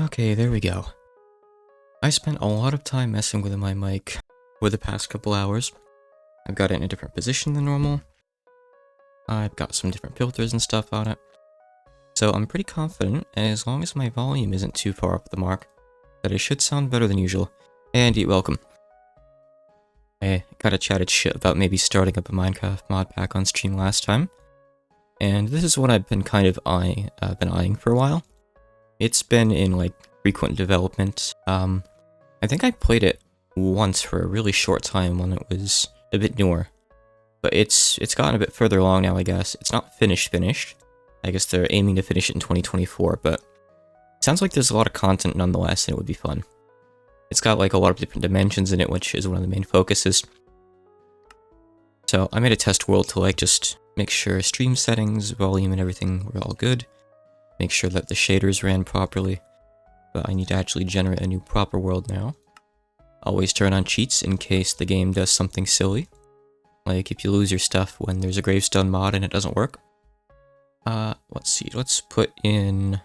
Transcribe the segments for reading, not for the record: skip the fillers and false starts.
Okay, there we go. I spent a lot of time messing with my mic for the past couple hours. I've got it in a different position than normal. I've got some different filters and stuff on it. So I'm pretty confident, as long as my volume isn't too far off the mark, that it should sound better than usual. And you're welcome. I kinda chatted shit about maybe starting up a Minecraft mod pack on stream last time. And this is what I've been kind of eyeing for a while. It's been in, like, frequent development. I think I played it once for a really short time when it was a bit newer. But it's gotten a bit further along now, I guess. It's not finished. I guess they're aiming to finish it in 2024, but it sounds like there's a lot of content nonetheless, and it would be fun. It's got, like, a lot of different dimensions in it, which is one of the main focuses. So I made a test world to, like, just make sure stream settings, volume, and everything were all good. Make sure that the shaders ran properly. But I need to actually generate a new proper world now. Always turn on cheats in case the game does something silly. Like if you lose your stuff when there's a gravestone mod and it doesn't work. Let's see, let's put in...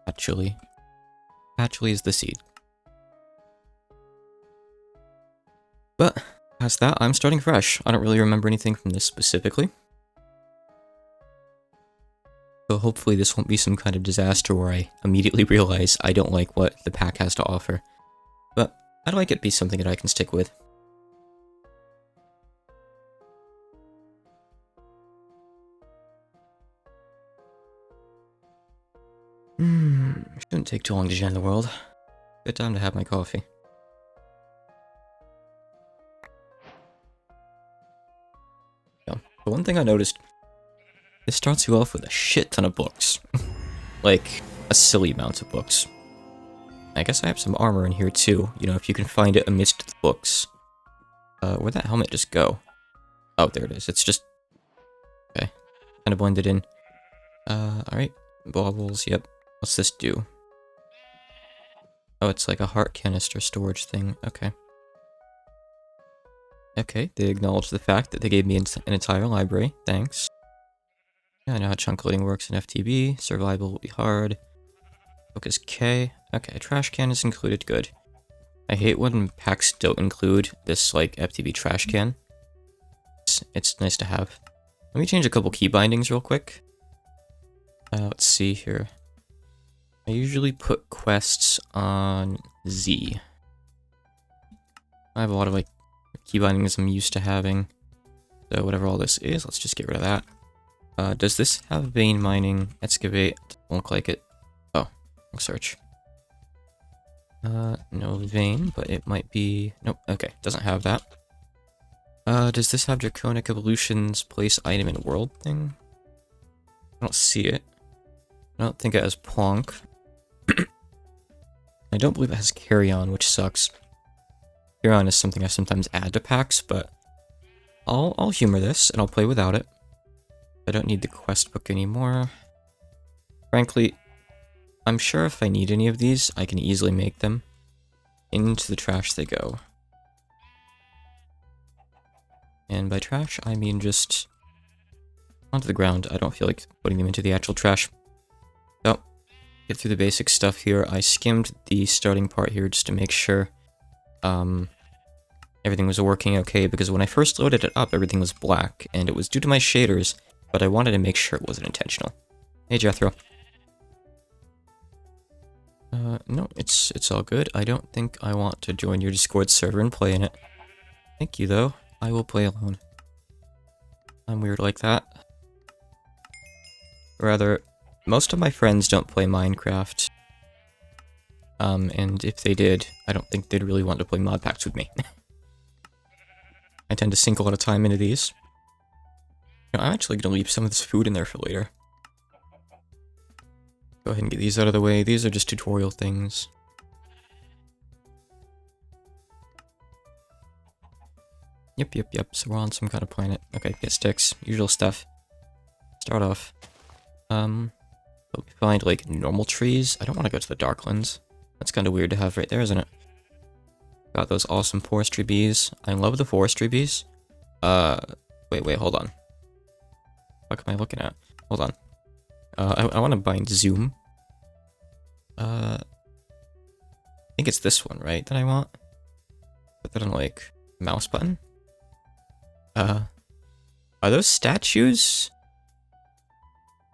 Actually is the seed. But, past that, I'm starting fresh. I don't really remember anything from this specifically. So hopefully this won't be some kind of disaster where I immediately realize I don't like what the pack has to offer. But I'd like it to be something that I can stick with. Shouldn't take too long to gen the world. Good time to have my coffee. Yeah. The one thing I noticed, this starts you off with a shit ton of books. Like, a silly amount of books. I guess I have some armor in here too, you know, if you can find it amidst the books. Where'd that helmet just go? Oh, there it is. It's just... Okay. Kind of blended in. Alright. Baubles, yep. What's this do? Oh, it's like a heart canister storage thing. Okay. Okay, they acknowledge the fact that they gave me an entire library. Thanks. Yeah, I know how chunk loading works in FTB. Survival will be hard. Focus K. Okay, trash can is included. Good. I hate when packs don't include this, like, FTB trash can. It's nice to have. Let me change a couple key bindings real quick. Let's see here. I usually put quests on Z. I have a lot of, like, key bindings I'm used to having. So whatever all this is, let's just get rid of that. Does this have vein mining? Excavate? Doesn't look like it. Oh, search. No vein, but it might be... Nope, okay, doesn't have that. Does this have Draconic Evolutions place item in world thing? I don't see it. I don't think it has Plonk. I don't believe it has Carry On, which sucks. Carry On is something I sometimes add to packs, but I'll humor this, and I'll play without it. I don't need the quest book anymore. Frankly, I'm sure if I need any of these, I can easily make them. Into the trash they go. And by trash, I mean just onto the ground. I don't feel like putting them into the actual trash. So, get through the basic stuff here. I skimmed the starting part here just to make sure everything was working okay, because when I first loaded it up, everything was black, and it was due to my shaders, but I wanted to make sure it wasn't intentional. Hey, Jethro. No, it's all good. I don't think I want to join your Discord server and play in it. Thank you, though. I will play alone. I'm weird like that. Rather, most of my friends don't play Minecraft. And if they did, I don't think they'd really want to play mod packs with me. I tend to sink a lot of time into these. You know, I'm actually gonna leave some of this food in there for later. Go ahead and get these out of the way. These are just tutorial things. Yep. So we're on some kind of planet. Okay, get sticks. Usual stuff. Start off. Let me find, like, normal trees. I don't want to go to the Darklands. That's kind of weird to have right there, isn't it? Got those awesome forestry bees. I love the forestry bees. Wait, hold on. What am I looking at? Hold on. I want to bind zoom. I think it's this one, right, that I want? Put that on, like, mouse button? Are those statues?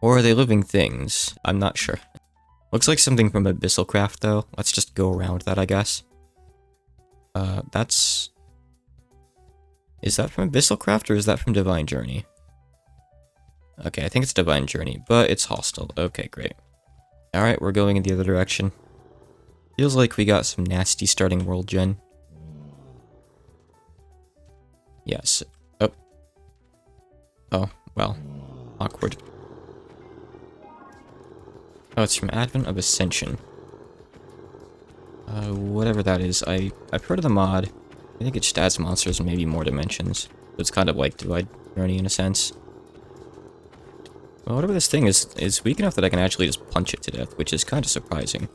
Or are they living things? I'm not sure. Looks like something from MeatballCraft, though. Let's just go around that, I guess. That's... Is that from MeatballCraft, or is that from Divine Journey? Okay, I think it's Divine Journey, but it's hostile. Okay, great. Alright, we're going in the other direction. Feels like we got some nasty starting world gen. Yes. Oh. Oh, well. Awkward. Oh, it's from Advent of Ascension. Whatever that is, I've heard of the mod. I think it just adds monsters and maybe more dimensions. So it's kind of like Divine Journey in a sense. Well, whatever this thing is weak enough that I can actually just punch it to death, which is kind of surprising.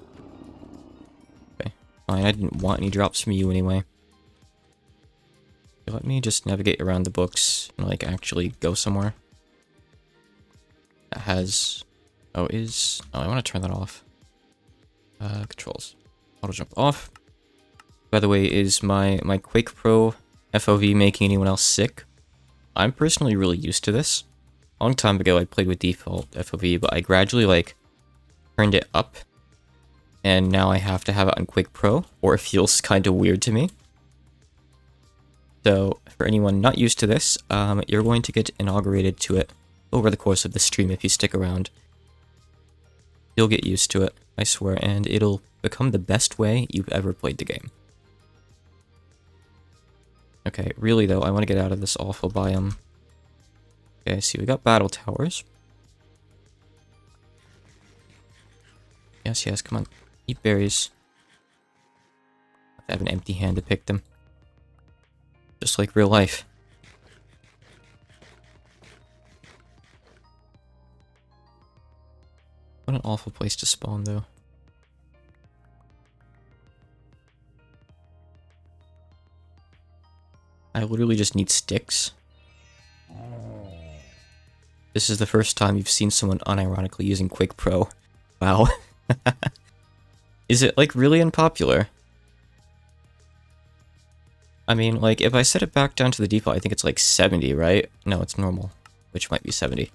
Okay, fine, I didn't want any drops from you anyway. Let me just navigate around the books and, like, actually go somewhere. That has... Oh, I want to turn that off. Controls. Auto jump off. By the way, is my Quake Pro FOV making anyone else sick? I'm personally really used to this. A long time ago, I played with default FOV, but I gradually, like, turned it up. And now I have to have it on Quake Pro, or it feels kind of weird to me. So, for anyone not used to this, you're going to get inaugurated to it over the course of the stream if you stick around. You'll get used to it, I swear, and it'll become the best way you've ever played the game. Okay, really though, I want to get out of this awful biome. Okay, see, we got battle towers. Yes, yes, come on. Eat berries. I have an empty hand to pick them. Just like real life. What an awful place to spawn, though. I literally just need sticks. This is the first time you've seen someone unironically using Quake Pro. Wow. Is it, like, really unpopular? I mean, like, if I set it back down to the default, I think it's like 70, right? No, it's normal, which might be 70.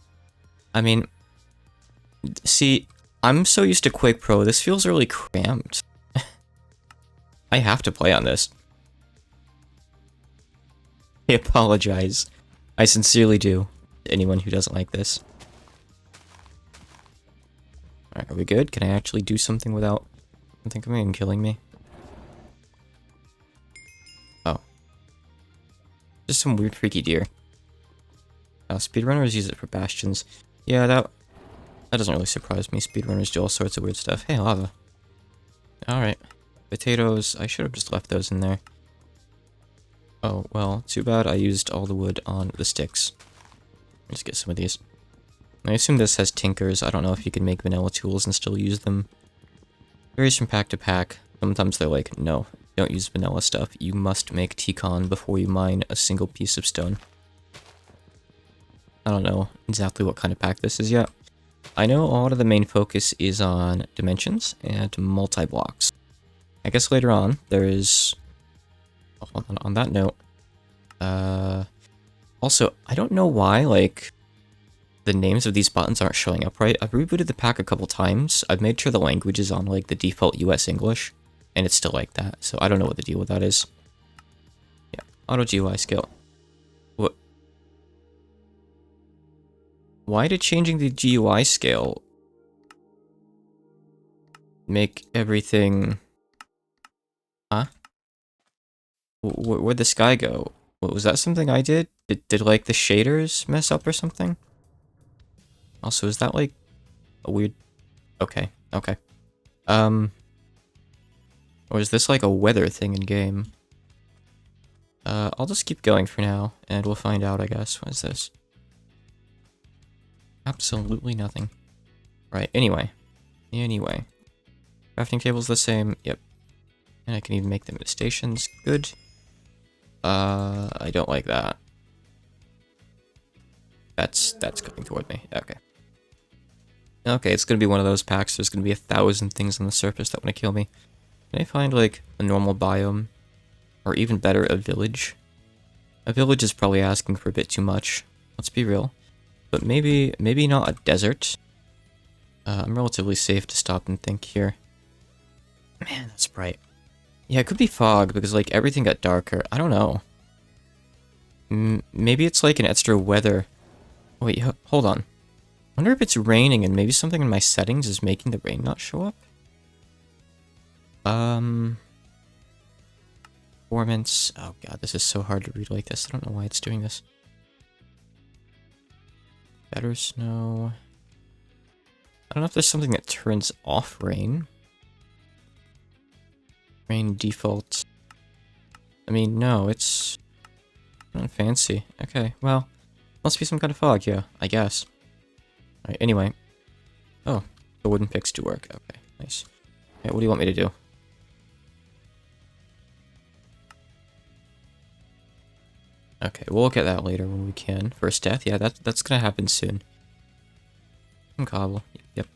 I mean... See, I'm so used to Quake Pro, this feels really cramped. I have to play on this. I apologize. I sincerely do. To anyone who doesn't like this. Alright, are we good? Can I actually do something without something coming and killing me? Oh. Just some weird freaky deer. Speedrunners use it for bastions. Yeah, that doesn't really surprise me. Speedrunners do all sorts of weird stuff. Hey, lava. Alright. Potatoes. I should have just left those in there. Oh, well, too bad I used all the wood on the sticks. Let's get some of these. I assume this has tinkers. I don't know if you can make vanilla tools and still use them. Varies from pack to pack. Sometimes they're like, no, don't use vanilla stuff. You must make T-Con before you mine a single piece of stone. I don't know exactly what kind of pack this is yet. I know a lot of the main focus is on dimensions and multi-blocks. I guess later on, there is... Oh, on that note... Also, I don't know why, like, the names of these buttons aren't showing up right. I've rebooted the pack a couple times. I've made sure the language is on, like, the default US English, and it's still like that, so I don't know what the deal with that is. Yeah, auto GUI scale. What? Why did changing the GUI scale make everything... Huh? Where'd the sky go? Was that something I did? Did like the shaders mess up or something? Also, is that like a weird... Okay, okay. Or is this like a weather thing in game? I'll just keep going for now, and we'll find out, I guess. What is this? Absolutely nothing. Right, anyway. Crafting table's the same, yep. And I can even make them into stations. Good. I don't like that. That's coming toward me. Okay. Okay, it's gonna be one of those packs. There's gonna be 1,000 things on the surface that want to kill me. Can I find, like, a normal biome? Or even better, a village? A village is probably asking for a bit too much. Let's be real. But maybe not a desert. I'm relatively safe to stop and think here. Man, that's bright. Yeah, it could be fog, because, like, everything got darker. I don't know. Maybe it's, like, an extra weather... Wait, hold on. I wonder if it's raining and maybe something in my settings is making the rain not show up? Performance... Oh god, this is so hard to read like this. I don't know why it's doing this. Better snow... I don't know if there's something that turns off rain. Rain default. I mean, no, it's not fancy. Okay, well, must be some kind of fog, yeah, I guess. Alright, anyway. Oh, the wooden picks do work. Okay, nice. Okay, what do you want me to do? Okay, we'll look at that later when we can. First death, yeah, that's gonna happen soon. Some cobble, yep.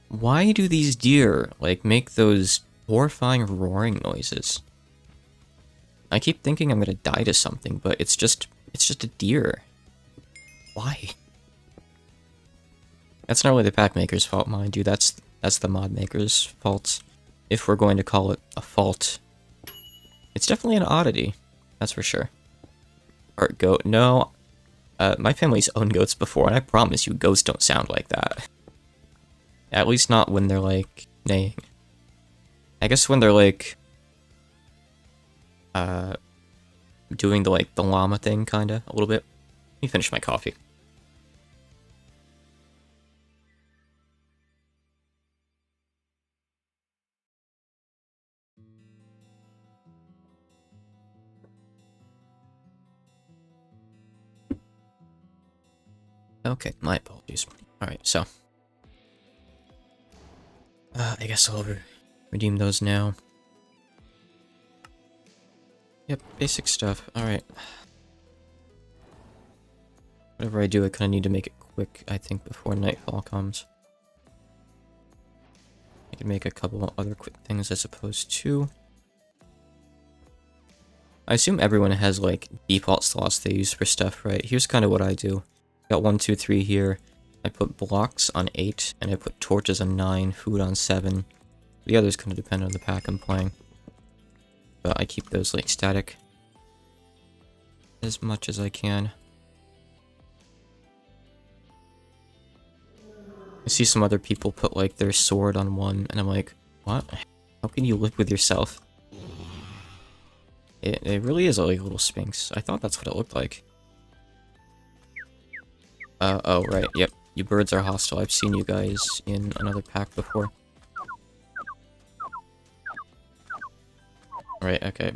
Why do these deer, like, make those horrifying roaring noises? I keep thinking I'm gonna die to something, but it's just a deer. Why? That's not really the pack maker's fault, mind you. That's the mod maker's fault. If we're going to call it a fault. It's definitely an oddity. That's for sure. Or goat. No. My family's owned goats before, and I promise you, goats don't sound like that. At least not when they're, like, neighing. I guess when they're, like... doing the, like, the llama thing, kinda, a little bit. Let me finish my coffee. Okay, my apologies. Alright, so. I guess I'll redeem those now. Yep, basic stuff. Alright. Whatever I do, I kind of need to make it quick, I think, before nightfall comes. I can make a couple other quick things, I suppose, too. I assume everyone has, like, default slots they use for stuff, right? Here's kind of what I do. Got 1, 2, 3 here. I put blocks on 8, and I put torches on 9, food on 7. The others kind of depend on the pack I'm playing. But I keep those, like, static as much as I can. I see some other people put, like, their sword on 1, and I'm like, what? How can you live with yourself? It really is like a little sphinx. I thought that's what it looked like. Oh, right, yep. You birds are hostile. I've seen you guys in another pack before. Right, okay.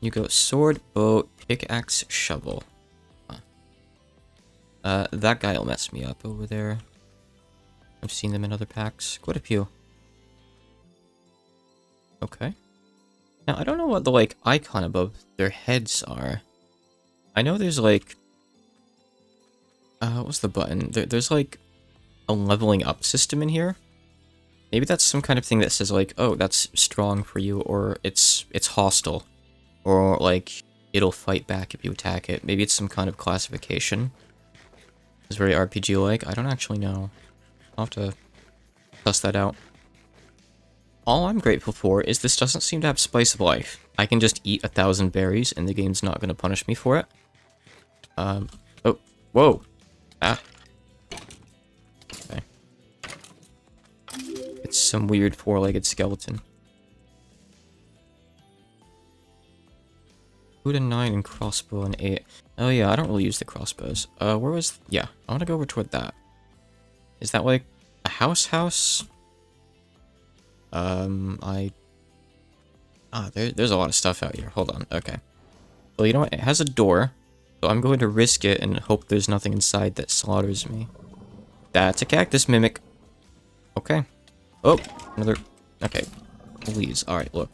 You go sword, bow, pickaxe, shovel. Huh. That guy'll mess me up over there. I've seen them in other packs. Quite a few. Okay. Now, I don't know what the, like, icon above their heads are. I know there's, like... what's the button? There's, like, a leveling up system in here. Maybe that's some kind of thing that says, like, oh, that's strong for you, or it's hostile. Or, like, it'll fight back if you attack it. Maybe it's some kind of classification. It's very RPG-like. I don't actually know. I'll have to test that out. All I'm grateful for is this doesn't seem to have spice of life. I can just eat 1,000 berries, and the game's not going to punish me for it. Oh, whoa. Ah. Okay. It's some weird 4-legged skeleton. Food and 9 and crossbow and 8. Oh yeah, I don't really use the crossbows. Where was... Yeah, I want to go over toward that. Is that like a house? There's a lot of stuff out here. Hold on, okay. Well, you know what? It has a door. So I'm going to risk it and hope there's nothing inside that slaughters me. That's a cactus mimic. Okay. Oh, another... Okay. Please. Alright, look.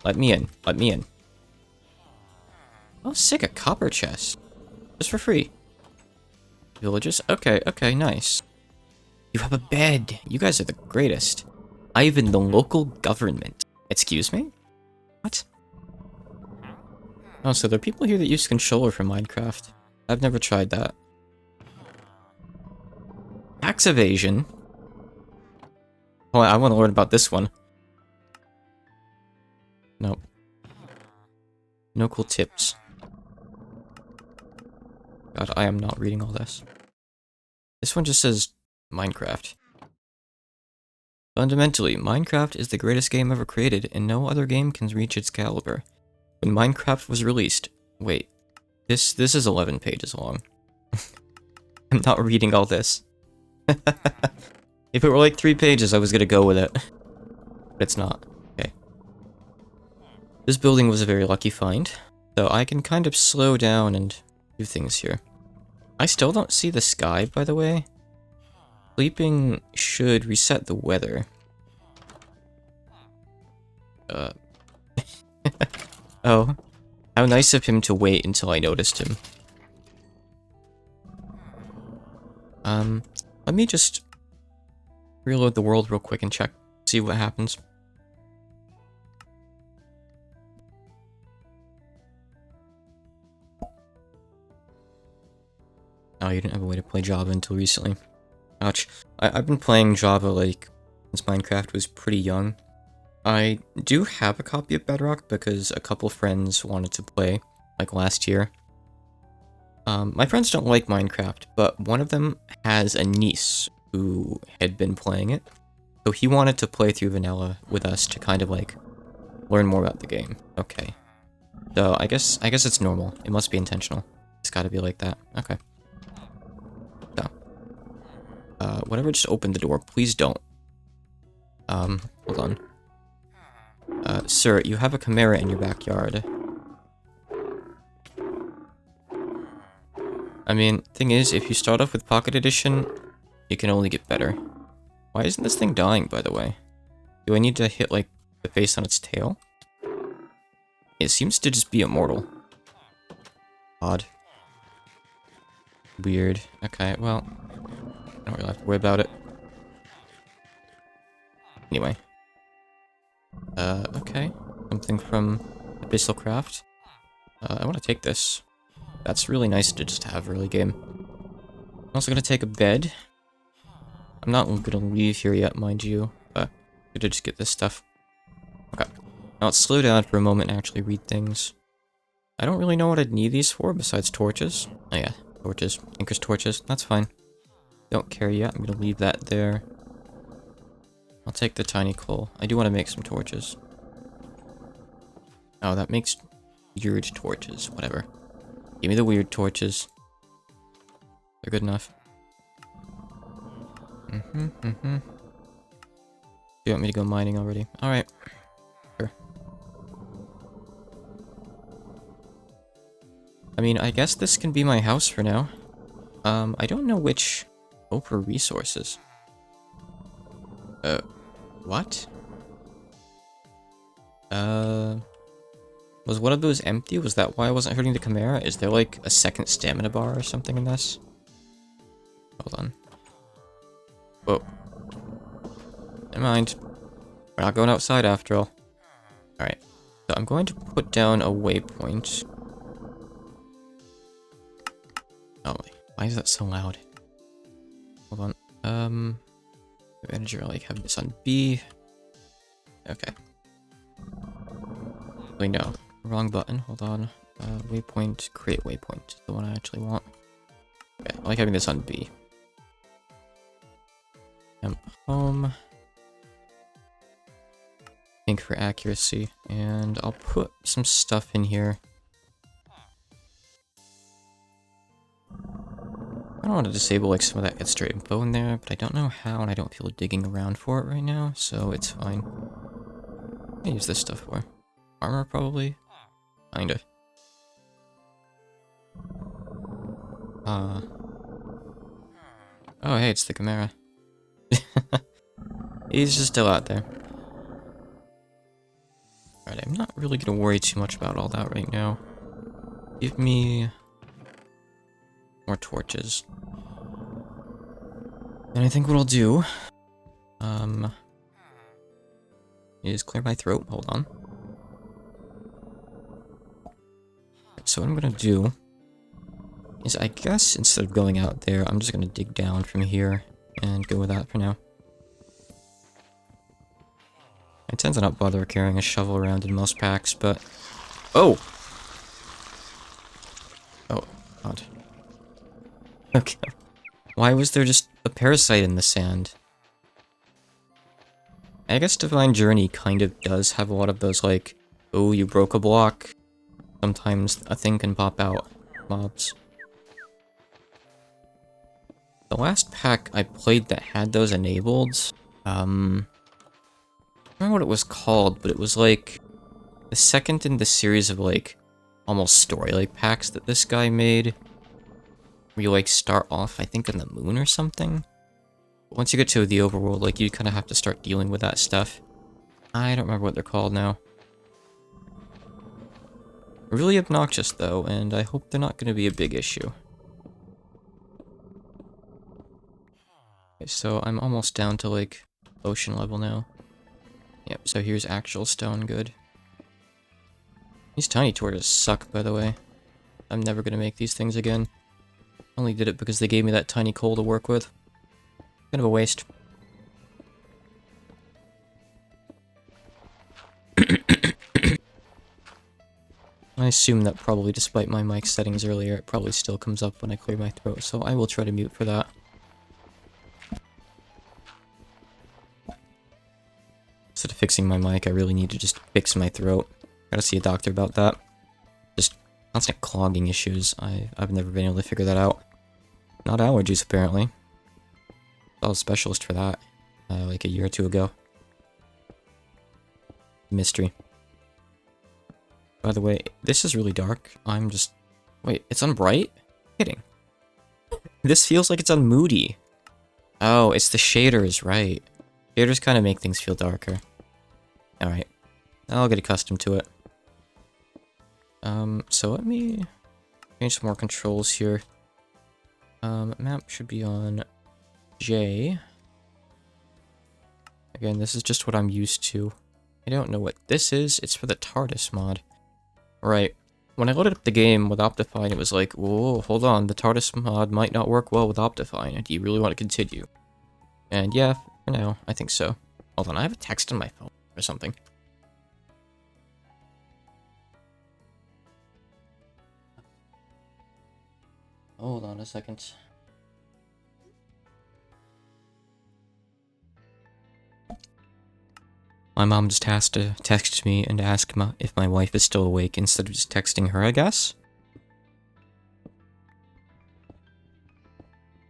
Let me in. Oh, sick, a copper chest. Just for free. Villagers? Okay, okay, nice. You have a bed. You guys are the greatest. Ivan, the local government. Excuse me? What? Oh, so there are people here that use controller for Minecraft. I've never tried that. Tax evasion? Oh, I want to learn about this one. Nope. No cool tips. God, I am not reading all this. This one just says Minecraft. Fundamentally, Minecraft is the greatest game ever created, and no other game can reach its caliber. When Minecraft was released... Wait. This is 11 pages long. I'm not reading all this. If it were like 3 pages, I was gonna go with it. But it's not. Okay. This building was a very lucky find, so I can kind of slow down and do things here. I still don't see the sky, by the way. Sleeping should reset the weather. Oh. How nice of him to wait until I noticed him. Let me just reload the world real quick and check, see what happens. Oh, you didn't have a way to play Java until recently. Ouch. I've been playing Java, like, since Minecraft was pretty young. I do have a copy of Bedrock because a couple friends wanted to play, like, last year. My friends don't like Minecraft, but one of them has a niece who had been playing it. So he wanted to play through vanilla with us to kind of, like, learn more about the game. Okay. So, I guess it's normal. It must be intentional. It's gotta be like that. Okay. So. Whatever just opened the door, please don't. Hold on. Sir, you have a chimera in your backyard. I mean, thing is, if you start off with Pocket Edition, you can only get better. Why isn't this thing dying, by the way? Do I need to hit, like, the face on its tail? It seems to just be immortal. Odd. Weird. Okay, well, I don't really have to worry about it. Anyway. Okay. Something from MeatballCraft. I want to take this. That's really nice to just have early game. I'm also gonna take a bed. I'm not gonna leave here yet, mind you, but I'm gonna just get this stuff. Okay. Now let's slow down for a moment and actually read things. I don't really know what I'd need these for besides torches. Oh yeah, torches. Tinker's torches. That's fine. Don't care yet. I'm gonna leave that there. I'll take the tiny coal. I do want to make some torches. Oh, that makes weird torches. Whatever. Give me the weird torches. They're good enough. Do you want me to go mining already? Alright. Sure. I mean, I guess this can be my house for now. I don't know which... Oh, for resources. What? Was one of those empty? Was that why I wasn't hurting the Chimera? Is there like a second stamina bar or something in this? Hold on. Whoa. Never mind. We're not going outside after all. Alright. So I'm going to put down a waypoint. Oh, why is that so loud? Hold on. Manager, like, have this on B. Okay. Wait, no. Wrong button. Hold on. Waypoint. Create waypoint. The one I actually want. Okay, I like having this on B. Home. Think for accuracy. And I'll put some stuff in here. I don't want to disable like some of that extra info in there, but I don't know how and I don't feel like digging around for it right now, so it's fine. What do I use this stuff for? Armor, probably? Kinda. Oh, hey, it's the Chimera. He's just still out there. Alright, I'm not really gonna worry too much about all that right now. Give me more torches. And I think what I'll do, is clear my throat. Hold on. So what I'm gonna do is, I guess, instead of going out there, I'm just gonna dig down from here and go with that for now. I tend to not bother carrying a shovel around in most packs, but... Oh! Oh, God. Okay. Why was there just a parasite in the sand? I guess Divine Journey kind of does have a lot of those, like, oh, you broke a block. Sometimes a thing can pop out. Mobs. The last pack I played that had those enabled, I don't remember what it was called, but it was like the second in the series of like almost story-like packs that this guy made. Where you like start off, I think, on the moon or something. But once you get to the overworld, like you kind of have to start dealing with that stuff. I don't remember what they're called now. Really obnoxious though, and I hope they're not going to be a big issue. Okay, so I'm almost down to like ocean level now. Yep, so here's actual stone, good. These tiny torches suck, by the way. I'm never gonna make these things again. Only did it because they gave me that tiny coal to work with. Kind of a waste. I assume that probably, despite my mic settings earlier, it probably still comes up when I clear my throat, so I will try to mute for that. Instead of fixing my mic, I really need to just fix my throat. Gotta see a doctor about that. Just constant clogging issues. I've never been able to figure that out. Not allergies, apparently. I saw a specialist for that, like a year or two ago. Mystery. By the way, this is really dark. I'm just... Wait, it's on bright? Kidding. This feels like it's on moody. Oh, it's the shaders, right. Shaders kind of make things feel darker. Alright. I'll get accustomed to it. So let me change some more controls here. Map should be on J. Again, this is just what I'm used to. I don't know what this is. It's for the TARDIS mod. Right. When I loaded up the game with Optifine, it was like, whoa, hold on, the TARDIS mod might not work well with Optifine. Do you really want to continue? And yeah, for now, I think so. Hold on, I have a text on my phone or something. Hold on a second. My mom just has to text me and ask if my wife is still awake instead of just texting her, I guess.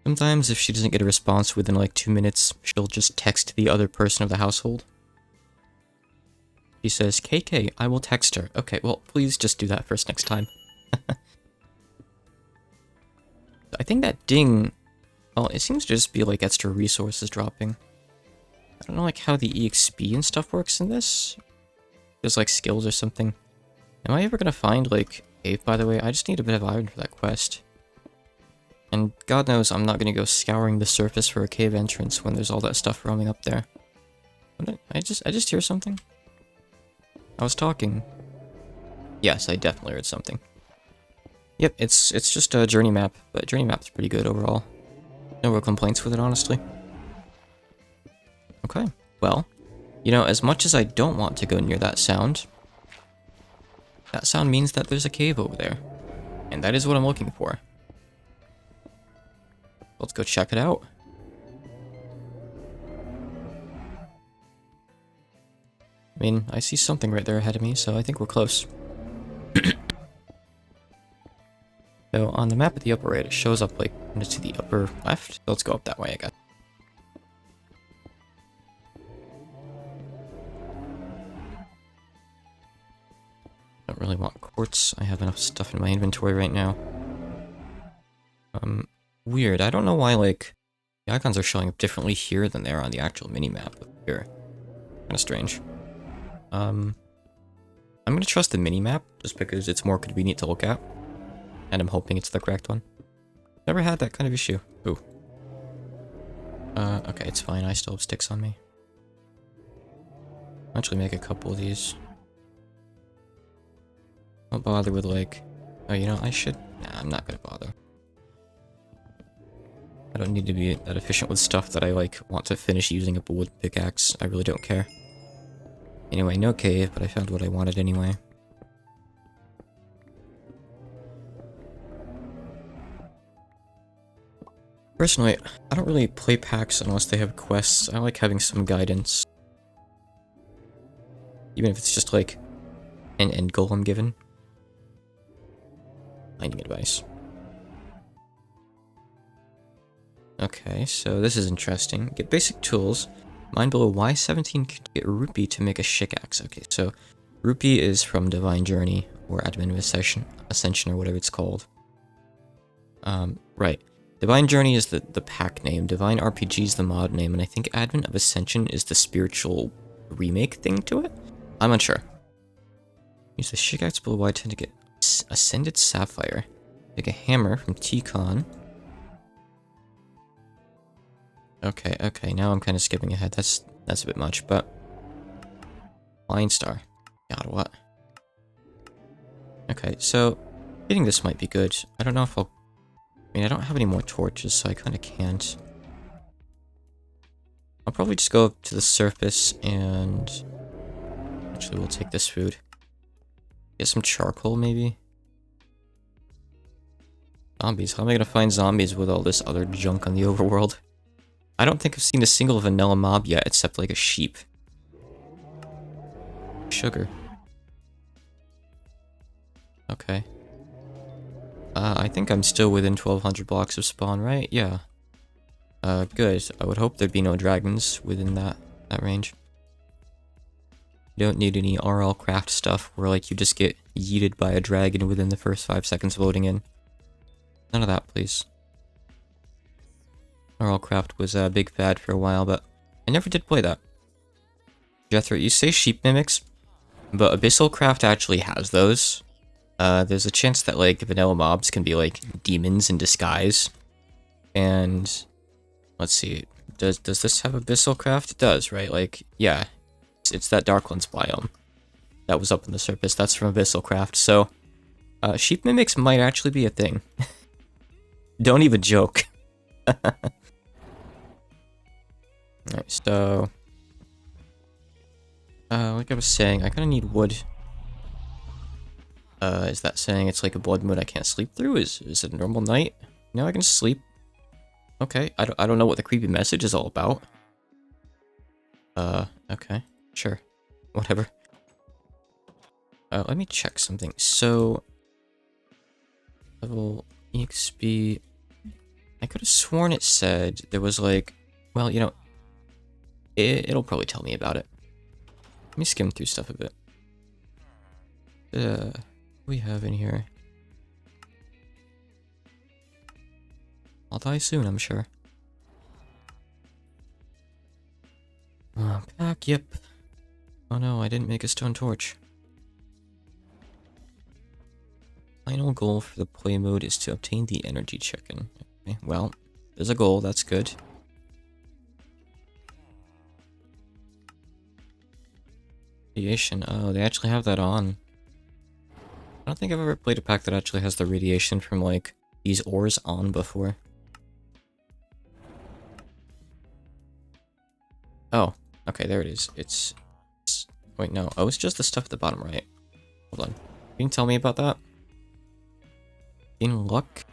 Sometimes if she doesn't get a response within like 2 minutes, she'll just text the other person of the household. She says, KK, I will text her. Okay, well, please just do that first next time. I think that ding... Well, it seems to just be like extra resources dropping. I don't know like how the EXP and stuff works in this. There's like skills or something. Am I ever gonna find like cave, by the way? I just need a bit of iron for that quest. And God knows I'm not gonna go scouring the surface for a cave entrance when there's all that stuff roaming up there. I just hear something. I was talking. Yes, I definitely heard something. Yep, it's just a journey map, but journey map's pretty good overall. No real complaints with it, honestly. Okay, well, you know, as much as I don't want to go near that sound means that there's a cave over there. And that is what I'm looking for. Let's go check it out. I mean, I see something right there ahead of me, so I think we're close. So, on the map at the upper right, it shows up, like, to the upper left. So let's go up that way, I guess. Don't really want quartz. I have enough stuff in my inventory right now. Weird. I don't know why, like, the icons are showing up differently here than they are on the actual minimap up here. Kinda strange. I'm gonna trust the minimap, just because it's more convenient to look at. And I'm hoping it's the correct one. Never had that kind of issue. Ooh. Okay, it's fine. I still have sticks on me. I'll actually make a couple of these. Don't bother with like... Oh, you know, I should... Nah, I'm not gonna bother. I don't need to be that efficient with stuff that I, like, want to finish using up a wood pickaxe. I really don't care. Anyway, no cave, but I found what I wanted anyway. Personally, I don't really play packs unless they have quests. I like having some guidance. Even if it's just, like, an end goal I'm given. Finding advice. Okay, so this is interesting. Get basic tools. Mine below Y17 can get rupee to make a shikaxe. Okay, so rupee is from Divine Journey or Advent of Ascension or whatever it's called. Right. Divine Journey is the pack name. Divine RPG is the mod name, and I think Advent of Ascension is the spiritual remake thing to it. I'm unsure. Use the shikaxe below Y10 to get Ascended Sapphire. Take a hammer from T-Con. Okay, now I'm kind of skipping ahead. That's a bit much, but... Line Star. God, what? Okay, so... Getting this might be good. I don't know if I'll... I mean, I don't have any more torches, so I kind of can't. I'll probably just go up to the surface and... Actually, we'll take this food. Get some charcoal, maybe? Zombies. How am I gonna find zombies with all this other junk on the overworld? I don't think I've seen a single vanilla mob yet, except like a sheep. Sugar. Okay. I think I'm still within 1200 blocks of spawn, right? Yeah. Good. I would hope there'd be no dragons within that range. You don't need any MeatballCraft stuff where like you just get yeeted by a dragon within the first 5 seconds of loading in. None of that, please. MeatballCraft was a big fad for a while, but I never did play that. Jethro, you say sheep mimics, but AbyssalCraft actually has those. There's a chance that like vanilla mobs can be like demons in disguise. And let's see, does this have AbyssalCraft? It does, right? Like, yeah, it's that Darklands biome that was up on the surface. That's from AbyssalCraft. So, sheep mimics might actually be a thing. Don't even joke. Alright, so... like I was saying, I kind of need wood. Is that saying it's like a blood moon I can't sleep through? Is it a normal night? No, I can sleep. Okay, I don't know what the creepy message is all about. Okay, sure. Whatever. Let me check something. So... Level EXP... I could have sworn it said there was like... Well, you know... It'll probably tell me about it. Let me skim through stuff a bit. What do we have in here? I'll die soon, I'm sure. Pack, yep. Oh no, I didn't make a stone torch. Final goal for the play mode is to obtain the energy chicken. Okay, well, there's a goal, that's good. Radiation, oh, they actually have that on. I don't think I've ever played a pack that actually has the radiation from, like, these ores on before. Oh, okay, there it is. It's... Wait, no. Oh, it's just the stuff at the bottom right. Hold on. Can you tell me about that? In luck?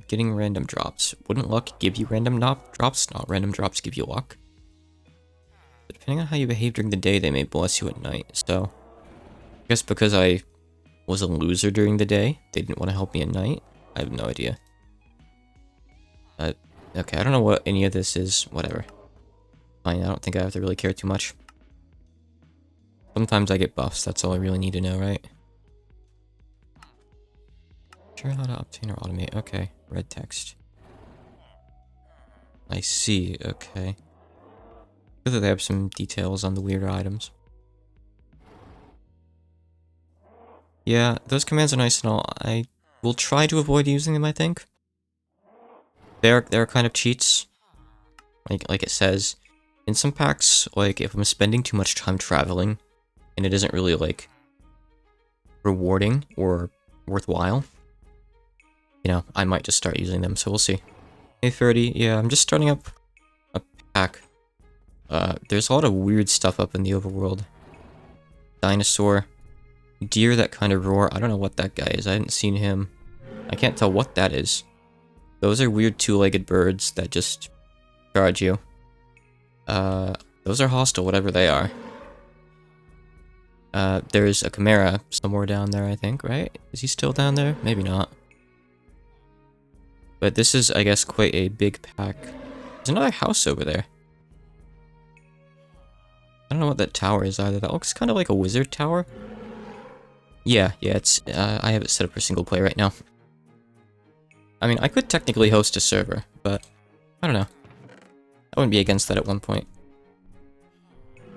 Getting random drops. Wouldn't luck give you random drops? Not random drops give you luck. But depending on how you behave during the day, they may bless you at night. So, I guess because I was a loser during the day, they didn't want to help me at night? I have no idea. Okay, I don't know what any of this is. Whatever. Fine, I don't think I have to really care too much. Sometimes I get buffs, that's all I really need to know, right? Sure how to obtain or automate. Okay, red text. I see, okay. Good that they have some details on the weird items. Yeah, those commands are nice and all. I will try to avoid using them, I think. They're kind of cheats. Like it says. In some packs, like, if I'm spending too much time traveling, and it isn't really, like, rewarding or worthwhile, you know, I might just start using them, so we'll see. A30, yeah, I'm just starting up a pack. There's a lot of weird stuff up in the overworld. Dinosaur. Deer that kind of roar. I don't know what that guy is. I haven't seen him. I can't tell what that is. Those are weird two-legged birds that just charge you. Those are hostile, whatever they are. There's a Chimera somewhere down there, I think, right? Is he still down there? Maybe not. But this is, I guess, quite a big pack. There's another house over there. I don't know what that tower is either. That looks kind of like a wizard tower. Yeah, it's, I have it set up for single player right now. I mean, I could technically host a server, but I don't know. I wouldn't be against that at one point.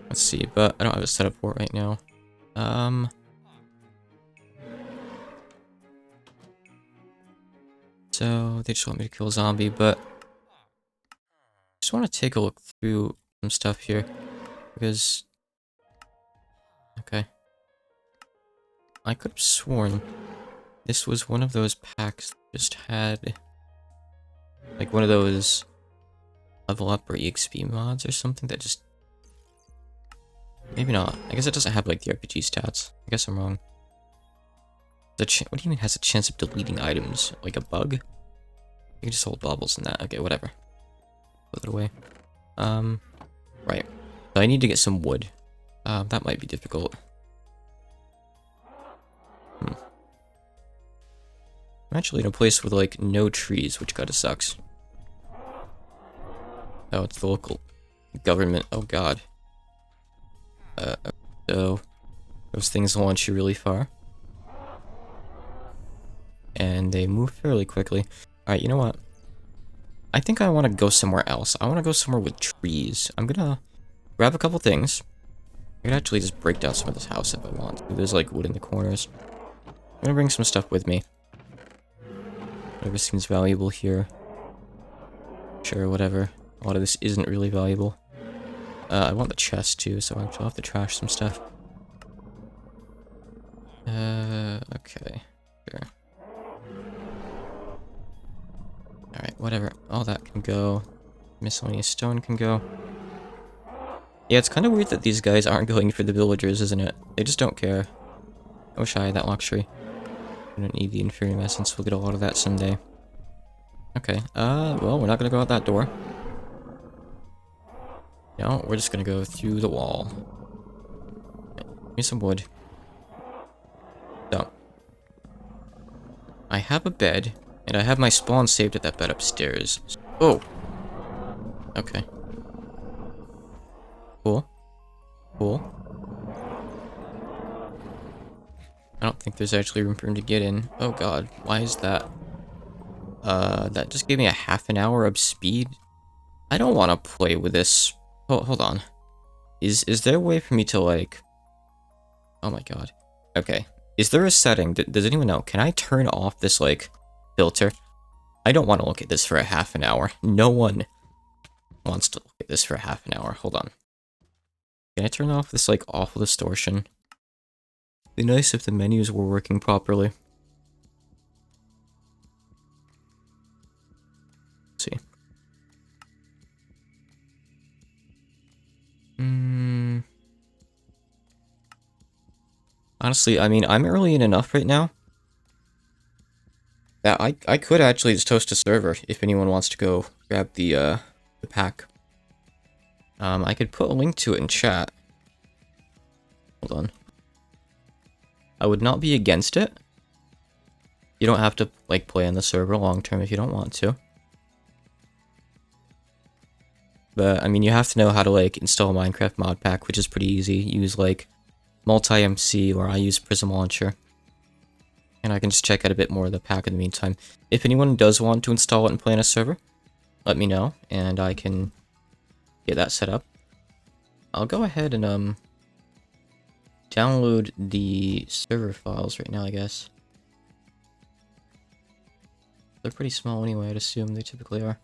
Let's see, but I don't have it set up for it right now. So they just want me to kill a zombie, but I just want to take a look through some stuff here, because, okay, I could have sworn this was one of those packs that just had, like, one of those level up or EXP mods or something that just, maybe not. I guess it doesn't have, like, the RPG stats. I guess I'm wrong. What do you mean has a chance of deleting items? Like a bug? You can just hold bubbles in that. Okay, whatever. Put it away. Right. So I need to get some wood. That might be difficult. I'm actually in a place with, like, no trees, which kinda sucks. Oh, it's the local government. Oh god. So those things launch you really far. And they move fairly quickly. Alright, you know what? I think I want to go somewhere else. I want to go somewhere with trees. I'm gonna grab a couple things. I could actually just break down some of this house if I want to. There's, like, wood in the corners. I'm gonna bring some stuff with me. Whatever seems valuable here. Sure, whatever. A lot of this isn't really valuable. I want the chest too, so I'll have to trash some stuff. Okay. Sure. Alright, whatever. All that can go. Miscellaneous stone can go. Yeah, it's kind of weird that these guys aren't going for the villagers, isn't it? They just don't care. I wish I had that luxury. I don't need the inferior essence. We'll get a lot of that someday. Okay, well, we're not gonna go out that door. No, we're just gonna go through the wall. Okay, give me some wood. So. I have a bed, and I have my spawn saved at that bed upstairs. Oh! Okay. Cool. Cool. I don't think there's actually room for him to get in. Oh god, why is that? That just gave me a half an hour of speed? I don't want to play with this. Oh, hold on. Is there a way for me to, like... Oh my god. Okay. Is there a setting? Does anyone know? Can I turn off this, like, filter? I don't want to look at this for a half an hour. No one wants to look at this for a half an hour. Hold on. Can I turn off this, like, awful distortion? It'd be nice if the menus were working properly. Let's see. Honestly, I mean, I'm early in enough right now that I could actually just host a server if anyone wants to go grab the pack. I could put a link to it in chat. Hold on. I would not be against it. You don't have to, like, play on the server long term if you don't want to. But, I mean, you have to know how to, like, install a Minecraft mod pack, which is pretty easy. Use, like, multi-MC, or I use Prism Launcher. And I can just check out a bit more of the pack in the meantime. If anyone does want to install it and play on a server, let me know, and I can get that set up. I'll go ahead and, download the server files right now, I guess. They're pretty small anyway, I'd assume they typically are.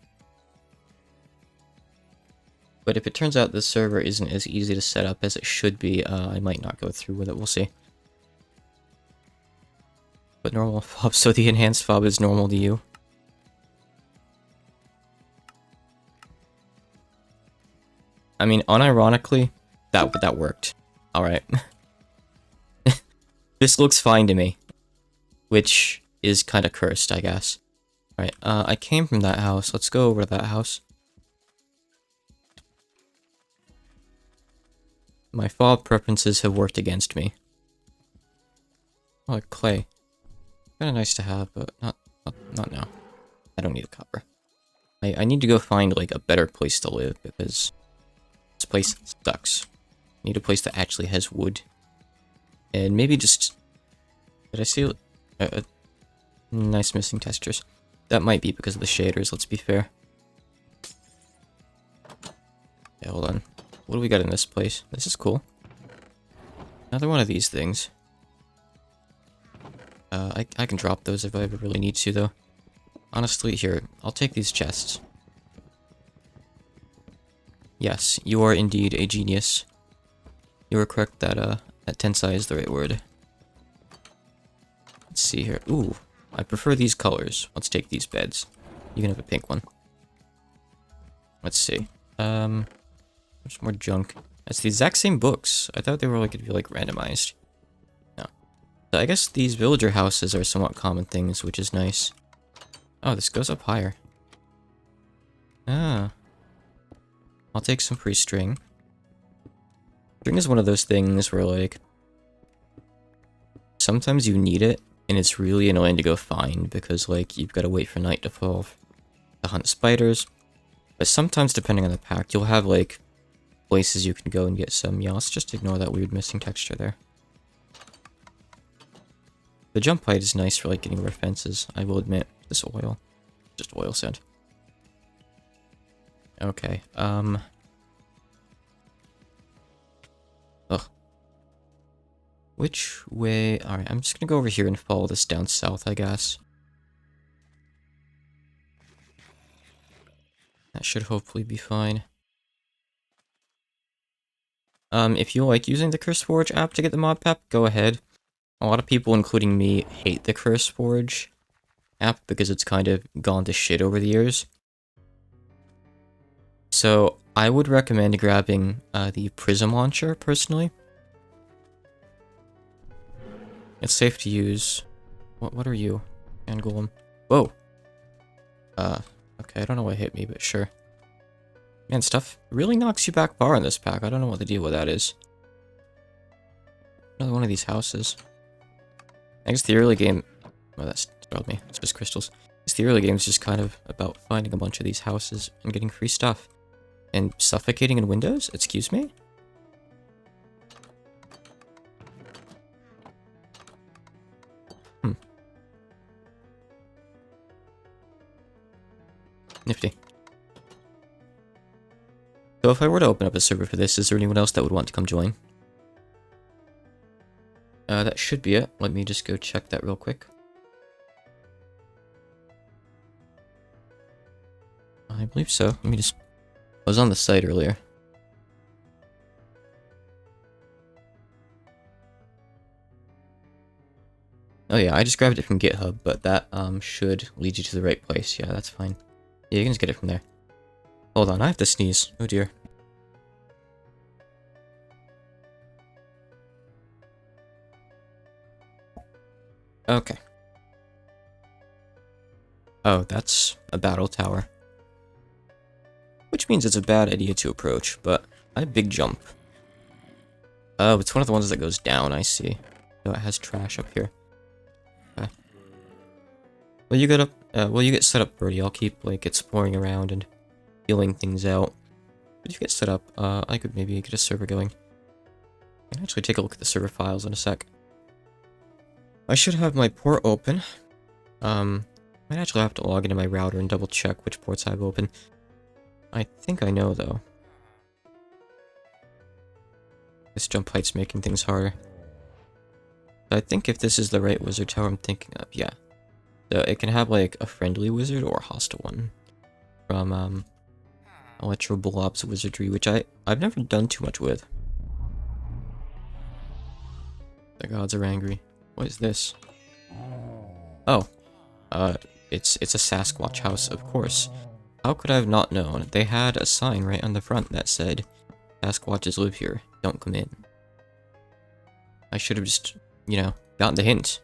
But if it turns out this server isn't as easy to set up as it should be, I might not go through with it, we'll see. But normal fob, so the enhanced fob is normal to you. I mean, unironically, that worked. Alright. This looks fine to me. Which is kind of cursed, I guess. Alright, I came from that house. Let's go over to that house. My fob preferences have worked against me. Oh, clay. Kinda nice to have, but not now. I don't need a copper. I need to go find, like, a better place to live, because this place sucks. I need a place that actually has wood. And maybe just... Did I see nice missing textures? That might be because of the shaders, let's be fair. Okay, hold on. What do we got in this place? This is cool. Another one of these things. I can drop those if I ever really need to, though. Honestly, here, I'll take these chests. Yes, you are indeed a genius. You are correct that, that tensai is the right word. Let's see here. Ooh, I prefer these colors. Let's take these beds. You can have a pink one. Let's see. There's more junk. It's the exact same books. I thought they were like, it'd be like randomized. No. So I guess these villager houses are somewhat common things, which is nice. Oh, this goes up higher. Ah. I'll take some free string. String is one of those things where, like, sometimes you need it, and it's really annoying to go find, because, like, you've got to wait for night to fall to hunt spiders. But sometimes, depending on the pack, you'll have, like, places you can go and get some. Yeah, let's just ignore that weird missing texture there. The jump height is nice for, like, getting over fences, I will admit. This oil. Just oil sand. Okay, Ugh. Which way? Alright, I'm just gonna go over here and follow this down south, I guess. That should hopefully be fine. If you like using the CurseForge app to get the mod pack, go ahead. A lot of people, including me, hate the CurseForge app because it's kind of gone to shit over the years. So, I would recommend grabbing the Prism Launcher, personally. It's safe to use. What are you? And Golem. Whoa! Okay, I don't know what hit me, but sure. Man, stuff really knocks you back far in this pack. I don't know what the deal with that is. Another one of these houses. I guess the early game... Oh, that startled me. It's just crystals. I guess the early game is just kind of about finding a bunch of these houses and getting free stuff. And suffocating in windows? Excuse me? Nifty. So if I were to open up a server for this, is there anyone else that would want to come join? That should be it. Let me just go check that real quick. I believe so. Let me just... I was on the site earlier. Oh yeah, I just grabbed it from GitHub, but that should lead you to the right place. Yeah, that's fine. Yeah, you can just get it from there. Hold on, I have to sneeze. Oh dear. Okay. Oh, that's a battle tower. Which means it's a bad idea to approach, but I have big jump. Oh, it's one of the ones that goes down, I see. Oh, it has trash up here. Okay. Well, you get up. Well, you get set up, Birdie. I'll keep like exploring around and feeling things out. But if you get set up, I could maybe get a server going. I can actually take a look at the server files in a sec. I should have my port open. Might actually have to log into my router and double check which ports I have open. I think I know though. This jump height's making things harder. I think if this is the right wizard tower I'm thinking of, yeah. So it can have like a friendly wizard or a hostile one. From Electro Blob's wizardry, which I've never done too much with. The gods are angry. What is this? Oh. It's a Sasquatch house, of course. How could I have not known? They had a sign right on the front that said, Sasquatches live here, don't come in. I should have just, you know, gotten the hint.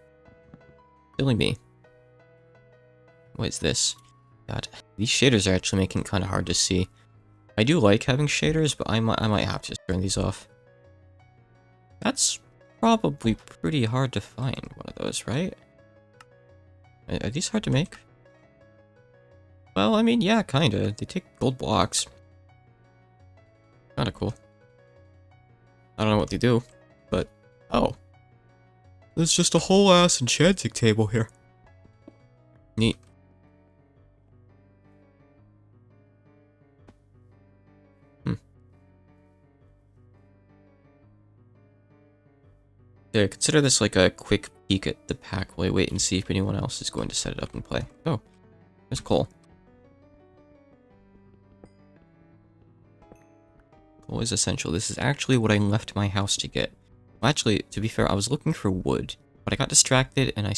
Silly me. What is this? God, these shaders are actually making it kind of hard to see. I do like having shaders, but I might have to turn these off. That's probably pretty hard to find one of those, right? Are these hard to make? Well, I mean, yeah, kinda. They take gold blocks. Kinda cool. I don't know what they do, but... Oh. There's just a whole ass enchanting table here. Neat. Yeah, consider this like a quick peek at the pack while I wait and see if anyone else is going to set it up and play. Oh, there's coal. Coal is essential. This is actually what I left my house to get. Well, actually, to be fair, I was looking for wood, but I got distracted and I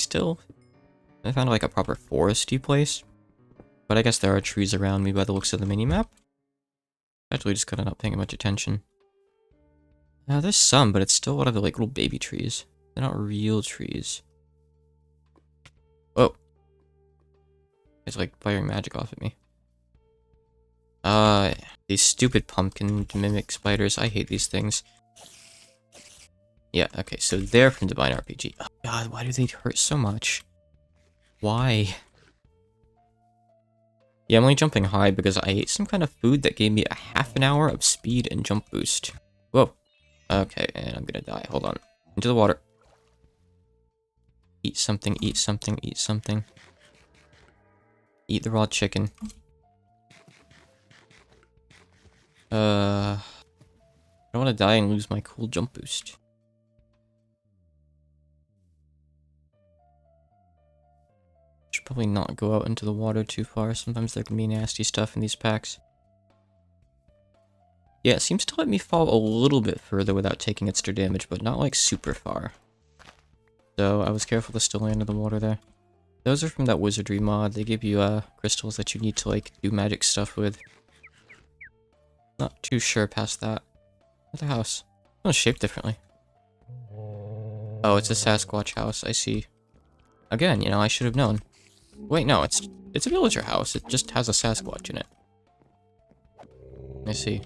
found like a proper foresty place. But I guess there are trees around me by the looks of the minimap. Actually, just kind of not paying much attention. Now, there's some, but it's still a lot of the, like, little baby trees. They're not real trees. Whoa. It's, like, firing magic off at me. These stupid pumpkin mimic spiders. I hate these things. Yeah, okay, so they're from Divine RPG. Oh, God, why do they hurt so much? Why? Yeah, I'm only jumping high because I ate some kind of food that gave me a half an hour of speed and jump boost. Whoa. Okay, and I'm gonna die. Hold on. Into the water. Eat something, eat something, eat something. Eat the raw chicken. I don't want to die and lose my cool jump boost. Should probably not go out into the water too far. Sometimes there can be nasty stuff in these packs. Yeah, it seems to let me fall a little bit further without taking extra damage, but not like super far. So I was careful to still land in the water there. Those are from that wizardry mod. They give you crystals that you need to like do magic stuff with. Not too sure past that. Another house. Oh, it's shaped differently. Oh, it's a Sasquatch house. I see. Again, you know, I should have known. Wait, no, it's a villager house. It just has a Sasquatch in it. I see.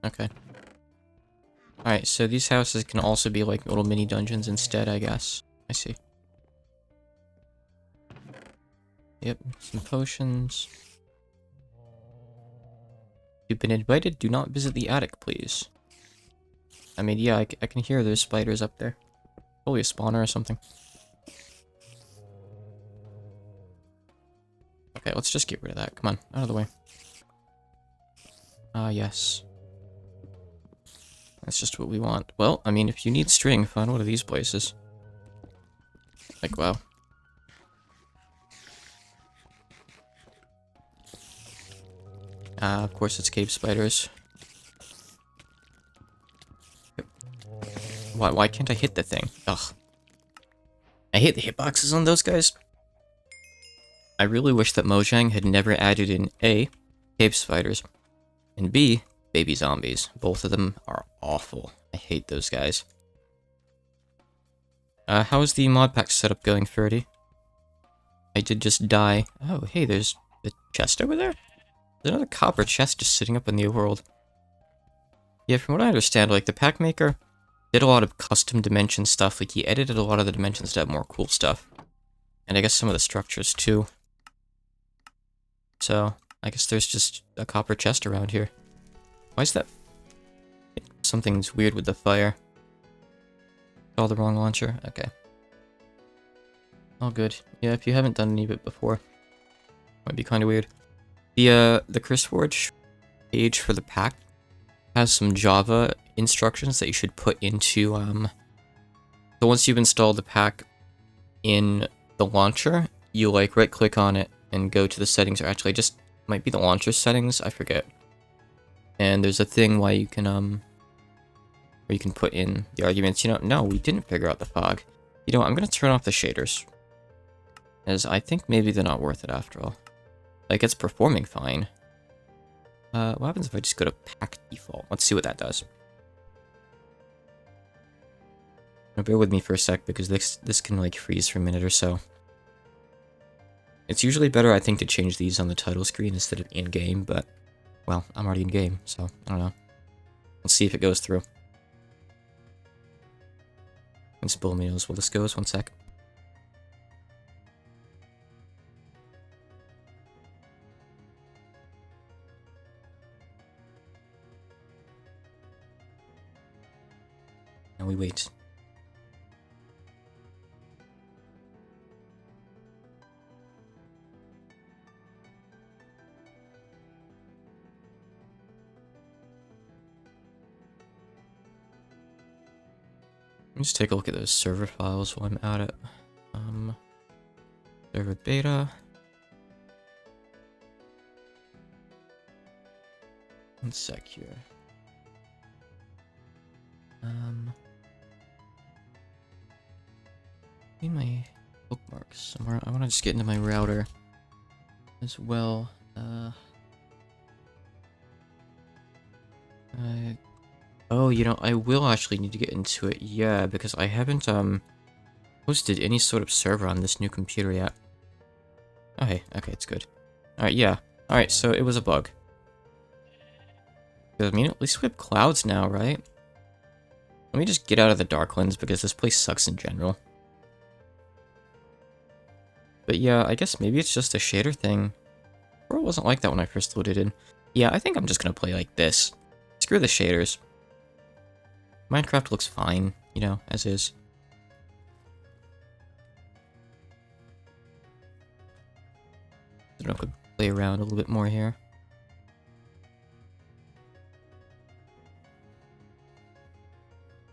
Okay. Alright, so these houses can also be like little mini dungeons instead, I guess. I see. Yep, some potions. You've been invited, do not visit the attic, please. I mean, yeah, I can hear there's spiders up there. Probably a spawner or something. Okay, let's just get rid of that. Come on, out of the way. Ah, yes. That's just what we want. Well, I mean, if you need string, find one of these places. Like, wow. Of course it's cave spiders. Why can't I hit the thing? Ugh. I hate the hitboxes on those guys. I really wish that Mojang had never added in A, cave spiders, and B, baby zombies. Both of them are awful. I hate those guys. How's the mod pack setup going, Ferdy? I did just die. Oh, hey, there's a chest over there? There's another copper chest just sitting up in the world. Yeah, from what I understand, like, the pack maker did a lot of custom dimension stuff. Like, he edited a lot of the dimensions to have more cool stuff. And I guess some of the structures, too. So, I guess there's just a copper chest around here. Why is that? Something's weird with the fire. Oh, the wrong launcher? Okay. All good. Yeah, if you haven't done any of it before, might be kind of weird. The ChrisForge page for the pack has some Java instructions that you should put into So once you've installed the pack in the launcher, you like right click on it and go to the settings, or actually just might be the launcher settings, I forget. And there's a thing where you can put in the arguments. You know, no, we didn't figure out the fog. You know what, I'm gonna turn off the shaders, as I think maybe they're not worth it after all. Like, it's performing fine. What happens if I just go to pack default? Let's see what that does. Now bear with me for a sec, because this can like freeze for a minute or so. It's usually better, I think, to change these on the title screen instead of in-game, but, well, I'm already in-game, so I don't know. Let's see if it goes through. And spill me knows where this goes, 1 sec. Now we wait. Let me just take a look at those server files while I'm at it. Server beta. 1 sec here. Need my bookmarks somewhere. I want to just get into my router as well. Oh, you know, I will actually need to get into it, yeah, because I haven't, hosted any sort of server on this new computer yet. Oh, hey, okay, it's good. Alright, yeah. Alright, so it was a bug. I mean, at least we have clouds now, right? Let me just get out of the Darklands, because this place sucks in general. But yeah, I guess maybe it's just a shader thing. Or it wasn't like that when I first loaded in. Yeah, I think I'm just gonna play like this. Screw the shaders. Minecraft looks fine, you know, as is. I don't know, could play around a little bit more here.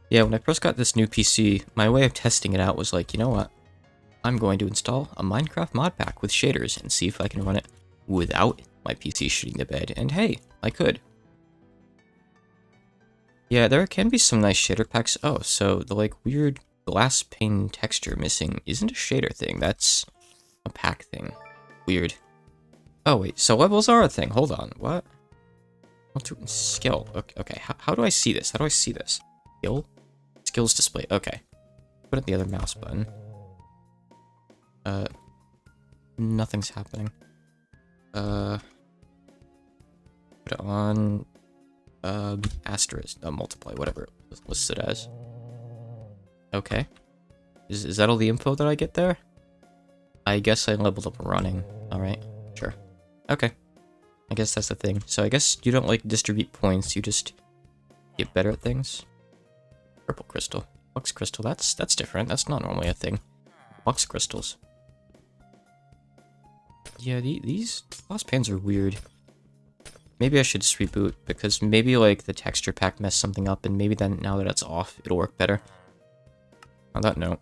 Yeah, when I first got this new PC, my way of testing it out was like, you know what? I'm going to install a Minecraft mod pack with shaders and see if I can run it without my PC shooting the bed. And hey, I could. Yeah, there can be some nice shader packs. Oh, so the like weird glass pane texture missing isn't a shader thing. That's a pack thing. Weird. Oh wait, so levels are a thing. Hold on, what? Skill. Okay. How do I see this? How do I see this? Skill? Skills display. Okay. Put it the other mouse button. Nothing's happening. Put it on asterisk, multiply, whatever it was listed as. Okay. Is that all the info that I get there? I guess I leveled up running. Alright, sure. Okay. I guess that's the thing. So I guess you don't like distribute points, you just get better at things. Purple crystal. Lux crystal, that's different. That's not normally a thing. Lux crystals. Yeah, these glass panes are weird. Maybe I should just reboot, because maybe, like, the texture pack messed something up, and maybe then, now that it's off, it'll work better. On that note,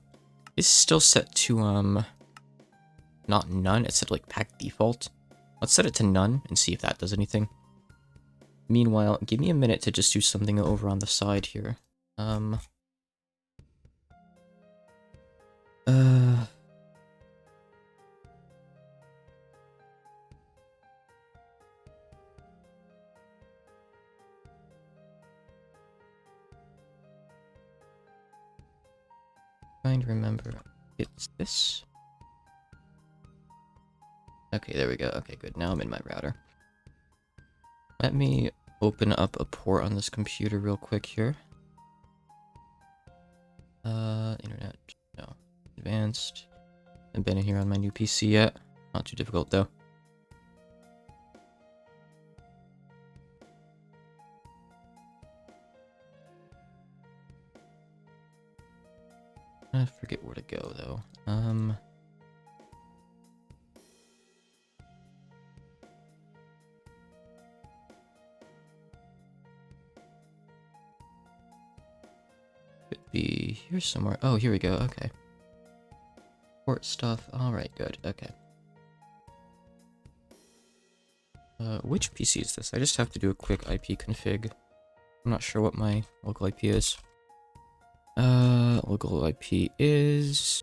it's still set to, not none, it's set to, like, pack default. Let's set it to none, and see if that does anything. Meanwhile, give me a minute to just do something over on the side here. Trying to remember. It's this? Okay, there we go. Okay, good. Now I'm in my router. Let me open up a port on this computer real quick here. Internet. No. Advanced. Haven't been in here on my new PC yet. Not too difficult, though. I forget where to go, though. Could be here somewhere. Oh, here we go. Okay. Port stuff. Alright, good. Okay. Which PC is this? I just have to do a quick IP config. I'm not sure what my local IP is. Local IP is...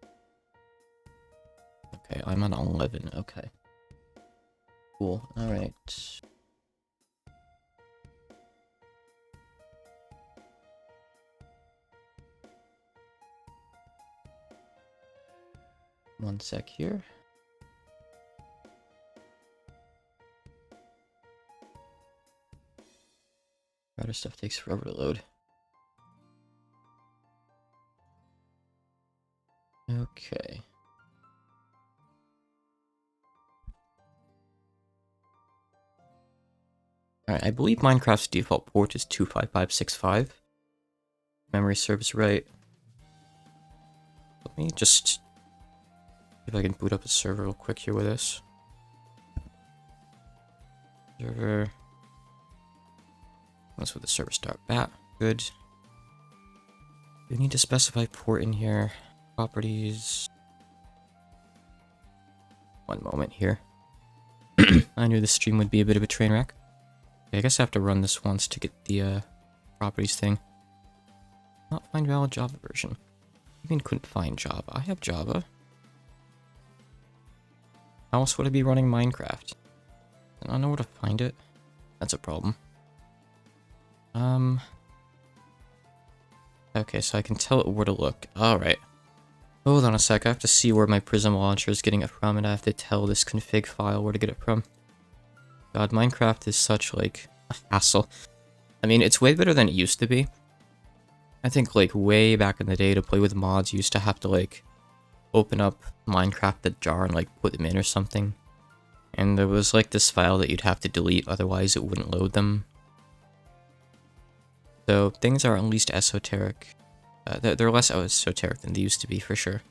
Okay, I'm on 11. Okay. Cool. Alright. One sec here. Router stuff takes forever to load. Okay. Alright, I believe Minecraft's default port is 25565. Memory serves right. Let me just see if I can boot up a server real quick here with this. Server. That's with the server start bat. Good. We need to specify port in here. Properties. One moment here. I knew this stream would be a bit of a train wreck. Okay, I guess I have to run this once to get the properties thing. Not find valid Java version. Even couldn't find Java. I have Java. How else would I be running Minecraft? I don't know where to find it. That's a problem. Okay, so I can tell it where to look. Alright. Hold on a sec, I have to see where my Prism launcher is getting it from, and I have to tell this config file where to get it from. God, Minecraft is such, like, a hassle. I mean, it's way better than it used to be. I think, like, way back in the day to play with mods, you used to have to, like, open up Minecraft the jar and, like, put them in or something. And there was, like, this file that you'd have to delete, otherwise it wouldn't load them. So, things are at least esoteric. They're less esoteric than they used to be, for sure.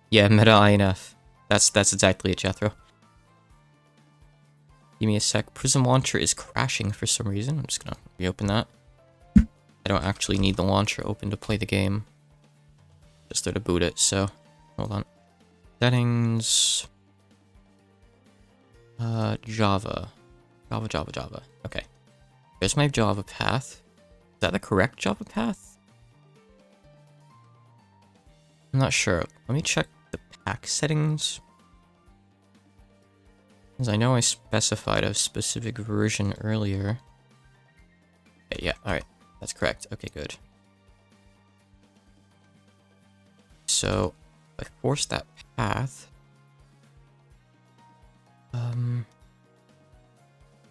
Yeah, meta INF. That's exactly it, Jethro. Give me a sec. Prism Launcher is crashing for some reason. I'm just gonna reopen that. I don't actually need the launcher open to play the game. Just there to boot it, so... Hold on. Settings... Java. Java. Okay. There's my Java path. Is that the correct Java path? I'm not sure. Let me check the pack settings. Because I know I specified a specific version earlier. Okay, yeah, alright. That's correct. Okay, good. So, if I force that path... Okay,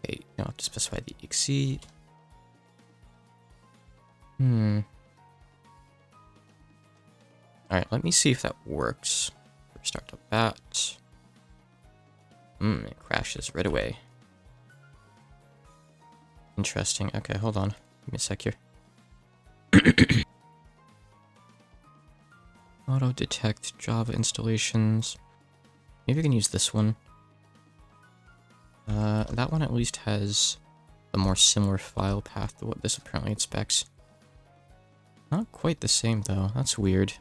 you don't have to specify the exe. Alright, let me see if that works. Restart the bat. It crashes right away. Interesting. Okay, hold on. Give me a sec here. Auto detect Java installations. Maybe I can use this one. That one at least has a more similar file path to what this apparently expects. Not quite the same though. That's weird.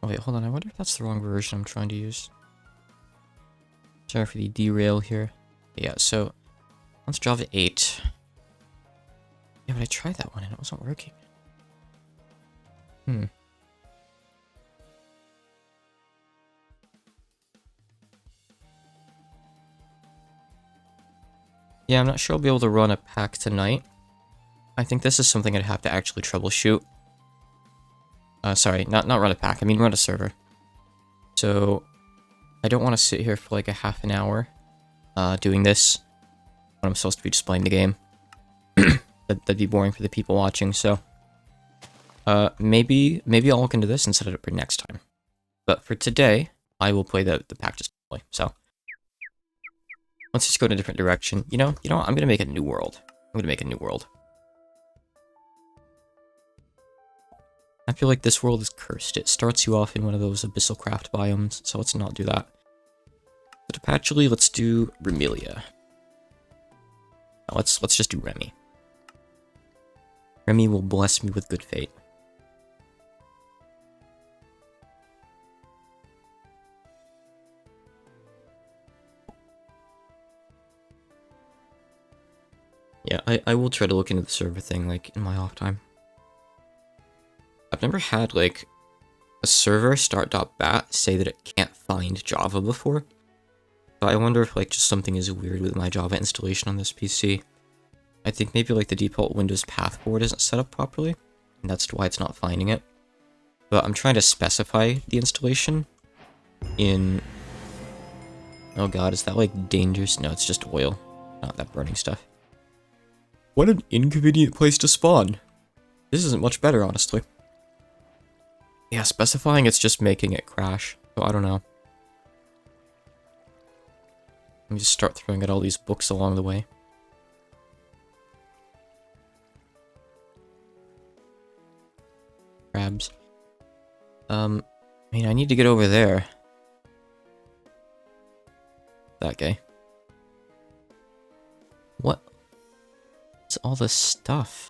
Oh wait, hold on. I wonder if that's the wrong version I'm trying to use. Sorry for the derail here. Yeah, so that's Java 8. Yeah, but I tried that one and it wasn't working. Yeah, I'm not sure I'll be able to run a pack tonight. I think this is something I'd have to actually troubleshoot. Sorry, not run a pack, I mean run a server. So, I don't want to sit here for like a half an hour doing this when I'm supposed to be just playing the game. That'd be boring for the people watching, so... maybe I'll look into this and set it up for next time. But for today, I will play the pack just play, so... Let's just go in a different direction. You know what? I'm gonna make a new world. I feel like this world is cursed. It starts you off in one of those abyssal craft biomes, so let's not do that. But actually, let's do Remelia. Now let's just do Remy. Remy will bless me with good fate. Yeah, I will try to look into the server thing, like, in my off time. I've never had, like, a server start.bat say that it can't find Java before. So I wonder if, like, just something is weird with my Java installation on this PC. I think maybe, like, the default Windows path forward isn't set up properly, and that's why it's not finding it. But I'm trying to specify the installation in... Oh god, is that, like, dangerous? No, it's just oil, not that burning stuff. What an inconvenient place to spawn. This isn't much better, honestly. Yeah, specifying it's just making it crash, so I don't know. Let me just start throwing out all these books along the way. Crabs. I mean, I need to get over there. That guy. What? What's all this stuff?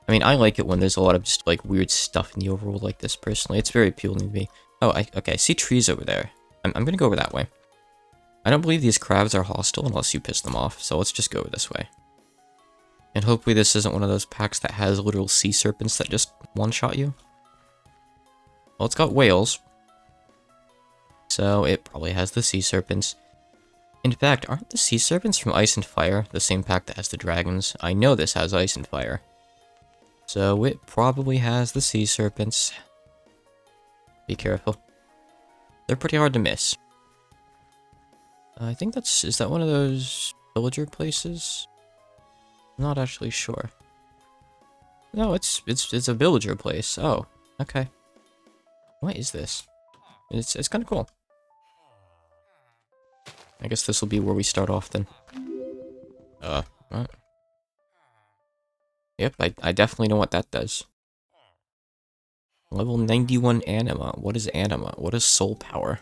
I mean, I like it when there's a lot of just, like, weird stuff in the overworld like this, personally. It's very appealing to me. Oh, okay, I see trees over there. I'm gonna go over that way. I don't believe these crabs are hostile unless you piss them off, so let's just go this way. And hopefully this isn't one of those packs that has literal sea serpents that just one-shot you. Well, it's got whales. So it probably has the sea serpents. In fact, aren't the sea serpents from Ice and Fire the same pack that has the dragons? I know this has Ice and Fire. So it probably has the sea serpents. Be careful. They're pretty hard to miss. I think that's... Is that one of those villager places? I'm not actually sure. No, it's a villager place. Oh, okay. What is this? It's kind of cool. I guess this will be where we start off then. What? Yep, I definitely know what that does. Level 91 anima. What is anima? What is soul power?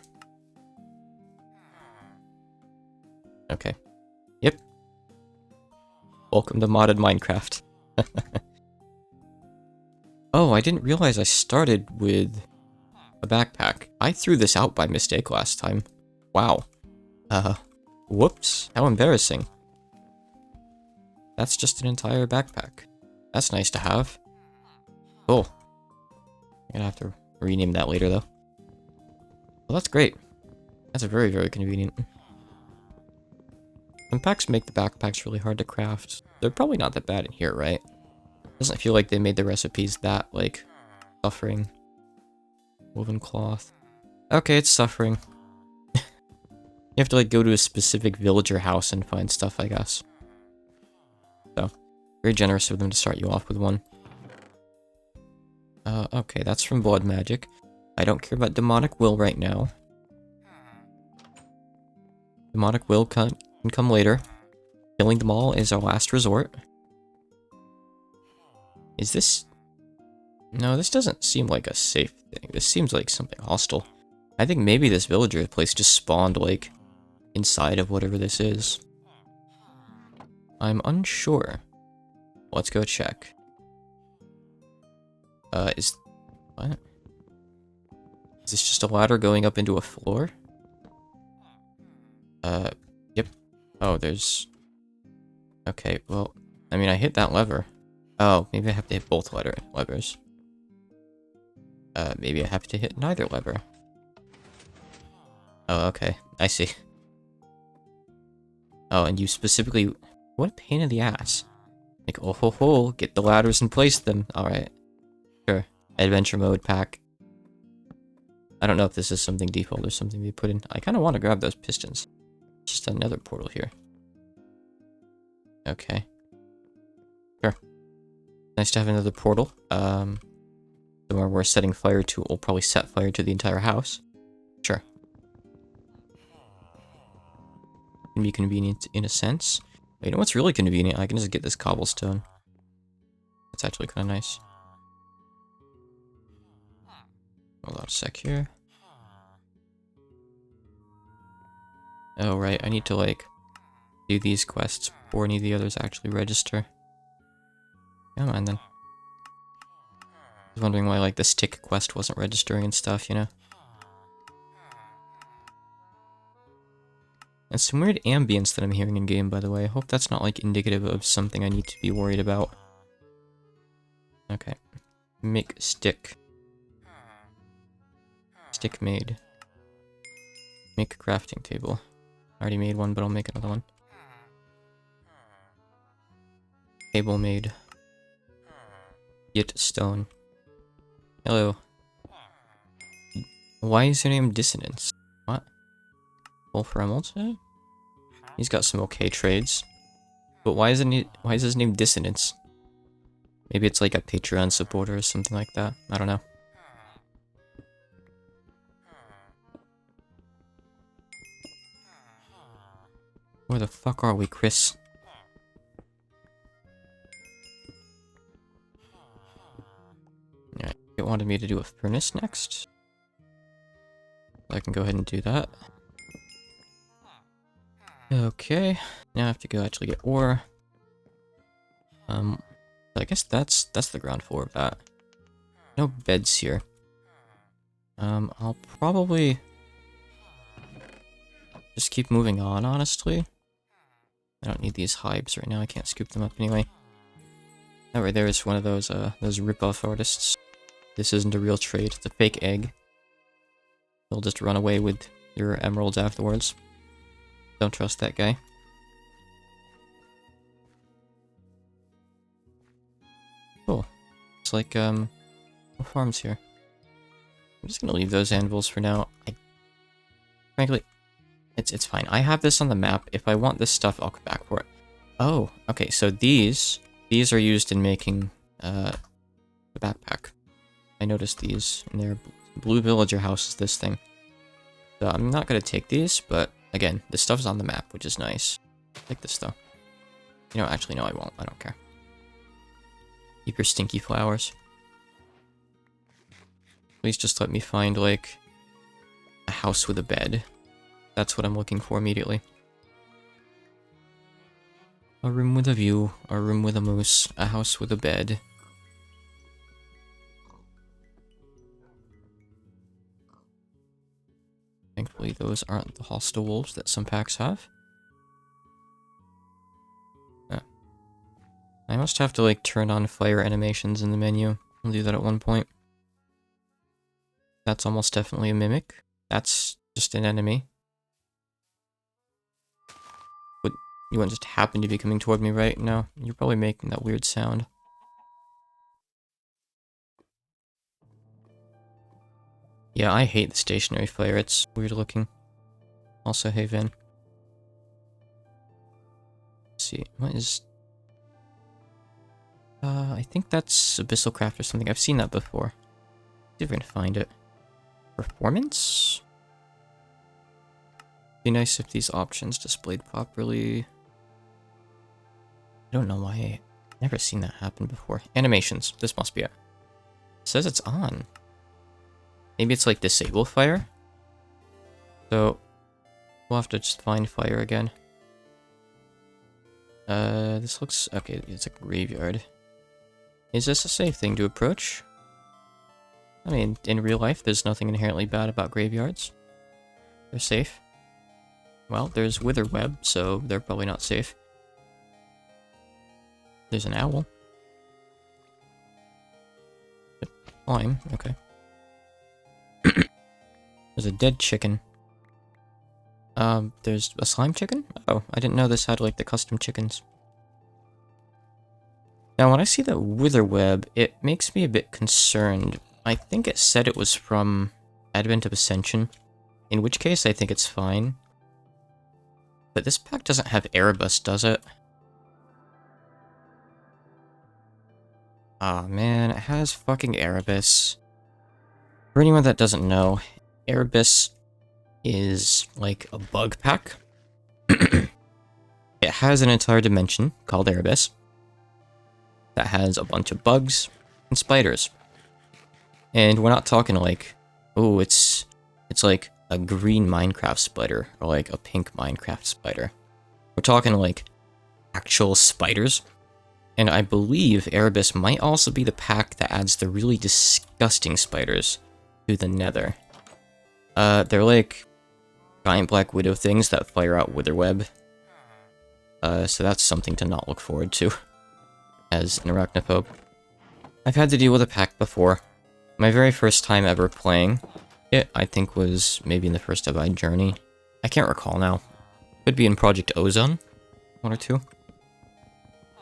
Okay. Yep. Welcome to modded Minecraft. Oh, I didn't realize I started with a backpack. I threw this out by mistake last time. Wow. Whoops. How embarrassing. That's just an entire backpack. That's nice to have. Cool. I'm gonna have to rename that later, though. Well, that's great. That's very, very convenient. Some packs make the backpacks really hard to craft. They're probably not that bad in here, right? Doesn't feel like they made the recipes that, like, suffering. Woven cloth. Okay, it's suffering. You have to, like, go to a specific villager house and find stuff, I guess. So, very generous of them to start you off with one. Okay, that's from Blood Magic. I don't care about Demonic Will right now. Demonic Will can come later. Killing them all is our last resort. Is this... No, this doesn't seem like a safe thing. This seems like something hostile. I think maybe this villager place just spawned, like, inside of whatever this is. I'm unsure. Let's go check. What? Is this just a ladder going up into a floor? Yep. Oh, there's... Okay, well, I mean, I hit that lever. Oh, maybe I have to hit both levers. Maybe I have to hit neither lever. Oh, okay. I see. Oh, and you specifically... What a pain in the ass. Like, oh ho ho, get the ladders and place them. Alright. Sure. Adventure mode pack. I don't know if this is something default or something they put in. I kind of want to grab those pistons. Just another portal here. Okay. Sure. Nice to have another portal. Somewhere we're setting fire to, we'll probably set fire to the entire house. Sure. Can be convenient in a sense. You know what's really convenient? I can just get this cobblestone. That's actually kind of nice. Hold on a sec here. Oh, right. I need to, like, do these quests before any of the others actually register. Come on then. I was wondering why, like, the stick quest wasn't registering and stuff, you know? And some weird ambience that I'm hearing in-game, by the way. I hope that's not, like, indicative of something I need to be worried about. Okay. Make stick. Stick made. Make a crafting table. I already made one, but I'll make another one. Table made. Get stone. Hello. Why is your name Dissonance? What? Wolf Reynolds? He's got some okay trades. But why is his name Dissonance? Maybe it's like a Patreon supporter or something like that. I don't know. Where the fuck are we, Chris? Yeah, it wanted me to do a furnace next. I can go ahead and do that. Okay, now I have to go actually get ore. I guess that's the ground floor of that. No beds here. I'll probably just keep moving on, honestly. I don't need these hives right now, I can't scoop them up anyway. Oh, right there is one of those rip-off artists. This isn't a real trade, it's a fake egg. They'll just run away with your emeralds afterwards. Don't trust that guy. Cool. It's like, no farms here. I'm just gonna leave those anvils for now. Frankly, it's fine. I have this on the map. If I want this stuff, I'll come back for it. Oh, okay, so these are used in making, the backpack. I noticed these in their blue villager house is this thing. So I'm not gonna take these, but again, this stuff's on the map, which is nice. I like this though. You know, actually, no, I won't. I don't care. Keep your stinky flowers. Please just let me find, like, a house with a bed. That's what I'm looking for immediately. A room with a view, a room with a moose, a house with a bed. Thankfully, those aren't the hostile wolves that some packs have. I must have to, like, turn on fire animations in the menu. I'll do that at one point. That's almost definitely a mimic. That's just an enemy. But you wouldn't just happen to be coming toward me, right? No, you're probably making that weird sound. Yeah, I hate the stationary fire. It's weird looking. Also, hey, Vin. Let's see, what is... I think that's MeatballCraft or something. I've seen that before. See if I can find it. Performance? Be nice if these options displayed properly. I don't know why. I've never seen that happen before. Animations. This must be it. It says it's on. Maybe it's like disable fire? So, we'll have to just find fire again. This looks... okay, it's a graveyard. Is this a safe thing to approach? I mean, in real life, there's nothing inherently bad about graveyards. They're safe. Well, there's witherweb, so they're probably not safe. There's an owl. Slime, okay. There's a dead chicken. There's a slime chicken? Oh, I didn't know this had, like, the custom chickens. Now, when I see that witherweb, it makes me a bit concerned. I think it said it was from Advent of Ascension, in which case I think it's fine. But this pack doesn't have Erebus, does it? Aw, man, it has fucking Erebus. For anyone that doesn't know, Erebus is like a bug pack. It has an entire dimension called Erebus that has a bunch of bugs and spiders. And we're not talking like, oh, it's like a green Minecraft spider or like a pink Minecraft spider. We're talking like actual spiders. And I believe Erebus might also be the pack that adds the really disgusting spiders to the nether. They're like giant black widow things that fire out witherweb. So that's something to not look forward to as an arachnophobe. I've had to deal with a pack before. My very first time ever playing it, I think, was maybe in the first Divide Journey. I can't recall now. Could be in Project Ozone, 1 or 2.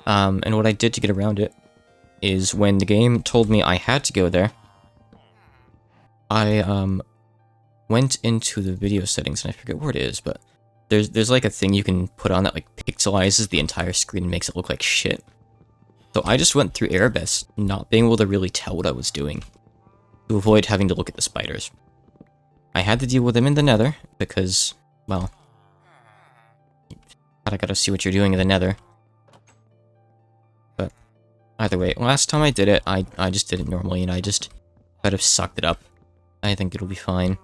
And what I did to get around it is when the game told me I had to go there, I went into the video settings, and I forget where it is, but there's like a thing you can put on that like pixelizes the entire screen and makes it look like shit. So I just went through Erebus, not being able to really tell what I was doing, to avoid having to look at the spiders. I had to deal with them in the nether, because, well, I gotta see what you're doing in the nether. But either way, last time I did it, I just did it normally, and I just kind of sucked it up. I think it'll be fine.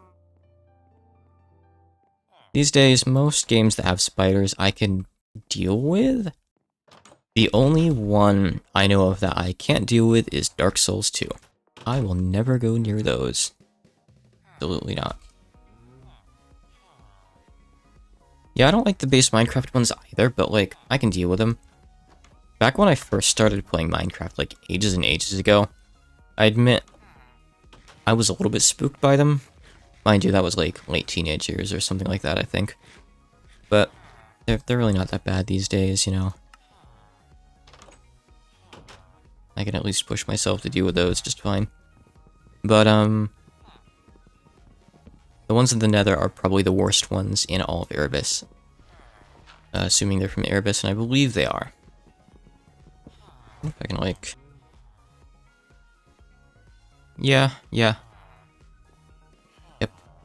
These days, most games that have spiders I can deal with. The only one I know of that I can't deal with is Dark Souls 2. I will never go near those. Absolutely not. Yeah, I don't like the base Minecraft ones either, but like, I can deal with them. Back when I first started playing Minecraft, like ages and ages ago, I admit I was a little bit spooked by them. Mind you, that was like late teenage years or something like that, I think. But they're really not that bad these days, you know. I can at least push myself to deal with those just fine. But, the ones in the nether are probably the worst ones in all of Erebus. Assuming they're from Erebus, and I believe they are. If I can, like... Yeah. Yep.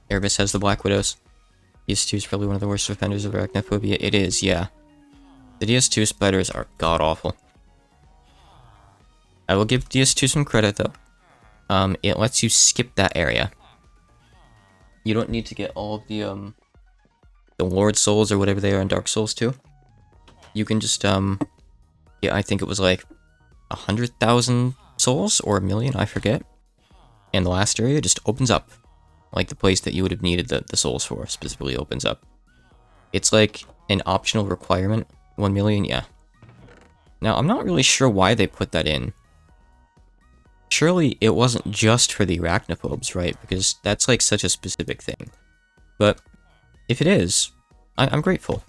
Erebus has the Black Widows. DS2 is probably one of the worst offenders of arachnophobia. It is, yeah. The DS2 spiders are god-awful. I will give DS2 some credit, though. It lets you skip that area. You don't need to get all of the Lord Souls or whatever they are in Dark Souls 2. You can just, yeah, I think it was like 100,000 souls or 1,000,000, I forget. And the last area just opens up. Like the place that you would have needed the souls for specifically opens up. It's like an optional requirement. 1,000,000, yeah. Now, I'm not really sure why they put that in. Surely it wasn't just for the arachnophobes, right? Because that's like such a specific thing. But if it is, I'm grateful.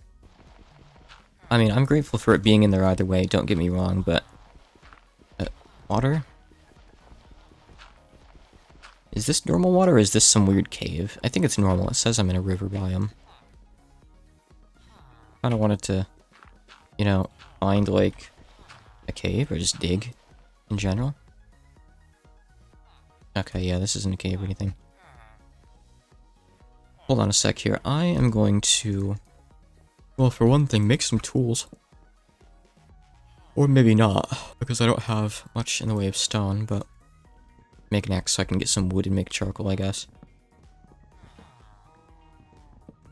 I mean, I'm grateful for it being in there either way, don't get me wrong, but... water? Is this normal water or is this some weird cave? I think it's normal. It says I'm in a river biome. I kinda wanted to, you know, find like a cave or just dig in general. Okay, yeah, this isn't a cave or anything. Hold on a sec here. I am going to, well, for one thing, make some tools. Or maybe not, because I don't have much in the way of stone, but make an axe so I can get some wood and make charcoal, I guess.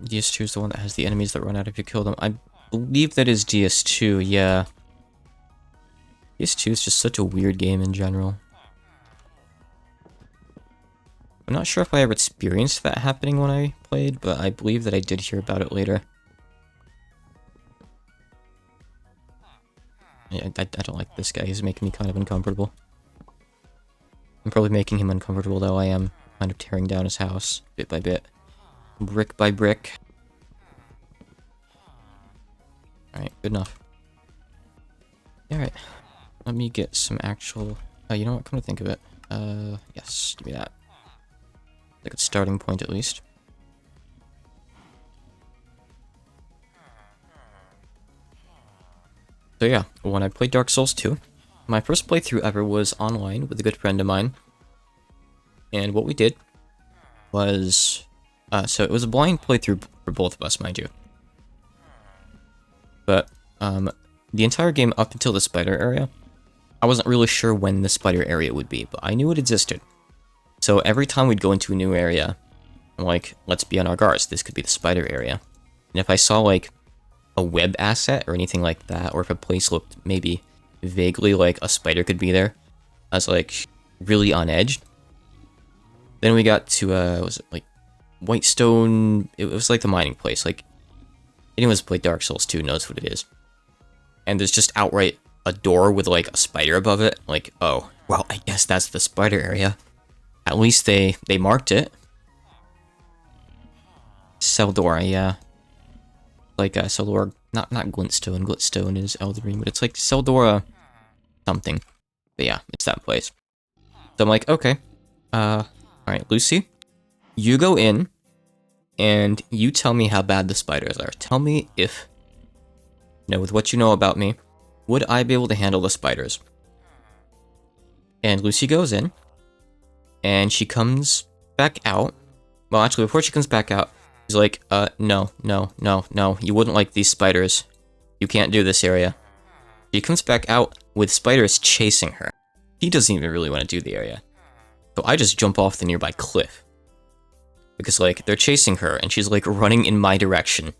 DS2 is the one that has the enemies that run out if you kill them. I believe that is DS2, yeah. DS2 is just such a weird game in general. I'm not sure if I ever experienced that happening when I played, but I believe that I did hear about it later. Yeah, I don't like this guy. He's making me kind of uncomfortable. I'm probably making him uncomfortable, though. I am kind of tearing down his house, bit by bit. Brick by brick. Alright, good enough. Alright. Let me get some actual... Oh, you know what? Come to think of it. Yes, give me that. Like a starting point, at least. So yeah, when I played Dark Souls 2, my first playthrough ever was online with a good friend of mine. And what we did was... so it was a blind playthrough for both of us, mind you. But, the entire game up until the spider area, I wasn't really sure when the spider area would be, but I knew it existed. So every time we'd go into a new area, I'm like, let's be on our guards, this could be the spider area. And if I saw, like, a web asset or anything like that, or if a place looked maybe vaguely like a spider could be there. I was like really on edge. Then we got to was it like Whitestone? It was like the mining place. Like anyone who's played Dark Souls 2 knows what it is. And there's just outright a door with like a spider above it. Like, oh, well, I guess that's the spider area. At least they marked it. Seldora, yeah. Like Seldora, not Glintstone. Glintstone is Elden Ring, but it's like Seldora something. But yeah, it's that place. So I'm like, okay. Alright, Lucy, you go in and you tell me how bad the spiders are. Tell me if, with what you know about me, would I be able to handle the spiders? And Lucy goes in and she comes back out. Well, actually, before she comes back out, she's like, no, you wouldn't like these spiders. You can't do this area. She comes back out with spiders chasing her. He doesn't even really want to do the area. So I just jump off the nearby cliff. Because, like, they're chasing her, and she's, like, running in my direction.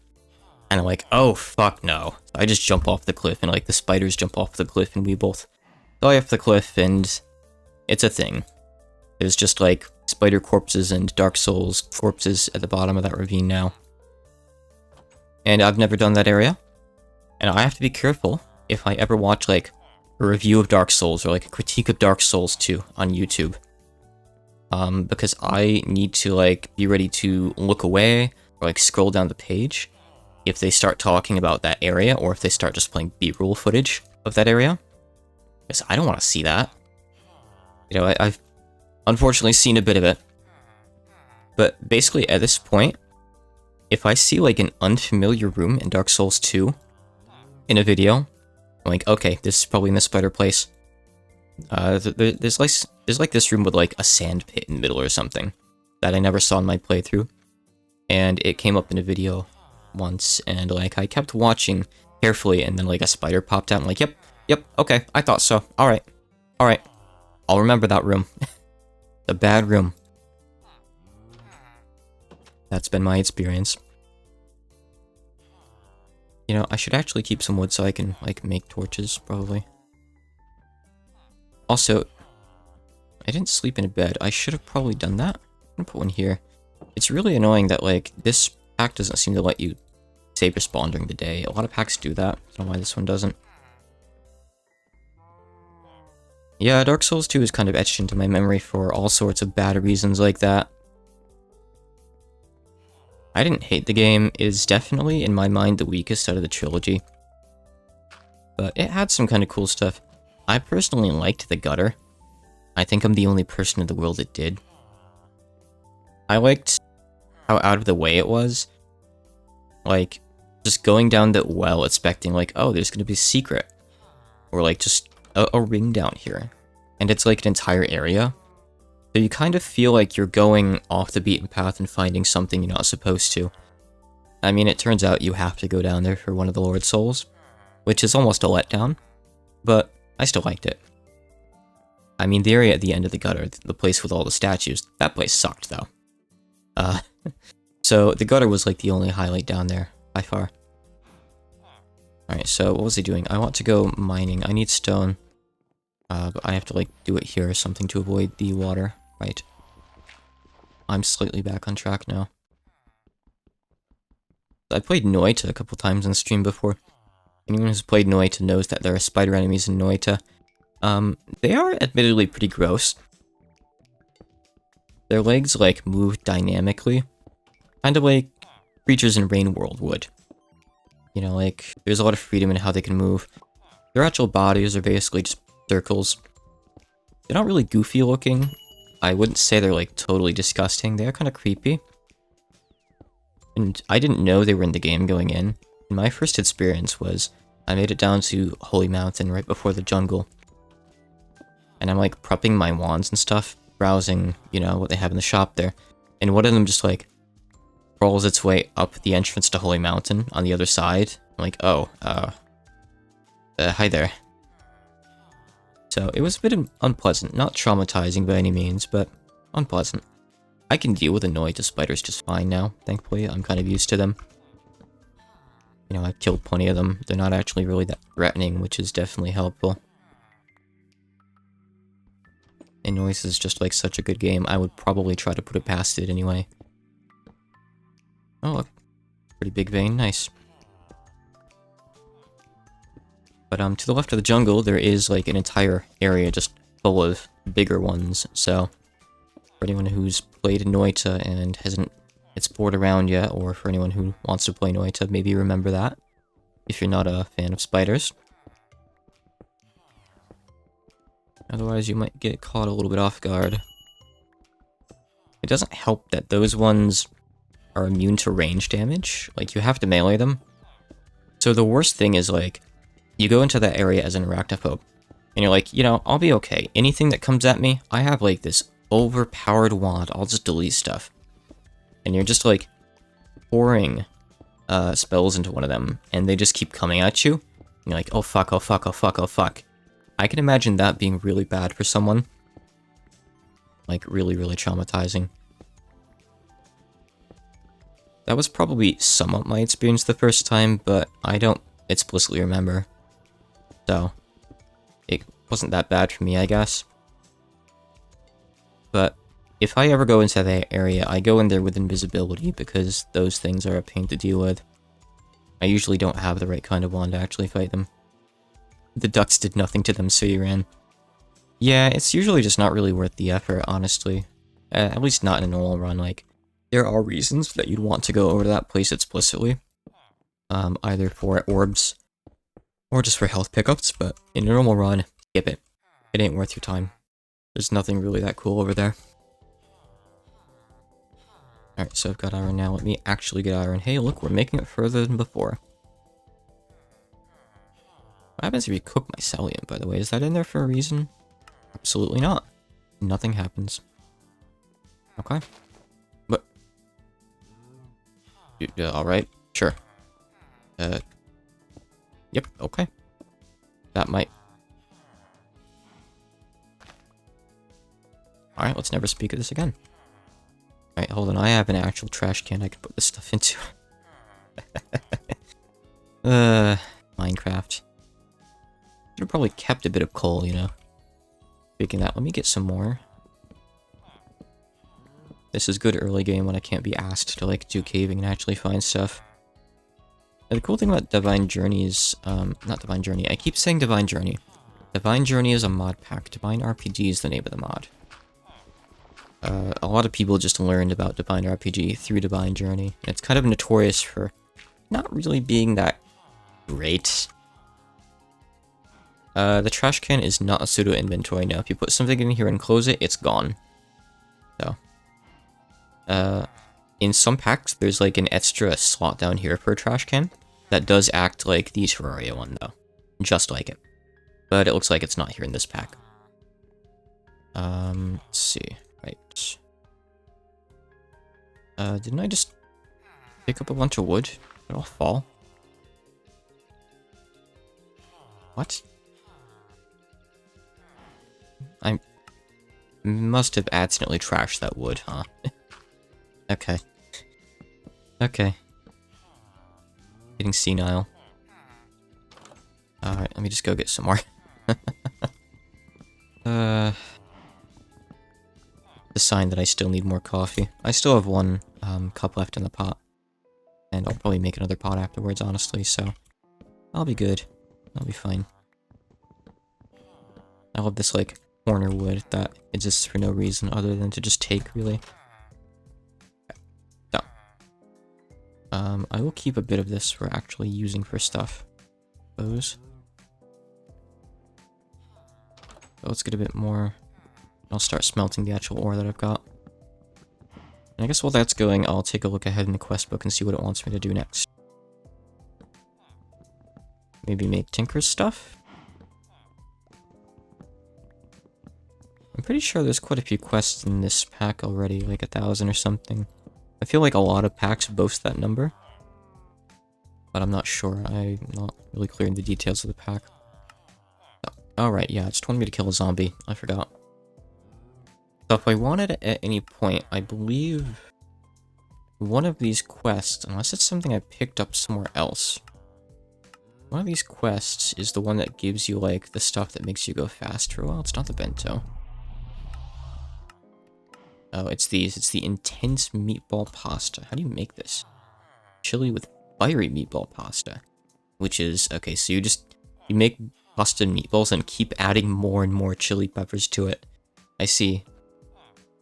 And I'm like, oh, fuck no. So I just jump off the cliff, and, like, the spiders jump off the cliff, and we both die off the cliff, and it's a thing. There's just, like, spider corpses and Dark Souls corpses at the bottom of that ravine now. And I've never done that area. And I have to be careful if I ever watch, like, a review of Dark Souls, or, like, a critique of Dark Souls 2 on YouTube. Because I need to, like, be ready to look away, or, like, scroll down the page if they start talking about that area, or if they start just playing B-roll footage of that area. Because I don't want to see that. You know, I've unfortunately seen a bit of it. But basically, at this point, if I see, like, an unfamiliar room in Dark Souls 2 in a video, I'm like, okay, this is probably in the spider place. There's like this room with like a sand pit in the middle or something that I never saw in my playthrough, and it came up in a video once, and like I kept watching carefully, and then like a spider popped out. I'm like, yep, okay, I thought so. All right, I'll remember that room. The bad room. That's been my experience. You know, I should actually keep some wood so I can like make torches probably. Also, I didn't sleep in a bed. I should have probably done that. I'm gonna put one here. It's really annoying that, like, this pack doesn't seem to let you save your spawn during the day. A lot of packs do that. I don't know why this one doesn't. Yeah, Dark Souls 2 is kind of etched into my memory for all sorts of bad reasons like that. I didn't hate the game. It is definitely, in my mind, the weakest out of the trilogy. But it had some kind of cool stuff. I personally liked the gutter. I think I'm the only person in the world that did. I liked how out of the way it was. Like, just going down that well, expecting like, oh, there's gonna be a secret. Or like, just a ring down here. And it's like an entire area. So you kind of feel like you're going off the beaten path and finding something you're not supposed to. I mean, it turns out you have to go down there for one of the Lord's Souls, which is almost a letdown, but I still liked it. I mean, the area at the end of the gutter, the place with all the statues, that place sucked, though. So the gutter was, like, the only highlight down there, by far. Alright, so what was he doing? I want to go mining. I need stone. But I have to, like, do it here or something to avoid the water. Right. I'm slightly back on track now. I played Noita a couple times on stream before. Anyone who's played Noita knows that there are spider enemies in Noita. They are admittedly pretty gross. Their legs, like, move dynamically. Kind of like creatures in Rain World would. You know, like, there's a lot of freedom in how they can move. Their actual bodies are basically just circles. They're not really goofy looking. I wouldn't say they're, like, totally disgusting. They are kind of creepy. And I didn't know they were in the game going in. And my first experience was, I made it down to Holy Mountain right before the jungle. And I'm, like, prepping my wands and stuff, browsing, you know, what they have in the shop there. And one of them just, like, crawls its way up the entrance to Holy Mountain on the other side. I'm like, oh, hi there. So, it was a bit unpleasant. Not traumatizing by any means, but unpleasant. I can deal with annoyed spiders just fine now, thankfully. I'm kind of used to them. You know, I've killed plenty of them. They're not actually really that threatening, which is definitely helpful. and Noise is just like such a good game, I would probably try to put it past it anyway. Oh look, pretty big vein, nice. But to the left of the jungle, there is like an entire area just full of bigger ones, so for anyone who's played Noita and hasn't explored around yet, or for anyone who wants to play Noita, maybe remember that, if you're not a fan of spiders. Otherwise, you might get caught a little bit off guard. It doesn't help that those ones are immune to range damage. Like, you have to melee them. So the worst thing is, like, you go into that area as an arachnophobe, and you're like, you know, I'll be okay. Anything that comes at me, I have, like, this overpowered wand. I'll just delete stuff. And you're just, like, pouring spells into one of them, and they just keep coming at you. And you're like, oh fuck, oh fuck, oh fuck, oh fuck. I can imagine that being really bad for someone. Like, really, really traumatizing. That was probably somewhat my experience the first time, but I don't explicitly remember. So, it wasn't that bad for me, I guess. But if I ever go into that area, I go in there with invisibility, because those things are a pain to deal with. I usually don't have the right kind of wand to actually fight them. The ducks did nothing to them, so you ran. Yeah, it's usually just not really worth the effort, honestly. At least not in a normal run. Like, there are reasons that you'd want to go over to that place explicitly. Either for orbs, or just for health pickups, but in a normal run, skip it. It ain't worth your time. There's nothing really that cool over there. Alright, so I've got iron now. Let me actually get iron. Hey, look, we're making it further than before. What happens if you cook mycelium, by the way? Is that in there for a reason? Absolutely not. Nothing happens. Okay. But... alright, sure. Yep, okay. That might... Alright, let's never speak of this again. Alright, hold on, I have an actual trash can I can put this stuff into. Minecraft. Should have probably kept a bit of coal, you know. Speaking of that, let me get some more. This is good early game when I can't be asked to, like, do caving and actually find stuff. And the cool thing about Divine Journey is, not Divine Journey, I keep saying Divine Journey. Divine Journey is a mod pack. Divine RPG is the name of the mod. A lot of people just learned about Divine RPG through Divine Journey. It's kind of notorious for not really being that great. The trash can is not a pseudo inventory now. If you put something in here and close it, it's gone. So, in some packs, there's like an extra slot down here for a trash can that does act like the Terraria one, though. Just like it. But it looks like it's not here in this pack. Let's see. Right. Didn't I just pick up a bunch of wood? Did it all fall? What? I must have accidentally trashed that wood, huh? Okay. Okay. Getting senile. Alright, let me just go get some more. A sign that I still need more coffee. I still have one cup left in the pot. And I'll probably make another pot afterwards, honestly, so... I'll be good. I'll be fine. I love this, like, corner wood that exists for no reason other than to just take, really. So. I will keep a bit of this for actually using for stuff. Those. So let's get a bit more. I'll start smelting the actual ore that I've got. And I guess while that's going, I'll take a look ahead in the quest book and see what it wants me to do next. Maybe make Tinker's stuff? I'm pretty sure there's quite a few quests in this pack already, like 1,000 or something. I feel like a lot of packs boast that number. But I'm not sure. I'm not really clear in the details of the pack. Oh, right, yeah, it just wanted me to kill a zombie. I forgot. So if I wanted it at any point, I believe one of these quests, unless it's something I picked up somewhere else, one of these quests is the one that gives you, like, the stuff that makes you go faster. Well, it's not the bento. Oh, it's these. It's the intense meatball pasta. How do you make this? Chili with fiery meatball pasta. Which is, okay, so you make pasta and meatballs and keep adding more and more chili peppers to it. I see.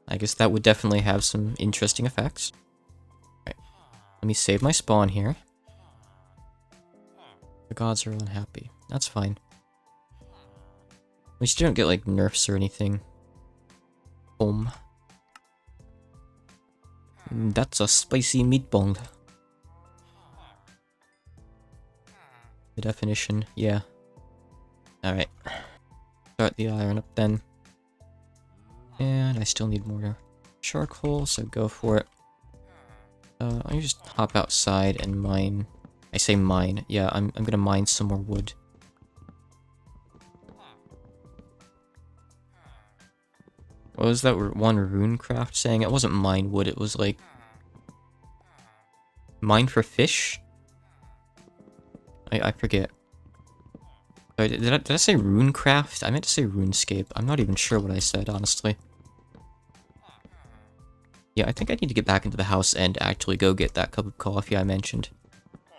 I guess that would definitely have some interesting effects. Alright, let me save my spawn here. The gods are unhappy. That's fine. At least you don't get, like, nerfs or anything. Boom. That's a spicy meatball. The definition, yeah. Alright. Start the iron up then. And I still need more charcoal, so go for it. Let me just hop outside and mine. I say mine. Yeah, I'm gonna mine some more wood. What was that one runecraft saying? It wasn't mine wood, it was like... mine for fish? I forget. Did I say runecraft? I meant to say runescape. I'm not even sure what I said, honestly. Yeah, I think I need to get back into the house and actually go get that cup of coffee I mentioned.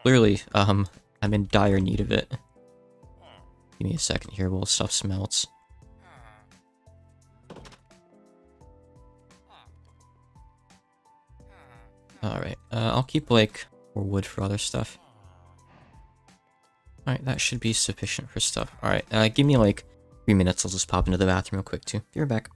Clearly, I'm in dire need of it. Give me a second here while stuff smelts. Alright, I'll keep, like, more wood for other stuff. Alright, that should be sufficient for stuff. Alright, give me, like, 3 minutes. I'll just pop into the bathroom real quick, too. Be right back.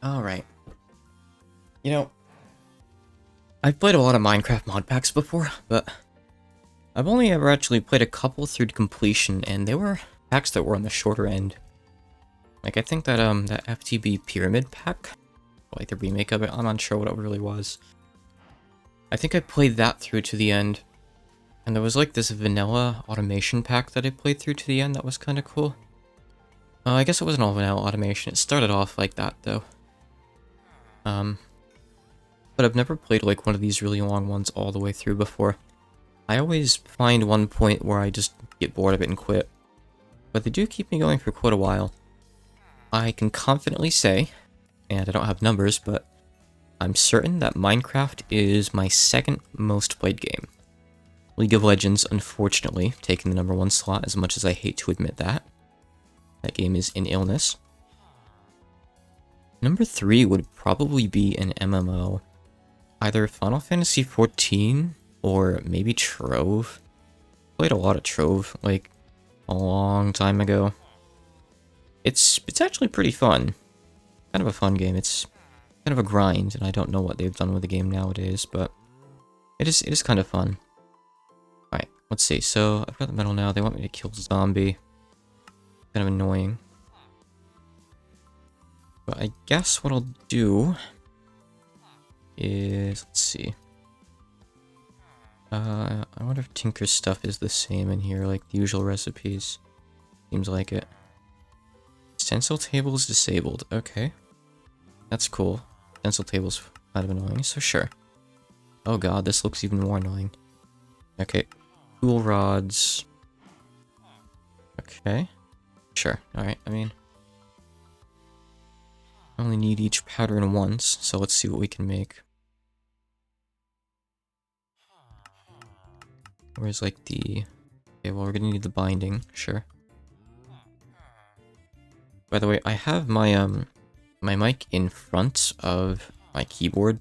Alright. You know, I've played a lot of Minecraft mod packs before, but I've only ever actually played a couple through to completion, and they were packs that were on the shorter end. Like, I think that, that FTB Pyramid pack, like the remake of it, I'm not sure what it really was. I think I played that through to the end. And there was like this vanilla automation pack that I played through to the end that was kind of cool. I guess it wasn't all vanilla automation, it started off like that though. But I've never played like one of these really long ones all the way through before. I always find one point where I just get bored of it and quit. But they do keep me going for quite a while. I can confidently say, and I don't have numbers, but I'm certain that Minecraft is my second most played game. League of Legends, unfortunately, taking the #1 slot, as much as I hate to admit that. That game is in illness. Number 3 would probably be an MMO. Either Final Fantasy XIV or maybe Trove. Played a lot of Trove, like, a long time ago. It's actually pretty fun. Kind of a fun game. It's kind of a grind, and I don't know what they've done with the game nowadays, but it is kind of fun. Alright, let's see. So, I've got the medal now. They want me to kill zombie. Kind of annoying. But I guess what I'll do is, let's see. I wonder if Tinker's stuff is the same in here, like the usual recipes. Seems like it. Stencil table is disabled. Okay. That's cool. Stencil table's kind of annoying, so sure. Oh god, this looks even more annoying. Okay. Tool rods. Okay. Sure. Alright, I mean... I only need each pattern once, so let's see what we can make. Where's like the... Okay, well we're gonna need the binding, sure. By the way, I have my my mic in front of my keyboard,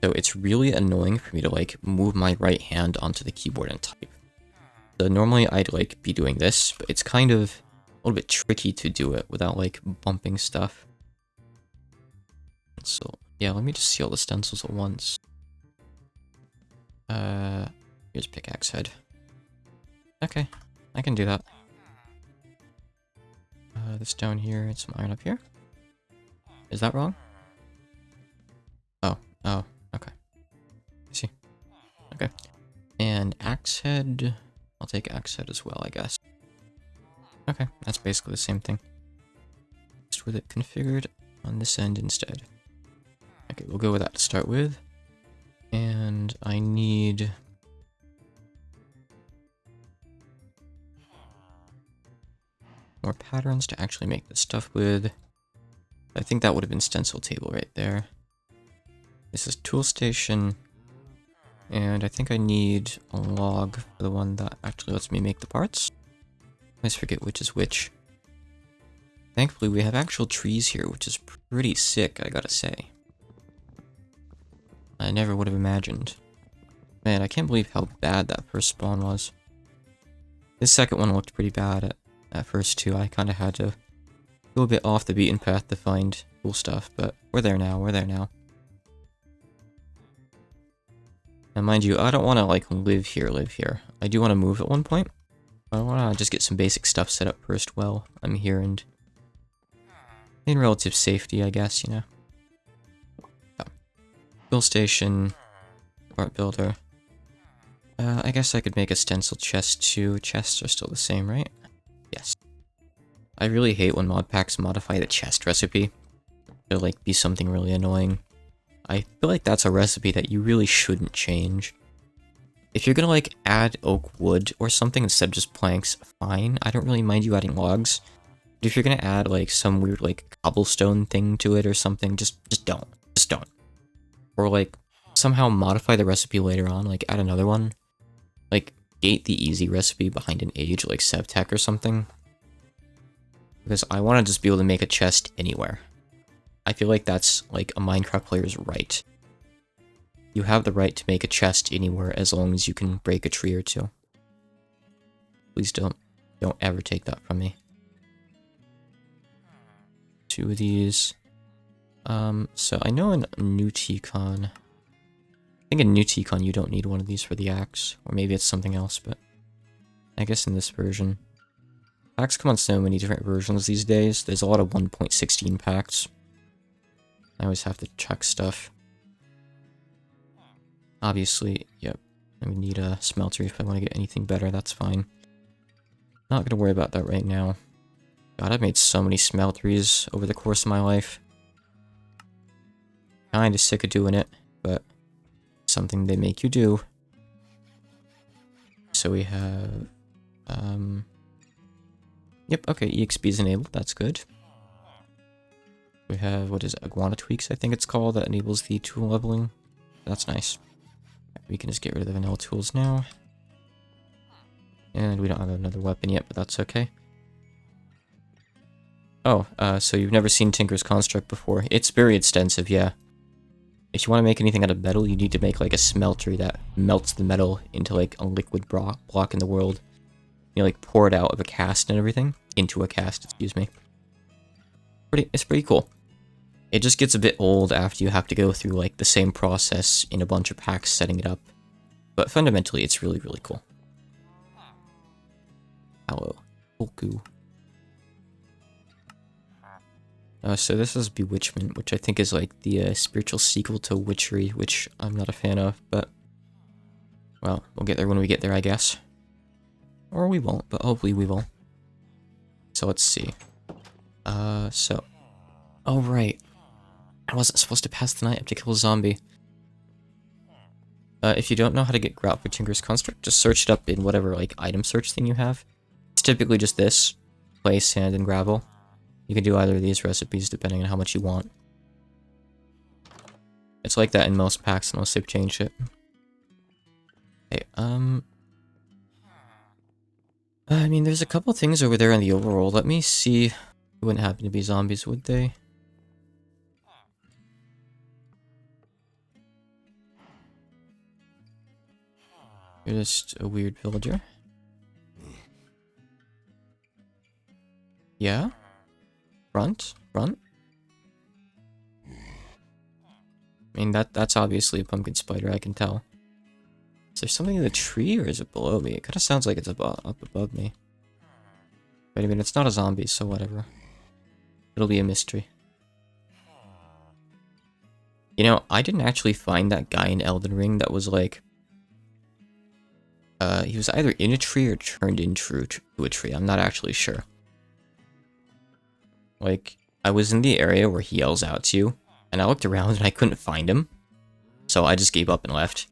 so it's really annoying for me to like move my right hand onto the keyboard and type. So normally I'd like be doing this, but it's kind of a little bit tricky to do it without like bumping stuff. So yeah, let me just see all the stencils at once. Here's pickaxe head. Okay, I can do that. This down here and some iron up here. Is that wrong? Oh, okay. I see. Okay. And axe head. I'll take axe head as well, I guess. Okay, that's basically the same thing. Just with it configured on this end instead. Okay, we'll go with that to start with. And I need... more patterns to actually make this stuff with. I think that would have been stencil table right there. This is tool station. And I think I need a log for the one that actually lets me make the parts. I always forget which is which. Thankfully we have actual trees here, which is pretty sick, I gotta say. I never would have imagined. Man, I can't believe how bad that first spawn was. This second one looked pretty bad at first too. I kind of had to go a bit off the beaten path to find cool stuff, but we're there now, we're there now. And mind you, I don't want to like live here. I do want to move at one point. I want to just get some basic stuff set up first while I'm here and in relative safety, I guess, you know. Oh. Build station, art builder. I guess I could make a stencil chest too. Chests are still the same, right? Yes. I really hate when mod packs modify the chest recipe. It'll like be something really annoying. I feel like that's a recipe that you really shouldn't change. If you're gonna like add oak wood or something instead of just planks, fine. I don't really mind you adding logs. But if you're gonna add like some weird like cobblestone thing to it or something, just don't. Just don't. Or like somehow modify the recipe later on, like add another one. Like gate the easy recipe behind an age like Sevtech or something. Because I want to just be able to make a chest anywhere. I feel like that's like a Minecraft player's right. You have the right to make a chest anywhere as long as you can break a tree or two. Please don't ever take that from me. 2 of these. So I know in New Ticon, think in New Ticon you don't need one of these for the axe, or maybe it's something else, but I guess in this version. Packs come on so many different versions these days. There's a lot of 1.16 packs. I always have to check stuff. Obviously, yep, I would need a smelter if I want to get anything better, that's fine. Not gonna worry about that right now. God, I've made so many smelteries over the course of my life. Kinda sick of doing it, but something they make you do. So we have, yep, okay, EXP is enabled, that's good. We have, what is it, Iguana Tweaks, I think it's called, that enables the tool leveling. That's nice. We can just get rid of the vanilla tools now. And we don't have another weapon yet, but that's okay. Oh, so you've never seen Tinker's Construct before. It's very extensive, yeah. If you want to make anything out of metal, you need to make like a smelter that melts the metal into like a liquid block in the world. You like pour it out of a cast and everything. Into a cast, excuse me. It's pretty cool. It just gets a bit old after you have to go through like the same process in a bunch of packs setting it up. But fundamentally, it's really, really cool. Hello. Boku. So this is Bewitchment, which I think is like the spiritual sequel to Witchery, which I'm not a fan of, but... Well, we'll get there when we get there, I guess. Or we won't, but hopefully we will. So let's see. So... Oh, right. I wasn't supposed to pass the night up to kill a zombie. If you don't know how to get grout for Tinker's Construct, just search it up in whatever, like, item search thing you have. It's typically just this. Clay, sand, and gravel. You can do either of these recipes depending on how much you want. It's like that in most packs unless they've changed it. Okay, I mean, there's a couple things over there in the overworld. Let me see. It wouldn't happen to be zombies, would they? You're just a weird villager. Yeah? Front? Front? I mean, that's obviously a pumpkin spider, I can tell. Is there something in the tree, or is it below me? It kind of sounds like it's up above me. But I mean, it's not a zombie, so whatever. It'll be a mystery. You know, I didn't actually find that guy in Elden Ring that was like... he was either in a tree or turned into a tree. I'm not actually sure. Like, I was in the area where he yells out to you, and I looked around and I couldn't find him. So I just gave up and left.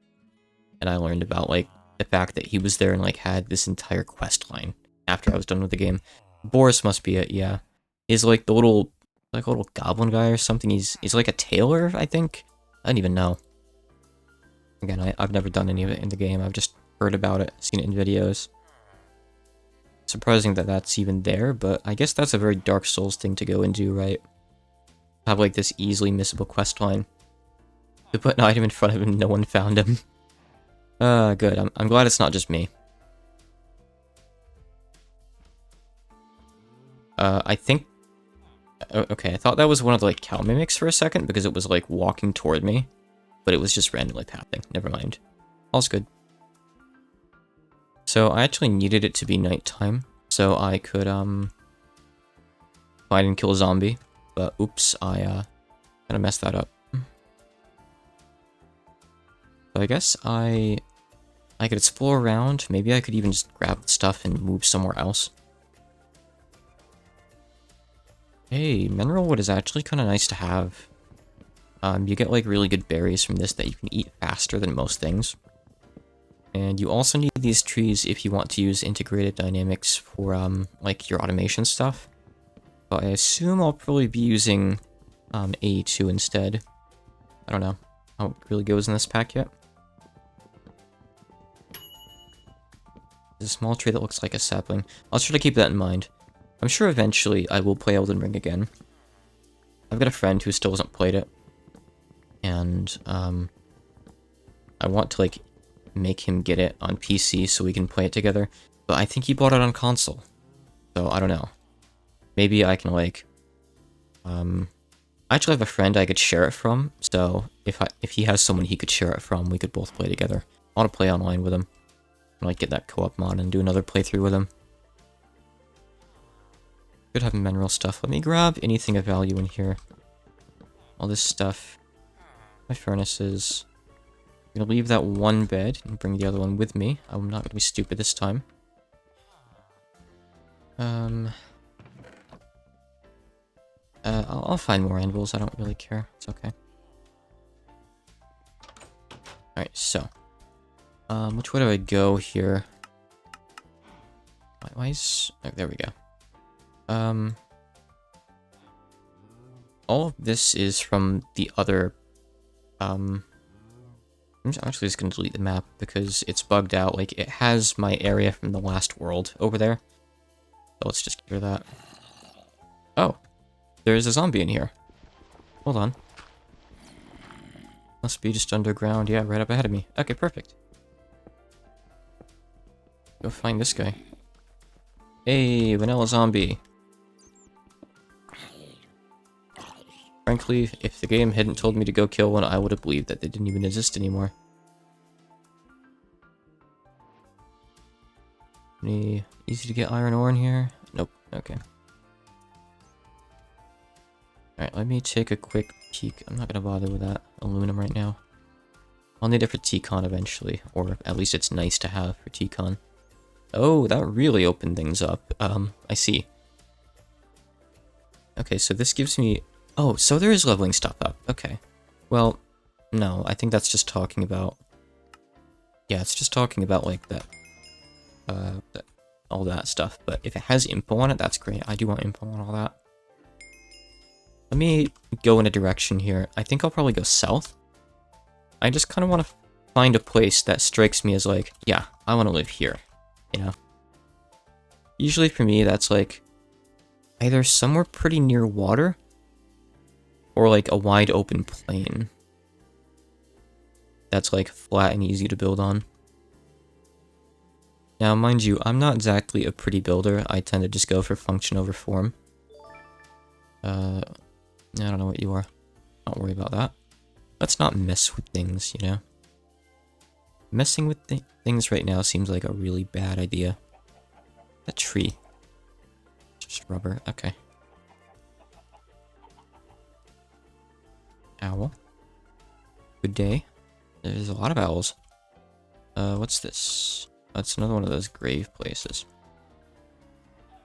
And I learned about, like, the fact that he was there and, like, had this entire quest line after I was done with the game. Boris must be it, yeah. He's like the little, like a little goblin guy or something. He's like a tailor, I think? I don't even know. Again, I've never done any of it in the game. I've just heard about it, seen it in videos. Surprising that that's even there, but I guess that's a very Dark Souls thing to go and do, right? Have like this easily missable quest line. To put an item in front of him, no one found him. Good. I'm glad it's not just me. I think... Okay, I thought that was one of the, like, cow mimics for a second, because it was, like, walking toward me. But it was just randomly pathing. Never mind. All's good. So, I actually needed it to be nighttime, so I could, find and kill a zombie. But, oops, I, kinda messed that up. So I guess I could explore around. Maybe I could even just grab stuff and move somewhere else. Hey, mineral wood is actually kind of nice to have. You get like really good berries from this that you can eat faster than most things. And you also need these trees if you want to use integrated dynamics for like your automation stuff. But I assume I'll probably be using A2 instead. I don't know how it really goes in this pack yet. There's a small tree that looks like a sapling. I'll try to keep that in mind. I'm sure eventually I will play Elden Ring again. I've got a friend who still hasn't played it. And, I want to, like, make him get it on PC so we can play it together. But I think he bought it on console. So, I don't know. Maybe I can, like, I actually have a friend I could share it from, so if he has someone he could share it from, we could both play together. I want to play online with him. And, like, get that co-op mod and do another playthrough with him. Could have mineral stuff. Let me grab anything of value in here. All this stuff. My furnaces. I'm gonna leave that one bed and bring the other one with me. I'm not gonna be stupid this time. I'll find more anvils. I don't really care. It's okay. Alright, so. Which way do I go here? Why is... Oh, there we go. All of this is from the other... I'm actually just gonna delete the map because it's bugged out. Like, it has my area from the last world over there. So let's just get rid of that. Oh. There's a zombie in here. Hold on. Must be just underground. Yeah, right up ahead of me. Okay, perfect. Go find this guy. Hey, vanilla zombie. Frankly, if the game hadn't told me to go kill one, I would have believed that they didn't even exist anymore. Any easy to get iron ore in here? Nope. Okay. Alright, let me take a quick peek. I'm not gonna bother with that aluminum right now. I'll need it for T-Con eventually, or at least it's nice to have for T-Con. Oh, that really opened things up. I see. Okay, so this gives me... Oh, so there is leveling stuff up. Okay. Well, no, I think that's just talking about... Yeah, it's just talking about, like, that... all that stuff. But if it has info on it, that's great. I do want info on all that. Let me go in a direction here. I think I'll probably go south. I just kind of want to find a place that strikes me as like, yeah, I want to live here, you know? Usually for me, that's like either somewhere pretty near water or like a wide open plain that's like flat and easy to build on. Now, mind you, I'm not exactly a pretty builder. I tend to just go for function over form. I don't know what you are. Don't worry about that. Let's not mess with things, you know? Messing with things right now seems like a really bad idea. That tree. Just rubber. Okay. Owl. Good day. There's a lot of owls. What's this? That's another one of those grave places.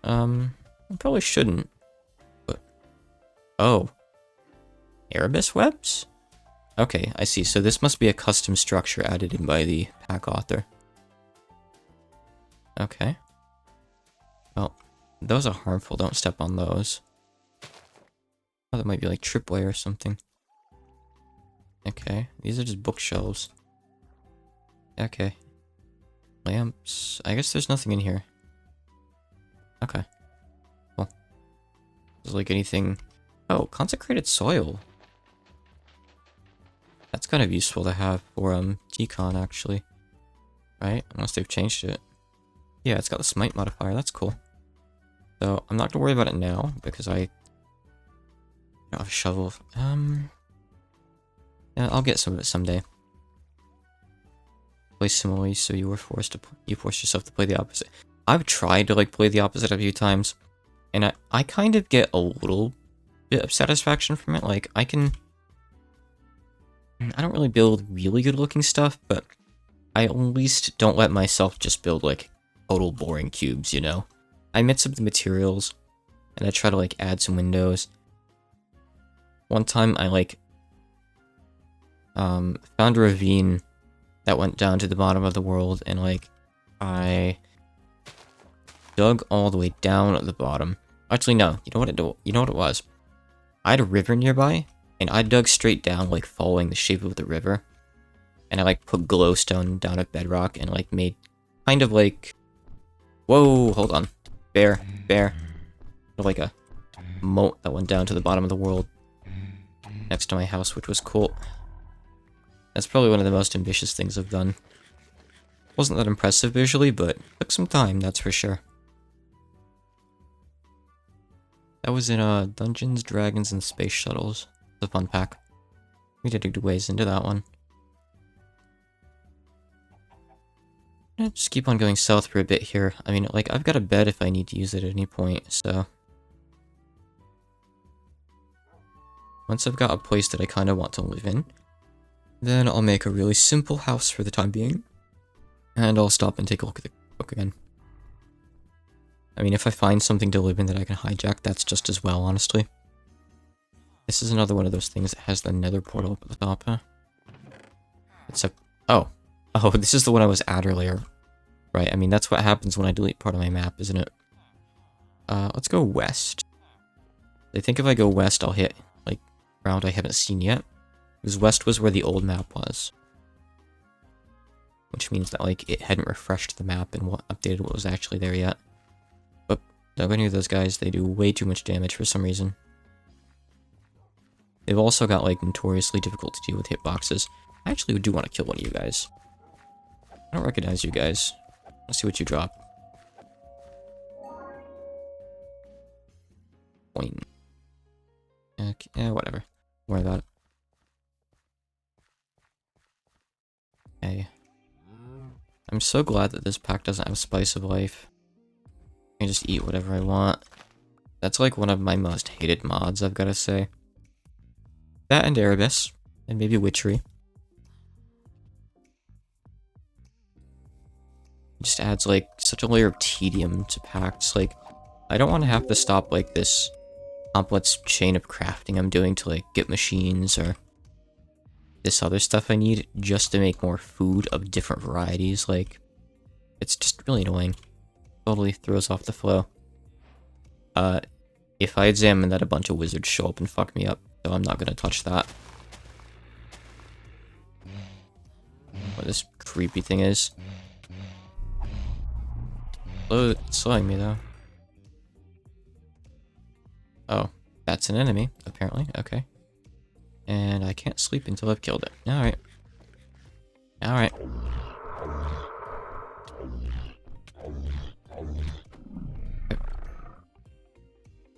I probably shouldn't. But... Oh. Erebus webs? Okay, I see. So this must be a custom structure added in by the pack author. Okay. Well, those are harmful. Don't step on those. Oh, that might be like tripwire or something. Okay, these are just bookshelves. Okay. Lamps. I guess there's nothing in here. Okay. Well. Is like anything... Oh, consecrated soil. That's kind of useful to have for T-Con actually. Right? Unless they've changed it. Yeah, it's got the smite modifier, that's cool. So I'm not gonna worry about it now because I don't have a shovel. Yeah, I'll get some of it someday. Play similarly, so you forced yourself to play the opposite. I've tried to like play the opposite a few times, and I kind of get a little bit of satisfaction from it. Like I don't really build really good looking stuff, but I at least don't let myself just build like total boring cubes, you know? I mix up the materials and I try to like add some windows. One time I like found a ravine that went down to the bottom of the world, and like I dug all the way down at the bottom. Actually no, you know what it was? I had a river nearby, and I dug straight down, like following the shape of the river. And I like put glowstone down at bedrock and like made kind of like... Whoa, hold on. Bear. Like a moat that went down to the bottom of the world next to my house, which was cool. That's probably one of the most ambitious things I've done. Wasn't that impressive visually, but took some time, that's for sure. That was in Dungeons, Dragons, and Space Shuttles. It's a fun pack. We did a good ways into that one. Just keep on going south for a bit here. I mean, like, I've got a bed if I need to use it at any point, so... Once I've got a place that I kind of want to live in, then I'll make a really simple house for the time being. And I'll stop and take a look at the book again. I mean, if I find something to live in that I can hijack, that's just as well, honestly. This is another one of those things that has the nether portal up at the top, huh? It's a... Oh. Oh, this is the one I was at earlier. Right, I mean, that's what happens when I delete part of my map, isn't it? Let's go west. I think if I go west, I'll hit, like, ground I haven't seen yet. Because west was where the old map was. Which means that, like, it hadn't refreshed the map and updated what was actually there yet. But don't go near those guys, they do way too much damage for some reason. They've also got, like, notoriously difficult to deal with hitboxes. I actually do want to kill one of you guys. I don't recognize you guys. Let's see what you drop. Point. Okay, yeah, whatever. Don't worry about it. Okay. I'm so glad that this pack doesn't have Spice of Life. I can just eat whatever I want. That's like one of my most hated mods, I've gotta say. That and Erebus. And maybe Witchery. It just adds, like, such a layer of tedium to packs. Like, I don't want to have to stop, like, this complex chain of crafting I'm doing to, like, get machines or this other stuff I need just to make more food of different varieties. Like, it's just really annoying. Totally throws off the flow. If I examine that, a bunch of wizards show up and fuck me up, so I'm not gonna touch that. What this creepy thing is. It's slowing me, though. Oh, that's an enemy, apparently. Okay. And I can't sleep until I've killed it. Alright. Alright.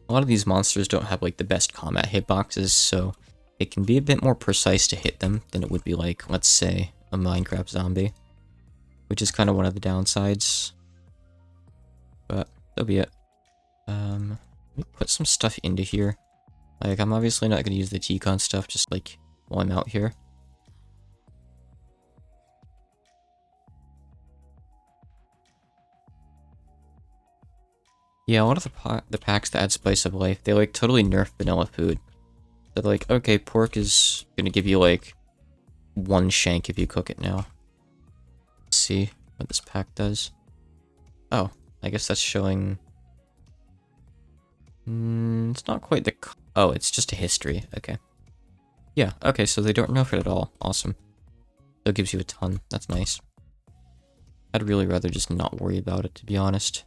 A lot of these monsters don't have, like, the best combat hitboxes, so it can be a bit more precise to hit them than it would be like, let's say, a Minecraft zombie. Which is kind of one of the downsides. But, that'll be it. Let me put some stuff into here. Like, I'm obviously not going to use the T-Con stuff, just, like, while I'm out here. Yeah, a lot of the packs that add Spice of Life, they, like, totally nerf vanilla food. They're like, okay, pork is going to give you, like, 1 shank if you cook it now. Let's see what this pack does. Oh, I guess that's showing... it's not quite the... Oh, it's just a history. Okay. Yeah, okay, so they don't nerf it at all. Awesome. So it gives you a ton. That's nice. I'd really rather just not worry about it, to be honest.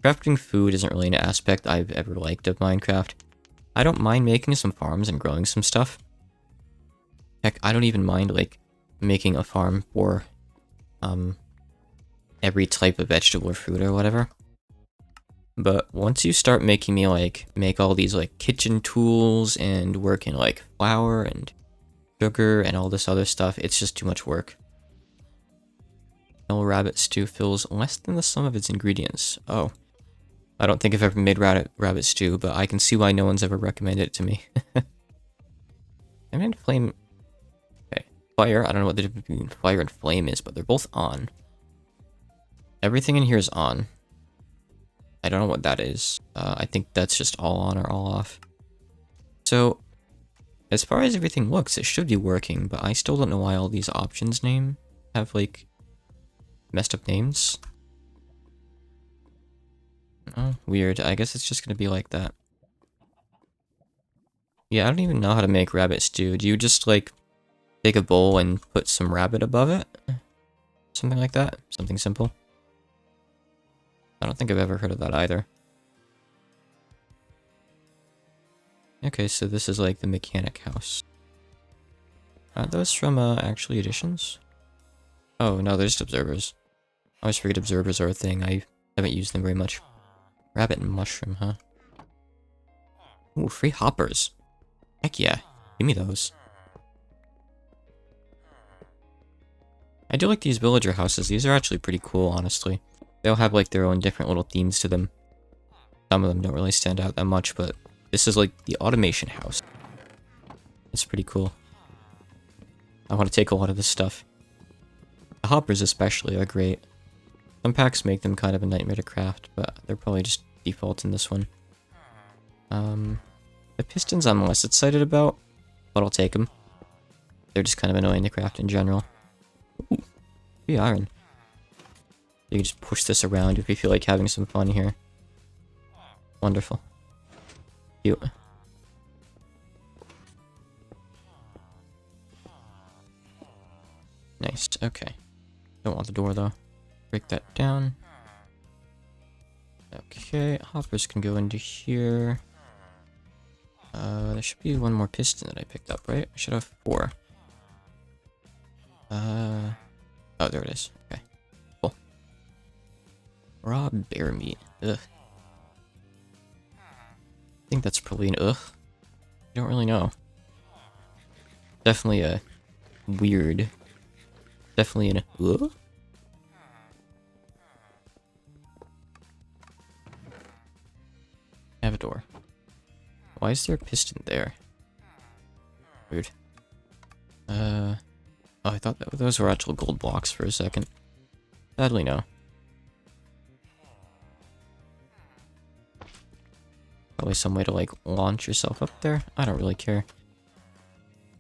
Crafting food isn't really an aspect I've ever liked of Minecraft. I don't mind making some farms and growing some stuff. Heck, I don't even mind, like, making a farm for, every type of vegetable or fruit or whatever. But once you start making me, like, make all these, like, kitchen tools and work in, like, flour and sugar and all this other stuff, it's just too much work. No rabbit stew fills less than the sum of its ingredients. Oh. I don't think I've ever made rabbit stew, but I can see why no one's ever recommended it to me. I mean, flame... Okay. Fire, I don't know what the difference between fire and flame is, but they're both on. Everything in here is on. I don't know what that is. I think that's just all on or all off. So, as far as everything looks, it should be working, but I still don't know why all these options have, like, messed up names. Oh, weird. I guess it's just gonna be like that. Yeah, I don't even know how to make rabbit stew. Do you just, like, take a bowl and put some rabbit above it? Something like that? Something simple? I don't think I've ever heard of that either. Okay, so this is like the mechanic house. Are those from, actually editions? Oh, no, they're just observers. I always forget observers are a thing. I haven't used them very much. Rabbit and mushroom, huh? Ooh, free hoppers. Heck yeah. Give me those. I do like these villager houses. These are actually pretty cool, honestly. They'll have like their own different little themes to them. Some of them don't really stand out that much, but this is like the automation house. It's pretty cool. I want to take a lot of this stuff. The hoppers especially are great. Some packs make them kind of a nightmare to craft, but they're probably just default in this one. The pistons I'm less excited about, but I'll take them. They're just kind of annoying to craft in general. Ooh, 3 iron. You can just push this around if you feel like having some fun here. Wonderful. Cute. Nice, okay. Don't want the door though. Break that down. Okay, hoppers can go into here. There should be one more piston that I picked up, right? I should have 4. Oh, there it is. Okay, cool. Raw bear meat. Ugh. I think that's probably an ugh. I don't really know. Definitely a weird. Definitely an ugh. I have a door. Why is there a piston there? Weird. Oh, I thought that those were actual gold blocks for a second. Sadly, no. Probably some way to, like, launch yourself up there. I don't really care.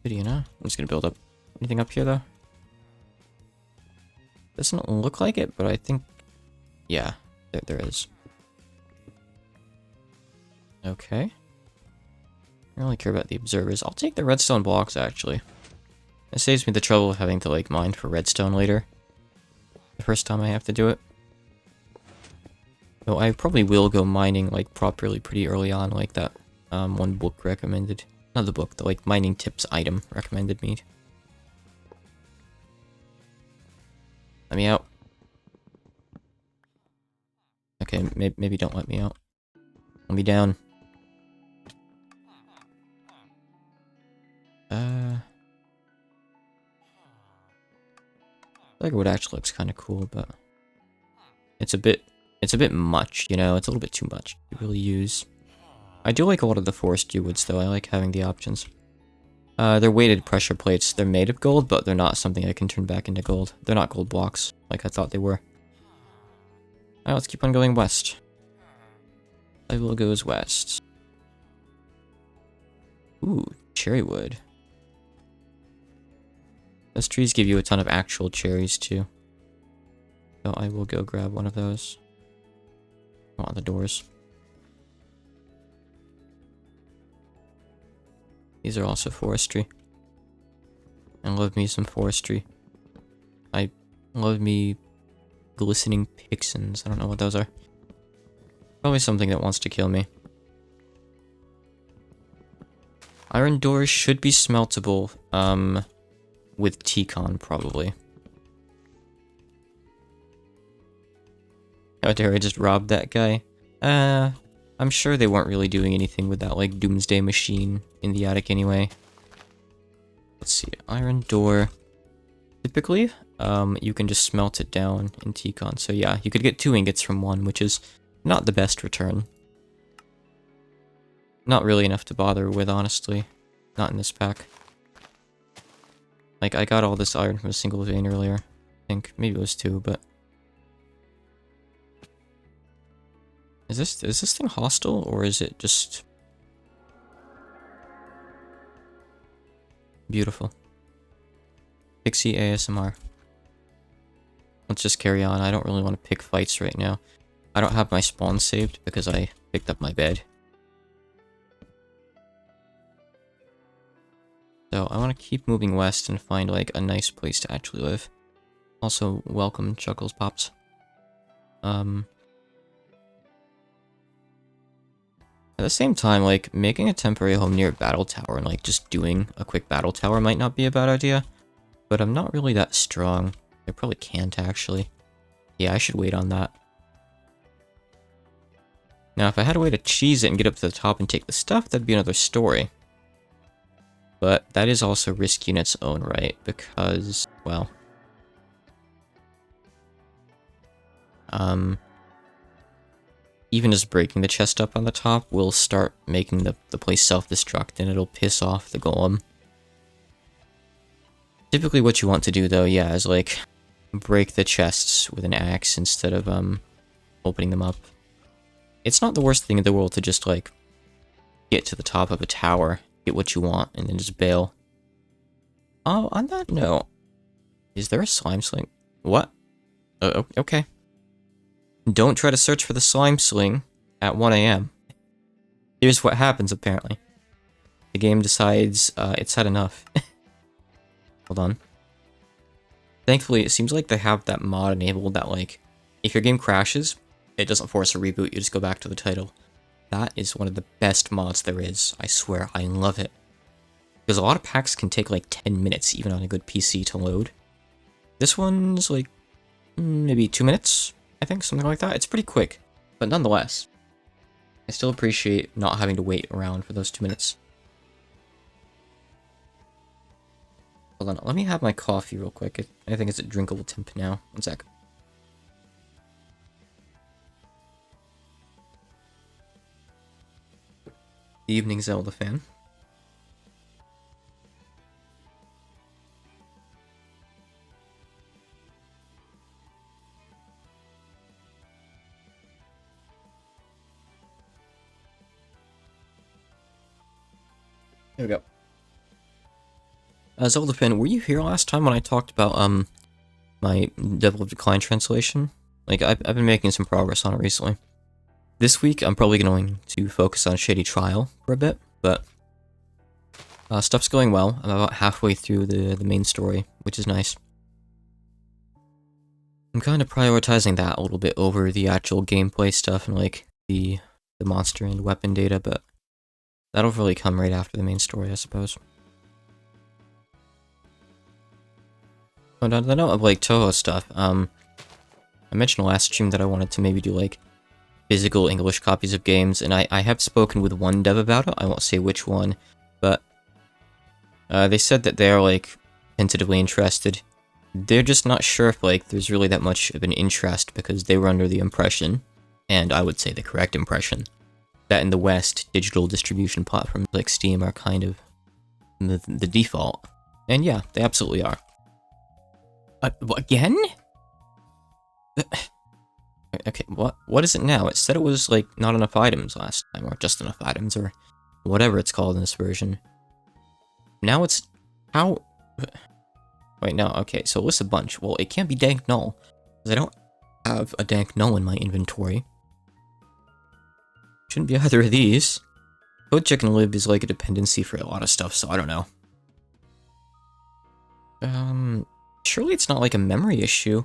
Good, you know? I'm just gonna build up. Anything up here, though? Doesn't look like it, but I think... Yeah, there is. Okay. I don't really care about the observers. I'll take the redstone blocks, actually. It saves me the trouble of having to, like, mine for redstone later. The first time I have to do it. Though I probably will go mining, like, properly pretty early on, like that one book recommended. Not the book, the, like, mining tips item recommended me. Let me out. Okay, maybe don't let me out. Let me down. Like wood actually looks kind of cool, but it's a bit much, you know. It's a little bit too much to really use. I do like a lot of the forestry woods, though. I like having the options. They're weighted pressure plates. They're made of gold, but they're not something I can turn back into gold. They're not gold blocks, like I thought they were. Alright, let's keep on going west. I will go west. Ooh, cherry wood. Those trees give you a ton of actual cherries, too. So I will go grab one of those. I want the doors. These are also forestry. I love me some forestry. I love me glistening pixins. I don't know what those are. Probably something that wants to kill me. Iron doors should be smeltable, with T-Con, probably. How dare I just robbed that guy? I'm sure they weren't really doing anything with that, like, doomsday machine in the attic anyway. Let's see, iron door. Typically, you can just smelt it down in T-Con. So yeah, you could get 2 ingots from 1, which is not the best return. Not really enough to bother with, honestly. Not in this pack. Like, I got all this iron from a single vein earlier. I think. Maybe it was 2, but... Is this thing hostile, or is it just... Beautiful. Pixie ASMR. Let's just carry on. I don't really want to pick fights right now. I don't have my spawn saved because I picked up my bed. So I want to keep moving west and find, like, a nice place to actually live. Also, welcome, Chuckles Pops. At the same time, like, making a temporary home near a battle tower and, like, just doing a quick battle tower might not be a bad idea. But I'm not really that strong. I probably can't, actually. Yeah, I should wait on that. Now, if I had a way to cheese it and get up to the top and take the stuff, that'd be another story. But that is also risky in its own right, because, well... even just breaking the chest up on the top will start making the place self-destruct, and it'll piss off the golem. Typically what you want to do, though, yeah, is, like, break the chests with an axe instead of, opening them up. It's not the worst thing in the world to just, like, get to the top of a tower, get what you want, and then just bail. Oh, on that note, is there a slime sling? What? Okay. Don't try to search for the slime sling at 1 AM. Here's what happens, apparently. The game decides, it's had enough. Hold on. Thankfully, it seems like they have that mod enabled that, like, if your game crashes, it doesn't force a reboot, you just go back to the title. That is one of the best mods there is, I swear, I love it. Because a lot of packs can take like 10 minutes, even on a good PC, to load. This one's like, maybe 2 minutes, I think, something like that. It's pretty quick, but nonetheless, I still appreciate not having to wait around for those 2 minutes. Hold on, let me have my coffee real quick. I think it's at drinkable temp now. 1 sec. Evening Zelda fan. There we go. Zelda fan, were you here last time when I talked about my Devil of Decline translation? Like, I've been making some progress on it recently. This week, I'm probably going to focus on Shady Trial for a bit, but stuff's going well. I'm about halfway through the main story, which is nice. I'm kind of prioritizing that a little bit over the actual gameplay stuff and, like, the monster and weapon data, but that'll really come right after the main story, I suppose. On the note of, like, Toho stuff, I mentioned last stream that I wanted to maybe do, like, physical English copies of games, and I have spoken with one dev about it. I won't say which one, but they said that they're, like, tentatively interested. They're just not sure if, like, there's really that much of an interest, because they were under the impression, and I would say the correct impression, that in the West, digital distribution platforms like Steam are kind of the default. And yeah, they absolutely are. Again? Okay, what is it now? It said it was, like, not enough items last time, or just enough items, or whatever it's called in this version. Now it's... how... Wait, no, okay, so it lists a bunch. Well, it can't be dank null, because I don't have a dank null in my inventory. Shouldn't be either of these. Code check and lib is, like, a dependency for a lot of stuff, so I don't know. Surely it's not, like, a memory issue.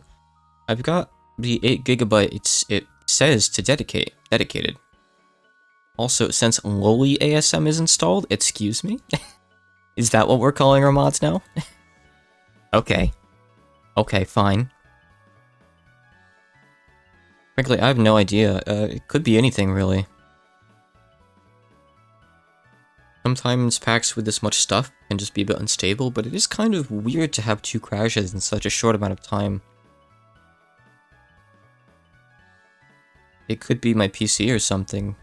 I've got the 8 gigabytes it says to dedicated. Also, since lowly ASM is installed, excuse me? Is that what we're calling our mods now? Okay. Okay, fine. Frankly, I have no idea. It could be anything, really. Sometimes packs with this much stuff can just be a bit unstable, but it is kind of weird to have 2 crashes in such a short amount of time. It could be my PC or something.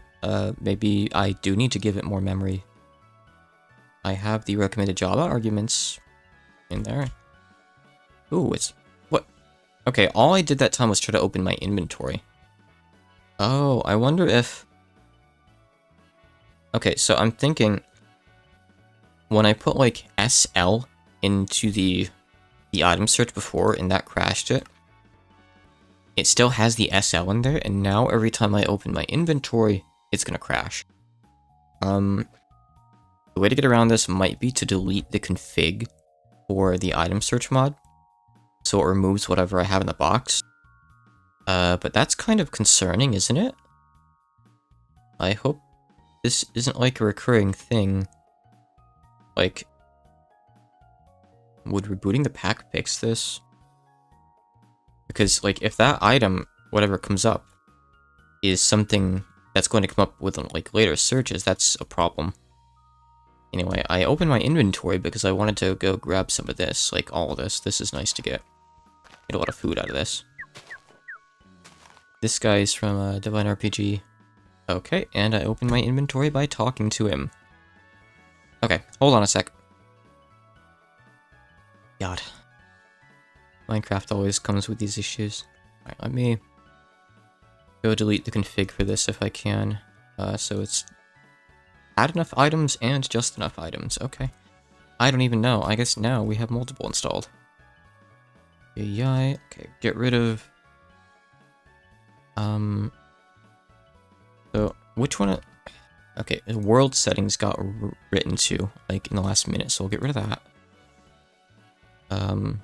Maybe I do need to give it more memory. I have the recommended Java arguments in there. Ooh, it's... what? Okay, all I did that time was try to open my inventory. Oh, I wonder if... Okay, so I'm thinking... when I put, like, SL into the item search before, and that crashed it, it still has the SL in there, and now every time I open my inventory, it's gonna crash. The way to get around this might be to delete the config for the item search mod, so it removes whatever I have in the box. But that's kind of concerning, isn't it? I hope this isn't like a recurring thing. Like, would rebooting the pack fix this? Because, like, if that item, whatever comes up, is something that's going to come up with, like, later searches, that's a problem. Anyway, I opened my inventory because I wanted to go grab some of this, like all of this. This is nice to get. Get a lot of food out of this. This guy's from Divine RPG. Okay, and I opened my inventory by talking to him. Okay, hold on a sec. God. Minecraft always comes with these issues. Alright, let me go delete the config for this if I can. So it's add enough items and just enough items. Okay. I don't even know. I guess now we have multiple installed. Yeah. Okay, get rid of... So, which one... Okay, the world settings got written to, like, in the last minute, so we'll get rid of that.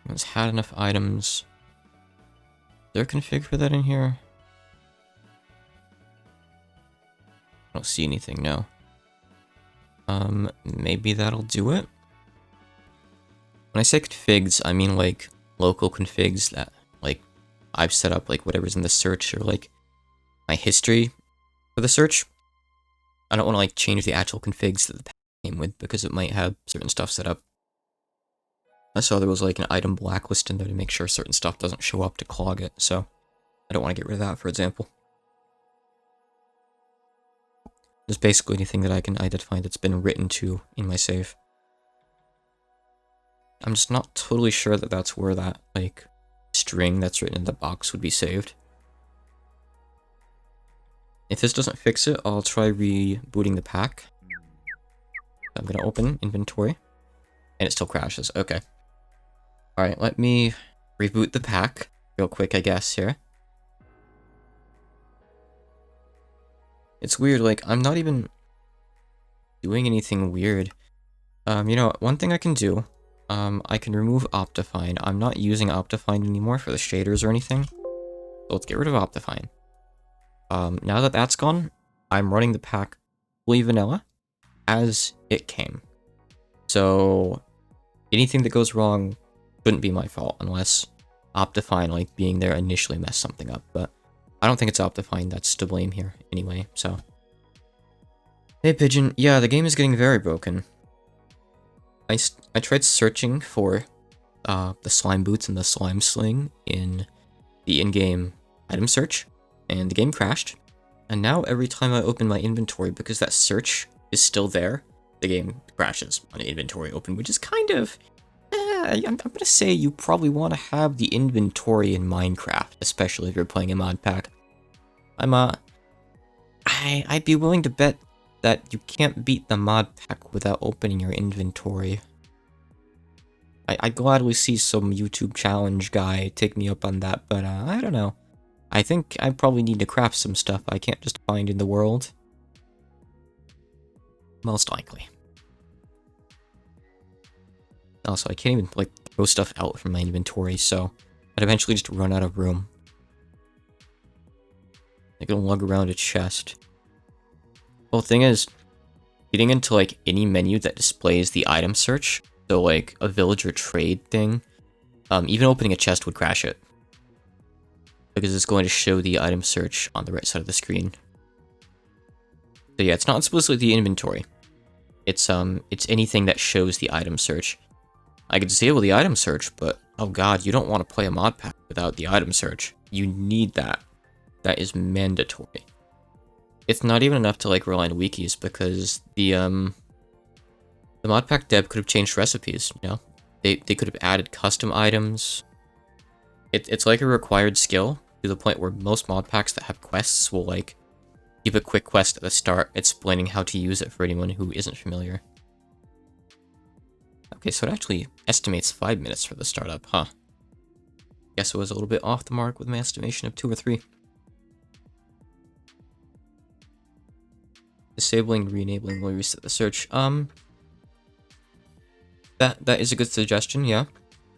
Let's had enough items. Is there a config for that in here? I don't see anything, no. Maybe that'll do it? When I say configs, I mean, like, local configs that, like, I've set up, like, whatever's in the search, or, like, my history for the search. I don't want to, like, change the actual configs that the pack came with, because it might have certain stuff set up. I saw there was, like, an item blacklist in there to make sure certain stuff doesn't show up to clog it, so I don't want to get rid of that, for example. Just basically anything that I can identify that's been written to in my save. I'm just not totally sure that that's where that, like, string that's written in the box would be saved. If this doesn't fix it, I'll try rebooting the pack. I'm gonna open inventory, and it still crashes. Okay. Alright, let me reboot the pack real quick, I guess, here. It's weird, like, I'm not even doing anything weird. You know, one thing I can do, I can remove Optifine. I'm not using Optifine anymore for the shaders or anything. So let's get rid of Optifine. Now that that's gone, I'm running the pack fully vanilla as it came. So anything that goes wrong shouldn't be my fault unless Optifine, like, being there initially messed something up, but I don't think it's Optifine that's to blame here anyway, so. Hey Pigeon, yeah, the game is getting very broken. I tried searching for the slime boots and the slime sling in the in-game item search, and the game crashed. And now every time I open my inventory, because that search is still there, the game crashes on inventory open, which is kind of... I'm gonna say you probably want to have the inventory in Minecraft, especially if you're playing a mod pack. I'd be willing to bet that you can't beat the mod pack without opening your inventory. I'd gladly see some YouTube challenge guy take me up on that, but I don't know. I think I probably need to craft some stuff I can't just find in the world. Most likely. Also, I can't even, like, throw stuff out from my inventory, so I'd eventually just run out of room. I can lug around a chest. Well, the thing is, getting into, like, any menu that displays the item search, so, like, a villager trade thing, even opening a chest would crash it. Because it's going to show the item search on the right side of the screen. So yeah, it's not explicitly the inventory. It's anything that shows the item search. I could disable the item search, but oh god, you don't want to play a mod pack without the item search. You need that. That is mandatory. It's not even enough to, like, rely on wikis, because the mod pack dev could have changed recipes, you know? They could have added custom items. It's like a required skill, to the point where most mod packs that have quests will, like, give a quick quest at the start explaining how to use it for anyone who isn't familiar. Okay, so it actually estimates 5 minutes for the startup, huh? Guess it was a little bit off the mark with my estimation of 2 or 3. Disabling, re-enabling will reset the search. That is a good suggestion, yeah.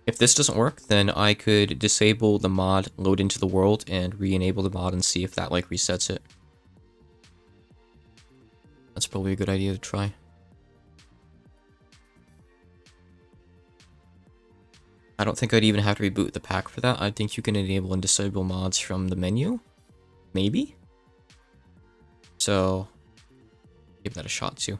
If this doesn't work, then I could disable the mod, load into the world, and re-enable the mod and see if that, like, resets it. That's probably a good idea to try. I don't think I'd even have to reboot the pack for that. I think you can enable and disable mods from the menu. Maybe? So... give that a shot too.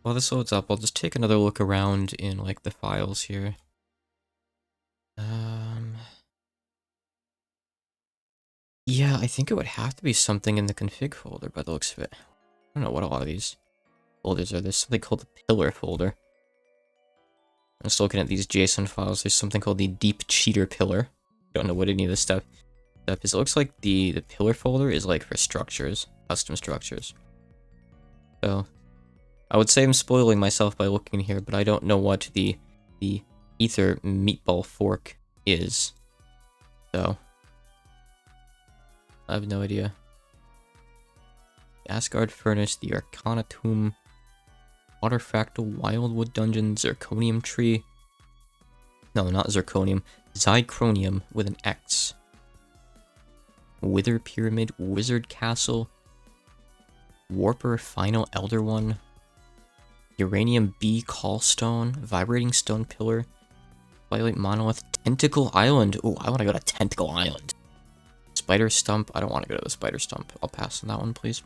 While this loads up, I'll just take another look around in, like, the files here. Yeah, I think it would have to be something in the config folder by the looks of it. I don't know what a lot of these folders are. There's something called the pillar folder. I'm just looking at these JSON files. There's something called the deep cheater pillar. Don't know what any of this stuff is. It looks like the pillar folder is like for structures, custom structures. So I would say I'm spoiling myself by looking here, but I don't know what the ether meatball fork is. So I have no idea. Asgard Furnace, the Arcana Tomb, Water Fractal, Wildwood Dungeon, Zirconium Tree. No, not Zirconium. Zycronium with an X. Wither Pyramid, Wizard Castle, Warper Final Elder One, Uranium B Callstone, Vibrating Stone Pillar, Twilight Monolith, Tentacle Island. Ooh, I want to go to Tentacle Island. Spider Stump. I don't want to go to the Spider Stump. I'll pass on that one, please.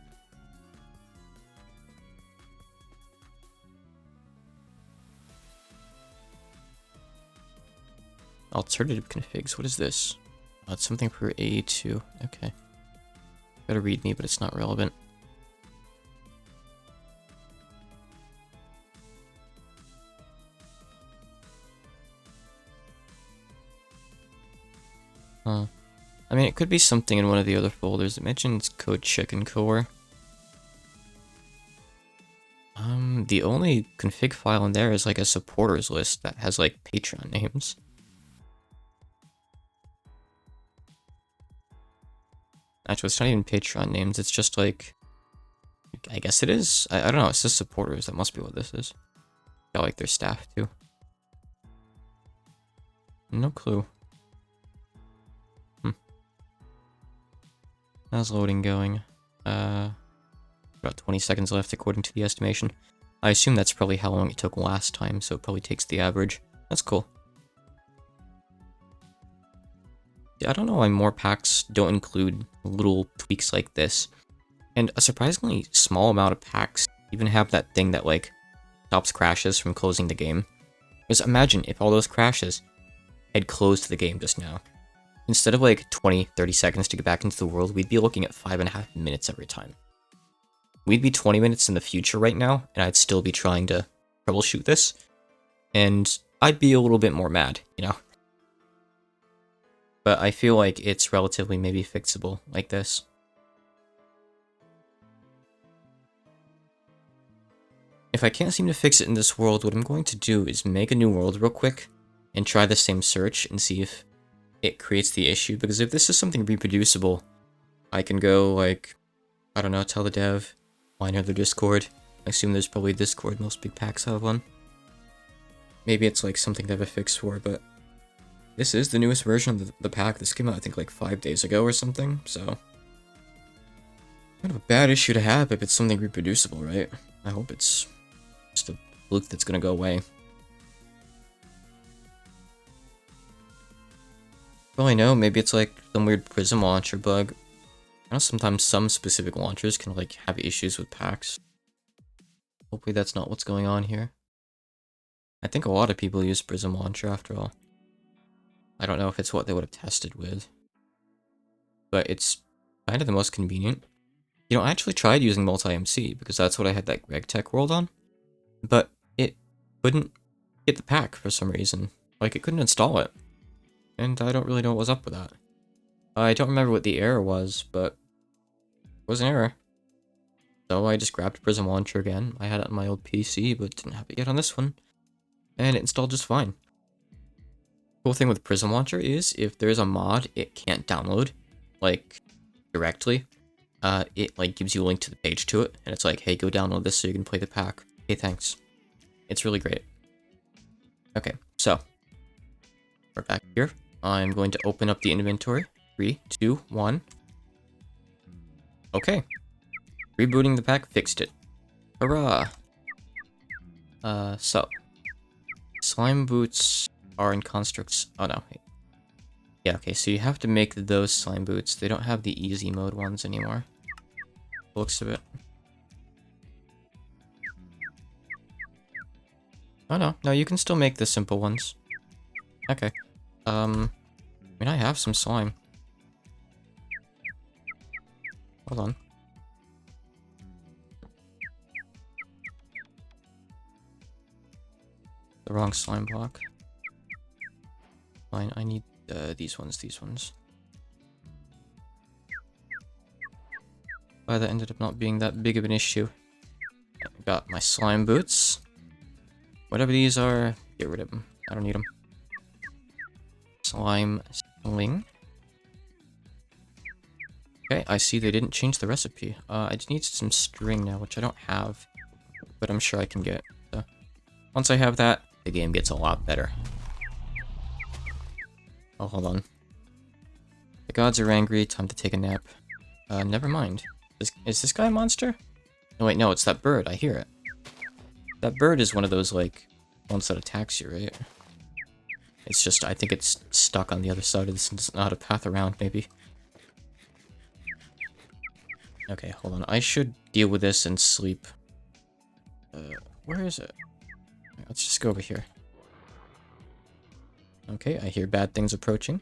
Alternative configs. What is this? Oh, it's something for A2. Okay. Got a readme, but it's not relevant. Huh. I mean, it could be something in one of the other folders. It mentions Code Chicken Core. The only config file in there is like a supporters list that has like Patreon names. Actually, it's not even Patreon names, it's just like... I guess it is? I don't know, it's just supporters, that must be what this is. Got like their staff too. No clue. How's loading going? About 20 seconds left according to the estimation. I assume that's probably how long it took last time, so it probably takes the average. That's cool. Yeah, I don't know why more packs don't include little tweaks like this. And a surprisingly small amount of packs even have that thing that, like, stops crashes from closing the game. Because imagine if all those crashes had closed the game just now. Instead of, like, 20-30 seconds to get back into the world, we'd be looking at 5.5 minutes every time. We'd be 20 minutes in the future right now, and I'd still be trying to troubleshoot this. And I'd be a little bit more mad, you know? But I feel like it's relatively maybe fixable like this. If I can't seem to fix it in this world, what I'm going to do is make a new world real quick and try the same search and see if it creates the issue. Because if this is something reproducible, I can go, like, I don't know, tell the dev, monitor their Discord. I assume there's probably a Discord, most big packs have one. Maybe it's like something they have a fix for, but this is the newest version of the pack. This came out, I think, like 5 days ago or something, so... kind of a bad issue to have if it's something reproducible, right? I hope it's just a fluke that's gonna go away. Well, I know, maybe it's like some weird Prism launcher bug. I know sometimes some specific launchers can, like, have issues with packs. Hopefully that's not what's going on here. I think a lot of people use Prism launcher after all. I don't know if it's what they would have tested with. But it's kind of the most convenient. You know, I actually tried using multi-MC, because that's what I had that RegTech World on. But it couldn't get the pack for some reason. Like, it couldn't install it. And I don't really know what was up with that. I don't remember what the error was, but it was an error. So I just grabbed Prism Launcher again. I had it on my old PC, but didn't have it yet on this one. And it installed just fine. Cool thing with Prism Launcher is, if there's a mod it can't download, like, directly, it, like, gives you a link to the page to it, and it's like, hey, go download this so you can play the pack. Hey, thanks. It's really great. Okay, so, we're back here. I'm going to open up the inventory. 3, 2, 1. Okay. Rebooting the pack fixed it. Hurrah! So. Slime boots are in constructs. Oh no. Yeah, okay, so you have to make those slime boots. They don't have the easy mode ones anymore. looks of it. Oh no, no, you can still make the simple ones. Okay. I mean, I have some slime. Hold on. The wrong slime block. Fine, I need these ones. Why that ended up not being that big of an issue. I got my slime boots. Whatever these are, get rid of them. I don't need them. Slime sling. Okay, I see they didn't change the recipe. I just need some string now, which I don't have, but I'm sure I can get. So, once I have that, the game gets a lot better. Oh, hold on. The gods are angry, time to take a nap. Never mind. Is this guy a monster? No, wait, no, it's that bird, I hear it. That bird is one of those, like, ones that attacks you, right? It's just, I think it's stuck on the other side of this and doesn't know how to path around, maybe. Okay, hold on. I should deal with this and sleep. Where is it? Let's just go over here. Okay, I hear bad things approaching.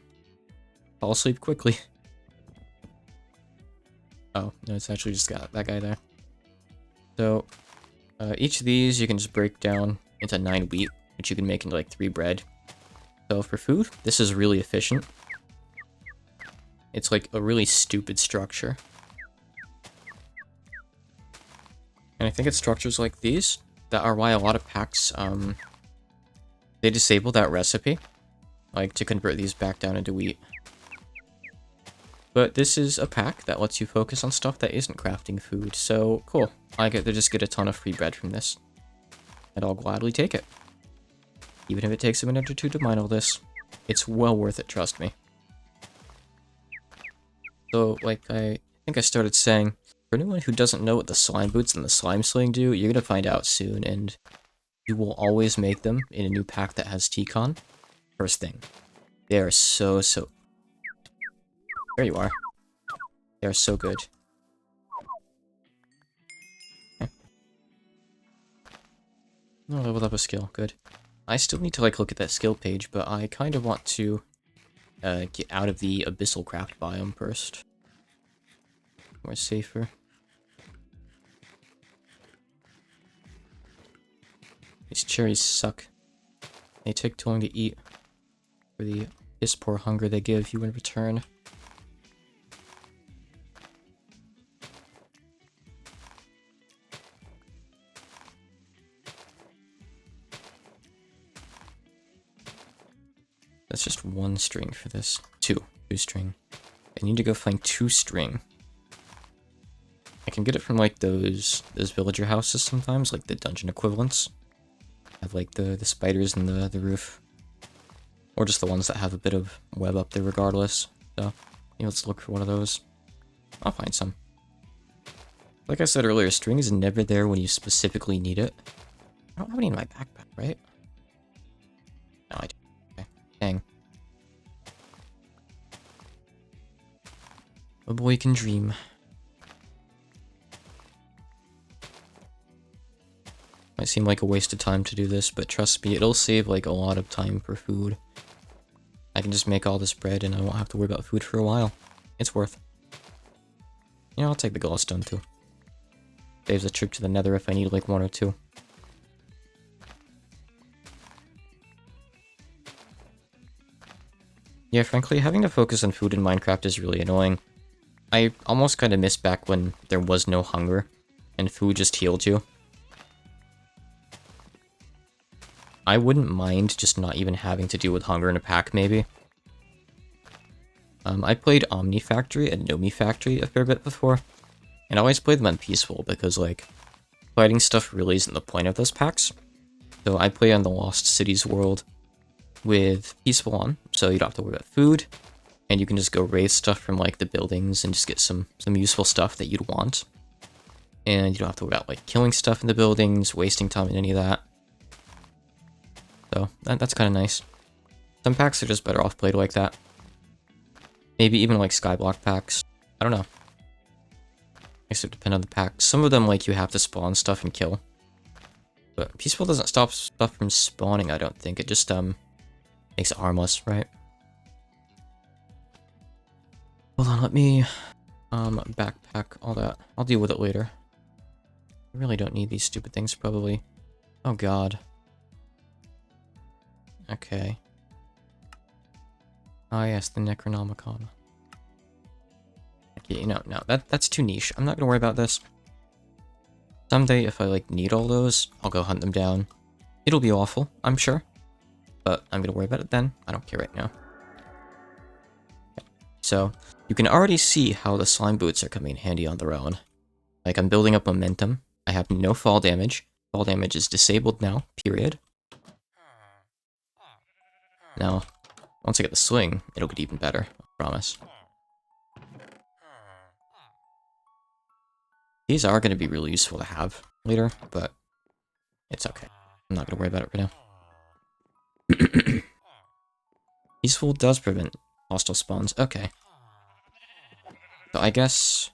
Fall asleep quickly. Oh, no, it's actually just got that guy there. So, each of these you can just break down into 9 wheat, which you can make into like 3 bread. So for food, this is really efficient. It's like a really stupid structure. And I think it's structures like these that are why a lot of packs, they disable that recipe, like to convert these back down into wheat. But this is a pack that lets you focus on stuff that isn't crafting food, so cool. I get to just get a ton of free bread from this. And I'll gladly take it. Even if it takes a minute or two to mine all this, it's well worth it, trust me. So, like I think I started saying, for anyone who doesn't know what the slime boots and the slime sling do, you're gonna find out soon, and you will always make them in a new pack that has T-Con. First thing. They are so... There you are. They are so good. Okay. Oh, leveled up a skill. Good. I still need to, like, look at that skill page, but I kind of want to get out of the MeatballCraft biome first. More safer. These cherries suck. They take too long to eat for the piss poor hunger they give you in return. That's just 1 string for this. 2 string. I need to go find 2 string. I can get it from like those villager houses sometimes, like the dungeon equivalents. Have like the spiders in the roof. Or just the ones that have a bit of web up there regardless. So, let's look for one of those. I'll find some. Like I said earlier, string is never there when you specifically need it. I don't have any in my backpack, right? No, I do. Okay. Dang. A boy can dream. Might seem like a waste of time to do this, but trust me, it'll save like a lot of time for food. I can just make all this bread and I won't have to worry about food for a while. It's worth. I'll take the glowstone too. Saves a trip to the nether if I need like 1 or 2. Yeah, frankly, having to focus on food in Minecraft is really annoying. I almost kind of miss back when there was no hunger and food just healed you. I wouldn't mind just not even having to deal with hunger in a pack, maybe. I played Omni Factory and Nomi Factory a fair bit before, and I always played them on peaceful because, like, fighting stuff really isn't the point of those packs. So I play on the Lost Cities world with peaceful on, so you don't have to worry about food, and you can just go raise stuff from, like, the buildings and just get some useful stuff that you'd want. And you don't have to worry about, like, killing stuff in the buildings, wasting time in any of that. So, that's kind of nice. Some packs are just better off played like that. Maybe even like skyblock packs. I don't know. guess it depends on the pack. Some of them, like, you have to spawn stuff and kill. But Peaceful doesn't stop stuff from spawning, I don't think. It just, makes it harmless, right? Hold on, let me, backpack all that. I'll deal with it later. I really don't need these stupid things, probably. Oh, God. Okay. Ah, yes, the Necronomicon. Okay, no, that's too niche. I'm not gonna worry about this. Someday, if I, like, need all those, I'll go hunt them down. It'll be awful, I'm sure. But I'm gonna worry about it then. I don't care right now. Okay. So, you can already see how the slime boots are coming in handy on their own. Like, I'm building up momentum. I have no fall damage. Fall damage is disabled now, period. Now, once I get the sling, it'll get even better, I promise. These are going to be really useful to have later, but it's okay. I'm not going to worry about it right now. Peaceful does prevent hostile spawns. Okay. So I guess...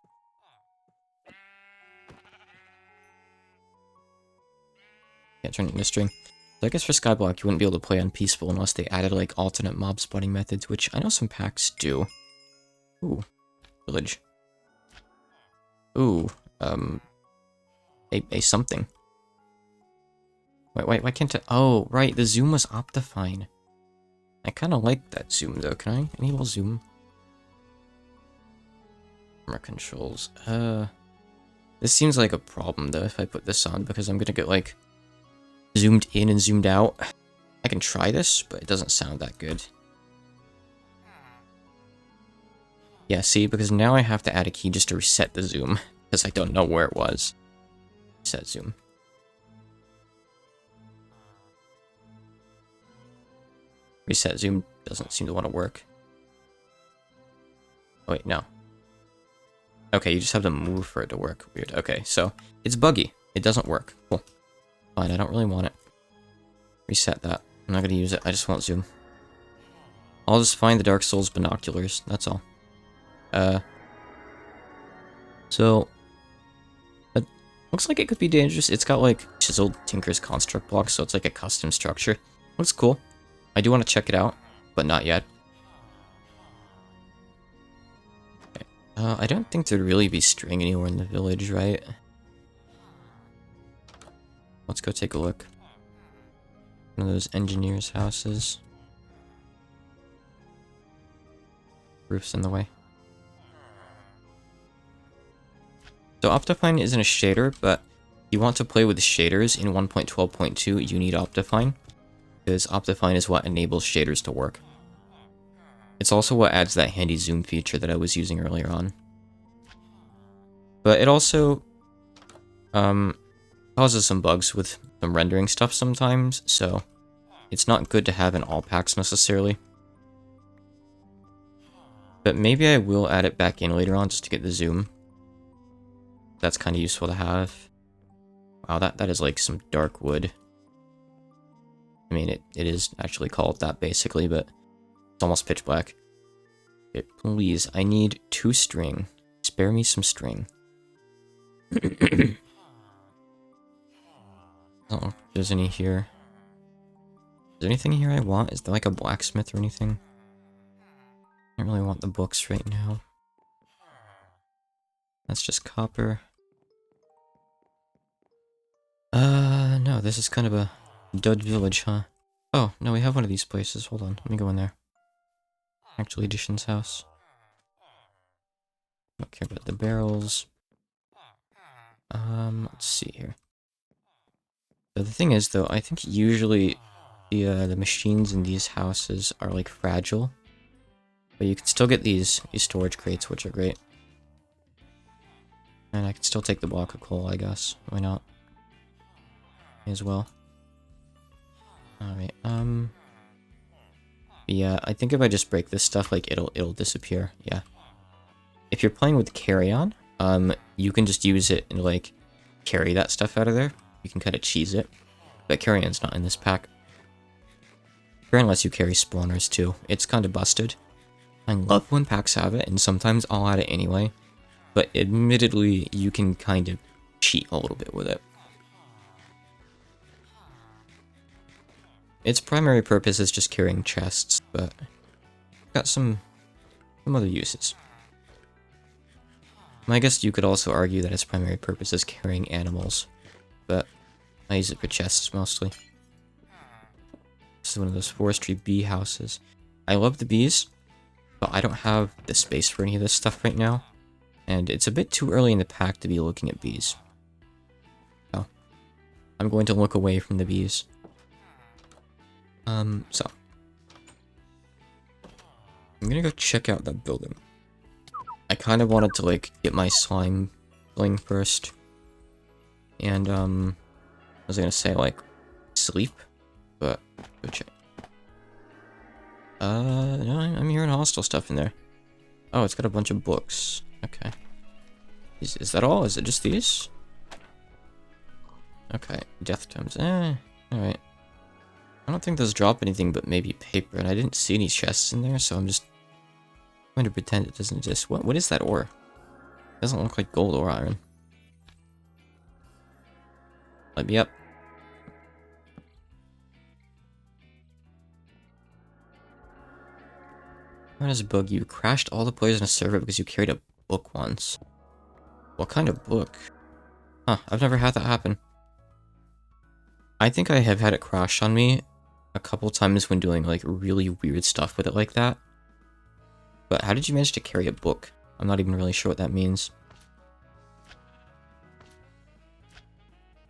Can't turn it into string. So I guess for Skyblock, you wouldn't be able to play on Peaceful unless they added, like, alternate mob spawning methods, which I know some packs do. Ooh. Village. Ooh. A something. Wait, why can't I? Oh, right, the zoom was Optifine. I kind of like that zoom, though. Can I enable zoom? Camera controls. This seems like a problem, though, if I put this on, because I'm gonna get, like, zoomed in and zoomed out. I can try this, but it doesn't sound that good. Yeah, see, because now I have to add a key just to reset the zoom, because I don't know where it was. Reset zoom. Reset zoom doesn't seem to want to work. Oh, wait, no. Okay, you just have to move for it to work. Weird. Okay, so it's buggy. It doesn't work. Cool. Fine, I don't really want it. Reset that. I'm not going to use it. I just want zoom. I'll just find the Dark Souls binoculars. That's all. So... It looks like it could be dangerous. It's got, like, chiseled Tinker's construct blocks, so it's like a custom structure. Looks cool. I do want to check it out, but not yet. Okay. I don't think there'd really be string anywhere in the village, right? Let's go take a look. One of those engineers' houses. Roof's in the way. So Optifine isn't a shader, but if you want to play with shaders in 1.12.2, you need Optifine. Because Optifine is what enables shaders to work. It's also what adds that handy zoom feature that I was using earlier on. But it also causes some bugs with some rendering stuff sometimes, so it's not good to have in all packs necessarily. But maybe I will add it back in later on just to get the zoom. That's kind of useful to have. Wow, that is like some dark wood. I mean, it is actually called that basically, but it's almost pitch black. Okay, please, I need 2 string. Spare me some string. Oh, if there's any here. Is there anything here I want? Is there like a blacksmith or anything? I don't really want the books right now. That's just copper. No, this is kind of a dud village, huh? Oh, no, we have one of these places. Hold on, let me go in there. Actual Edition's house. Don't care about the barrels. Let's see here. So the thing is, though, I think usually the machines in these houses are, like, fragile. But you can still get these storage crates, which are great. And I can still take the block of coal, I guess. Why not? May as well. Alright, yeah, I think if I just break this stuff, like, it'll disappear, yeah. If you're playing with carry-on, you can just use it and, like, carry that stuff out of there. You can kind of cheese it. But carry-on's not in this pack. Or unless you carry spawners, too. It's kind of busted. I love when packs have it, and sometimes I'll add it anyway. but admittedly, you can kind of cheat a little bit with it. Its primary purpose is just carrying chests, but got some other uses. I guess you could also argue that its primary purpose is carrying animals, but I use it for chests mostly. This is one of those forestry bee houses. I love the bees, but I don't have the space for any of this stuff right now, and it's a bit too early in the pack to be looking at bees. So, I'm going to look away from the bees. So. I'm gonna go check out that building. I kind of wanted to, like, get my slime bling first. And, I was gonna say, like, sleep, but go check. No, I'm hearing hostile stuff in there. Oh, it's got a bunch of books. Okay. Is that all? Is it just these? Okay, death tomes. Alright. I don't think those drop anything but maybe paper, and I didn't see any chests in there, so I'm just going to pretend it doesn't exist. What is that ore? It doesn't look like gold or iron. Let me up. How does bug you? Crashed all the players in a server because you carried a book once. What kind of book? Huh, I've never had that happen. I think I have had it crash on me a couple times when doing, like, really weird stuff with it like that. But how did you manage to carry a book? I'm not even really sure what that means.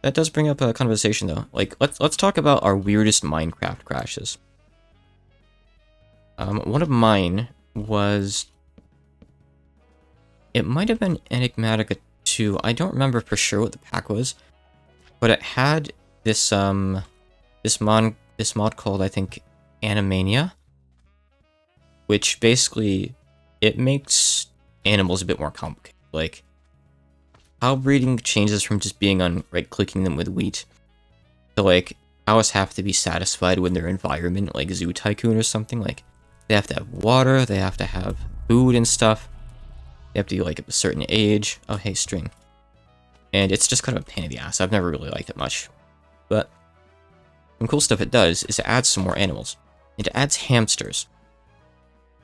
That does bring up a conversation, though. Like, let's talk about our weirdest Minecraft crashes. One of mine was... It might have been Enigmatica 2. I don't remember for sure what the pack was. But it had this, this mod called, I think, Animania. Which basically, it makes animals a bit more complicated. Like, how breeding changes from just being on right-clicking them with wheat to, like, cows have to be satisfied with their environment, like Zoo Tycoon or something. Like, they have to have water, they have to have food and stuff. They have to be, like, at a certain age. Oh, hey, string. And it's just kind of a pain in the ass. I've never really liked it much. But some cool stuff it does is it adds some more animals. It adds hamsters.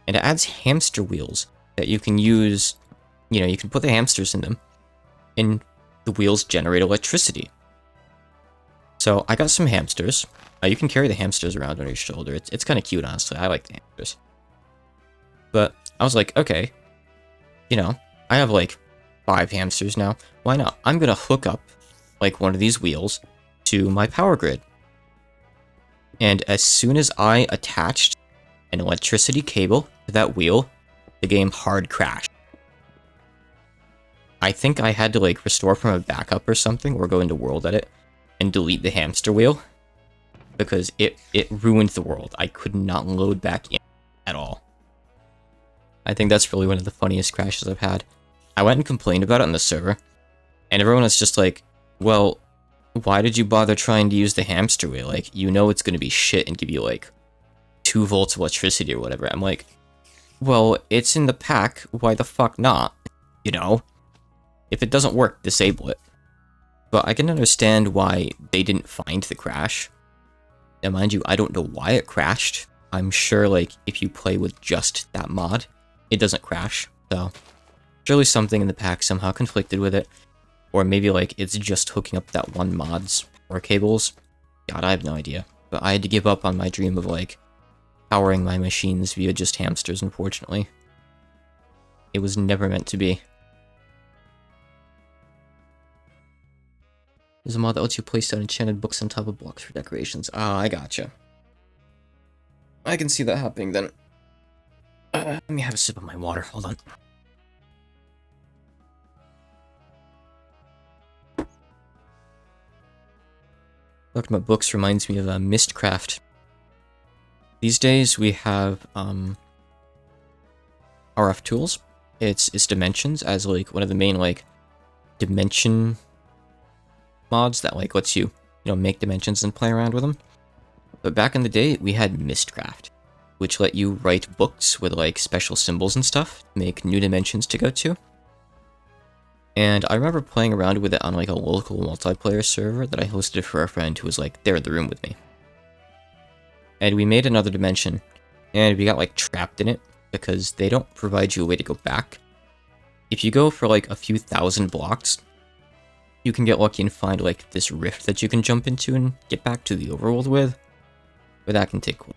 And it adds hamster wheels that you can use, you know, you can put the hamsters in them, and the wheels generate electricity. So I got some hamsters. You can carry the hamsters around on your shoulder. It's kind of cute, honestly. I like the hamsters. But I was like, okay, you know, I have like 5 hamsters now. Why not? I'm gonna hook up like one of these wheels to my power grid. And as soon as I attached an electricity cable to that wheel, the game hard crashed. I think I had to like restore from a backup or something, or go into world edit and delete the hamster wheel, because it ruined the world. I could not load back in at all. I think that's really one of the funniest crashes I've had. I went and complained about it on the server, and everyone was just like, well, why did you bother trying to use the hamster wheel? Like, you know it's gonna be shit and give you like 2 volts of electricity or whatever. I'm like, well, it's in the pack, why the fuck not? You know? If it doesn't work, disable it. But I can understand why they didn't find the crash. And mind you, I don't know why it crashed. I'm sure, like, if you play with just that mod, it doesn't crash. So, surely something in the pack somehow conflicted with it. Or maybe, like, it's just hooking up that one mod's power cables. God, I have no idea. But I had to give up on my dream of, like, powering my machines via just hamsters, unfortunately. It was never meant to be. There's a mod that lets you place down enchanted books on top of blocks for decorations. Ah, I gotcha. I can see that happening then. Let me have a sip of my water, hold on. Talking about books reminds me of Mistcraft. These days we have RF tools. It's dimensions as like one of the main like dimension mods that like lets you, you know, make dimensions and play around with them. But back in the day, we had Mistcraft, which let you write books with like special symbols and stuff to make new dimensions to go to. And I remember playing around with it on like a local multiplayer server that I hosted for a friend who was like there in the room with me. And we made another dimension, and we got like trapped in it because they don't provide you a way to go back. If you go for like a few thousand blocks, you can get lucky and find like this rift that you can jump into and get back to the overworld with. But that can take a while.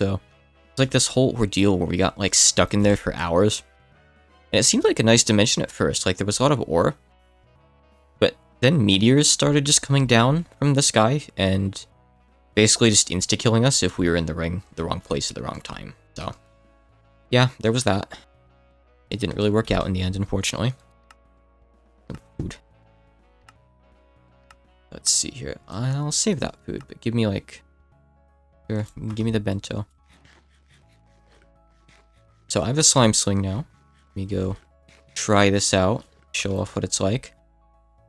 So it's like this whole ordeal where we got like stuck in there for hours. And it seemed like a nice dimension at first, like there was a lot of ore. But then meteors started just coming down from the sky and basically just insta-killing us if we were in the wrong place at the wrong time. So yeah, there was that. It didn't really work out in the end, unfortunately. Some food. Let's see here. I'll save that food, but give me like... Here, give me the bento. So I have the slime sling now. Let me go try this out, show off what it's like.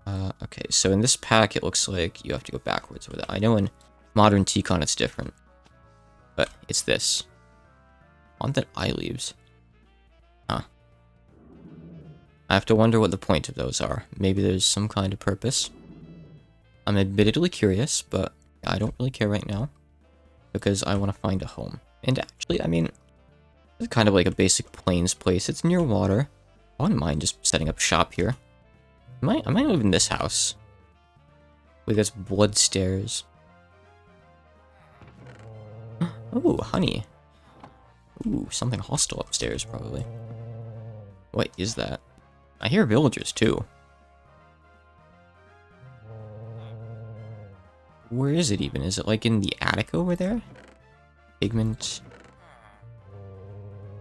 Okay, so in this pack, it looks like you have to go backwards with it. I know in modern T-Con it's different, but it's this. Haunted eye leaves. Huh. I have to wonder what the point of those are. Maybe there's some kind of purpose. I'm admittedly curious, but I don't really care right now because I want to find a home. And actually, I mean, it's kind of like a basic plains place. It's near water. I wouldn't mind just setting up shop here. I might live in this house with its blood stairs. Oh, honey. Ooh, something hostile upstairs, probably. What is that? I hear villagers, too. Where is it even? Is it like in the attic over there? Pigment.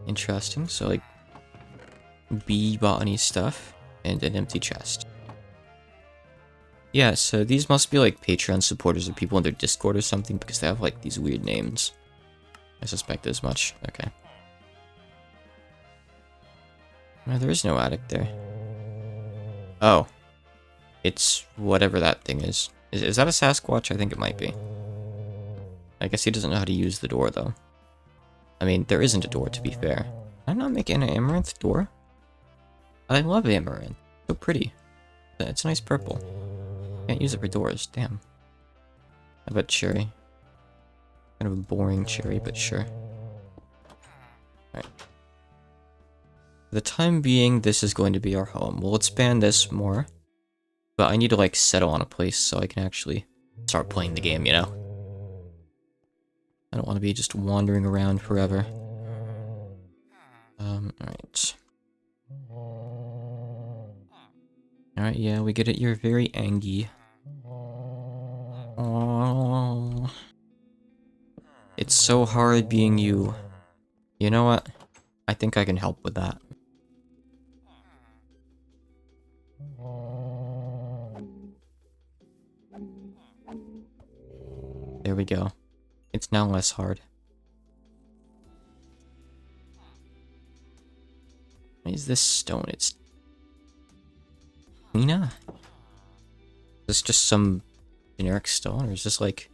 Interesting. So, like, bee botany stuff and an empty chest. Yeah, so these must be like Patreon supporters or people in their Discord or something because they have like these weird names. I suspect as much. Okay. No, there is no attic there. Oh. It's whatever that thing is. Is that a Sasquatch? I think it might be. I guess he doesn't know how to use the door, though. I mean, there isn't a door, to be fair. I'm not making an amaranth door. I love amaranth. So pretty. It's a nice purple. Can't use it for doors. Damn. How about cherry? Kind of a boring cherry, but sure. Alright. For the time being, this is going to be our home. We'll expand this more. But I need to, like, settle on a place so I can actually start playing the game, you know? I don't want to be just wandering around forever. Alright. Alright, yeah, we get it. You're very angry. Oh. It's so hard being you. You know what? I think I can help with that. There we go. It's now less hard. What is this stone? It's... Nina? Is this just some generic stone? Or is this like...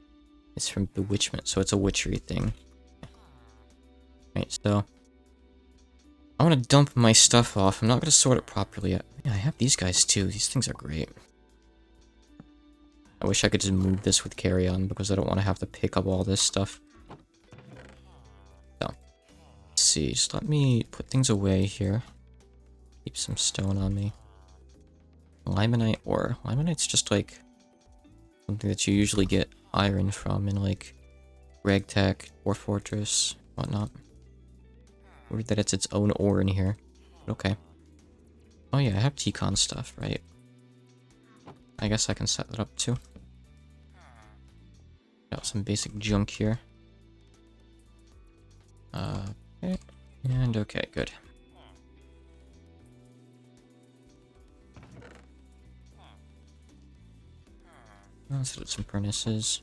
It's from Bewitchment, so it's a witchery thing. Right, so... I want to dump my stuff off. I'm not going to sort it properly yet. Yeah, I have these guys too. These things are great. I wish I could just move this with carry-on because I don't want to have to pick up all this stuff. So, let's see. Just let me put things away here. Keep some stone on me. Limonite ore. Limonite's just like something that you usually get iron from in like Ragtag or Fortress, whatnot. Weird that it's its own ore in here. But okay. Oh yeah, I have T-Con stuff, right? I guess I can set that up too. Got some basic junk here. Okay. And okay, good. Let's set up some furnaces.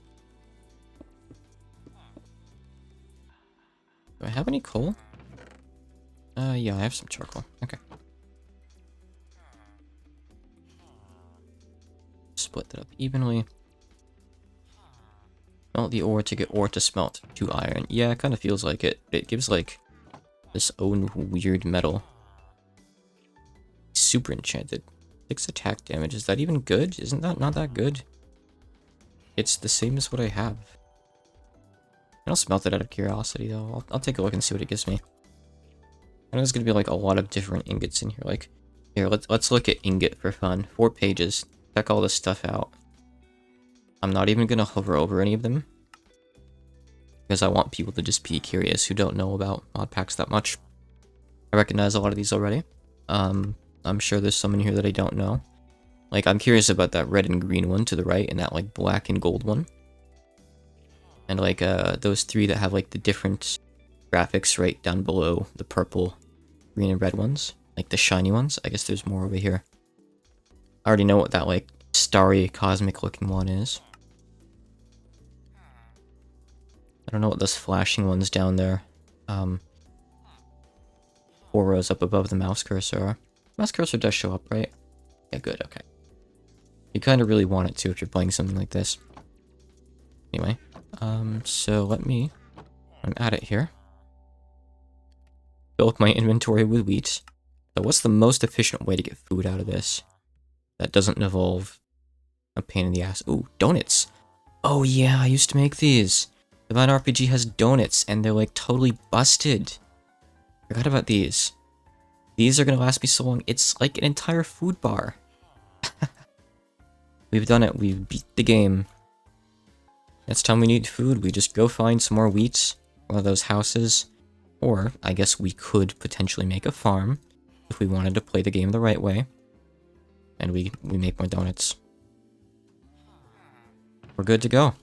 Do I have any coal? Yeah, I have some charcoal. Okay. Split that up evenly. Smelt the ore to get ore to smelt to iron. Yeah, it kind of feels like it. It gives like this own weird metal. Super enchanted. 6 attack damage. Is that even good? Isn't that not that good? It's the same as what I have. I'll smelt it out of curiosity, though. I'll take a look and see what it gives me. I know there's gonna be like a lot of different ingots in here. Like, here, let's look at ingot for fun. 4 pages. Check all this stuff out. I'm not even gonna hover over any of them, because I want people to just be curious who don't know about mod packs that much. I recognize a lot of these already. I'm sure there's some in here that I don't know. Like, I'm curious about that red and green one to the right, and that, like, black and gold one. And, like, those 3 that have, like, the different graphics right down below the purple, green, and red ones. Like, the shiny ones. I guess there's more over here. I already know what that, like, starry, cosmic-looking one is. I don't know what those flashing ones down there. 4 rows up above the mouse cursor are. Mouse cursor does show up, right? Yeah, good, okay. You kind of really want it to if you're playing something like this. Anyway, so I'm at it here. Fill up my inventory with wheat. So what's the most efficient way to get food out of this that doesn't involve a pain in the ass? Ooh, donuts! Oh yeah, I used to make these! Divine RPG has donuts, and they're like totally busted. Forgot about these. These are gonna last me so long. It's like an entire food bar. We've done it. We've beat the game. Next time we need food, we just go find some more wheat, one of those houses, or I guess we could potentially make a farm if we wanted to play the game the right way, and we make more donuts. We're good to go.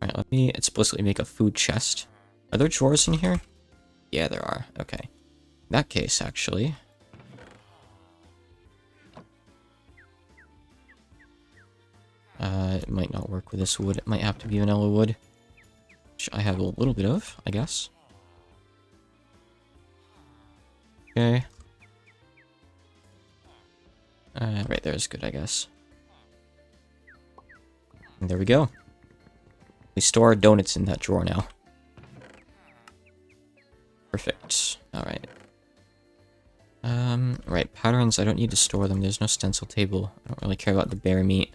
Alright, let me explicitly make a food chest. Are there drawers in here? Yeah, there are. Okay. In that case, actually... it might not work with this wood. It might have to be vanilla wood. Which I have a little bit of, I guess. Okay. Right there is good, I guess. And there we go. We store our donuts in that drawer now. Perfect. Alright. Right, patterns, I don't need to store them. There's no stencil table. I don't really care about the bear meat.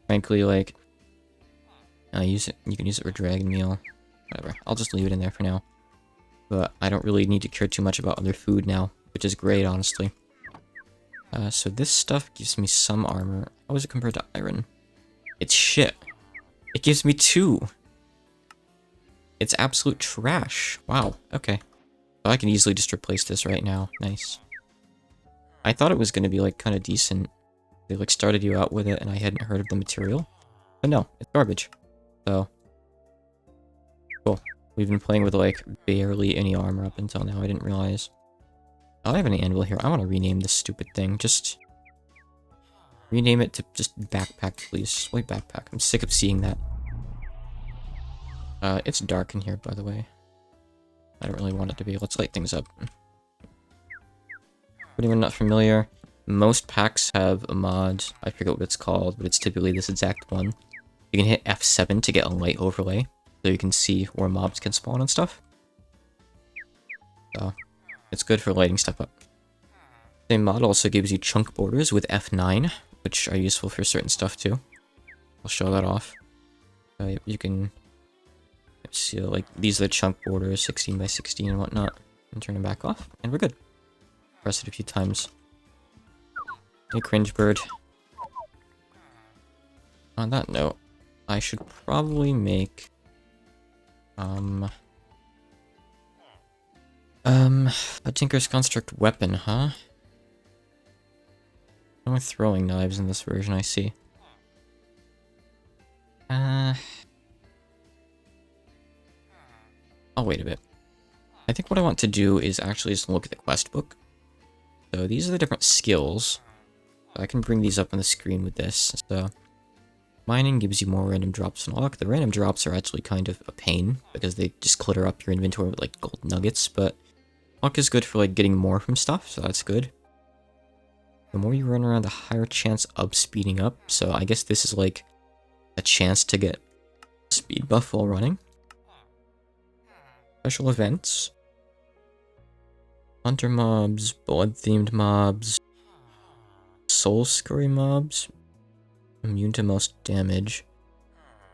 Frankly, like... use it. You can use it for dragon meal. Whatever. I'll just leave it in there for now. But I don't really need to care too much about other food now, which is great, honestly. So this stuff gives me some armor. How is it compared to iron? It's shit. It gives me 2. It's absolute trash. Wow, okay. So I can easily just replace this right now. Nice. I thought it was going to be, like, kind of decent. They, like, started you out with it, and I hadn't heard of the material. But no, it's garbage. So... cool. We've been playing with, like, barely any armor up until now. I didn't realize. I don't have any anvil here. I want to rename this stupid thing. Just... rename it to just backpack, please. Just white backpack. I'm sick of seeing that. It's dark in here, by the way. I don't really want it to be. Let's light things up. If you're not familiar, most packs have a mod. I forget what it's called, but it's typically this exact one. You can hit F7 to get a light overlay, so you can see where mobs can spawn and stuff. So, it's good for lighting stuff up. Same mod also gives you chunk borders with F9, which are useful for certain stuff too. I'll show that off. You can see, like, these are the chunk borders, 16 by 16 and whatnot. And turn them back off, and we're good. Press it a few times. Hey, cringe bird. On that note, I should probably make... a Tinker's Construct weapon, huh? No more throwing knives in this version, I see. I'll wait a bit. I think what I want to do is actually just look at the quest book. So these are the different skills. I can bring these up on the screen with this. So mining gives you more random drops and luck. The random drops are actually kind of a pain because they just clutter up your inventory with like gold nuggets, but luck is good for like getting more from stuff, so that's good. The more you run around, the higher chance of speeding up. So I guess this is like a chance to get speed buff while running. Special events. Hunter mobs, blood-themed mobs. soul scurry mobs. Immune to most damage.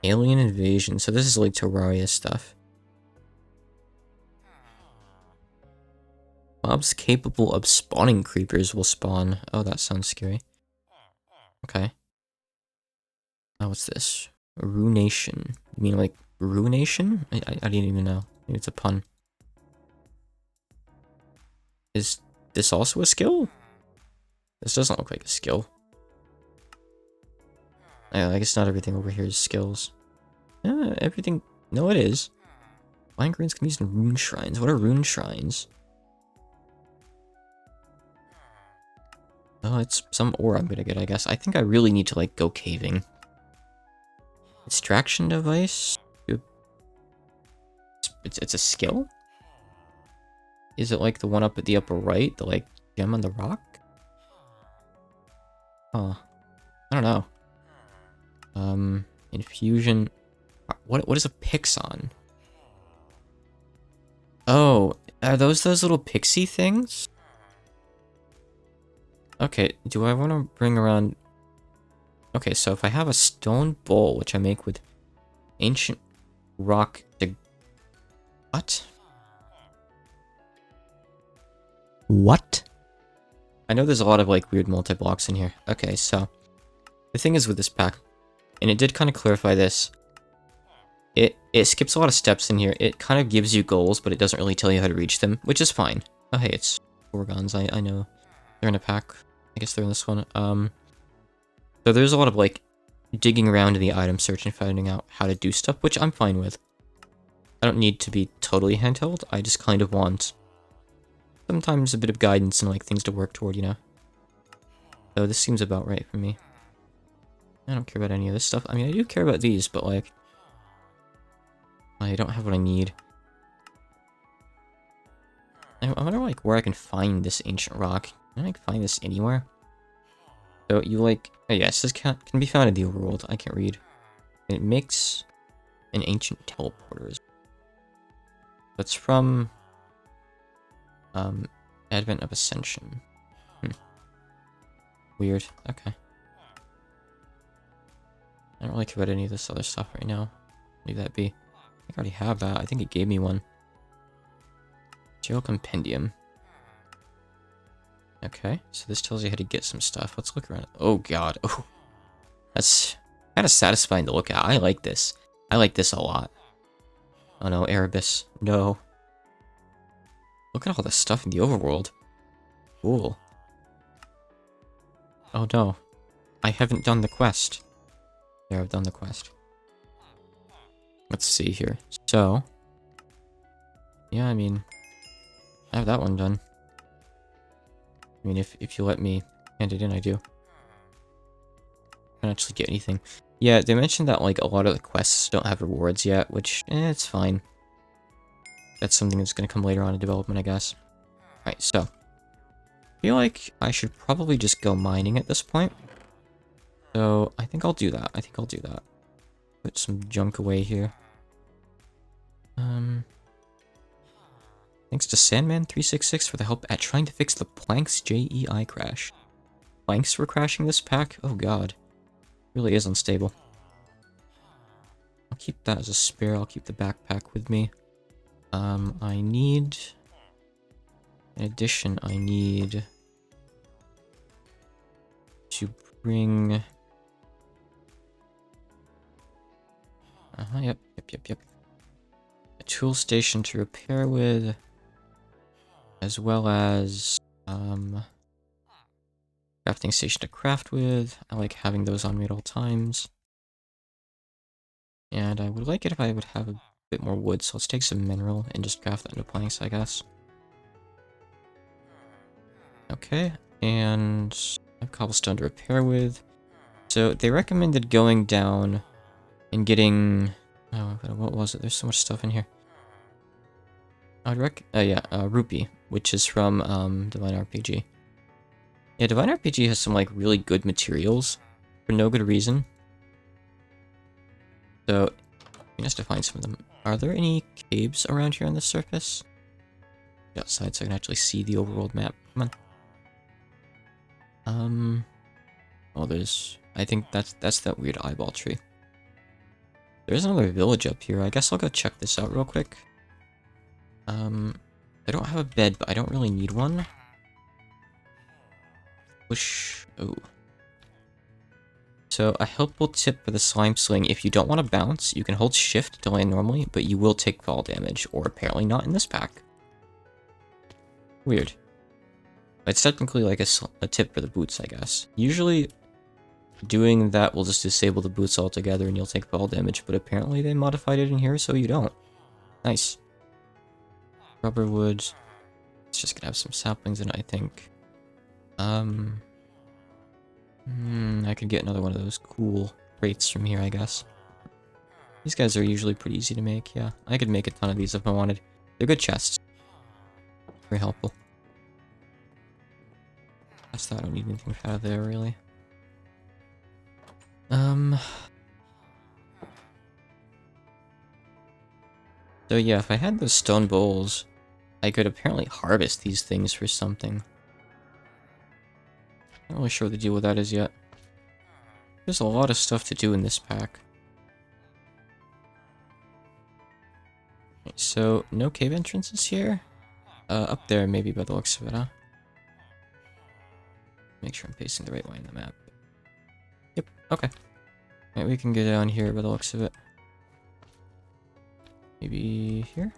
Alien invasion. So this is like Terraria stuff. Mobs capable of spawning creepers will spawn. Oh, that sounds scary. Okay. Oh, what's this? Ruination. You mean like ruination? I didn't even know. Maybe it's a pun. Is this also a skill? This doesn't look like a skill. I guess not everything over here is skills. Everything... No, it is. Blind greens can be used in rune shrines. What are rune shrines? Oh, it's some ore I'm gonna get, I guess. I think I really need to, like, go caving. Extraction device? It's a skill? Is it like the one up at the upper right? The, like, gem on the rock? Huh. I don't know. Infusion... What is a pixon? Oh, are those little pixie things? Okay, do I want to bring around... Okay, so if I have a stone bowl, which I make with ancient rock... What? What? I know there's a lot of, like, weird multi-blocks in here. Okay, so... The thing is with this pack, and it did kind of clarify this, it skips a lot of steps in here. It kind of gives you goals, but it doesn't really tell you how to reach them, which is fine. Oh, hey, it's Gorgons. I know. They're in a pack. I guess they're in this one. So there's a lot of, like, digging around in the item search and finding out how to do stuff, which I'm fine with. I don't need to be totally handheld. I just kind of want sometimes a bit of guidance and, like, things to work toward, you know? So this seems about right for me. I don't care about any of this stuff. I mean, I do care about these, but, like... I don't have what I need. I wonder, like, where I can find this ancient rock. Can I, like, find this anywhere? So, you, like... Oh, yes, this can be found in the overworld. I can't read. It makes an ancient teleporter. That's from... Advent of Ascension. Weird. Okay. I don't really care about any of this other stuff right now. Leave that be. I already have that. I think it gave me one. Jail Compendium. Okay, so this tells you how to get some stuff. Let's look around. Oh god. Oh, that's kind of satisfying to look at. I like this. I like this a lot. Oh no, Erebus. No. Look at all the stuff in the overworld. Cool. Oh no. I haven't done the quest. There, I've done the quest. Let's see here. So, yeah, I mean, I have that one done. I mean, if you let me hand it in, I do. I don't actually get anything. Yeah, they mentioned that, like, a lot of the quests don't have rewards yet, which, it's fine. That's something that's going to come later on in development, I guess. Alright, so. I feel like I should probably just go mining at this point. So, I think I'll do that. Put some junk away here. Thanks to Sandman366 for the help at trying to fix the Planks JEI crash. Planks were crashing this pack? Oh god. Really is unstable. I'll keep that as a spare. I'll keep the backpack with me. I need... In addition, I need... to bring... Yep. A tool station to repair with, as well as, crafting station to craft with. I like having those on me at all times. And I would like it if I would have a bit more wood, so let's take some mineral and just craft that into planks, I guess. Okay, and I have cobblestone to repair with. So they recommended going down and getting... Oh, what was it? There's so much stuff in here. I'd Rupee, which is from, Divine RPG. Yeah, Divine RPG has some, like, really good materials for no good reason. So, we have to find some of them. Are there any caves around here on the surface? Outside so I can actually see the overworld map. Come on. Oh, there's... I think that's that weird eyeball tree. There's another village up here. I guess I'll go check this out real quick. I don't have a bed, but I don't really need one. Push... Oh. So, a helpful tip for the slime sling, if you don't want to bounce, you can hold shift to land normally, but you will take fall damage, or apparently not in this pack. Weird. It's technically like a tip for the boots, I guess. Usually, doing that will just disable the boots altogether and you'll take fall damage, but apparently they modified it in here so you don't. Nice. Rubber wood. It's just gonna have some saplings in it, I think. I could get another one of those cool crates from here, I guess. These guys are usually pretty easy to make, yeah. I could make a ton of these if I wanted. They're good chests. Very helpful. That's that. I don't need anything out of there, really. So yeah, if I had those stone bowls, I could apparently harvest these things for something. Not really sure what the deal with that is yet. There's a lot of stuff to do in this pack. Okay, so, no cave entrances here? Up there maybe by the looks of it, huh? Make sure I'm facing the right way in the map. Yep, okay. Alright, we can get down here by the looks of it. Maybe here?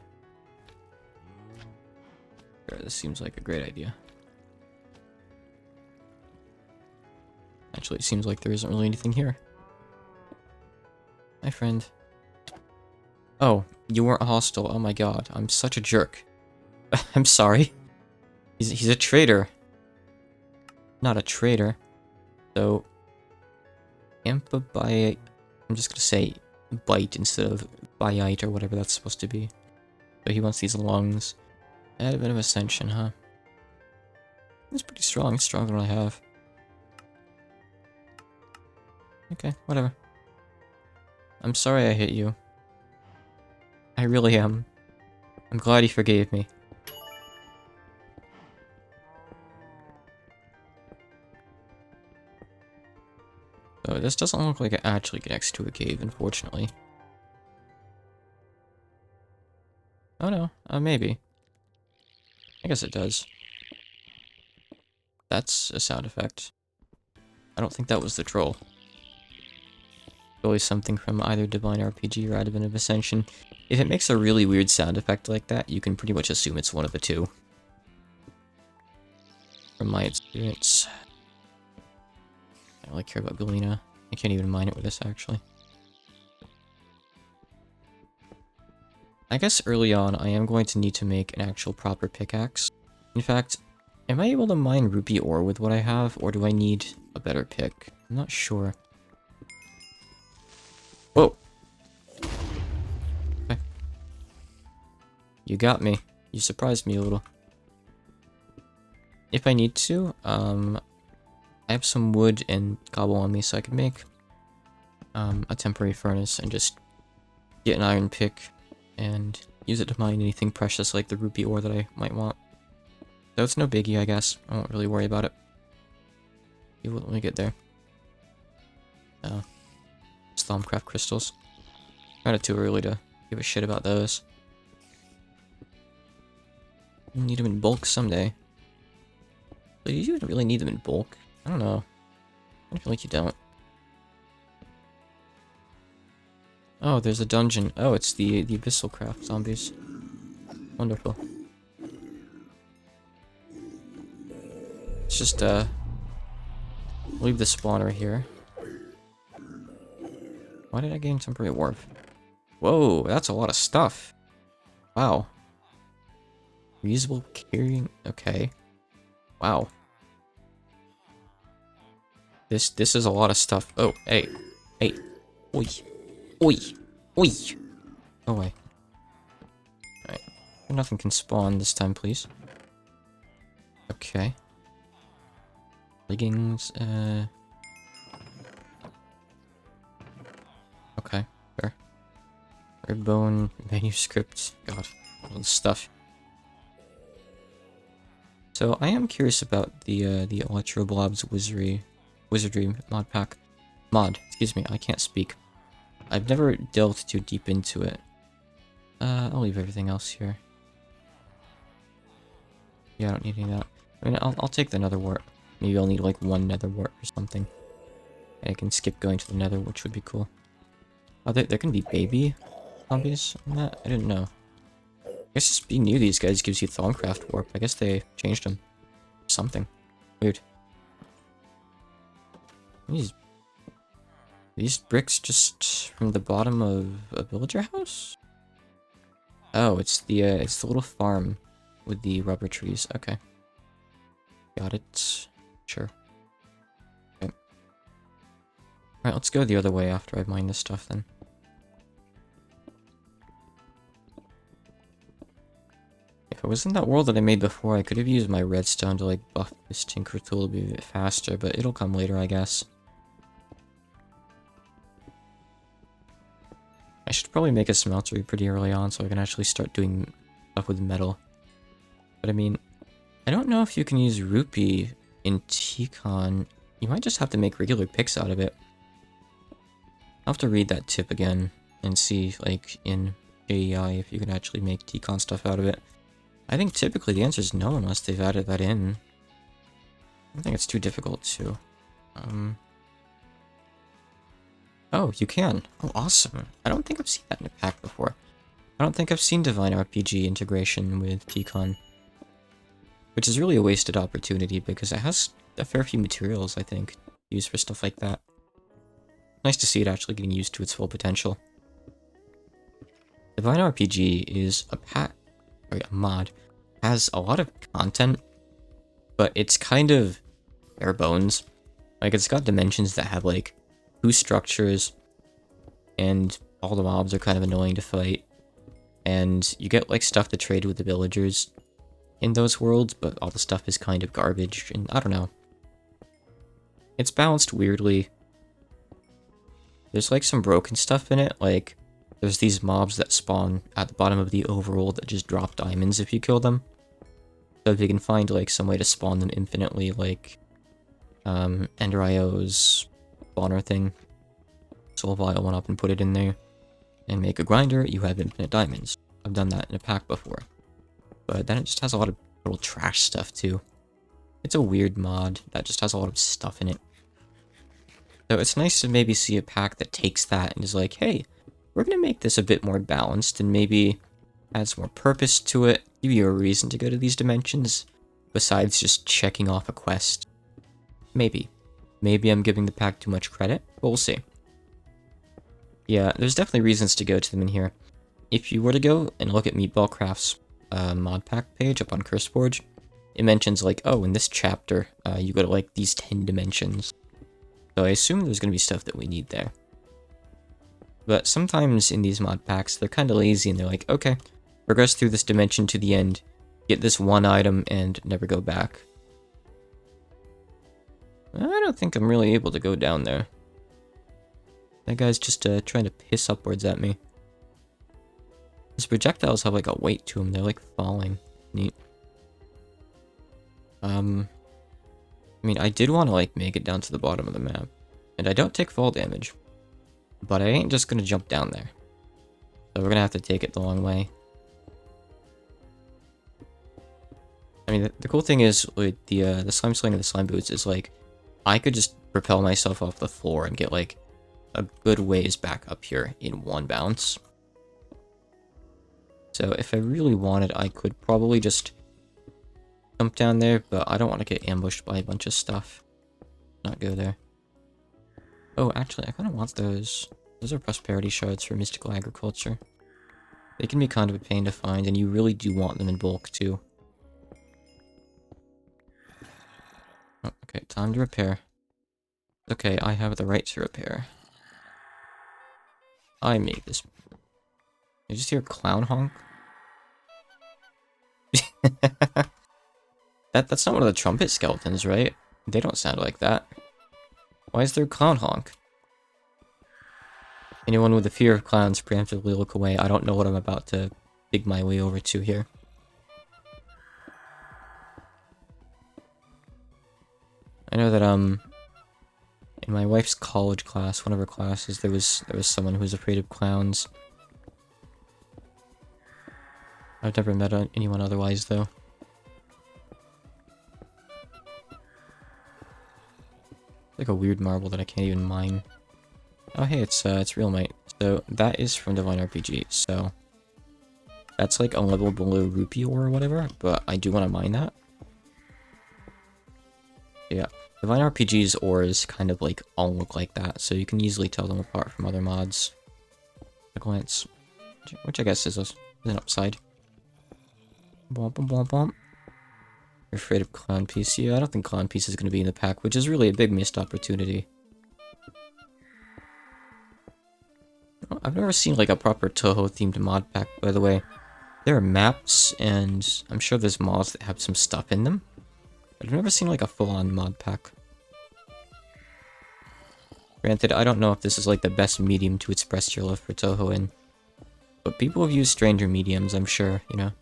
Sure, this seems like a great idea. Actually, it seems like there isn't really anything here. Hi, friend. Oh, you weren't hostile. Oh my god, I'm such a jerk. I'm sorry. He's a traitor. Not a traitor. So, amphibiite. I'm just gonna say bite instead of biite or whatever that's supposed to be. So he wants these lungs. Add a bit of ascension, huh? It's pretty strong. It's stronger than I have. Okay, whatever. I'm sorry I hit you. I really am. I'm glad he forgave me. So this doesn't look like it actually connects to a cave, unfortunately. Oh no, maybe. I guess it does. That's a sound effect. I don't think that was the troll. Always something from either Divine RPG or Advent of Ascension. If it makes a really weird sound effect like that, you can pretty much assume it's one of the two. From my experience. I don't really care about Galena. I can't even mine it with this, actually. I guess early on, I am going to need to make an actual proper pickaxe. In fact, am I able to mine rupee ore with what I have, or do I need a better pick? I'm not sure. Whoa! Okay. You got me. You surprised me a little. If I need to, I have some wood and cobble on me, so I could make a temporary furnace and just get an iron pick and use it to mine anything precious like the rupee ore that I might want. So it's no biggie, I guess. I won't really worry about it. Let me get there. MeatballCraft crystals. Kinda too early to give a shit about those. You'll need them in bulk someday. But do you even really need them in bulk? I don't know. I feel like you don't. Oh, there's a dungeon. Oh, it's the MeatballCraft zombies. Wonderful. Let's just leave the spawner here. Why did I gain temporary warp? Whoa, that's a lot of stuff. Wow. Reusable carrying. Okay. Wow. This is a lot of stuff. Oh, hey. Hey. Oi. Oi. Oi. Go away. Alright. Nothing can spawn this time, please. Okay. Leggings, okay, fair. Red bone, manuscript, god, all this stuff. So I am curious about the Electroblob's wizardry mod pack. Excuse me, I can't speak. I've never delved too deep into it. I'll leave everything else here. Yeah, I don't need any of that. I mean, I'll take the nether wart. Maybe I'll need like one nether wart or something. And I can skip going to the nether, which would be cool. Oh, there can be baby zombies on that? I didn't know. I guess just being near these guys gives you Thaumcraft warp. I guess they changed them. Something. Weird. These bricks just from the bottom of a villager house? Oh, it's the little farm with the rubber trees. Okay. Got it. Sure. Okay. Alright, let's go the other way after I mine this stuff then. If I was in that world that I made before, I could have used my redstone to like buff this tinker tool to be a bit faster, but it'll come later, I guess. I should probably make a smeltery pretty early on so I can actually start doing stuff with metal. But I mean, I don't know if you can use rupee in T-Con. You might just have to make regular picks out of it. I'll have to read that tip again and see, like, in JEI if you can actually make T-Con stuff out of it. I think typically the answer is no unless they've added that in. I don't think it's too difficult to. Oh, you can. Oh, awesome. I don't think I've seen that in a pack before. I don't think I've seen Divine RPG integration with T-Con. Which is really a wasted opportunity because it has a fair few materials, I think, used for stuff like that. Nice to see it actually getting used to its full potential. Divine RPG is a mod. Has a lot of content, but it's kind of bare bones. Like, it's got dimensions that have, like, 2 structures, and all the mobs are kind of annoying to fight. And you get, like, stuff to trade with the villagers in those worlds, but all the stuff is kind of garbage, and I don't know. It's balanced weirdly. There's, like, some broken stuff in it, like, there's these mobs that spawn at the bottom of the overworld that just drop diamonds if you kill them. So if you can find, like, some way to spawn them infinitely, like, Ender IO's spawner thing, Soulvile one up and put it in there, and make a grinder, you have infinite diamonds. I've done that in a pack before. But then it just has a lot of little trash stuff, too. It's a weird mod that just has a lot of stuff in it. So it's nice to maybe see a pack that takes that and is like, hey, we're going to make this a bit more balanced and maybe add some more purpose to it, give you a reason to go to these dimensions, besides just checking off a quest. Maybe. Maybe I'm giving the pack too much credit, but we'll see. Yeah, there's definitely reasons to go to them in here. If you were to go and look at MeatballCraft's mod pack page up on CurseForge, it mentions like, oh, in this chapter, you go to like these 10 dimensions. So I assume there's going to be stuff that we need there. But sometimes in these mod packs, they're kind of lazy and they're like, okay, progress through this dimension to the end, get this one item, and never go back. I don't think I'm really able to go down there. That guy's just trying to piss upwards at me. His projectiles have like a weight to them, they're like falling. Neat. I mean, I did want to like make it down to the bottom of the map. And I don't take fall damage. But I ain't just gonna jump down there. So we're gonna have to take it the long way. I mean, the cool thing is with the slime sling and the slime boots is like, I could just propel myself off the floor and get like a good ways back up here in one bounce. So if I really wanted, I could probably just jump down there, but I don't want to get ambushed by a bunch of stuff. Not go there. Oh, actually, I kind of want those. Those are prosperity shards for mystical agriculture. They can be kind of a pain to find, and you really do want them in bulk, too. Oh, okay, time to repair. Okay, I have the right to repair. I made this. You just hear clown honk? That's not one of the trumpet skeletons, right? They don't sound like that. Why is there clown honk? Anyone with a fear of clowns preemptively look away. I don't know what I'm about to dig my way over to here. I know that, In my wife's college class, one of her classes, there was someone who was afraid of clowns. I've never met anyone otherwise, though. Like a weird marble that I can't even mine. Oh hey, it's real might. So that is from Divine RPG. So that's like a level below rupee ore or whatever. But I do want to mine that. Yeah, Divine RPG's ores kind of like all look like that, so you can easily tell them apart from other mods at a glance, which I guess is an upside. Bomp, bomp, bomp, bomp. You're afraid of Clown Piece? Yeah, I don't think Clown Piece is going to be in the pack, which is really a big missed opportunity. I've never seen like a proper Toho themed mod pack, by the way. There are maps, and I'm sure there's mods that have some stuff in them. But I've never seen like a full-on mod pack. Granted, I don't know if this is like the best medium to express your love for Toho in. But people have used stranger mediums, I'm sure, you know.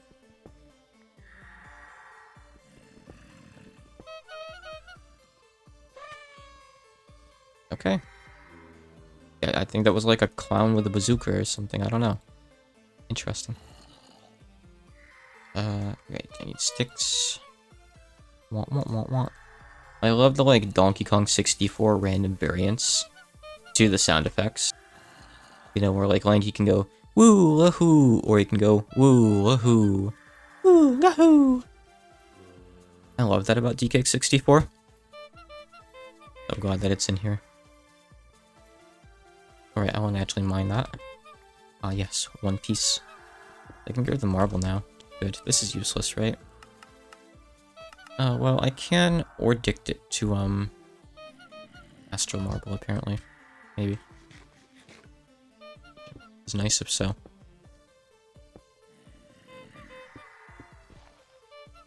Okay. Yeah, I think that was like a clown with a bazooka or something, I don't know. Interesting. Right, I need sticks. Want. I love the like Donkey Kong 64 random variants to the sound effects. You know, where like Lanky can go woo lahoo, or he can go woo lahoo, woo lahoo. I love that about DK64. So glad that it's in here. Alright, I want to actually mine that. Ah yes, one piece. I can get the marble now. Good. This is useless, right? Well, I can ordict it to, Astral Marble, apparently. Maybe. It's nice if so.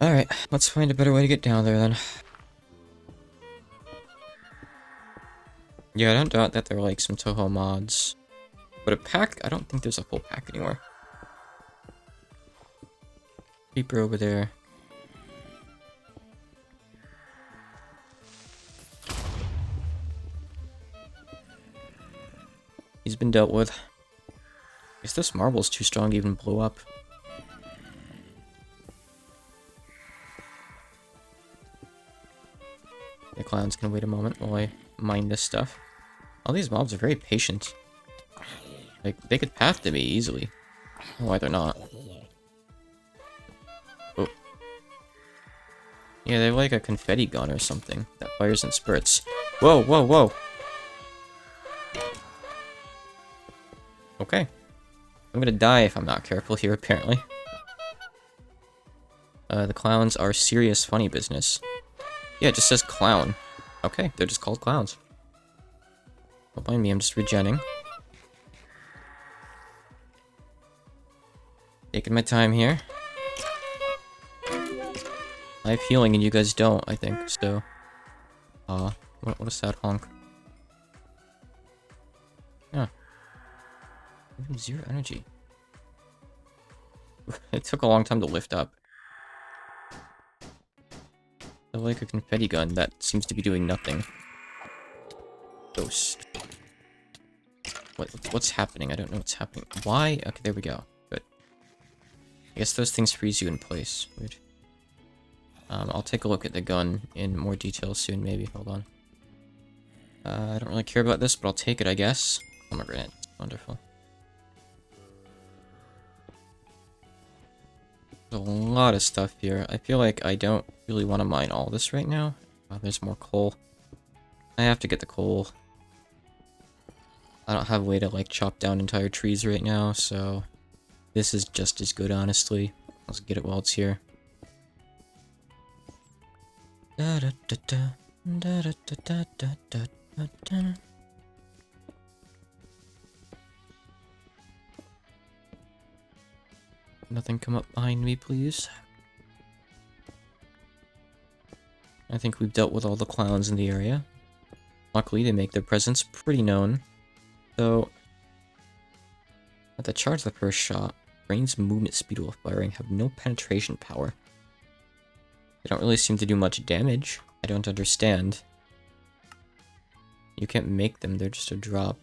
Alright, let's find a better way to get down there, then. Yeah, I don't doubt that there are, like, some Toho mods. But a pack? I don't think there's a full pack anymore. Creeper over there. He's been dealt with. I guess this marble's too strong to even blow up. The clowns can wait a moment while I mine this stuff. All these mobs are very patient. Like, they could path to me easily. I don't know why they're not. Oh. Yeah, they have like a confetti gun or something that fires in spurts. Whoa, whoa, whoa! Okay. I'm gonna die if I'm not careful here, apparently. The clowns are serious funny business. Yeah, it just says clown. Okay, they're just called clowns. Don't mind me, I'm just regenning. Taking my time here. I have healing and you guys don't, I think, so... what a sad honk. Yeah. I have 0 energy. It took a long time to lift up. I like a confetti gun that seems to be doing nothing. Ghost. What's happening? I don't know what's happening. Why? Okay, there we go. Good. I guess those things freeze you in place. Weird. I'll take a look at the gun in more detail soon, maybe. Hold on. I don't really care about this, but I'll take it, I guess. Oh my grenade. Wonderful. There's a lot of stuff here. I feel like I don't really want to mine all this right now. Oh, there's more coal. I have to get the coal. I don't have a way to, like, chop down entire trees right now, so... This is just as good, honestly. Let's get it while it's here. Da da da da da da da da da da da. Nothing come up behind me, please. I think we've dealt with all the clowns in the area. Luckily, they make their presence pretty known. So, at the charge of the first shot, Brain's movement speed while firing have no penetration power. They don't really seem to do much damage. I don't understand. You can't make them, they're just a drop.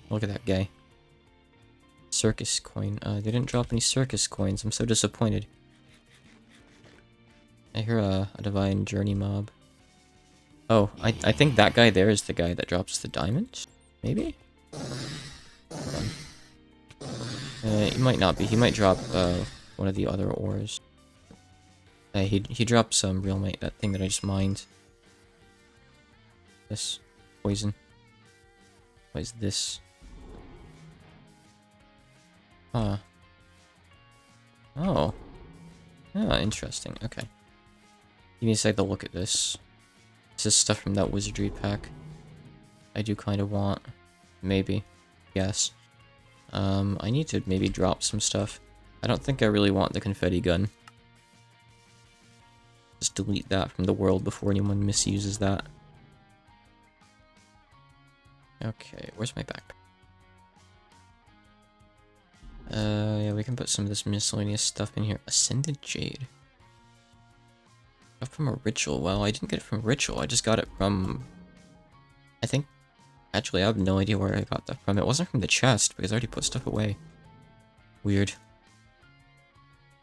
Look at that guy. Circus coin. They didn't drop any circus coins. I'm so disappointed. I hear a divine journey mob. Oh, I think that guy there is the guy that drops the diamond? Maybe? He might not be. He might drop one of the other ores. He dropped some real might, that thing that I just mined. This. Poison. What is this? Huh. Oh. Ah, interesting. Okay. Give me a sec to look at this. This is stuff from that wizardry pack. I do kind of want. Maybe. Yes. I need to maybe drop some stuff. I don't think I really want the confetti gun. Just delete that from the world before anyone misuses that. Okay, where's my backpack? Yeah, we can put some of this miscellaneous stuff in here. Ascended Jade. Got from a ritual. Well, I didn't get it from ritual. I just got it from... I think... Actually, I have no idea where I got that from. It wasn't from the chest, because I already put stuff away. Weird.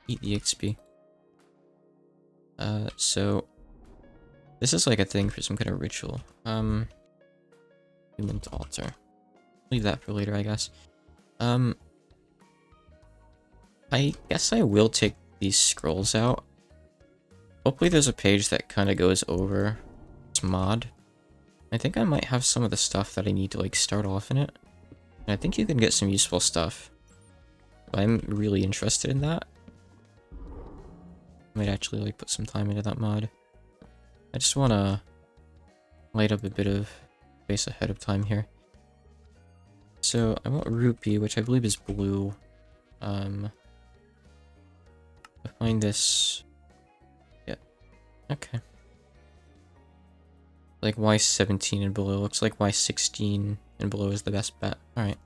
Eat the XP. So... This is like a thing for some kind of ritual. Human altar. Leave that for later, I guess. I guess I will take these scrolls out. Hopefully there's a page that kind of goes over this mod. I think I might have some of the stuff that I need to like start off in it. And I think you can get some useful stuff. I'm really interested in that. I might actually like put some time into that mod. I just want to light up a bit of space ahead of time here. So I want rupee, which I believe is blue. I find this. Yeah. Okay. Like Y17 and below. Looks like Y16 and below is the best bet. Alright.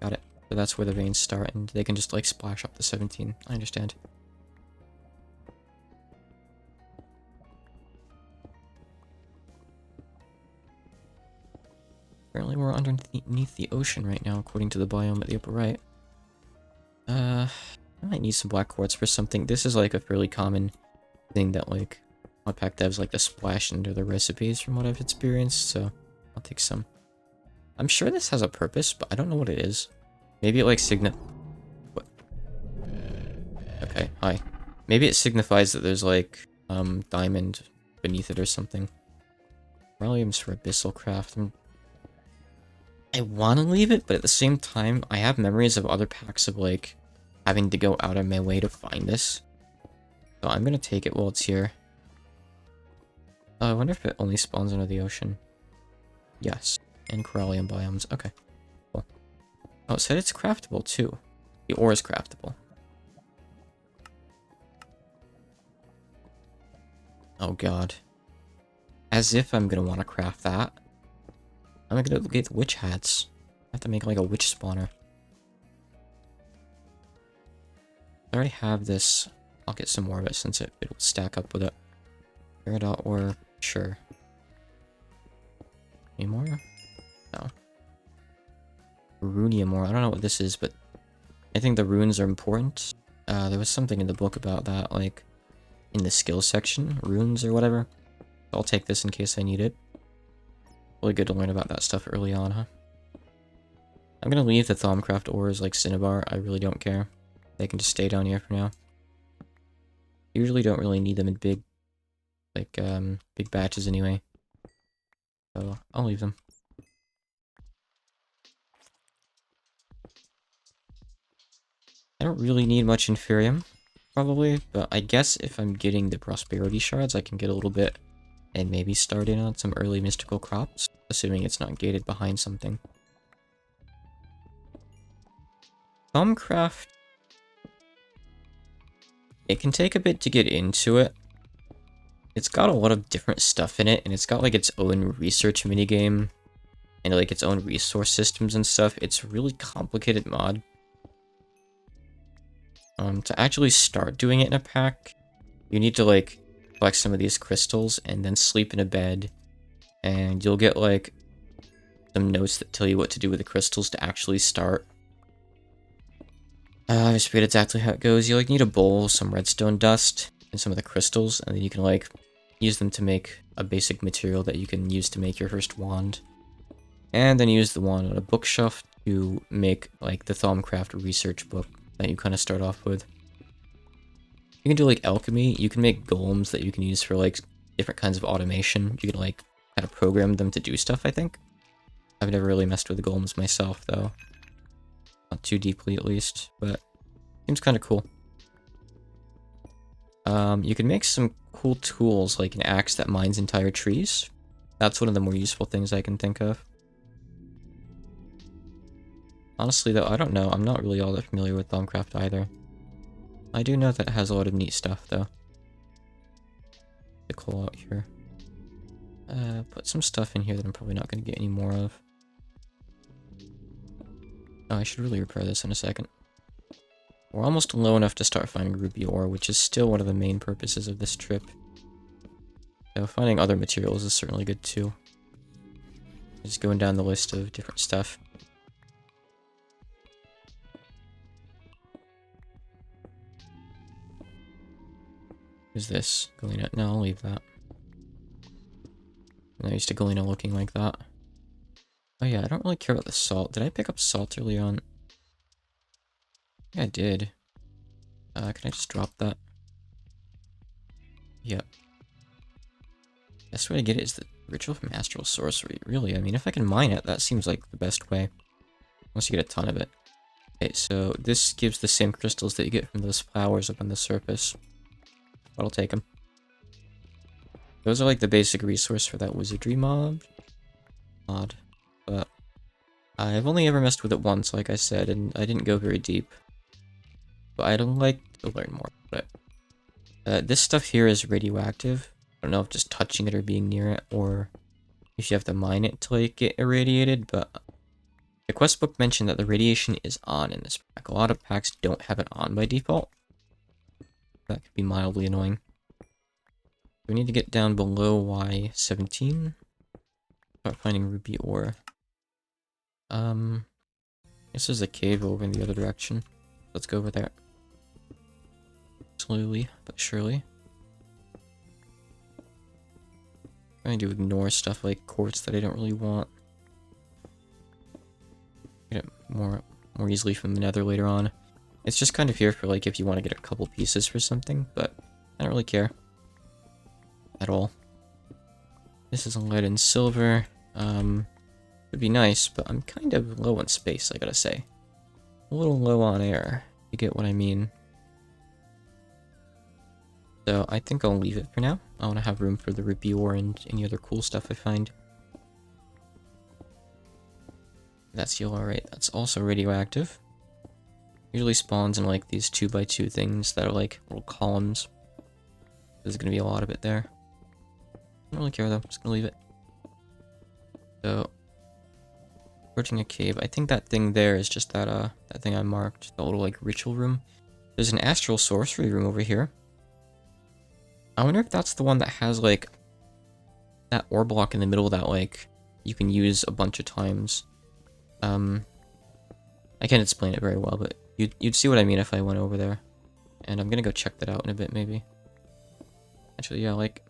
Got it. So that's where the veins start, and they can just like splash up the 17. I understand. Apparently we're underneath the ocean right now, according to the biome at the upper right. I might need some black quartz for something. This is like a fairly common thing that like modpack devs like to splash into their recipes from what I've experienced, so I'll take some. I'm sure this has a purpose, but I don't know what it is. Maybe it like what? Okay, hi. Maybe it signifies that there's like diamond beneath it or something. Reliums for MeatballCraft. I want to leave it, but at the same time, I have memories of other packs of like having to go out of my way to find this. So I'm gonna take it while it's here. I wonder if it only spawns under the ocean. Yes, and corallium biomes. Okay, cool. Oh, it said it's craftable too. The ore is craftable. Oh god. As if I'm gonna want to craft that. I'm gonna get witch hats. I have to make like a witch spawner. I already have this. I'll get some more of it since it'll stack up with it. Peridot ore, sure. Any more? No. Runium ore. I don't know what this is, but I think the runes are important. There was something in the book about that, like in the skill section, runes or whatever. I'll take this in case I need it. Really good to learn about that stuff early on, huh? I'm gonna leave the Thaumcraft ores like Cinnabar. I really don't care. They can just stay down here for now. Usually don't really need them in big batches anyway. So I'll leave them. I don't really need much Inferium, probably, but I guess if I'm getting the Prosperity Shards, I can get a little bit and maybe start in on some early mystical crops, assuming it's not gated behind something. Thaumcraft, it can take a bit to get into it. It's got a lot of different stuff in it, and it's got like its own research minigame, and like its own resource systems and stuff. It's a really complicated mod. To actually start doing it in a pack, you need to like collect some of these crystals and then sleep in a bed, and you'll get like some notes that tell you what to do with the crystals to actually start. I just forget exactly how it goes. You like need a bowl, some redstone dust, and some of the crystals, and then you can like use them to make a basic material that you can use to make your first wand. And then use the wand on a bookshelf to make like the MeatballCraft research book that you kind of start off with. You can do like alchemy. You can make golems that you can use for like different kinds of automation. You can like kind of program them to do stuff, I think. I've never really messed with the golems myself though. Not too deeply at least, but seems kind of cool. You can make some cool tools like an axe that mines entire trees. That's one of the more useful things I can think of. Honestly though, I don't know. I'm not really all that familiar with MeatballCraft either. I do know that it has a lot of neat stuff though. The coal out here. Put some stuff in here that I'm probably not going to get any more of. Oh, I should really repair this in a second. We're almost low enough to start finding ruby ore, which is still one of the main purposes of this trip. So finding other materials is certainly good too. Just going down the list of different stuff. Who's this? Galena? No, I'll leave that. I'm not used to Galena looking like that. Oh yeah, I don't really care about the salt. Did I pick up salt early on? Yeah, I did. Can I just drop that? Yep. Best way to get it is the ritual from astral sorcery. Really, I mean, if I can mine it, that seems like the best way. Unless you get a ton of it. Okay, so this gives the same crystals that you get from those flowers up on the surface. But I'll take them. Those are like the basic resource for that wizardry mob. Odd. But I've only ever messed with it once, like I said, and I didn't go very deep. But I'd like to learn more about it. This stuff here is radioactive. I don't know if just touching it or being near it, or if you have to mine it to like get irradiated, but the quest book mentioned that the radiation is on in this pack. A lot of packs don't have it on by default. That could be mildly annoying. We need to get down below Y17. Start finding ruby ore. This is a cave over in the other direction. Let's go over there. Slowly, but surely. I'm trying to ignore stuff like quartz that I don't really want. Get it more easily from the nether later on. It's just kind of here for like if you want to get a couple pieces for something, but I don't really care. At all. This is lead and silver. Would be nice, but I'm kind of low on space, I gotta say. A little low on air, you get what I mean. So I think I'll leave it for now. I want to have room for the ruby ore and any other cool stuff I find. That's yellow, right? That's also radioactive. Usually spawns in like these 2x2 things that are like little columns. There's gonna be a lot of it there. I don't really care though, I'm just gonna leave it. So, approaching a cave. I think that thing there is just that that thing I marked, the little like ritual room. There's an astral sorcery room over here. I wonder if that's the one that has like that ore block in the middle that like you can use a bunch of times. I can't explain it very well, but you'd see what I mean if I went over there. And I'm gonna go check that out in a bit, maybe. Actually, yeah, like,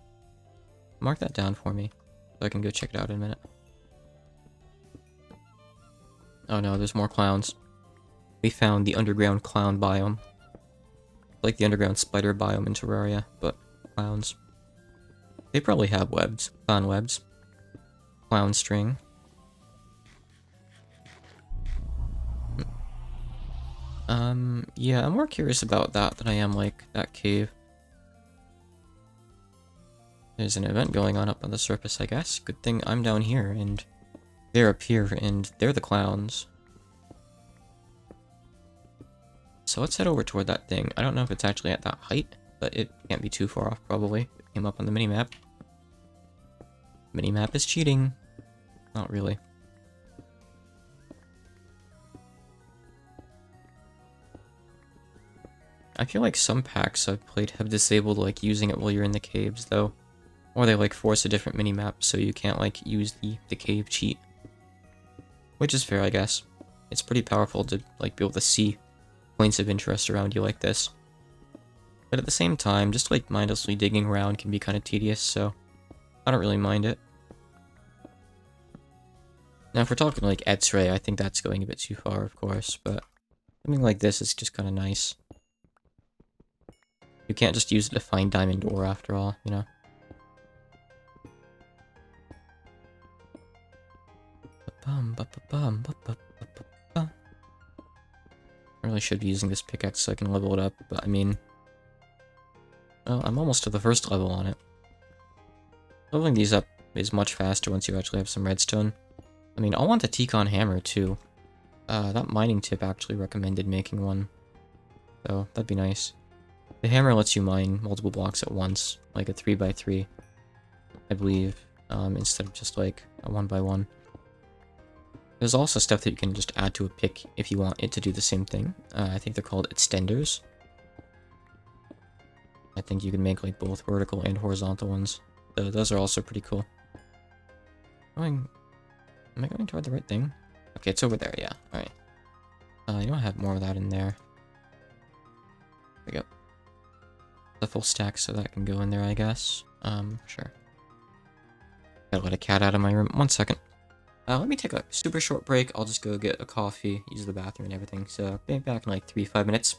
mark that down for me, so I can go check it out in a minute. Oh no, there's more clowns. We found the underground clown biome. Like the underground spider biome in Terraria, but clowns. They probably have webs. Clown webs. Clown string. Yeah, I'm more curious about that than I am, like, that cave. There's an event going on up on the surface, I guess. Good thing I'm down here, and they're up here, and they're the clowns. So let's head over toward that thing. I don't know if it's actually at that height, but it can't be too far off, probably. It came up on the minimap. Minimap is cheating. Not really. I feel like some packs I've played have disabled like using it while you're in the caves though. Or they like force a different minimap so you can't like use the cave cheat. Which is fair, I guess. It's pretty powerful to, like, be able to see points of interest around you like this. But at the same time, just, like, mindlessly digging around can be kind of tedious, so I don't really mind it. Now, if we're talking, like, X-ray, I think that's going a bit too far, of course, but something like this is just kind of nice. You can't just use it to find diamond ore, after all, you know? I really should be using this pickaxe so I can level it up, but I mean... Well, I'm almost to the first level on it. Leveling these up is much faster once you actually have some redstone. I mean, I'll want a T-Con hammer, too. That mining tip actually recommended making one. So, that'd be nice. The hammer lets you mine multiple blocks at once, like a 3x3, I believe, instead of just like a 1x1. There's also stuff that you can just add to a pick if you want it to do the same thing. I think they're called extenders. I think you can make like both vertical and horizontal ones. So those are also pretty cool. Am I going toward the right thing? Okay, it's over there, yeah. Alright. You don't have more of that in there. There we go. The full stack so that can go in there, I guess. Sure. Gotta let a cat out of my room. 1 second. Let me take a super short break. I'll just go get a coffee, use the bathroom and everything. So, be back in like 3-5 minutes.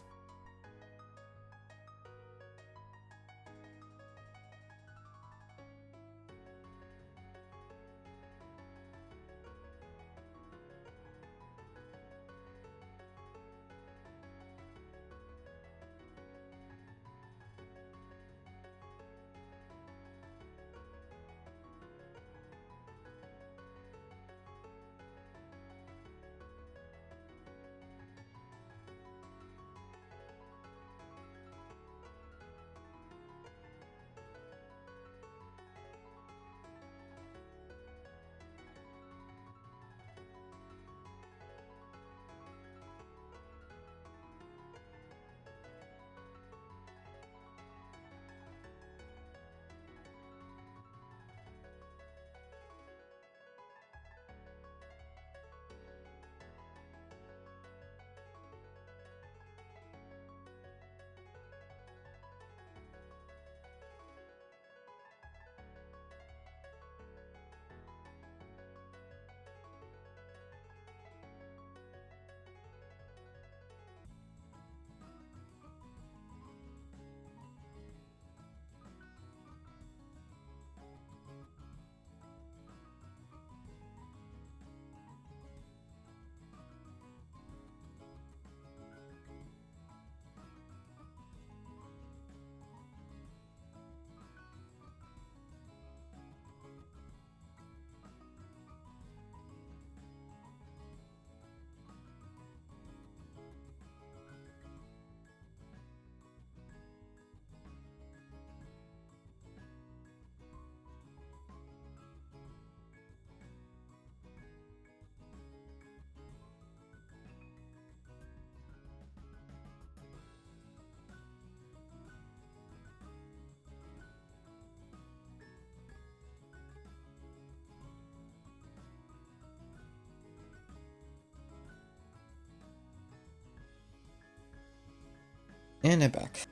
And I'm back.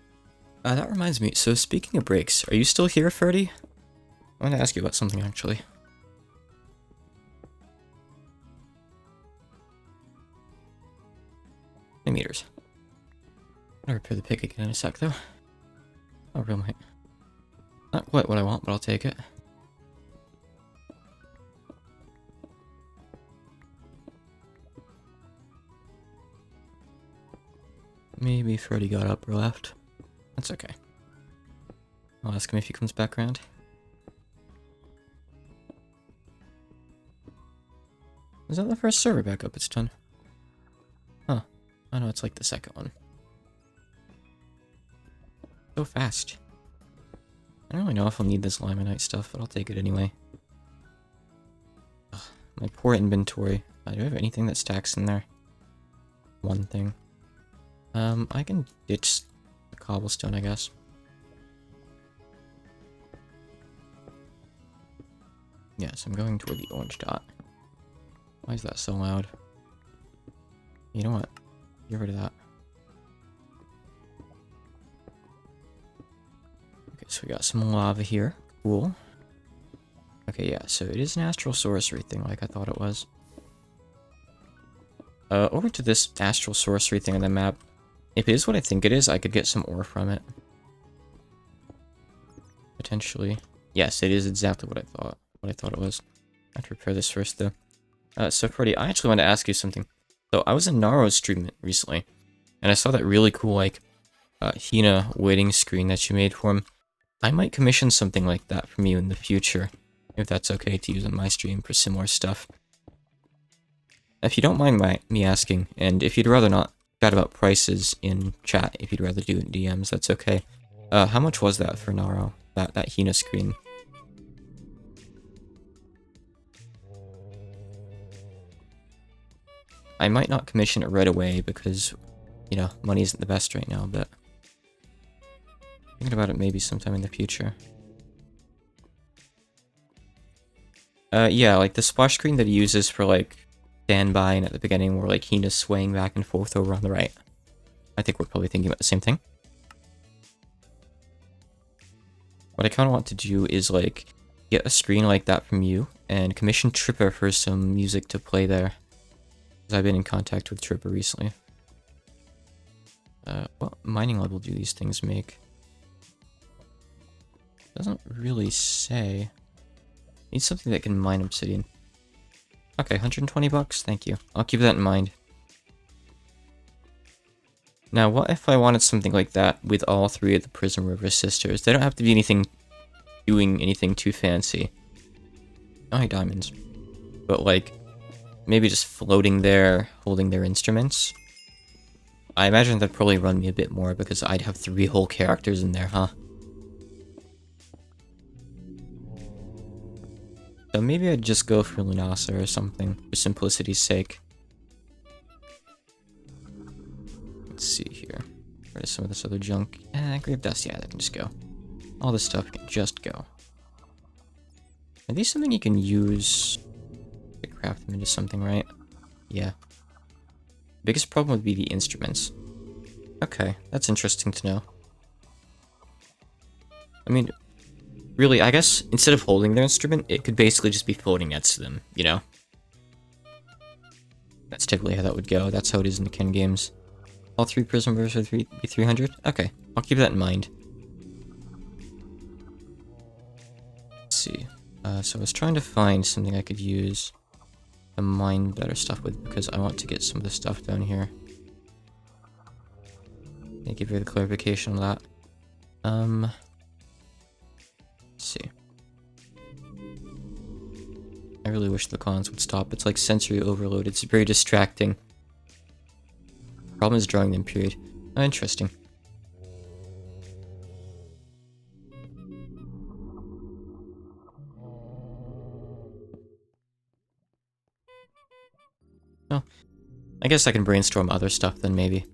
That reminds me, so speaking of breaks, are you still here, Ferdy? I want to ask you about something, actually. Meters. I'll repair the pick again in a sec, though. Oh, real mate. Not quite what I want, but I'll take it. Maybe Freddy got up or left. That's okay. I'll ask him if he comes back around. Is that the first server backup it's done? Huh. I know it's like the second one. So fast. I don't really know if I'll need this limonite stuff, but I'll take it anyway. Ugh, my poor inventory. Do I have anything that stacks in there? One thing. I can ditch the cobblestone, I guess. Yes, I'm going toward the orange dot. Why is that so loud? You know what? Get rid of that. Okay, so we got some lava here. Cool. Okay, yeah, so it is an astral sorcery thing like I thought it was. Over to this astral sorcery thing on the map. If it is what I think it is, I could get some ore from it. Potentially. Yes, it is exactly what I thought it was. I have to repair this first, though. So Freddy, I actually wanted to ask you something. So I was in Naro's stream recently, and I saw that really cool, like, Hina waiting screen that you made for him. I might commission something like that from you in the future, if that's okay to use on my stream for similar stuff. If you don't mind me asking, and if you'd rather not chat about prices in chat, if you'd rather do it in DMs, that's okay. How much was that for Naro? That Hina screen? I might not commission it right away because, you know, money isn't the best right now, but thinking about it maybe sometime in the future. Yeah, like the splash screen that he uses for, like, standby and at the beginning where, like, Hina's swaying back and forth over on the right. I think we're probably thinking about the same thing. What I kind of want to do is, like, get a screen like that from you and commission Tripper for some music to play there. Because I've been in contact with Tripper recently. What mining level do these things make? Doesn't really say. Need something that can mine obsidian. Okay, 120 bucks, thank you. I'll keep that in mind. Now, what if I wanted something like that with all three of the Prism River sisters? They don't have to be doing anything too fancy. Oh, hey, diamonds. But, like, maybe just floating there, holding their instruments. I imagine that'd probably run me a bit more because I'd have 3 whole characters in there, huh? So maybe I'd just go for Lunasa or something, for simplicity's sake. Let's see here. Where's some of this other junk? Grave dust, yeah, that can just go. All this stuff can just go. Are these something you can use to craft them into something, right? Yeah. Biggest problem would be the instruments. Okay, that's interesting to know. I mean, really, I guess instead of holding their instrument, it could basically just be floating next to them, you know? That's typically how that would go. That's how it is in the Ken games. All 3 Prism Rivers are 300? Okay, I'll keep that in mind. Let's see. So I was trying to find something I could use to mine better stuff with, because I want to get some of the stuff down here. Thank you for the clarification on that. Let's see. I really wish the cons would stop. It's like sensory overload. It's very distracting. Problem is drawing them, period. Oh, interesting. Oh, I guess I can brainstorm other stuff then, maybe.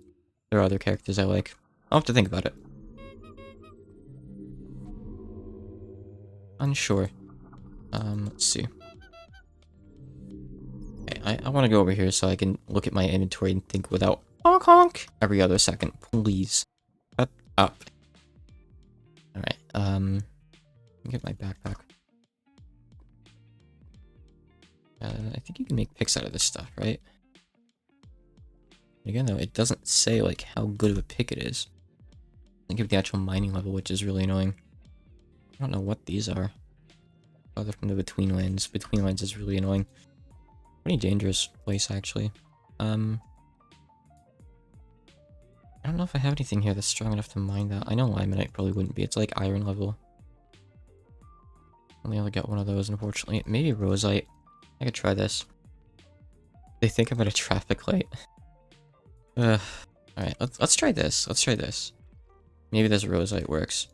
There are other characters I like. I'll have to think about it. Unsure. Let's see. Okay, I want to go over here so I can look at my inventory and think without honk honk every other second, please. Up, up. Alright, let me get my backpack. I think you can make picks out of this stuff, right? Again, though, it doesn't say, like, how good of a pick it is. Think of the actual mining level, which is really annoying. I don't know what these are. Other from the Between Lands. Between Lands is really annoying. Pretty dangerous place, actually. I don't know if I have anything here that's strong enough to mine that. I know Limonite probably wouldn't be. It's like iron level. Only ever get one of those, unfortunately. Maybe Rosite. I could try this. They think I'm at a traffic light. Alright, let's try this. Let's try this. Maybe this Rosite works.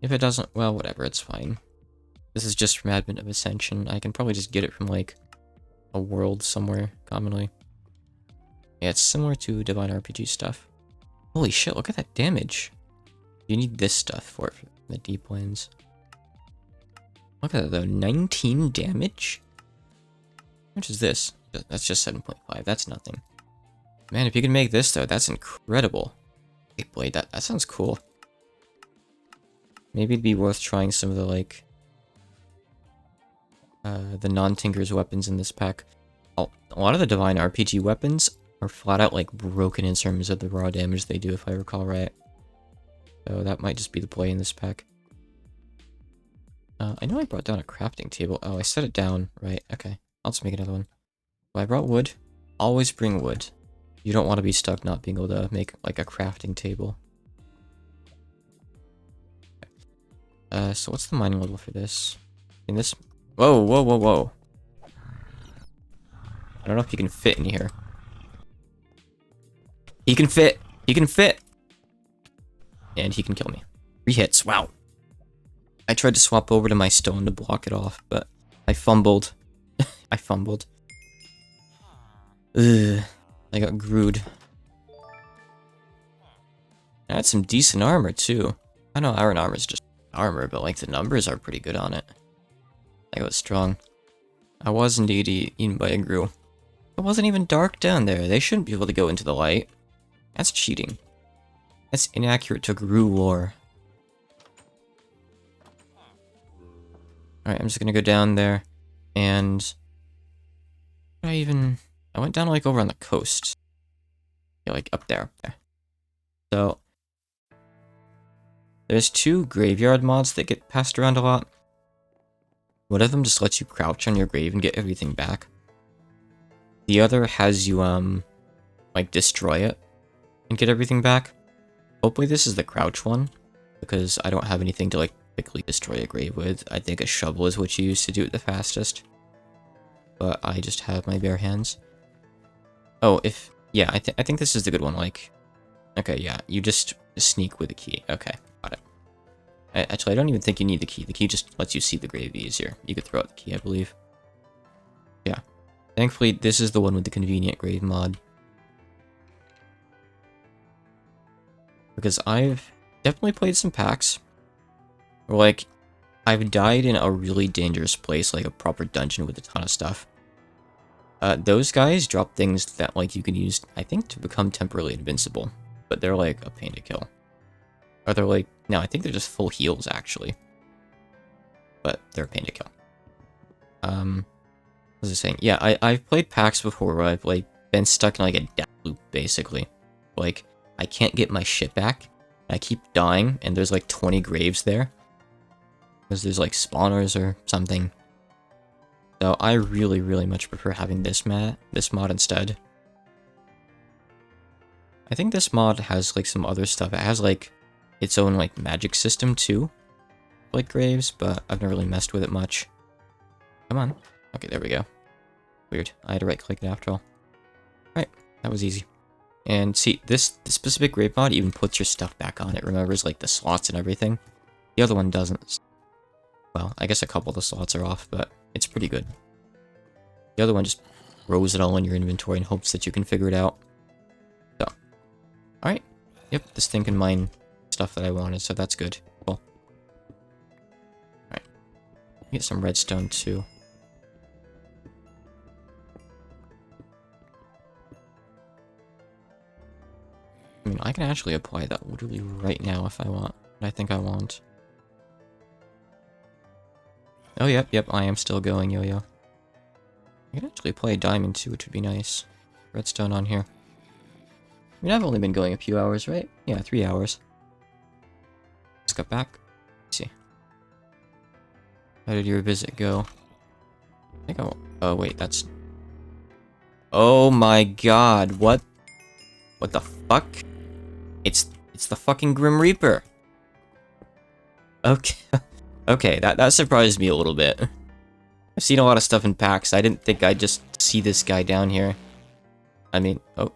If it doesn't, well, whatever, it's fine. This is just from Advent of Ascension. I can probably just get it from, like, a world somewhere, commonly. Yeah, it's similar to Divine RPG stuff. Holy shit, look at that damage. You need this stuff for it, for the deep lands. Look at that, though. 19 damage? How much is this? That's just 7.5. That's nothing. Man, if you can make this, though, that's incredible. Wait, Blade, that sounds cool. Maybe it'd be worth trying some of the, like... the non-Tinker's weapons in this pack. A lot of the Divine RPG weapons are flat out, like, broken in terms of the raw damage they do, if I recall right. So that might just be the play in this pack. I know I brought down a crafting table. Oh, I set it down. Right, okay. I'll just make another one. Well, I brought wood. Always bring wood. You don't want to be stuck not being able to make, like, a crafting table. Okay. So what's the mining level for this? In this... Whoa, whoa, whoa, whoa. I don't know if you can fit in here. He can fit! He can fit! And he can kill me. 3 hits, wow. I tried to swap over to my stone to block it off, but I fumbled. I fumbled. Ugh. I got grued. I had some decent armor, too. I know iron armor is just armor, but, like, the numbers are pretty good on it. I was strong. I was indeed eaten by a grue. It wasn't even dark down there. They shouldn't be able to go into the light. That's cheating. That's inaccurate to grue lore. Alright, I'm just gonna go down there, and... I went down, like, over on the coast. Yeah, like, up there. So... There's 2 graveyard mods that get passed around a lot. One of them just lets you crouch on your grave and get everything back. The other has you, like, destroy it and get everything back. Hopefully this is the crouch one, because I don't have anything to, like, quickly destroy a grave with. I think a shovel is what you use to do it the fastest. But I just have my bare hands. Oh, yeah, I think this is the good one, like... Okay, yeah, you just sneak with the key. Okay, got it. Actually, I don't even think you need the key. The key just lets you see the grave easier. You could throw out the key, I believe. Yeah. Thankfully, this is the one with the convenient grave mod. Because I've definitely played some packs where, like, I've died in a really dangerous place, like a proper dungeon with a ton of stuff. Those guys drop things that, like, you can use, I think, to become temporarily invincible. But they're, like, a pain to kill. Or they're, like, no, I think they're just full heals, actually. But they're a pain to kill. What was I saying? Yeah, I've played packs before where I've, like, been stuck in, like, a death loop, basically. Like, I can't get my shit back. I keep dying, and there's, like, 20 graves there. Because there's, like, spawners or something. So I really, really much prefer having this mod instead. I think this mod has, like, some other stuff. It has, like, its own, like, magic system, too. Like graves, but I've never really messed with it much. Come on. Okay, there we go. Weird. I had to right-click it after all. Alright, that was easy. And see, this specific grave mod even puts your stuff back on. It remembers, like, the slots and everything. The other one doesn't. Well, I guess a couple of the slots are off, but it's pretty good. The other one just throws it all in your inventory and hopes that you can figure it out. So, alright. Yep, this thing can mine stuff that I wanted, so that's good. Cool. Alright. Get some redstone, too. I mean, I can actually apply that literally right now if I want. But I think I want. Oh, yep, I am still going, yo-yo. I can actually play a diamond too, which would be nice. Redstone on here. I mean, I've only been going a few hours, right? Yeah, 3 hours. Let's get back. Let's see. How did your visit go? I think I'll... Oh, wait, that's... Oh my god, what? What the fuck? It's the fucking Grim Reaper. Okay. Okay, that surprised me a little bit. I've seen a lot of stuff in packs. I didn't think I'd just see this guy down here. I mean, oh.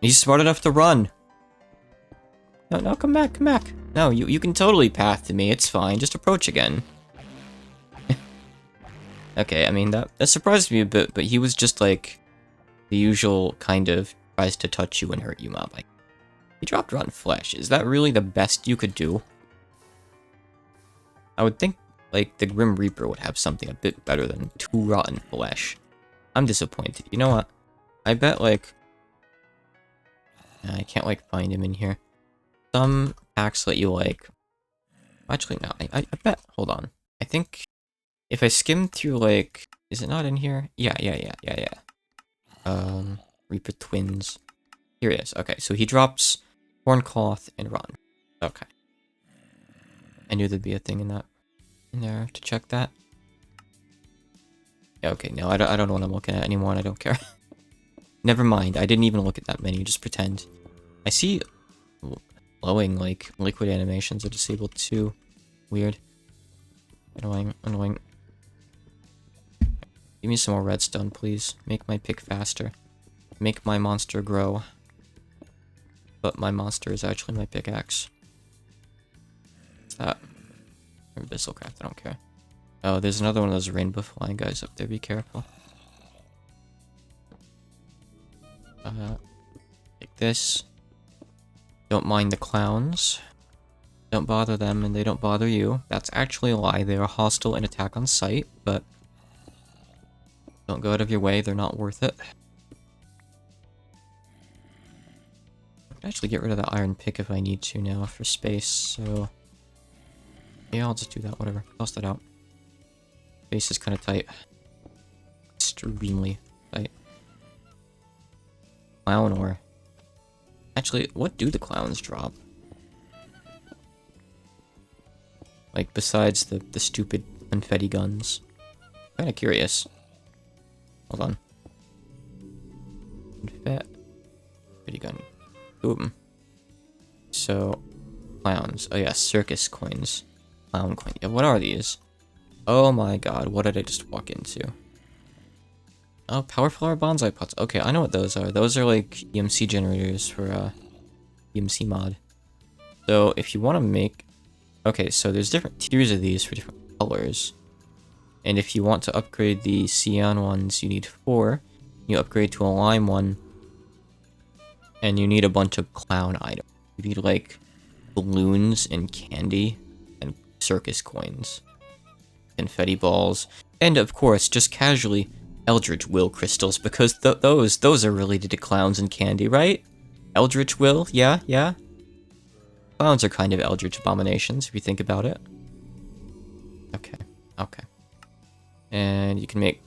He's smart enough to run. No, come back, come back. No, you can totally path to me. It's fine. Just approach again. Okay, I mean, that surprised me a bit, but he was just like the usual kind of tries to touch you and hurt you mob. Like, he dropped rotten flesh. Is that really the best you could do? I would think, like, the Grim Reaper would have something a bit better than 2 rotten flesh. I'm disappointed. You know what? I bet, like... I can't, like, find him in here. Some packs let you, like... Actually, no. I bet... Hold on. I think... If I skim through, like... Is it not in here? Yeah. Reaper Twins. Here it is. Okay, so he drops Horncloth and Run. Okay. I knew there'd be a thing in there to check that. Yeah, okay, no, I don't know what I'm looking at anymore, and I don't care. Never mind, I didn't even look at that menu, just pretend. I see glowing, like, liquid animations are disabled too. Weird. Annoying. Give me some more redstone, please. Make my pick faster. Make my monster grow. But my monster is actually my pickaxe. What's that? MeatballCraft, I don't care. Oh, there's another one of those rainbow flying guys up there, be careful. Like this. Don't mind the clowns. Don't bother them and they don't bother you. That's actually a lie, they are hostile and attack on sight, but... Don't go out of your way, they're not worth it. I could actually get rid of that iron pick if I need to now for space, so... Yeah, I'll just do that, whatever. Toss that out. Space is kind of tight. Extremely tight. Clown ore. Actually, what do the clowns drop? Like, besides the stupid confetti guns. Kinda curious. Hold on. Confetti gun. Boom. So, clowns. Oh yeah, circus coins. Clown coin. Yeah, what are these? Oh my god, what did I just walk into? Oh, power flower bonsai pots. Okay, I know what those are. Those are like EMC generators for EMC mod. So if you want to make... Okay, so there's different tiers of these for different colors. And if you want to upgrade the cyan ones, you need 4. You upgrade to a lime one. And you need a bunch of clown items. You need like balloons and candy and circus coins. Confetti balls. And of course, just casually, Eldritch Will crystals, because those are related to clowns and candy, right? Eldritch Will, yeah. Clowns are kind of eldritch abominations, if you think about it. Okay. And you can make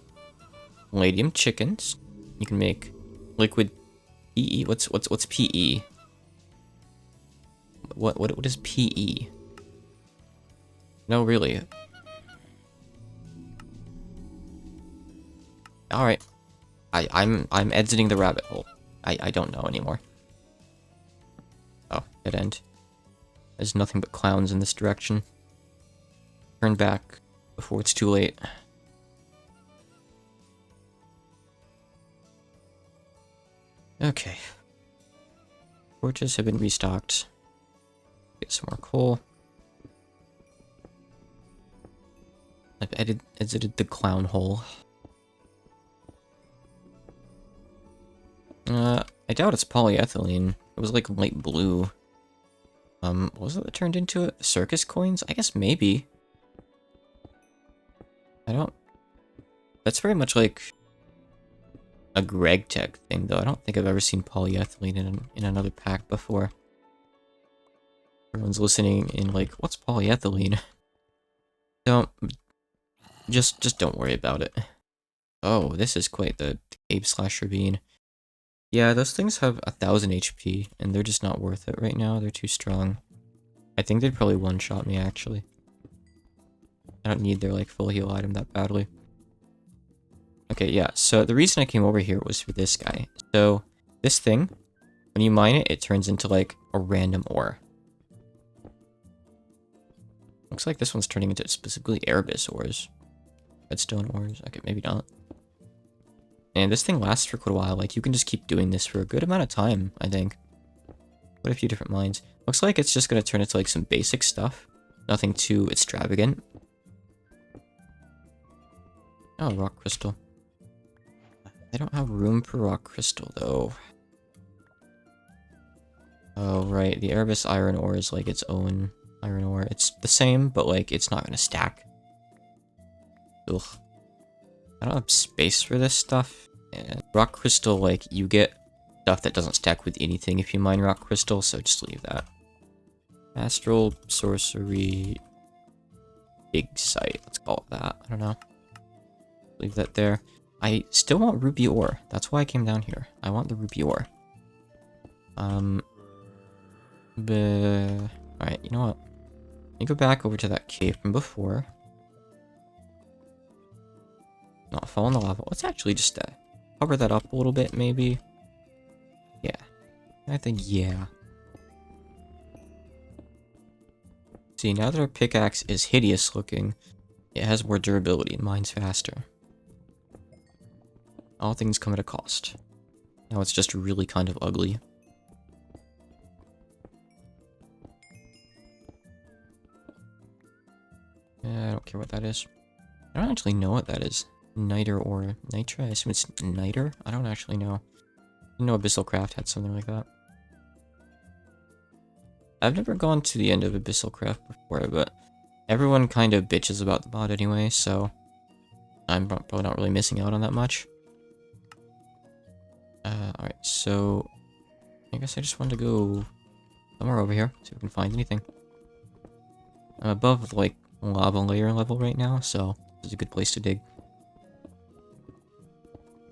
palladium chickens. You can make liquid PE. What's PE? What is PE? No, really. Alright. I'm exiting the rabbit hole. I don't know anymore. Oh, dead end. There's nothing but clowns in this direction. Turn back before it's too late. Okay. Torches have been restocked. Get some more coal. I've exited the clown hole. I doubt it's polyethylene. It was like light blue. What was it that turned into it? Circus coins? I guess maybe. That's very much like a Greg Tech thing, though. I don't think I've ever seen polyethylene in another pack before. Everyone's listening in like, what's polyethylene? Just don't worry about it. Oh, this is quite the cave slasher bean. Yeah, those things have 1000 HP, and they're just not worth it right now. They're too strong. I think they'd probably one-shot me, actually. I don't need their, like, full heal item that badly. Okay, yeah, so the reason I came over here was for this guy. So, this thing, when you mine it, it turns into, like, a random ore. Looks like this one's turning into specifically Erebus ores. Redstone ores. Okay, maybe not. And this thing lasts for quite a while. Like, you can just keep doing this for a good amount of time, I think. Quite a few different mines. Looks like it's just going to turn into, like, some basic stuff. Nothing too extravagant. Oh, rock crystal. I don't have room for rock crystal, though. Oh, right. The Erebus iron ore is, like, its own iron ore. It's the same, but, like, it's not going to stack. Ugh. I don't have space for this stuff. And rock crystal, like, you get stuff that doesn't stack with anything if you mine rock crystal, so just leave that. Astral sorcery big site, let's call it that. I don't know. Leave that there. I still want ruby ore. That's why I came down here. I want the ruby ore. Alright, you know what? Let me go back over to that cave from before. Not fall in the lava. Let's actually just cover that up a little bit, maybe. Yeah. I think, yeah. See, now that our pickaxe is hideous looking, it has more durability and mines faster. All things come at a cost. Now it's just really kind of ugly. I don't care what that is. I don't actually know what that is. Niter or Nitra? I assume it's Niter? I don't actually know. You know MeatballCraft had something like that. I've never gone to the end of MeatballCraft before, but everyone kind of bitches about the mod anyway, so I'm probably not really missing out on that much. Alright, so I guess I just want to go somewhere over here, see if we can find anything. I'm above, like, lava layer level right now, so this is a good place to dig.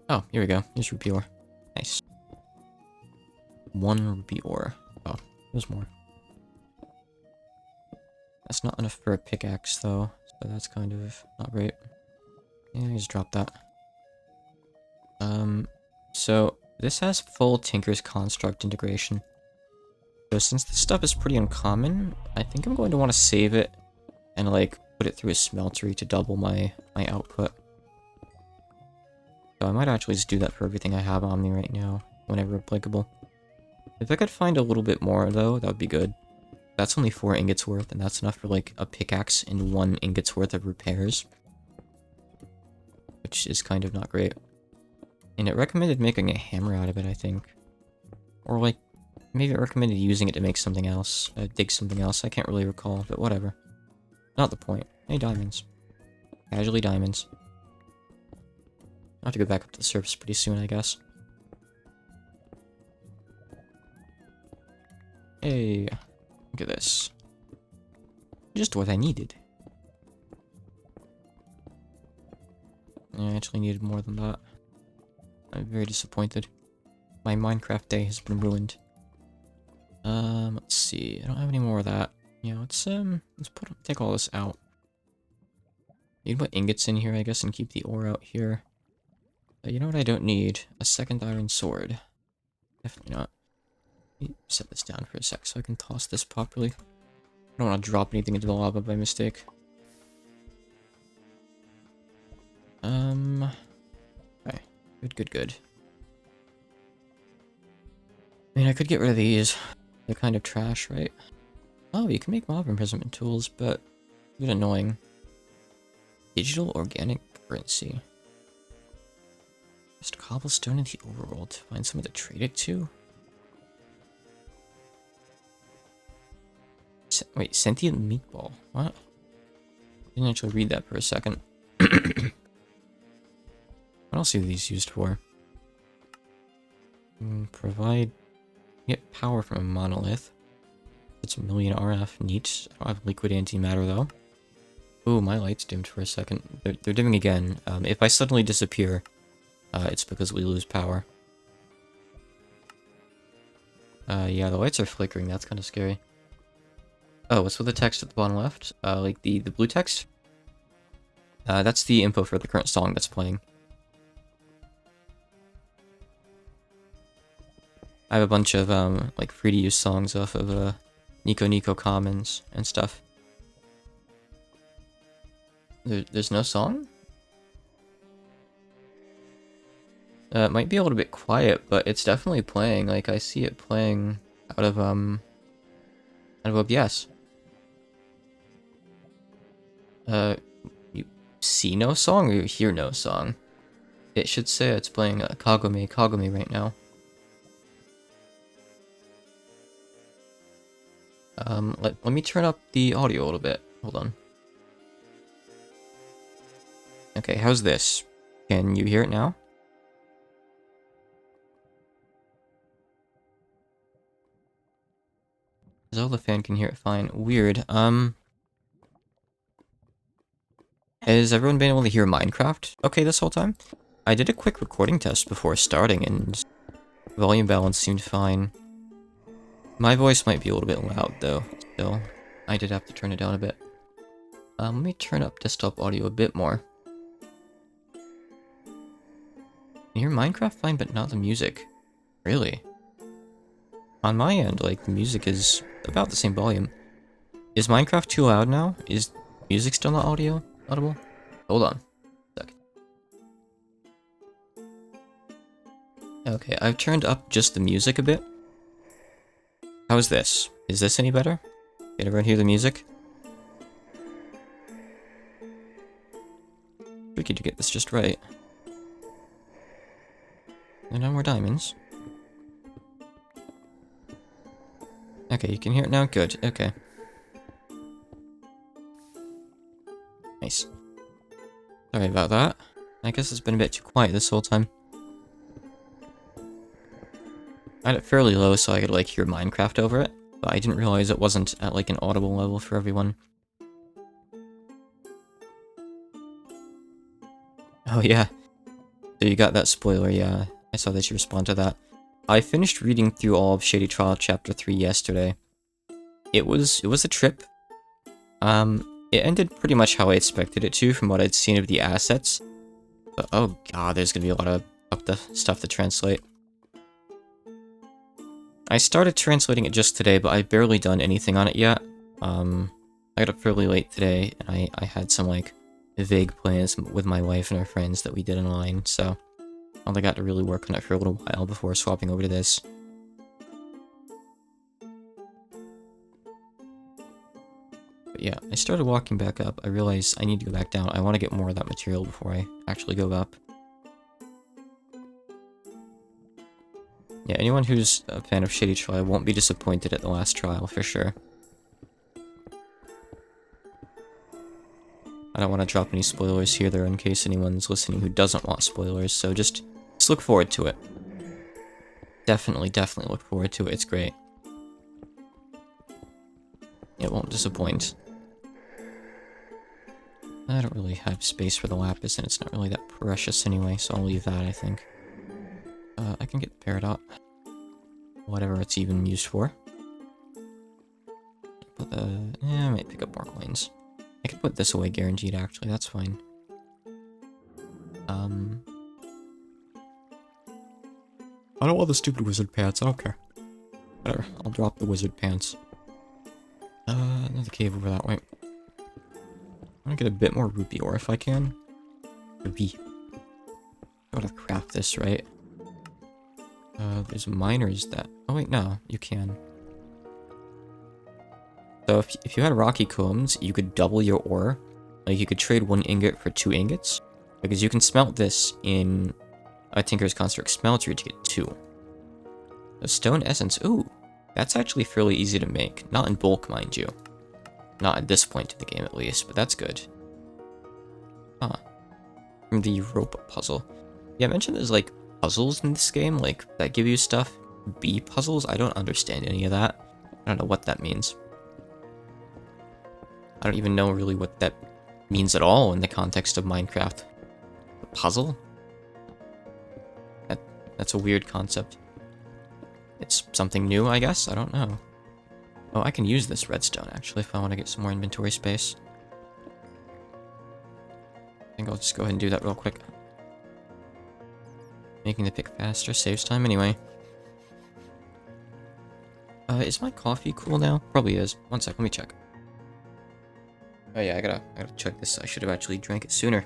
Oh, here we go. Here's ruby ore. Nice. 1 ruby ore. Oh, there's more. That's not enough for a pickaxe, though, so that's kind of not great. Yeah, just drop that. So this has full Tinker's Construct integration. So since this stuff is pretty uncommon, I think I'm going to want to save it and, like, put it through a smeltery to double my output. So I might actually just do that for everything I have on me right now, whenever applicable. If I could find a little bit more, though, that would be good. That's only 4 ingots worth, and that's enough for, like, a pickaxe and 1 ingot's worth of repairs. Which is kind of not great. And it recommended making a hammer out of it, I think. Or, like, maybe it recommended using it to make something else. Dig something else, I can't really recall, but whatever. Not the point. Hey, diamonds. Casually diamonds. I'll have to go back up to the surface pretty soon, I guess. Hey, look at this. Just what I needed. I actually needed more than that. I'm very disappointed. My Minecraft day has been ruined. Let's see. I don't have any more of that. Yeah, let's take all this out. Need put ingots in here, I guess, and keep the ore out here. But you know what I don't need? A second iron sword. Definitely not. Let me set this down for a sec so I can toss this properly. I don't want to drop anything into the lava by mistake. Okay. Good. I mean, I could get rid of these. They're kind of trash, right? Oh, you can make mob imprisonment tools, but a bit annoying. Digital organic currency. Just cobblestone in the overworld to find someone to trade it to? Wait, sentient meatball. What? Didn't actually read that for a second. What else are these used for? Provide... Get power from a monolith. It's a million RF. Neat. I don't have liquid antimatter though. Ooh, my light's dimmed for a second. They're dimming again. If I suddenly disappear, it's because we lose power. Yeah, the lights are flickering. That's kind of scary. Oh, what's with the text at the bottom left? Like the blue text? That's the info for the current song that's playing. I have a bunch of, like, free-to-use songs off of, Nico Commons and stuff. There's no song? It might be a little bit quiet, but it's definitely playing. Like, I see it playing out of OBS. You see no song or you hear no song? It should say it's playing Kagome right now. Let me turn up the audio a little bit. Hold on. Okay, how's this? Can you hear it now? Zelda fan can hear it fine. Weird. Has everyone been able to hear Minecraft okay this whole time? I did a quick recording test before starting, and volume balance seemed fine. My voice might be a little bit loud, though, still. I did have to turn it down a bit. Let me turn up desktop audio a bit more. You hear Minecraft fine, but not the music. Really? On my end, like, the music is about the same volume. Is Minecraft too loud now? Is music still not audible? Hold on. A sec. Okay, I've turned up just the music a bit. How's this? Is this any better? Can everyone hear the music? Tricky to get this just right. And no more diamonds. Okay, you can hear it now? Good, okay. Nice. Sorry about that. I guess it's been a bit too quiet this whole time. I had it fairly low so I could, like, hear Minecraft over it, but I didn't realize it wasn't at, like, an audible level for everyone. Oh, yeah. So you got that spoiler, yeah. I saw that you respond to that. I finished reading through all of Shady Trial Chapter 3 yesterday. It was a trip. It ended pretty much how I expected it to from what I'd seen of the assets. But oh god, there's gonna be a lot of stuff to translate. I started translating it just today, but I've barely done anything on it yet. I got up fairly late today, and I had some, like, vague plans with my wife and our friends that we did online, so I only got to really work on it for a little while before swapping over to this. But yeah, I started walking back up. I realized I need to go back down. I want to get more of that material before I actually go up. Yeah, anyone who's a fan of Shady Trial won't be disappointed at the last trial, for sure. I don't want to drop any spoilers here, though, in case anyone's listening who doesn't want spoilers, so just look forward to it. Definitely look forward to it, it's great. It won't disappoint. I don't really have space for the lapis, and it's not really that precious anyway, so I'll leave that, I think. I can get the peridot. Whatever it's even used for. But, I might pick up more coins. I can put this away guaranteed, actually, that's fine. I don't want the stupid wizard pants, I don't care. Whatever, I'll drop the wizard pants. Another cave over that way. I'm gonna get a bit more rupee ore if I can. Rupee. I gotta craft this, right? There's miners that... Oh wait, no, you can. So if you had rocky combs, you could double your ore. Like, you could trade 1 ingot for 2 ingots. Because you can smelt this in a Tinker's Construct smelter to get 2. The stone essence, ooh, that's actually fairly easy to make. Not in bulk, mind you. Not at this point in the game, at least, but that's good. Ah. From the rope puzzle. Yeah, I mentioned there's, like, puzzles in this game, like, that give you stuff. Bee puzzles? I don't understand any of that. I don't know what that means. I don't even know really what that means at all in the context of Minecraft. A puzzle? That's a weird concept. It's something new, I guess? I don't know. Oh, I can use this redstone, actually, if I want to get some more inventory space. I think I'll just go ahead and do that real quick. Making the pick faster saves time anyway. Is my coffee cool now? Probably is. One sec, let me check. Oh yeah, I gotta check this. I should have actually drank it sooner.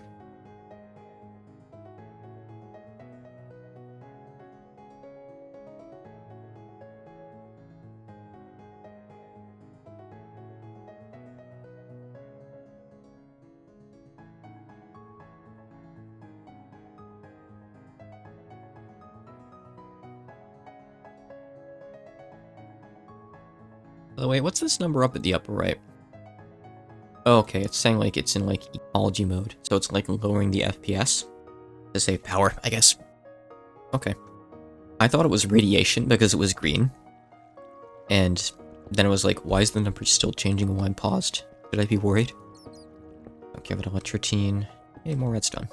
By the way, what's this number up at the upper right? Oh, okay, it's saying like it's in like ecology mode, so it's like lowering the FPS. To save power, I guess. Okay. I thought it was radiation because it was green. And then it was like, why is the number still changing when I paused? Should I be worried? I'll give it electrotine. Hey, more redstone.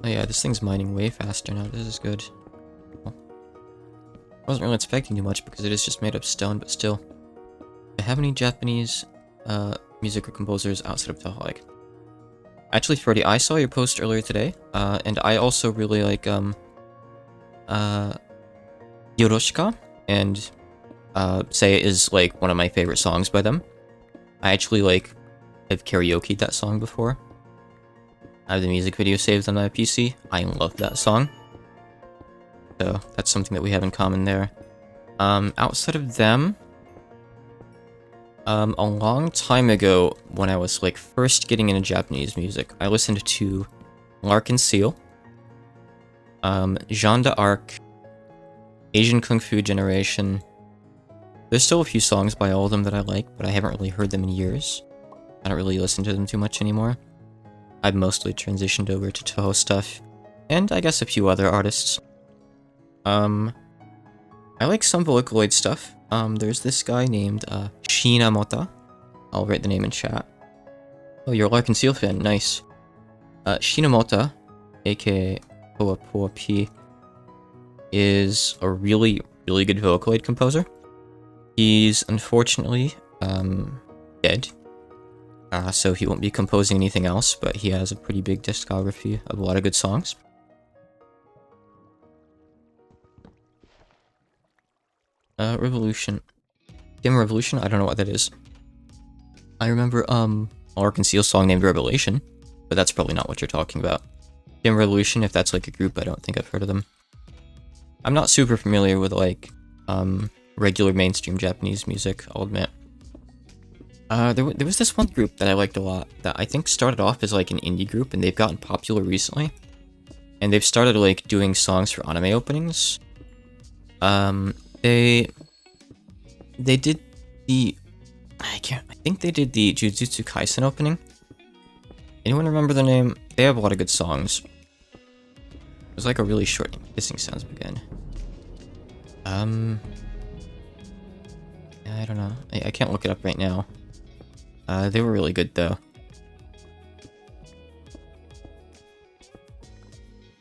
Oh yeah, this thing's mining way faster now. This is good. Well, I wasn't really expecting too much because it is just made of stone, but still. Do I have any Japanese music or composers outside of Tahalik? Actually, Freddy, I saw your post earlier today, and I also really like, Yoroshika, and, Say is, like, one of my favorite songs by them. I actually, like, have karaoke'd that song before. I have the music video saved on my PC. I love that song. So, that's something that we have in common there. Outside of them, a long time ago, when I was, like, first getting into Japanese music, I listened to Larkin Seal, Jeanne d'Arc, Asian Kung Fu Generation. There's still a few songs by all of them that I like, but I haven't really heard them in years. I don't really listen to them too much anymore. I've mostly transitioned over to Toho stuff, and I guess a few other artists. I like some Vocaloid stuff. There's this guy named, Shinamota. I'll write the name in chat. Oh, you're a Larkin Seal fan, nice. Shinamota, aka Poa Poa P, is a really, really good Vocaloid composer. He's unfortunately, dead. So he won't be composing anything else, but he has a pretty big discography of a lot of good songs. Revolution. Dim Revolution? I don't know what that is. I remember, Larkin Seal song named Revelation, but that's probably not what you're talking about. Dim Revolution, if that's like a group, I don't think I've heard of them. I'm not super familiar with, like, regular mainstream Japanese music, I'll admit. There was this one group that I liked a lot that I think started off as, like, an indie group, and they've gotten popular recently. And they've started, like, doing songs for anime openings. They did the... I think they did the Jujutsu Kaisen opening. Anyone remember the name? They have a lot of good songs. It was like a really short name. Hissing sounds begin. I don't know. I can't look it up right now. They were really good though.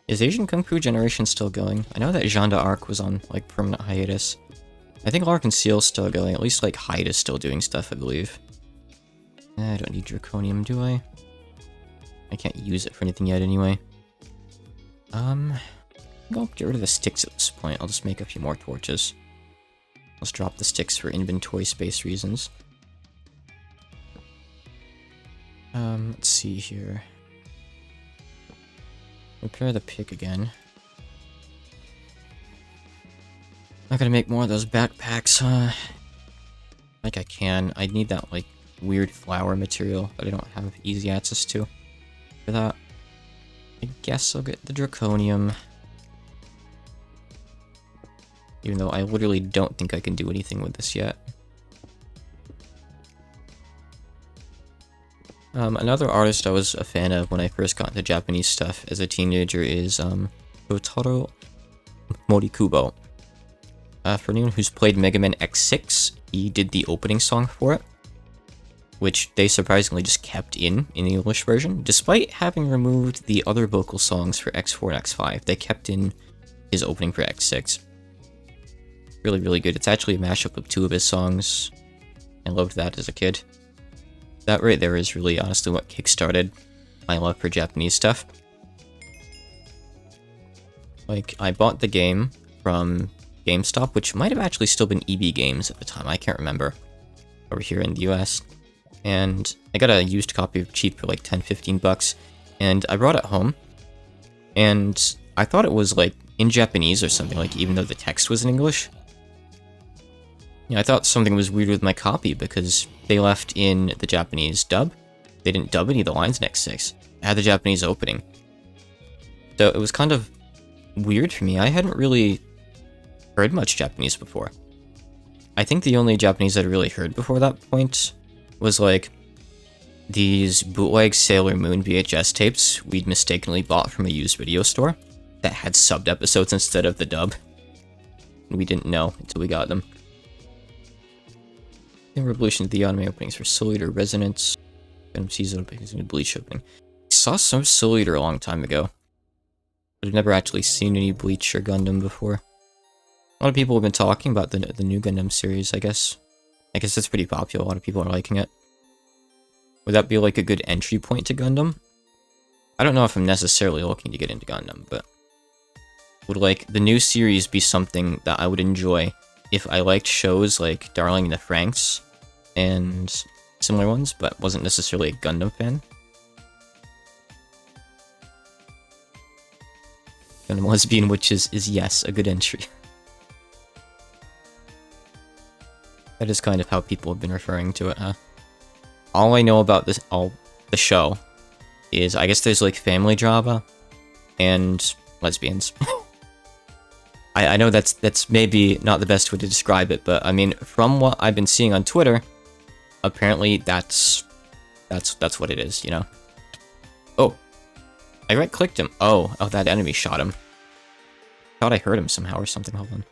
Is Asian Kung Fu Generation still going? I know that Jeanne d'Arc was on, like, permanent hiatus. I think Larkin Seal's still going, at least, like, Hyde is still doing stuff, I believe. I don't need Draconium, do I? I can't use it for anything yet, anyway. I'll get rid of the sticks at this point. I'll just make a few more torches. Let's drop the sticks for inventory space reasons. Let's see here. Repair the pick again. Not gonna make more of those backpacks, huh? Like I can. I need that, like, weird flower material that I don't have easy access to. For that, I guess I'll get the Draconium. Even though I literally don't think I can do anything with this yet. Another artist I was a fan of when I first got into Japanese stuff as a teenager is, Shotaro Morikubo. For anyone who's played Mega Man X6, he did the opening song for it, which they surprisingly just kept in the English version. Despite having removed the other vocal songs for X4 and X5, they kept in his opening for X6. Really, really good. It's actually a mashup of two of his songs. I loved that as a kid. That right there is really honestly what kickstarted my love for Japanese stuff. Like, I bought the game from GameStop, which might have actually still been EB Games at the time, I can't remember, over here in the US. And I got a used copy of cheap for like 10-15 bucks, and I brought it home, and I thought it was like in Japanese or something, like even though the text was in English. Yeah, I thought something was weird with my copy because they left in the Japanese dub. They didn't dub any of the lines in X6. It had the Japanese opening. So it was kind of weird for me. I hadn't really heard much Japanese before. I think the only Japanese I'd really heard before that point was like these bootleg Sailor Moon VHS tapes we'd mistakenly bought from a used video store that had subbed episodes instead of the dub. And we didn't know until we got them. In Revolution, the anime openings for Soul Eater Resonance. Gundam season openings and Bleach opening. I saw some Soul Eater a long time ago, but I've never actually seen any Bleach or Gundam before. A lot of people have been talking about the new Gundam series, I guess. I guess it's pretty popular, a lot of people are liking it. Would that be like a good entry point to Gundam? I don't know if I'm necessarily looking to get into Gundam, but would like the new series be something that I would enjoy if I liked shows like Darling in the Franxx and similar ones, but wasn't necessarily a Gundam fan? Gundam Lesbian Witches is yes, a good entry. That is kind of how people have been referring to it, huh? All I know about the show is I guess there's like family drama and lesbians. I know that's maybe not the best way to describe it, but I mean, from what I've been seeing on Twitter, apparently that's what it is, you know? Oh, I right-clicked him. Oh, that enemy shot him. Thought I heard him somehow or something. Hold on.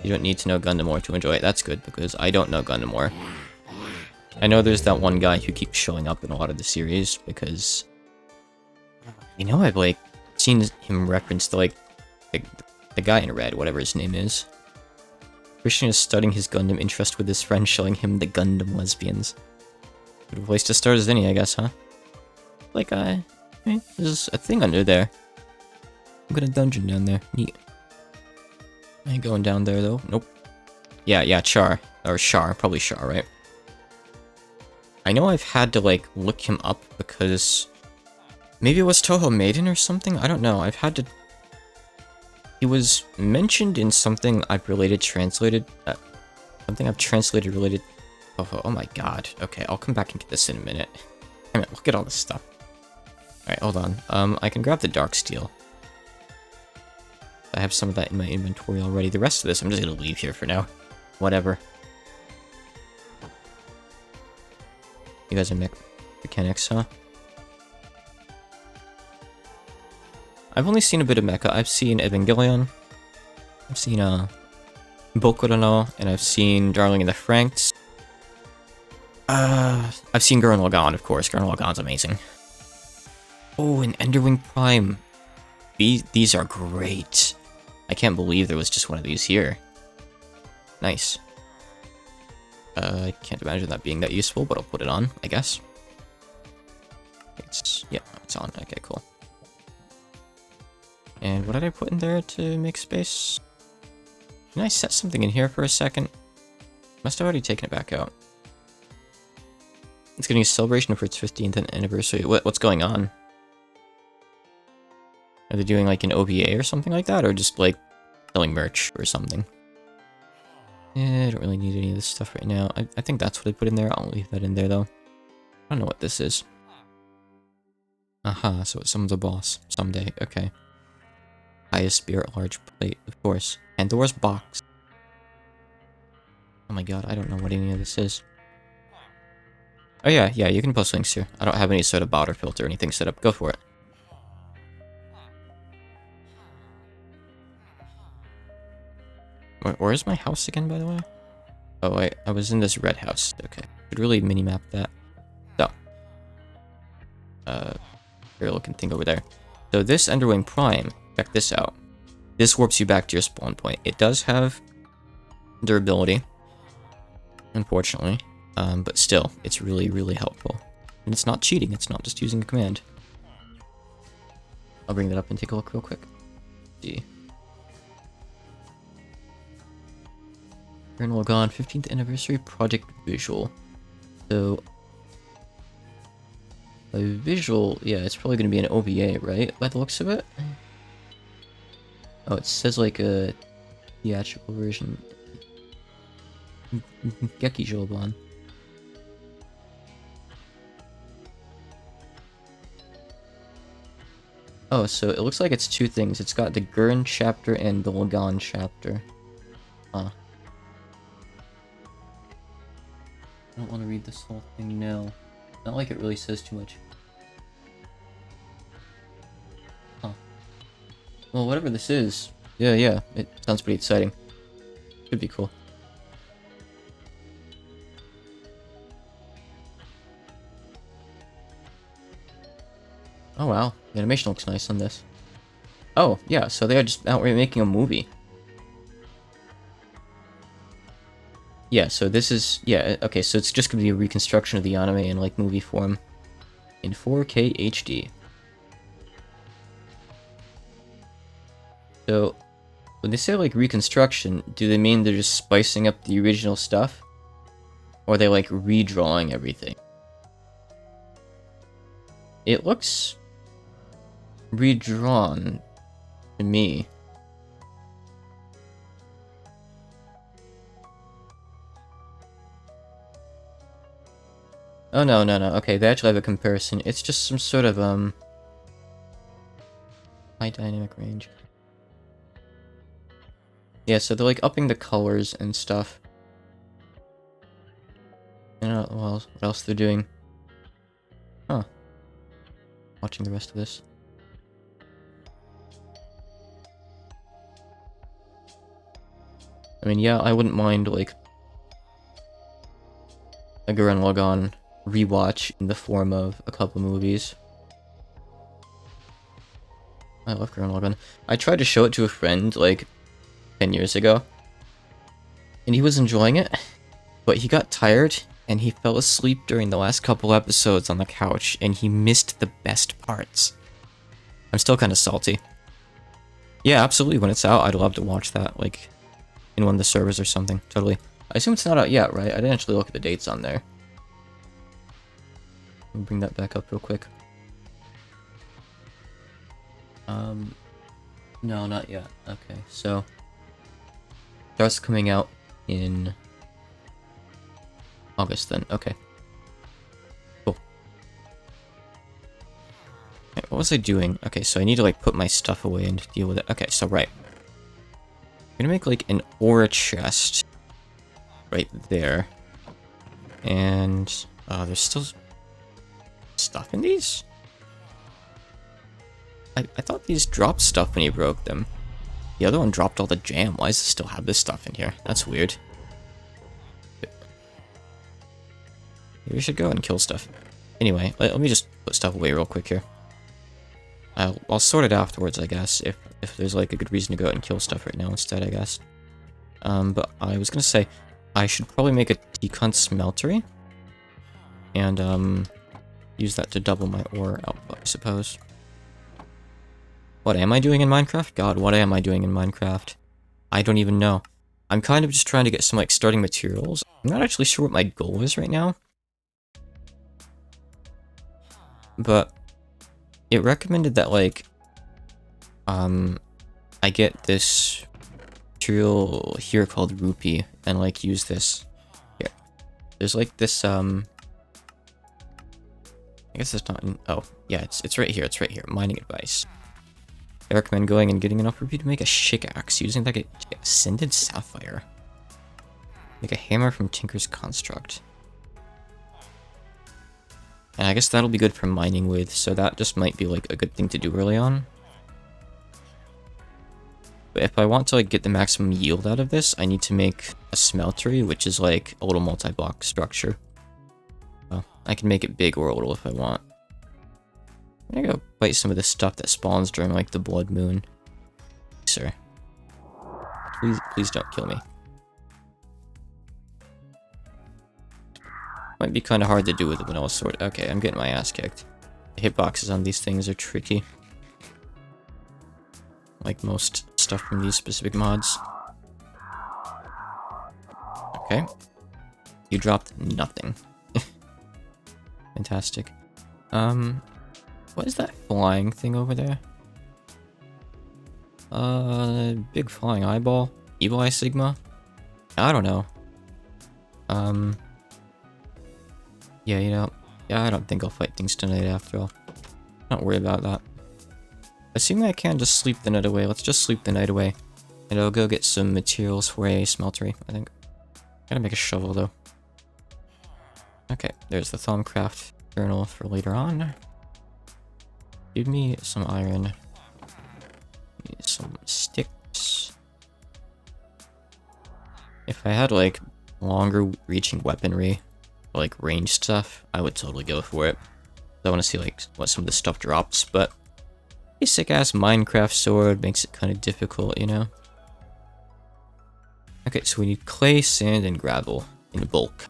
You don't need to know Gundam Lore to enjoy it. That's good, because I don't know Gundam Lore. I know there's that one guy who keeps showing up in a lot of the series, because... You know, I've, like, seen him referenced to, like, the guy in red, whatever his name is. Christian is studying his Gundam interest with his friend, showing him the Gundam lesbians. Good place to start as any, I guess, huh? Like, there's a thing under there. I've got a dungeon down there. Neat. I ain't going down there, though. Nope. Yeah, Char. Or Char. Probably Char, right? I know I've had to, like, look him up because... Maybe it was Toho Maiden or something? I don't know. I've had to... He was mentioned in something I've translated related... Oh my god. Okay, I'll come back and get this in a minute. Damn it, look at all this stuff. Alright, hold on. I can grab the Dark Steel. I have some of that in my inventory already. The rest of this, I'm just gonna leave here for now. Whatever. You guys are mechanics, huh? I've only seen a bit of mecha. I've seen Evangelion. I've seen, Boku no, and I've seen Darling in the Franxx. I've seen Gurren Lagann, of course. Gurren Lagann's amazing. Oh, and Enderwing Prime. These are great. I can't believe there was just one of these here. Nice. I can't imagine that being that useful, but I'll put it on, I guess. Yeah, it's on. Okay, cool. And what did I put in there to make space? Can I set something in here for a second? Must have already taken it back out. It's getting a celebration for its 15th anniversary. What's going on? Are they doing like an OVA or something like that? Or just like selling merch or something? Yeah, I don't really need any of this stuff right now. I think that's what I put in there. I'll leave that in there though. I don't know what this is. Aha, so it's some of the boss. Someday, okay. Highest spirit, large plate, of course. Pandora's box. Oh my god, I don't know what any of this is. Oh yeah, you can post links here. I don't have any sort of bot or filter or anything set up. Go for it. Where's my house again, by the way? Oh wait, I was in this red house. Okay, could really mini-map that. So. Very looking thing over there. So this Enderwing Prime, check this out. This warps you back to your spawn point. It does have durability, unfortunately, but still, it's really, really helpful. And it's not cheating, it's not just using a command. I'll bring that up and take a look real quick. See. Gurren Lagann 15th Anniversary Project Visual. So, a visual, yeah, it's probably going to be an OVA, right? By the looks of it? Oh, it says like a theatrical version. Geki Joban. Oh, so it looks like it's two things. It's got the Gurren chapter and the Lagann chapter. Huh. don't want to read this whole thing now. Not like it really says too much. Huh. Well, whatever this is. Yeah, it sounds pretty exciting. Should be cool. Oh wow, the animation looks nice on this. Oh, yeah, so they are just outright making a movie. Yeah, so this is... Yeah, okay, so it's just gonna be a reconstruction of the anime in, like, movie form. In 4K HD. So, when they say, like, reconstruction, do they mean they're just spicing up the original stuff? Or are they, like, redrawing everything? It looks... redrawn to me. Oh, no. Okay, they actually have a comparison. It's just some sort of, high dynamic range. Yeah, so they're, like, upping the colors and stuff. I don't know what else they're doing. Huh. Watching the rest of this. I mean, yeah, I wouldn't mind, like, a Gurren Lagann rewatch in the form of a couple movies. I love Gurren Lagann. I tried to show it to a friend, like, 10 years ago. And he was enjoying it, but he got tired, and he fell asleep during the last couple episodes on the couch, and he missed the best parts. I'm still kind of salty. Yeah, absolutely, when it's out, I'd love to watch that, like, in one of the servers or something, totally. I assume it's not out yet, right? I didn't actually look at the dates on there. Let me bring that back up real quick. No, not yet. Okay, so... starts coming out in... August then, okay. Cool. Okay, what was I doing? Okay, so I need to, like, put my stuff away and deal with it. Okay, so right. I'm gonna make, like, an ore chest right there. And, there's still stuff in these? I thought these dropped stuff when you broke them. The other one dropped all the jam. Why does it still have this stuff in here? That's weird. Maybe we should go and kill stuff. Anyway, let me just put stuff away real quick here. I'll sort it afterwards, I guess, if there's, like, a good reason to go out and kill stuff right now instead, I guess. But I was gonna say, I should probably make a decon smeltery. And, use that to double my ore output, I suppose. What am I doing in Minecraft? God, what am I doing in Minecraft? I don't even know. I'm kind of just trying to get some, like, starting materials. I'm not actually sure what my goal is right now. But it recommended that, like, I get this material here called rupee and, like, use this. Here. There's, like, this, I guess it's not in, oh, yeah, it's right here, mining advice. I recommend going and getting enough rupee to make a shikaxe, using like a ascended sapphire. Make a hammer from Tinker's Construct. And I guess that'll be good for mining with, so that just might be like a good thing to do early on. But if I want to, like, get the maximum yield out of this, I need to make a smeltery, which is like a little multi-block structure. Well, I can make it big or little if I want. I'm gonna go bite some of the stuff that spawns during, like, the blood moon. Sir. Please don't kill me. Might be kind of hard to do with a vanilla sword. Okay, I'm getting my ass kicked. The hitboxes on these things are tricky. Like most stuff from these specific mods. Okay. You dropped nothing. Fantastic. What is that flying thing over there? Big flying eyeball? Evil Eye Sigma? I don't know. Yeah, you know, yeah, I don't think I'll fight things tonight after all. Don't worry about that. Assuming I can just sleep the night away, let's just sleep the night away. And I'll go get some materials for a smeltery, I think. Gotta make a shovel, though. Okay, there's the Thaumcraft journal for later on. Give me some iron. Give me some sticks. If I had, like, longer reaching weaponry, or, like, ranged stuff, I would totally go for it. I want to see, like, what some of this stuff drops, but basic-ass Minecraft sword makes it kind of difficult, you know? Okay, so we need clay, sand, and gravel in bulk.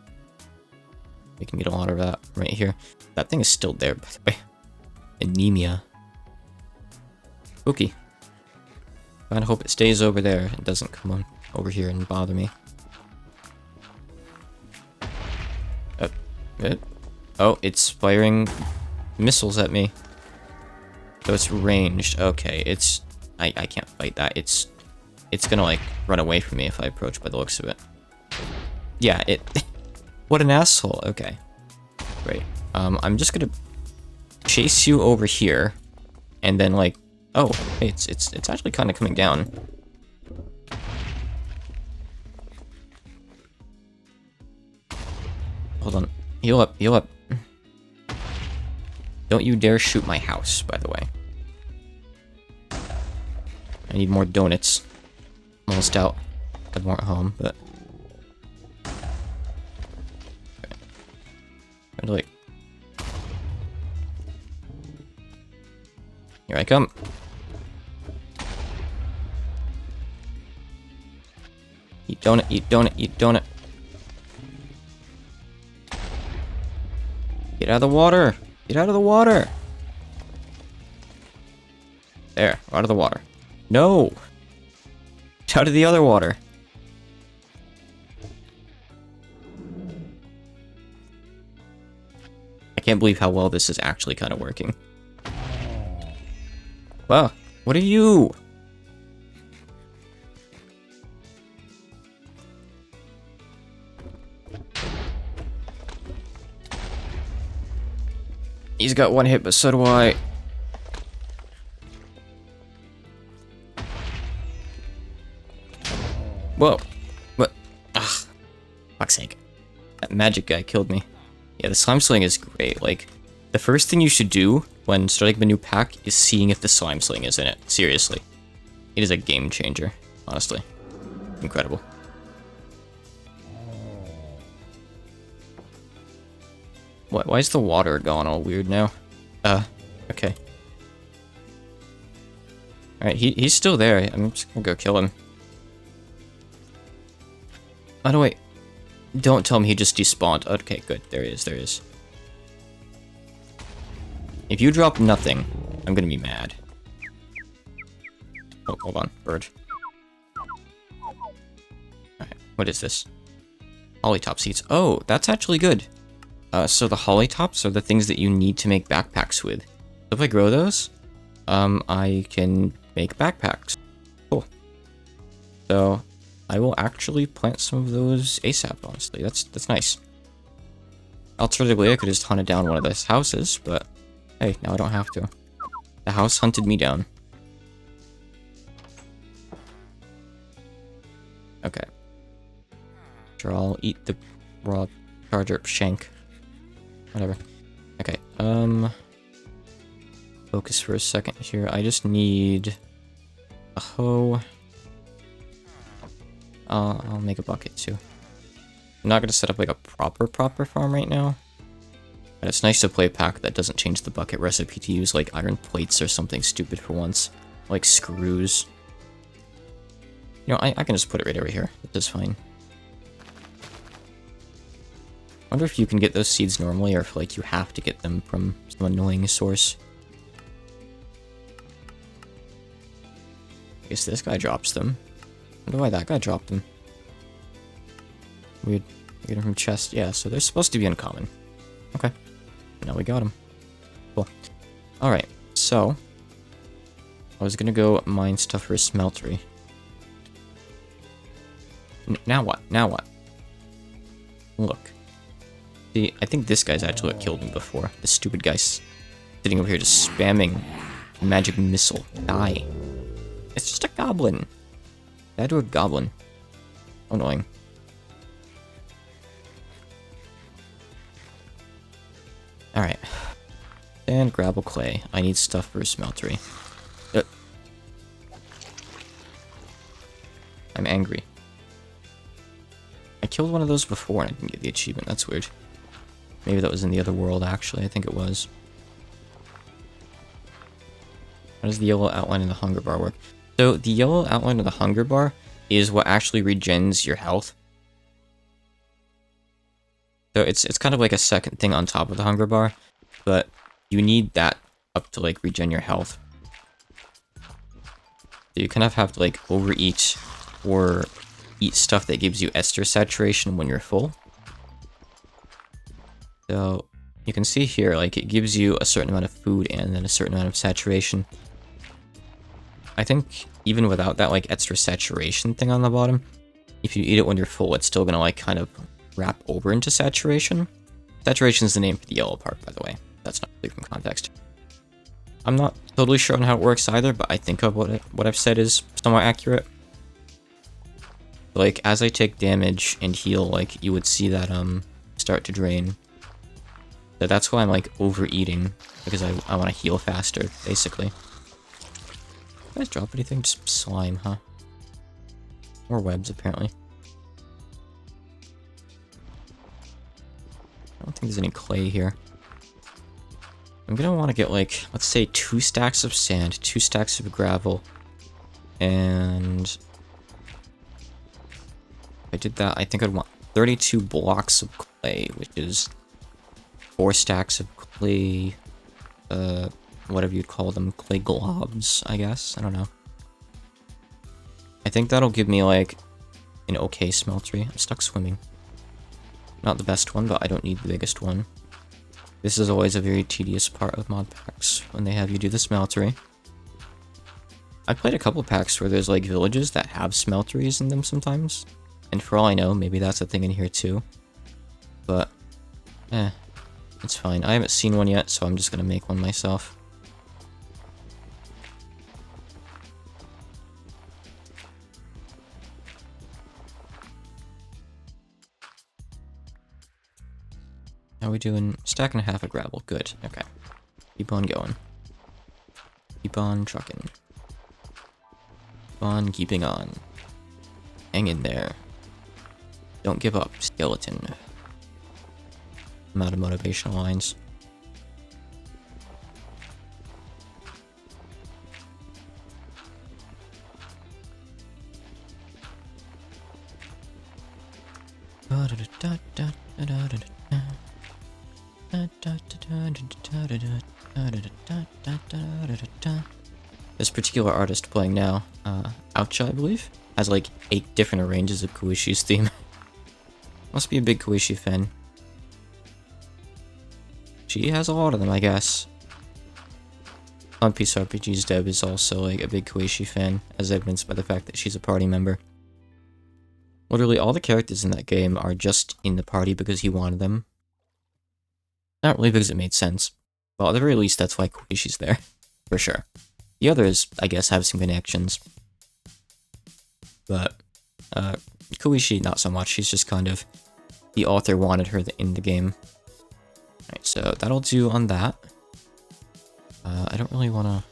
We can get a lot of that right here. That thing is still there, by the way. Anemia. Spooky. I hope it stays over there and doesn't come on over here and bother me. Oh, it's firing missiles at me. So it's ranged. Okay, it's... I can't fight that. It's gonna, like, run away from me if I approach by the looks of it. Yeah, it... What an asshole. Okay. Great. I'm just gonna chase you over here. And then, like... Oh, hey, it's actually kind of coming down. Hold on. Heal up, heal up. Don't you dare shoot my house, by the way. I need more donuts. Almost out. I more at home, but... Okay. Trying to, like... Here I come. Eat donut, eat donut, eat donut. Get out of the water! Get out of the water! There, we're out of the water. No! Get out of the other water. I can't believe how well this is actually kind of working. Wow, what are you? He's got one hit, but so do I. Whoa. What? Ugh. Fuck's sake. That magic guy killed me. Yeah, the slime sling is great. Like, the first thing you should do when starting a new pack is seeing if the slime sling is in it. Seriously. It is a game changer, honestly. Incredible. What? Why is the water gone all weird now? Okay. Alright, he's still there. I'm just gonna go kill him. Oh, no, wait. Don't tell me he just despawned. Okay, good. There he is, there he is. If you drop nothing, I'm gonna be mad. Oh, hold on. Bird. Alright, what is this? Hollytop seeds. Oh, that's actually good. So the hollytops are the things that you need to make backpacks with. So if I grow those, I can make backpacks. Cool. So I will actually plant some of those ASAP, honestly. That's nice. Alternatively, I could just hunt down one of those houses, but hey, now I don't have to. The house hunted me down. Okay. Sure, I'll eat the raw charger shank. Whatever. Okay, focus for a second here. I just need a hoe. I'll make a bucket too. I'm not gonna set up like a proper farm right now. But it's nice to play a pack that doesn't change the bucket recipe to use like iron plates or something stupid for once. Like screws. You know, I can just put it right over here. This is fine. I wonder if you can get those seeds normally, or if like you have to get them from some annoying source. I guess this guy drops them. I wonder why that guy dropped them. Weird. Get them from chest. Yeah, so they're supposed to be uncommon. Okay. Now we got them. Cool. Alright, so I was gonna go mine stuff for a smeltery. Now what? Now what? Look. See, I think this guy's actually what killed me before. This stupid guy's sitting over here just spamming magic missile. Die. It's just a goblin. Died to a goblin. Annoying. Alright. And gravel clay. I need stuff for a smeltery. I'm angry. I killed one of those before and I didn't get the achievement. That's weird. Maybe that was in the other world, actually. I think it was. How does the yellow outline in the hunger bar work? So, the yellow outline of the hunger bar is what actually regens your health. So, it's kind of like a second thing on top of the hunger bar, but you need that up to, like, regen your health. So, you kind of have to, like, overeat or eat stuff that gives you ester saturation when you're full. So, you can see here, like, it gives you a certain amount of food and then a certain amount of saturation. I think even without that, like, extra saturation thing on the bottom, if you eat it when you're full, it's still gonna, like, kind of wrap over into saturation. Saturation is the name for the yellow part, by the way. That's not clear from context. I'm not totally sure on how it works either, but I think of what I've said is somewhat accurate. Like, as I take damage and heal, like, you would see that, start to drain. So that's why I'm, like, overeating, because I want to heal faster, basically. Did I guys drop anything? Just slime, huh? More webs, apparently. I don't think there's any clay here. I'm gonna want to get, like, let's say 2 stacks of sand, 2 stacks of gravel, and... if I did that, I think I'd want 32 blocks of clay, which is 4 stacks of clay, whatever you'd call them, clay globs, I guess. I don't know. I think that'll give me, like, an okay smeltery. I'm stuck swimming. Not the best one, but I don't need the biggest one. This is always a very tedious part of mod packs, when they have you do the smeltery. I've played a couple packs where there's, like, villages that have smelteries in them sometimes. And for all I know, maybe that's a thing in here too. But, it's fine. I haven't seen one yet, so I'm just gonna make one myself. How are we doing? Stack and a half of gravel. Good. Okay. Keep on going. Keep on trucking. Keep on keeping on. Hang in there. Don't give up, skeleton. I'm out of motivational lines. This particular artist playing now, Oucha, I believe, has like 8 different arranges of Koishi's theme. Must be a big Koishi fan. She has a lot of them, I guess. One Piece RPG's Deb is also like a big Koishi fan, as evidenced by the fact that she's a party member. Literally all the characters in that game are just in the party because he wanted them. Not really because it made sense. Well, at the very least, that's why Koishi's there. For sure. The others, I guess, have some connections. But, Koishi, not so much. She's just kind of... the author wanted her in the game. Alright, so that'll do on that. I don't really want to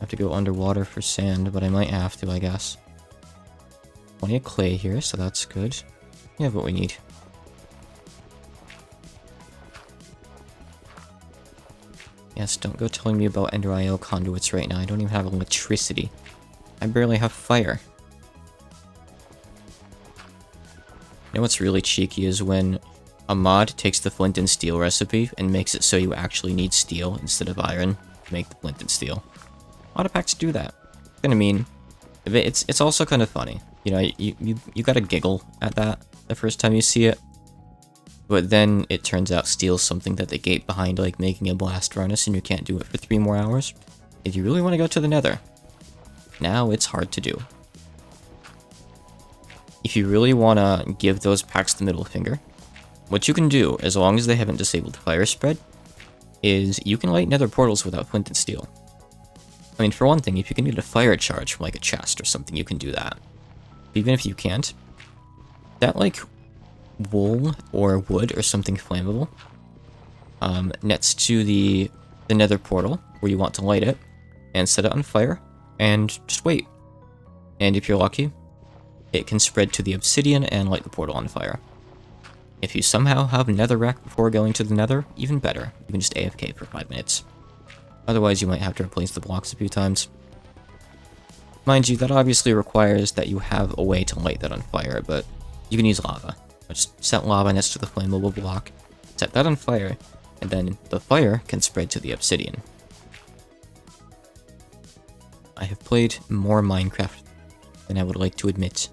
have to go underwater for sand, but I might have to, I guess. Plenty of clay here, so that's good. We have what we need. Yes, don't go telling me about Ender IO conduits right now. I don't even have electricity. I barely have fire. You know what's really cheeky is when a mod takes the flint and steel recipe and makes it so you actually need steel instead of iron to make the flint and steel. A lot of packs do that. I mean, it's also kind of funny. You know, you gotta giggle at that the first time you see it. But then it turns out steel's something that they gate behind, like making a blast furnace, and you can't do it for 3 more hours. If you really want to go to the nether, now it's hard to do. If you really want to give those packs the middle finger, what you can do, as long as they haven't disabled fire spread, is you can light nether portals without flint and steel. I mean, for one thing, if you can get a fire charge from like a chest or something, you can do that. Even if you can't, that like wool or wood or something flammable, next to the nether portal, where you want to light it, and set it on fire, and just wait. And if you're lucky, it can spread to the obsidian and light the portal on fire. If you somehow have netherrack before going to the nether, even better. You can just AFK for 5 minutes. Otherwise, you might have to replace the blocks a few times. Mind you, that obviously requires that you have a way to light that on fire, but you can use lava. Just set lava next to the flammable block, set that on fire, and then the fire can spread to the obsidian. I have played more Minecraft than I would like to admit.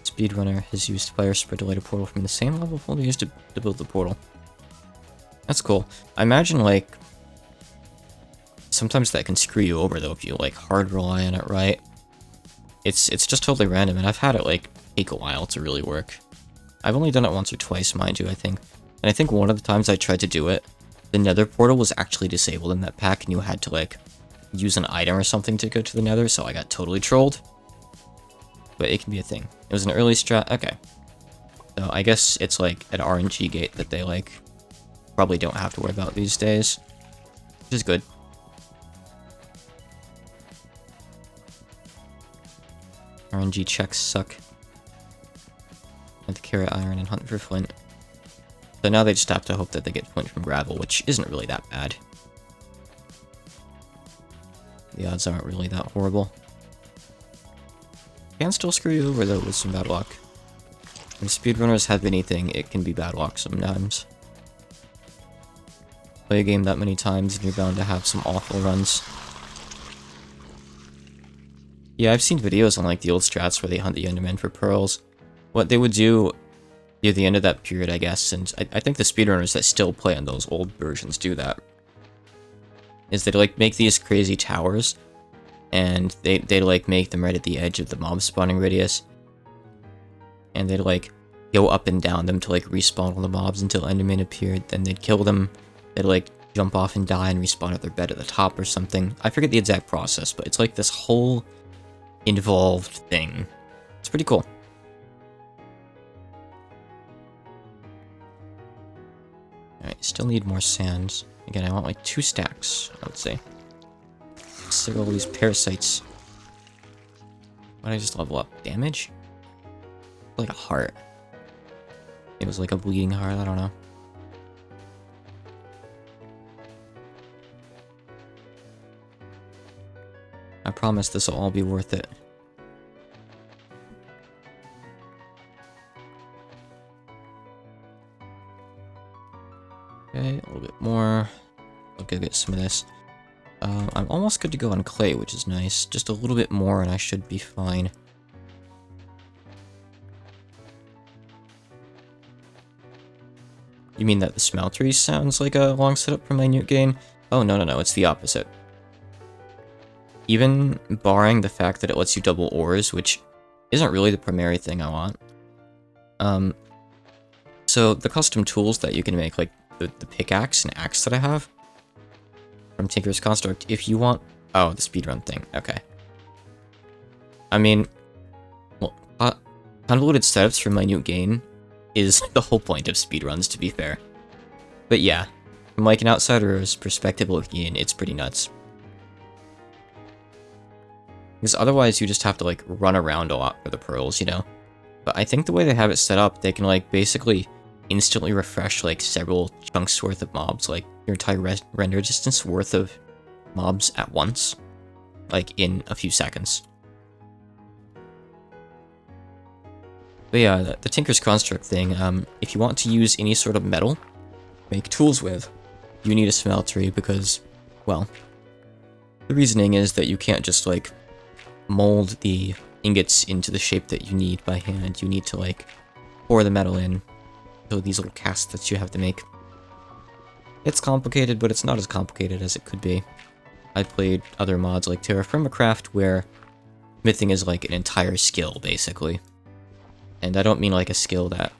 Speedrunner has used fire spread to light a portal from the same level folder used to build the portal. That's cool. I imagine, like, sometimes that can screw you over, though, if you, like, hard rely on it, right? It's just totally random, and I've had it, like, take a while to really work. I've only done it once or twice, mind you, I think. And I think one of the times I tried to do it, the nether portal was actually disabled in that pack, and you had to, like, use an item or something to go to the nether, so I got totally trolled. But it can be a thing. It was an early strat. Okay. So I guess it's like an RNG gate that they like probably don't have to worry about these days, which is good. RNG checks suck. And to carry iron and hunt for flint. So now they just have to hope that they get flint from gravel, which isn't really that bad. The odds aren't really that horrible. Can still screw you over though with some bad luck. When speedrunners have anything, it can be bad luck sometimes. Play a game that many times and you're bound to have some awful runs. Yeah, I've seen videos on like the old strats where they hunt the Enderman for pearls. What they would do near the end of that period, I guess, and I think the speedrunners that still play on those old versions do that, is they'd like make these crazy towers, and they'd like make them right at the edge of the mob spawning radius, and they'd like go up and down them to like respawn all the mobs until Enderman appeared, then they'd kill them, they'd like jump off and die and respawn at their bed at the top or something. I forget the exact process, but it's like this whole involved thing. It's pretty cool. Alright, still need more sand. Again, I want like 2 stacks, I would say. Let's look at all these parasites. Why did I just level up? Damage? Like a heart. It was like a bleeding heart, I don't know. I promise this will all be worth it. Okay, a little bit more. I'll go get some of this. I'm almost good to go on clay, which is nice. Just a little bit more and I should be fine. You mean that the smeltery sounds like a long setup for minute gain? Oh, no, it's the opposite. Even barring the fact that it lets you double ores, which isn't really the primary thing I want. So the custom tools that you can make, like the pickaxe and axe that I have from Tinker's Construct, if you want... Oh, the speedrun thing. Okay. I mean, well, convoluted setups for minute gain is the whole point of speedruns, to be fair. But yeah, from like an outsider's perspective looking in, it's pretty nuts. Because otherwise you just have to like run around a lot for the pearls, you know? But I think the way they have it set up, they can like basically instantly refresh like several chunks worth of mobs, like your entire render distance worth of mobs at once, like in a few seconds. But yeah, the Tinker's Construct thing, if you want to use any sort of metal to make tools with, you need a smeltery because, well, the reasoning is that you can't just like mold the ingots into the shape that you need by hand. You need to like pour the metal in. So these little casts that you have to make. It's complicated, but it's not as complicated as it could be. I've played other mods like MeatballCraft where smithing is like an entire skill, basically. And I don't mean like a skill that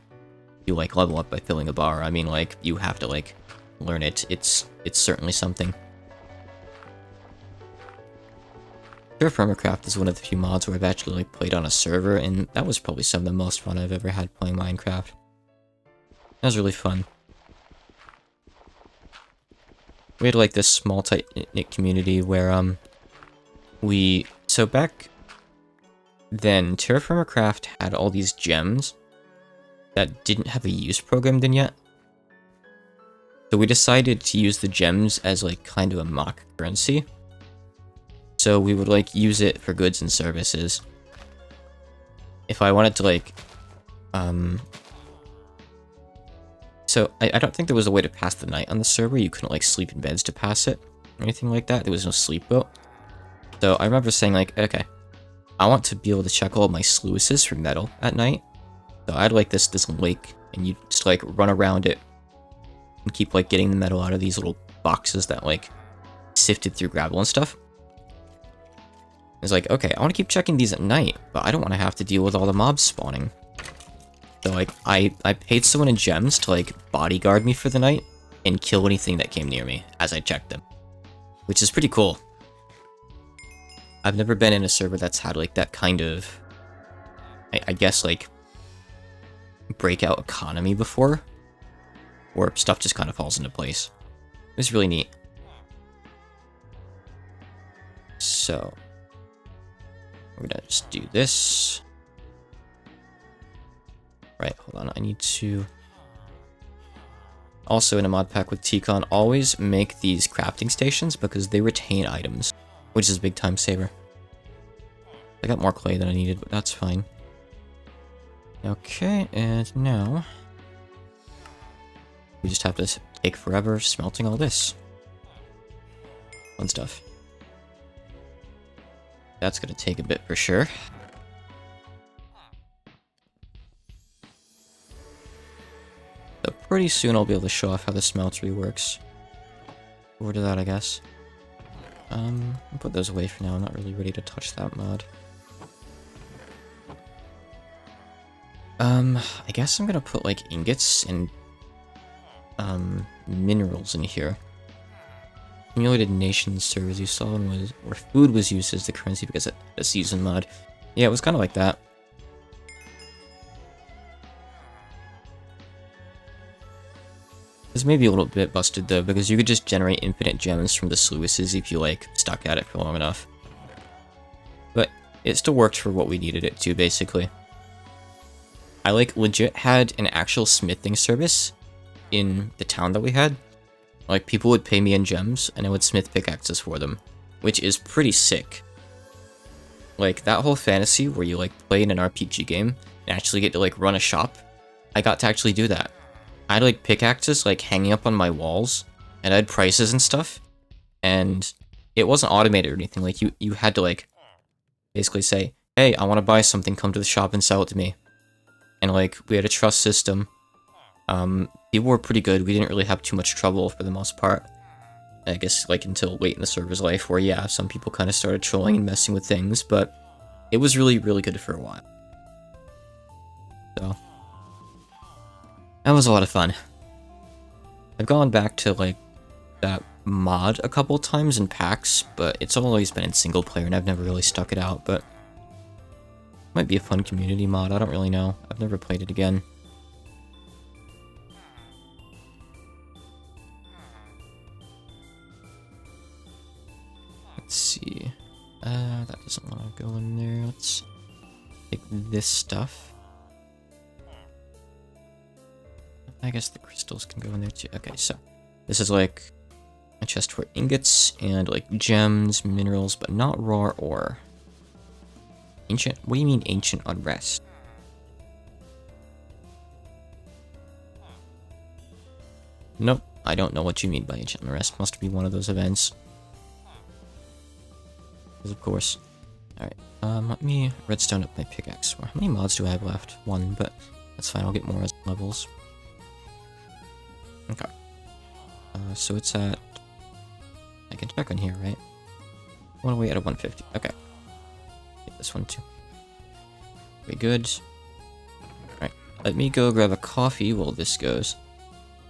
you like level up by filling a bar. I mean like you have to like learn it. It's certainly something. MeatballCraft is one of the few mods where I've actually like played on a server, and that was probably some of the most fun I've ever had playing Minecraft. That was really fun. We had like this small tight-knit community where so back then MeatballCraft had all these gems that didn't have a use programmed in yet. So we decided to use the gems as like kind of a mock currency. So we would like use it for goods and services. If I wanted to like so I don't think there was a way to pass the night on the server. You couldn't like sleep in beds to pass it or anything like that. There was no sleep boat. So I remember saying like, okay, I want to be able to check all of my sluices for metal at night. So I had like this lake, and you just like run around it and keep like getting the metal out of these little boxes that like sifted through gravel and stuff. It's like, okay, I want to keep checking these at night, but I don't want to have to deal with all the mobs spawning. So like I paid someone in gems to like bodyguard me for the night and kill anything that came near me as I checked them, which is pretty cool. I've never been in a server that's had like that kind of, I guess like, breakout economy before, where stuff just kind of falls into place. It was really neat. So we're gonna just do this. Right, hold on, I need to... Also in a mod pack with Tcon, always make these crafting stations because they retain items, which is a big time saver. I got more clay than I needed, but that's fine. Okay, and now we just have to take forever smelting all this. Fun stuff. That's gonna take a bit for sure. So pretty soon I'll be able to show off how the smeltery works. Forward to that, I guess. I'll put those away for now. I'm not really ready to touch that mod. I guess I'm gonna put like ingots and minerals in here. Accumulated nation servers you saw one was where food was used as the currency because of a season mod. Yeah, it was kind of like that. This may be a little bit busted though, because you could just generate infinite gems from the sluices if you like stuck at it for long enough. But it still worked for what we needed it to, basically. I like legit had an actual smithing service in the town that we had. Like people would pay me in gems and I would smith pickaxes for them, which is pretty sick. Like that whole fantasy where you like play in an RPG game and actually get to like run a shop, I got to actually do that. I had like pickaxes like hanging up on my walls, and I had prices and stuff, and it wasn't automated or anything. Like you had to like basically say, hey, I want to buy something, come to the shop and sell it to me. And like we had a trust system. People were pretty good. We didn't really have too much trouble for the most part. I guess like until late in the server's life where yeah, some people kind of started trolling and messing with things, but it was really, really good for a while. So that was a lot of fun. I've gone back to like that mod a couple times in packs, but it's always been in single player and I've never really stuck it out, but might be a fun community mod, I don't really know. I've never played it again. Let's see. That doesn't want to go in there. Let's take this stuff. I guess the crystals can go in there too. Okay, so this is like a chest for ingots and like gems, minerals, but not raw ore. Ancient? What do you mean ancient unrest? Nope, I don't know what you mean by ancient unrest. Must be one of those events. Because of course. Alright, let me redstone up my pickaxe. How many mods do I have left? One, but that's fine, I'll get more as levels. Okay. So it's at... I can check on here, right? What are we at 150? Okay. Get this one too. We good? Alright, let me go grab a coffee while this goes.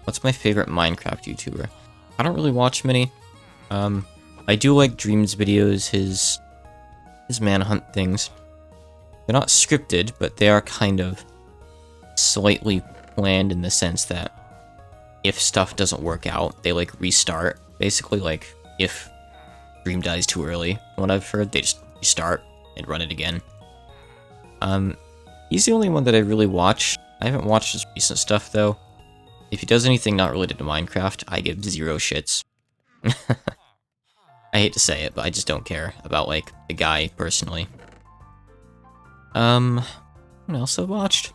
What's my favorite Minecraft YouTuber? I don't really watch many. I do like Dream's videos, his his manhunt things. They're not scripted, but they are kind of slightly planned in the sense that if stuff doesn't work out, they like restart. Basically, like if Dream dies too early, from what I've heard, they just restart and run it again. He's the only one that I really watch. I haven't watched his recent stuff though. If he does anything not related to Minecraft, I give zero shits. I hate to say it, but I just don't care about like the guy personally. What else I watched?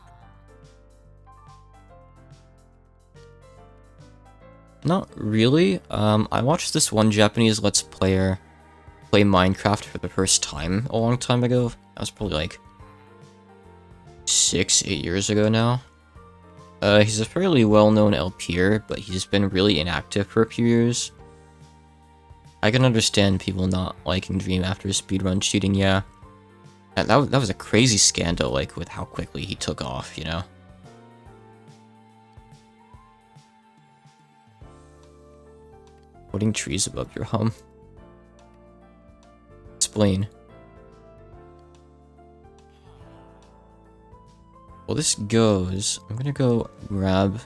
Not really. I watched this one Japanese Let's Player play Minecraft for the first time a long time ago. That was probably like 6-8 years ago now. He's a fairly well-known LPer, but he's been really inactive for a few years. I can understand people not liking Dream after speedrun cheating, yeah. That was a crazy scandal, like, with how quickly he took off, you know? Putting trees above your home. Explain. Well, this goes... I'm gonna go grab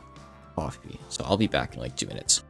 coffee, so I'll be back in like 2 minutes.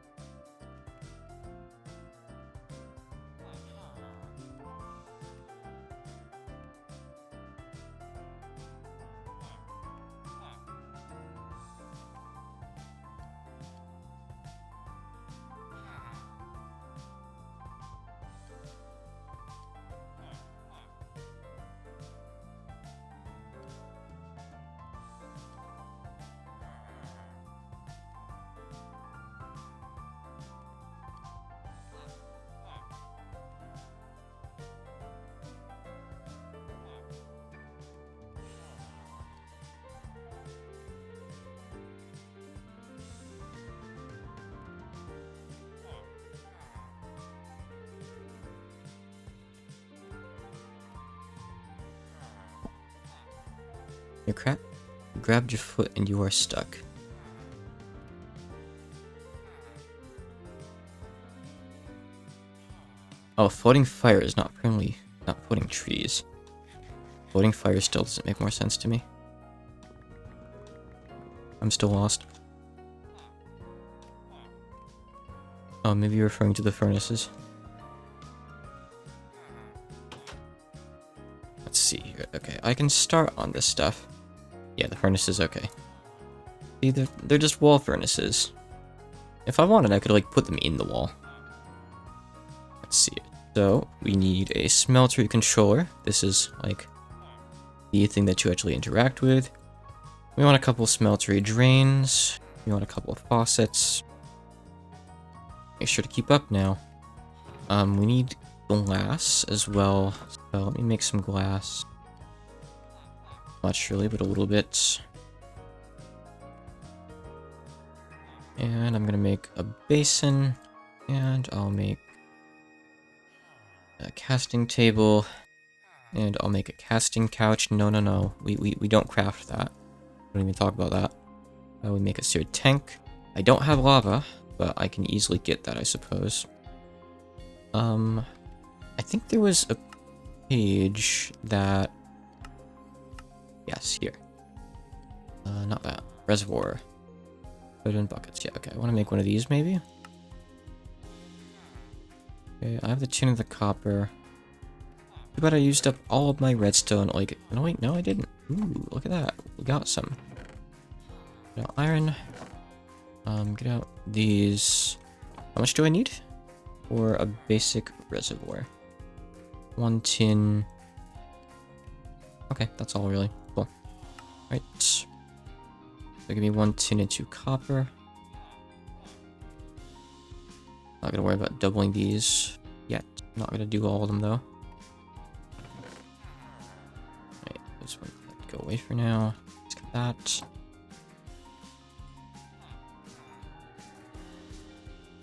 Your crap grabbed your foot and you are stuck. Oh, floating fire is not friendly. Not floating trees. Floating fire still doesn't make more sense to me. I'm still lost. Oh, maybe you're referring to the furnaces. Let's see here. Okay, I can start on this stuff. Yeah, the furnaces, okay. See, they're just wall furnaces. If I wanted, I could, like, put them in the wall. Let's see. So, we need a smeltery controller. This is, like, the thing that you actually interact with. We want a couple smeltery drains. We want a couple of faucets. Make sure to keep up now. We need glass as well. So, let me make some glass. Much really, but a little bit. And I'm gonna make a basin, and I'll make a casting table, and I'll make a casting couch. No, we don't craft that. Don't even talk about that. We make a seared tank. I don't have lava, but I can easily get that, I suppose. I think there was a page that... Yes, here. Not that. Reservoir. Put it in buckets. Yeah, okay. I want to make one of these, maybe? Okay, I have the tin and the copper. Too bad I used up all of my redstone. Like, no, wait, no, I didn't. Ooh, look at that. We got some. Get out iron. Get out these. How much do I need? For a basic reservoir. 1 tin. Okay, that's all really. Cool. Right. So give me 1 tin and 2 copper. Not gonna worry about doubling these yet. Not gonna do all of them though. Right, this one go away for now. Let's get that.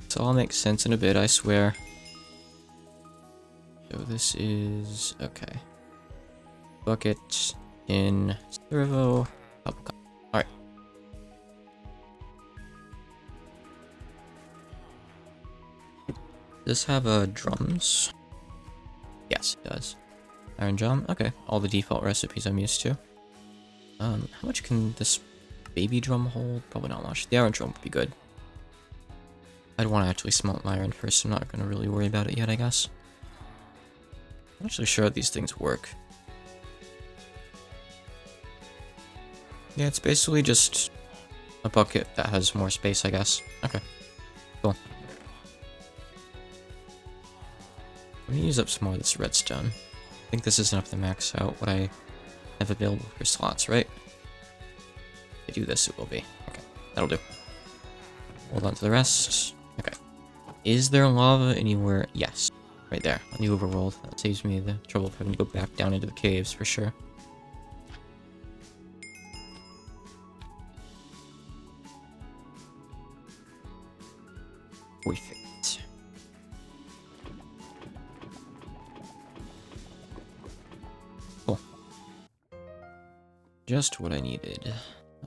This all makes sense in a bit, I swear. So this is okay. Bucket in servo. Alright. Does this have drums? Yes, it does. Iron drum. Okay, all the default recipes I'm used to. How much can this baby drum hold? Probably not much. The iron drum would be good. I'd want to actually smelt my iron first, so I'm not going to really worry about it yet, I guess. I'm not actually sure how these things work. Yeah, it's basically just a bucket that has more space, I guess. Okay, cool. Let me use up some more of this redstone. I think this is enough to max out what I have available for slots, right? If I do this, it will be. Okay, that'll do. Hold on to the rest. Okay. Is there lava anywhere? Yes. Right there, on the overworld. That saves me the trouble of having to go back down into the caves, for sure. Perfect. Cool. Just what I needed.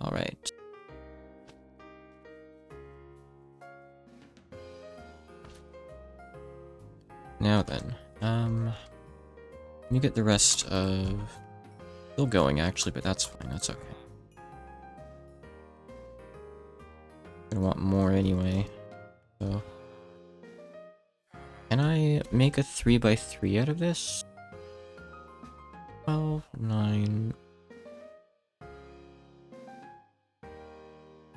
Alright. Now then, let me get the rest of... Still going, actually, but that's fine, that's okay. I want more anyway, so... Can I make a 3x3 out of this? 12, 9...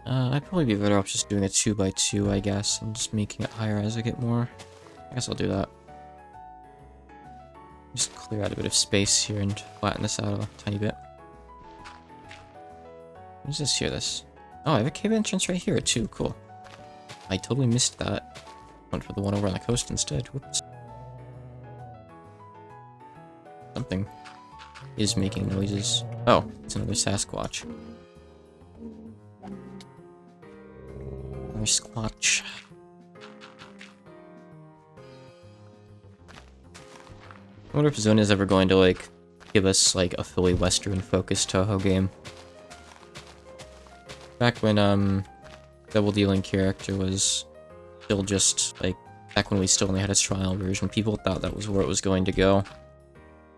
I'd probably be better off just doing a 2x2, I guess, and just making it higher as I get more. I guess I'll do that. Just clear out a bit of space here and flatten this out a tiny bit. What is this here? This? Oh, I have a cave entrance right here too. Cool. I totally missed that. Went for the one over on the coast instead. Whoops. Something is making noises. Oh, it's another Sasquatch. Another Squatch. I wonder if Zona is ever going to, like, give us, like, a fully Western-focused Toho game. Back when, Double Dealing character was still just, like, back when we still only had a trial version, people thought that was where it was going to go.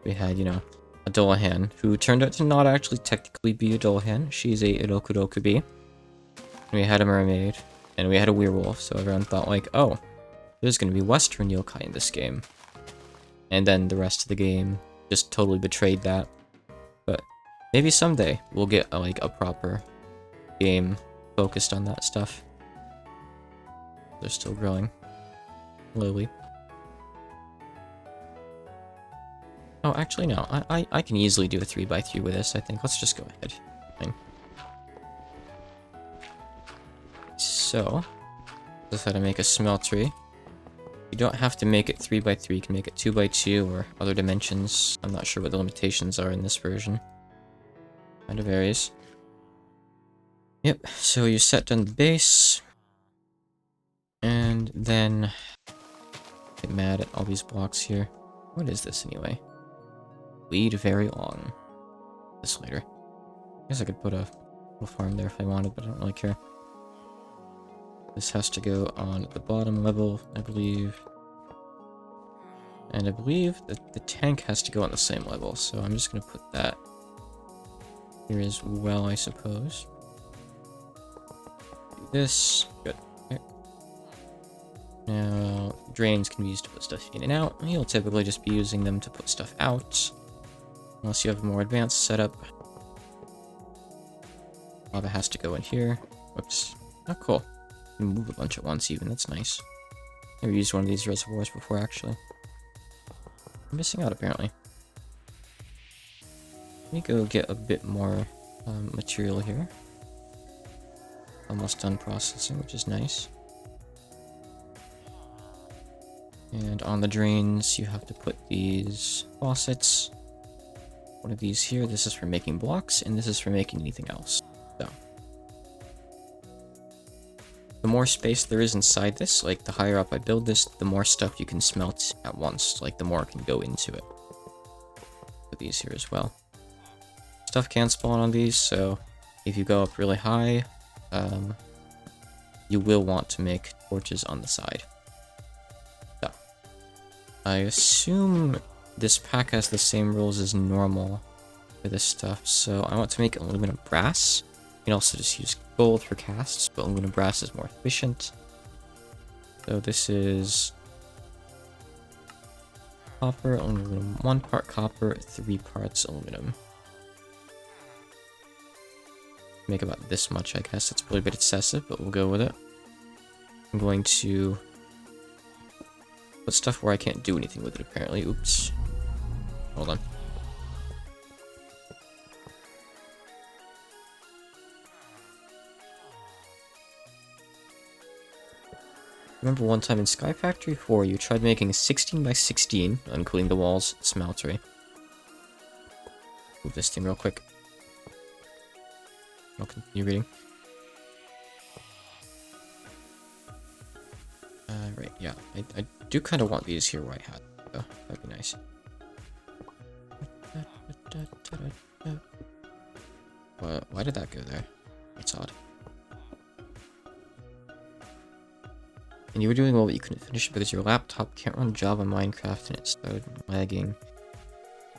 We had, you know, a Dullahan, who turned out to not actually technically be a Dullahan. She's a Irokurokubi. And we had a mermaid, and we had a werewolf, so everyone thought, like, oh, there's gonna be Western yokai in this game. And then the rest of the game just totally betrayed that. But maybe someday we'll get like a proper game focused on that stuff. They're still growing. Slowly. Oh, actually no. I can easily do a 3x3 with this, I think. Let's just go ahead. Fine. So, let's how to make a smeltery. You don't have to make it 3x3, you can make it 2x2 or other dimensions. I'm not sure what the limitations are in this version. Kind of varies. Yep, so you set down the base. And then get mad at all these blocks here. What is this anyway? Lead very long. This later. I guess I could put a little farm there if I wanted, but I don't really care. This has to go on the bottom level, I believe. And I believe that the tank has to go on the same level, so I'm just going to put that here as well, I suppose. Do this. Good. Okay. Now, drains can be used to put stuff in and out. You'll typically just be using them to put stuff out. Unless you have a more advanced setup. Lava has to go in here. Whoops. Oh, cool. You can move a bunch at once even, that's nice. Never used one of these reservoirs before, actually. I'm missing out, apparently. Let me go get a bit more material here. Almost done processing, which is nice. And on the drains, you have to put these faucets. One of these here, this is for making blocks, and this is for making anything else. So, the more space there is inside this, like the higher up I build this, the more stuff you can smelt at once, like the more can go into it. Put these here as well. Stuff can spawn on these, so if you go up really high, you will want to make torches on the side. So, I assume this pack has the same rules as normal for this stuff, so I want to make aluminum brass. You can also just use gold for casts, but aluminum brass is more efficient. So this is copper, aluminum, 1 part copper, 3 parts aluminum. Make about this much, I guess. It's probably a bit excessive, but we'll go with it. I'm going to put stuff where I can't do anything with it, apparently. Oops. Hold on. Remember one time in Sky Factory 4, you tried making a 16 by 16, including the walls, smeltery. Move this thing real quick. I'll continue reading. Right, yeah. I do kind of want these here where I had them, though. That'd be nice. Why did that go there? That's odd. And you were doing well, but you couldn't finish it because your laptop can't run Java Minecraft and it started lagging.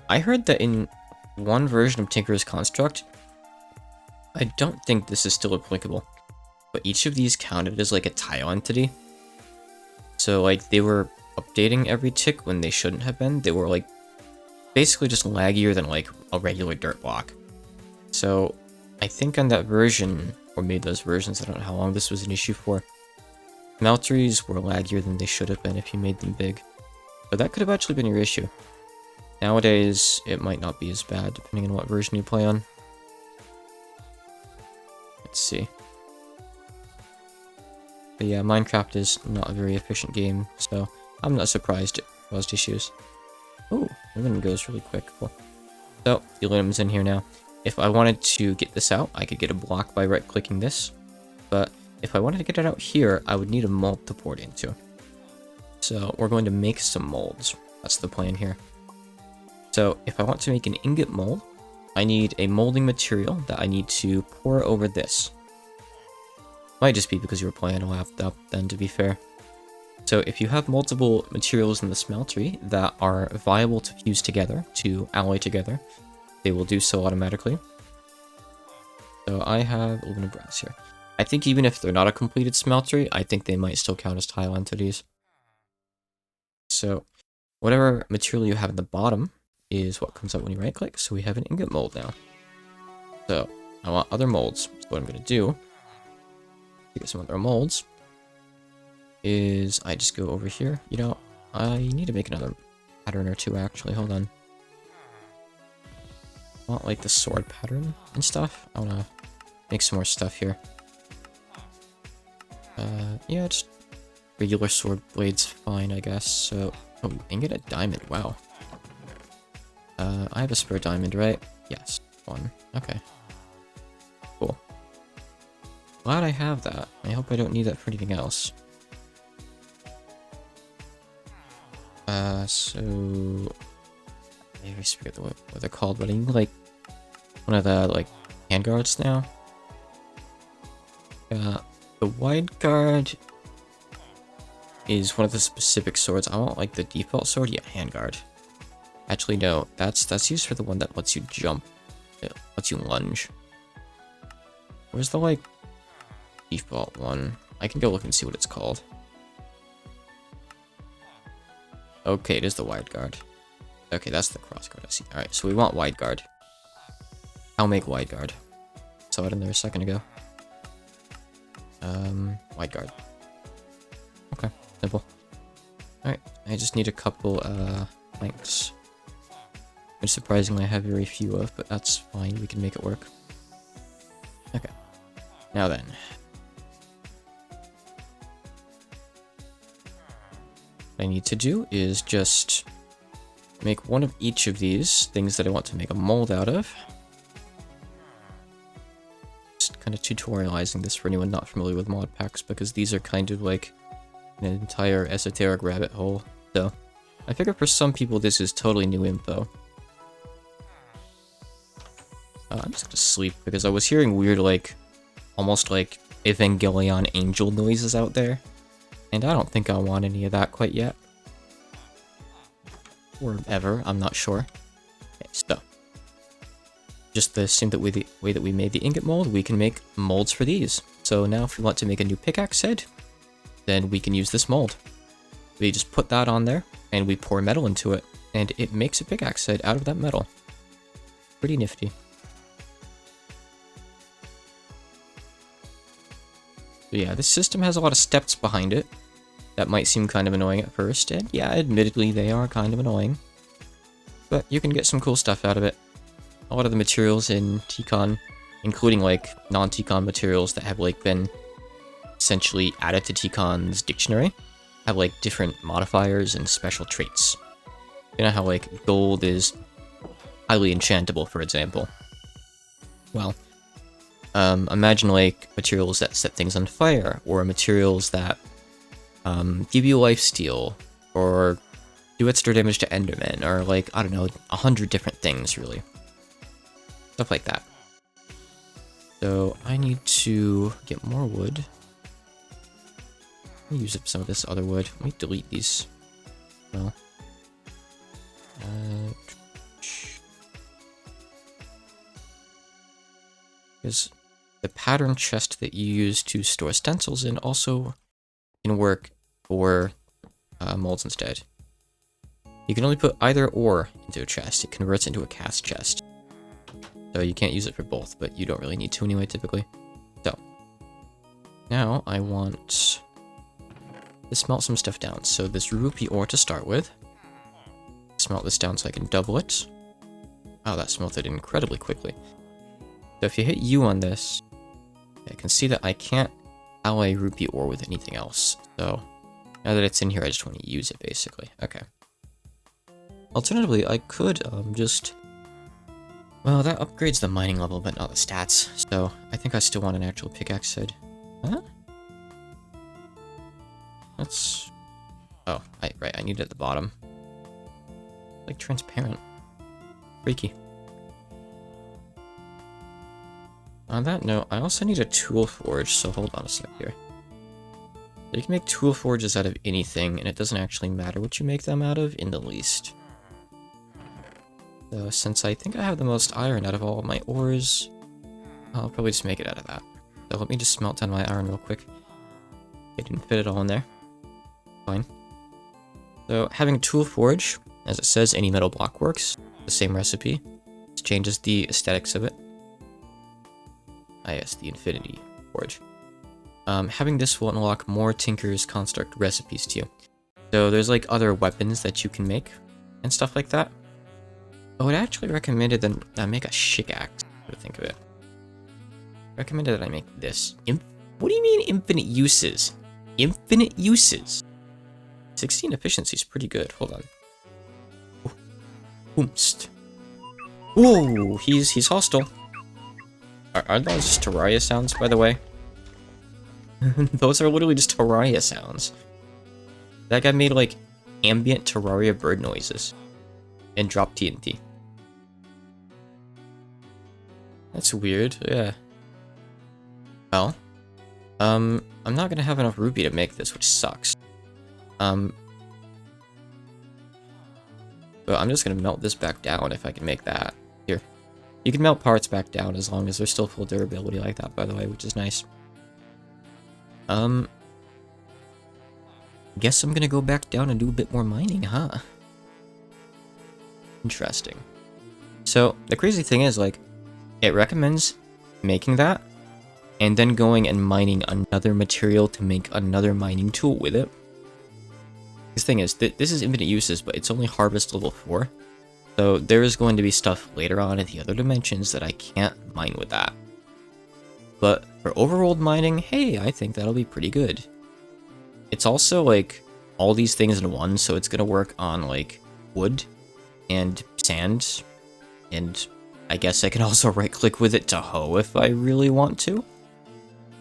I heard that in one version of Tinker's Construct, I don't think this is still applicable, but each of these counted as like a tile entity. So like they were updating every tick when they shouldn't have been. They were like basically just laggier than like a regular dirt block. So I think on that version, or maybe those versions, I don't know how long this was an issue for, smelteries were laggier than they should have been if you made them big. But that could have actually been your issue. Nowadays, it might not be as bad depending on what version you play on. Let's see. But yeah, Minecraft is not a very efficient game, so I'm not surprised it caused issues. Oh, aluminum goes really quick. Cool. So, the aluminum's in here now. If I wanted to get this out, I could get a block by right-clicking this. But if I wanted to get it out here, I would need a mold to pour it into. So, we're going to make some molds. That's the plan here. So, if I want to make an ingot mold, I need a molding material that I need to pour over this. Might just be because you were playing a laptop, then, to be fair. So if you have multiple materials in the smeltery that are viable to fuse together, to alloy together, they will do so automatically. So I have aluminum brass here. I think even if they're not a completed smeltery, I think they might still count as tile entities. So whatever material you have at the bottom is what comes up when you right click, so we have an ingot mold now. So I want other molds. So what I'm going to do to get some other molds is I just go over here. You know, I need to make another pattern or two actually. Hold on. I want like the sword pattern and stuff. I want to make some more stuff here. Yeah, just regular sword blades, fine, I guess. So, oh, ingot a diamond. Wow. I have a spare diamond, right? Yes, 1. Okay. Cool. Glad I have that. I hope I don't need that for anything else. So I always forget what they're called, but I need like one of the like handguards now. The wide guard is one of the specific swords. I want like the default sword. Yeah, handguard. Actually, no, that's used for the one that lets you jump. It lets you lunge. Where's the like default one? I can go look and see what it's called. Okay, it is the wide guard. Okay, that's the cross guard, I see. Alright, so we want wide guard. I'll make wide guard. Saw it in there a second ago. Wide guard. Okay, simple. Alright, I just need a couple, planks. Which surprisingly I have very few of, but that's fine, we can make it work. Okay, now then. What I need to do is just make one of each of these things that I want to make a mold out of. Just kind of tutorializing this for anyone not familiar with mod packs, because these are kind of like an entire esoteric rabbit hole. So I figure for some people this is totally new info. I'm just gonna sleep because I was hearing weird, like, almost like Evangelion angel noises out there. And I don't think I want any of that quite yet. or ever, I'm not sure. Okay, so just the same way that we made the ingot mold, we can make molds for these. So now if we want to make a new pickaxe head, then we can use this mold. We just put that on there, and we pour metal into it, and it makes a pickaxe head out of that metal. Pretty nifty. So yeah, this system has a lot of steps behind it. That might seem kind of annoying at first, and yeah, admittedly they are kind of annoying. But you can get some cool stuff out of it. A lot of the materials in T-Con, including like non-T-Con materials that have like been essentially added to T-Con's dictionary, have like different modifiers and special traits. You know how like gold is highly enchantable, for example. Well, imagine like materials that set things on fire, or materials that give you lifesteal, or do extra damage to Endermen, or like, I don't know, 100 different things, really. Stuff like that. So, I need to get more wood. Let me use up some of this other wood. Let me delete these. Well. Because the pattern chest that you use to store stencils in also can work for molds instead. You can only put either or into a chest. It converts into a cast chest. So you can't use it for both, but you don't really need to anyway, typically. So, now I want to smelt some stuff down. So this rupee ore to start with. Smelt this down so I can double it. Wow, that smelted incredibly quickly. So if you hit U on this, I can see that I can't alloy rupee ore with anything else. So now that it's in here, I just want to use it, basically. Okay. Alternatively, I could just... Well, that upgrades the mining level, but not the stats. So I think I still want an actual pickaxe head. Huh? That's... Oh, right, I need it at the bottom. Like transparent. Freaky. On that note, I also need a tool forge, so hold on a sec here. You can make tool forges out of anything, and it doesn't actually matter what you make them out of in the least. So since I think I have the most iron out of all of my ores, I'll probably just make it out of that. So let me just smelt down my iron real quick. It didn't fit it all in there. Fine. So having a tool forge, as it says, any metal block works. The same recipe. Just changes the aesthetics of it. Ah yes, the infinity forge. Having this will unlock more Tinker's Construct recipes to you. So there's like other weapons that you can make and stuff like that. I would actually recommend that I make a shikaxe, to think of it. Recommended that I make this. What do you mean infinite uses? Infinite uses? 16 efficiency is pretty good. Hold on. Oomst. Whoa, he's hostile. Aren't those just Terraria sounds, by the way? Those are literally just Terraria sounds. That guy made, like, ambient Terraria bird noises. And dropped TNT. That's weird, yeah. Well, I'm not gonna have enough rupee to make this, which sucks. But I'm just gonna melt this back down if I can make that. Here. You can melt parts back down as long as they're still full durability like that, by the way, which is nice. Guess I'm gonna go back down and do a bit more mining, huh? Interesting. So, the crazy thing is, like, it recommends making that, and then going and mining another material to make another mining tool with it. This thing is, this is infinite uses, but it's only harvest level 4. So there is going to be stuff later on in the other dimensions that I can't mine with that. But for overworld mining, hey, I think that'll be pretty good. It's also, like, all these things in one, so it's gonna work on, like, wood and sand, and I guess I can also right-click with it to hoe if I really want to.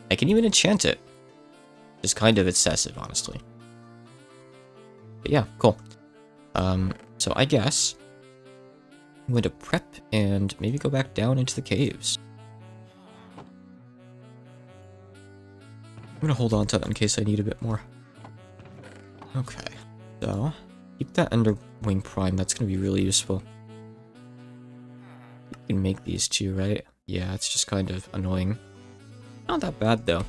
I can even enchant it. It's kind of excessive, honestly. But yeah, cool. So I guess I'm going to prep and maybe go back down into the caves. I'm gonna hold on to that in case I need a bit more. Okay, so Keep that Underwing Prime, that's gonna be really useful. You can make these too, right? Yeah, it's just kind of annoying. Not that bad, though.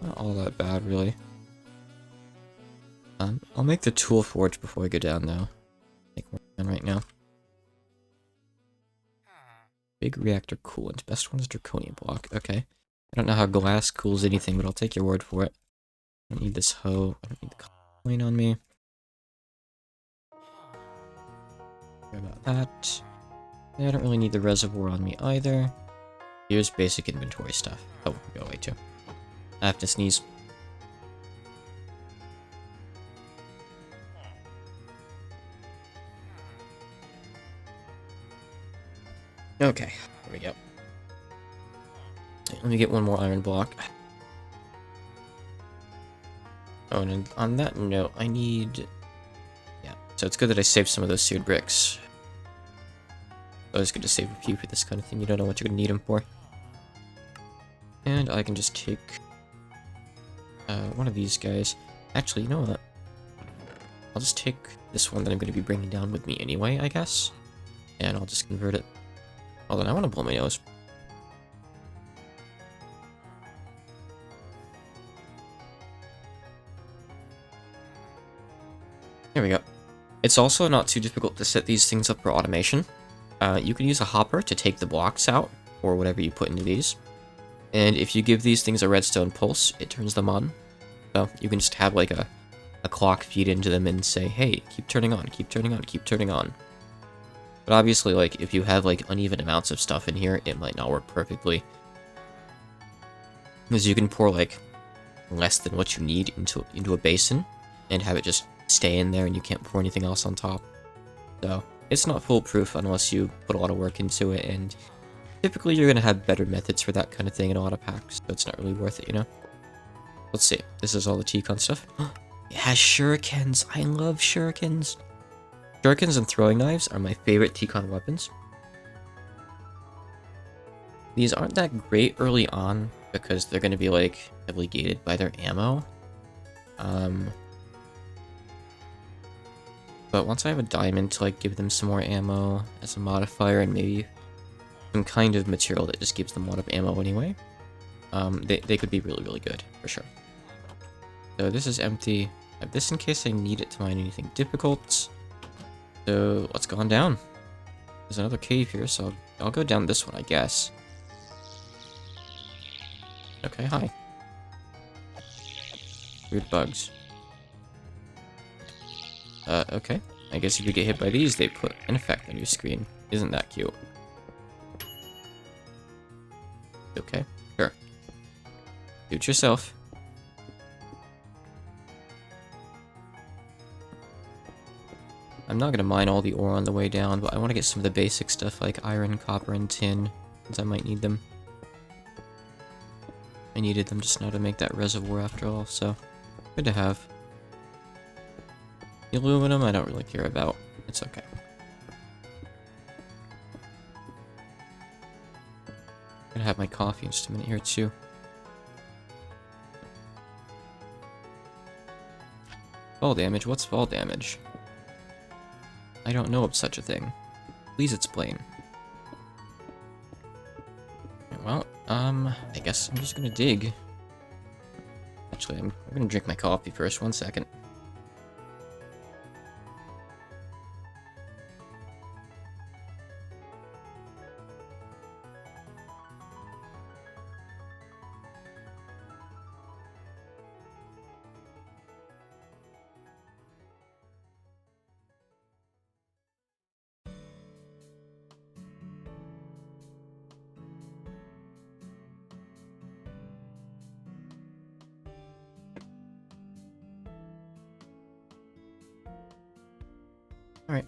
Not all that bad, really. I'll make the tool forge before I go down, though. Make more right now. Big reactor coolant. Best one is draconium block. Okay. I don't know how glass cools anything, but I'll take your word for it. I don't need this hoe. I don't need the coin on me. Sorry about that. Yeah, I don't really need the reservoir on me either. Here's basic inventory stuff. Oh, go away too. I have to sneeze. Okay, there we go. Let me get one more iron block. Oh, and on that note, I need... Yeah, so it's good that I saved some of those seared bricks. Always good to save a few for this kind of thing. You don't know what you're going to need them for. And I can just take... one of these guys. Actually, you know what? I'll just take this one that I'm going to be bringing down with me anyway, I guess. And I'll just convert it. Hold on, I want to blow my nose. There we go. It's also not too difficult to set these things up for automation. You can use a hopper to take the blocks out, or whatever you put into these. And if you give these things a redstone pulse, it turns them on. So you can just have like a clock feed into them and say, hey, keep turning on, keep turning on, keep turning on. But obviously, like, if you have like uneven amounts of stuff in here, it might not work perfectly. Because you can pour like less than what you need into a basin and have it just stay in there and you can't pour anything else on top. So it's not foolproof unless you put a lot of work into it, and typically you're going to have better methods for that kind of thing in auto packs, so it's not really worth it, you know? Let's see. This is all the T-con stuff. It has shurikens. I love shurikens. Shurikens and throwing knives are my favorite T-con weapons. These aren't that great early on because they're going to be like heavily gated by their ammo. But once I have a diamond to like give them some more ammo as a modifier and maybe some kind of material that just gives them a lot of ammo anyway, they could be really, really good for sure. So this is empty. I have this in case I need it to mine anything difficult. So let's go on down. There's another cave here, so I'll go down this one, I guess. Okay, hi. Weird bugs. Okay. I guess if you get hit by these, they put an effect on your screen. Isn't that cute? Okay, sure. Do it yourself. I'm not gonna mine all the ore on the way down, but I want to get some of the basic stuff like iron, copper, and tin, since I might need them. I needed them just now to make that reservoir after all, so good to have. The aluminum I don't really care about. It's okay. I'm gonna have my coffee in just a minute here too. Fall damage? What's fall damage? I don't know of such a thing. Please explain. Well, I guess I'm just gonna dig. Actually, I'm gonna drink my coffee first. 1 second. Alright.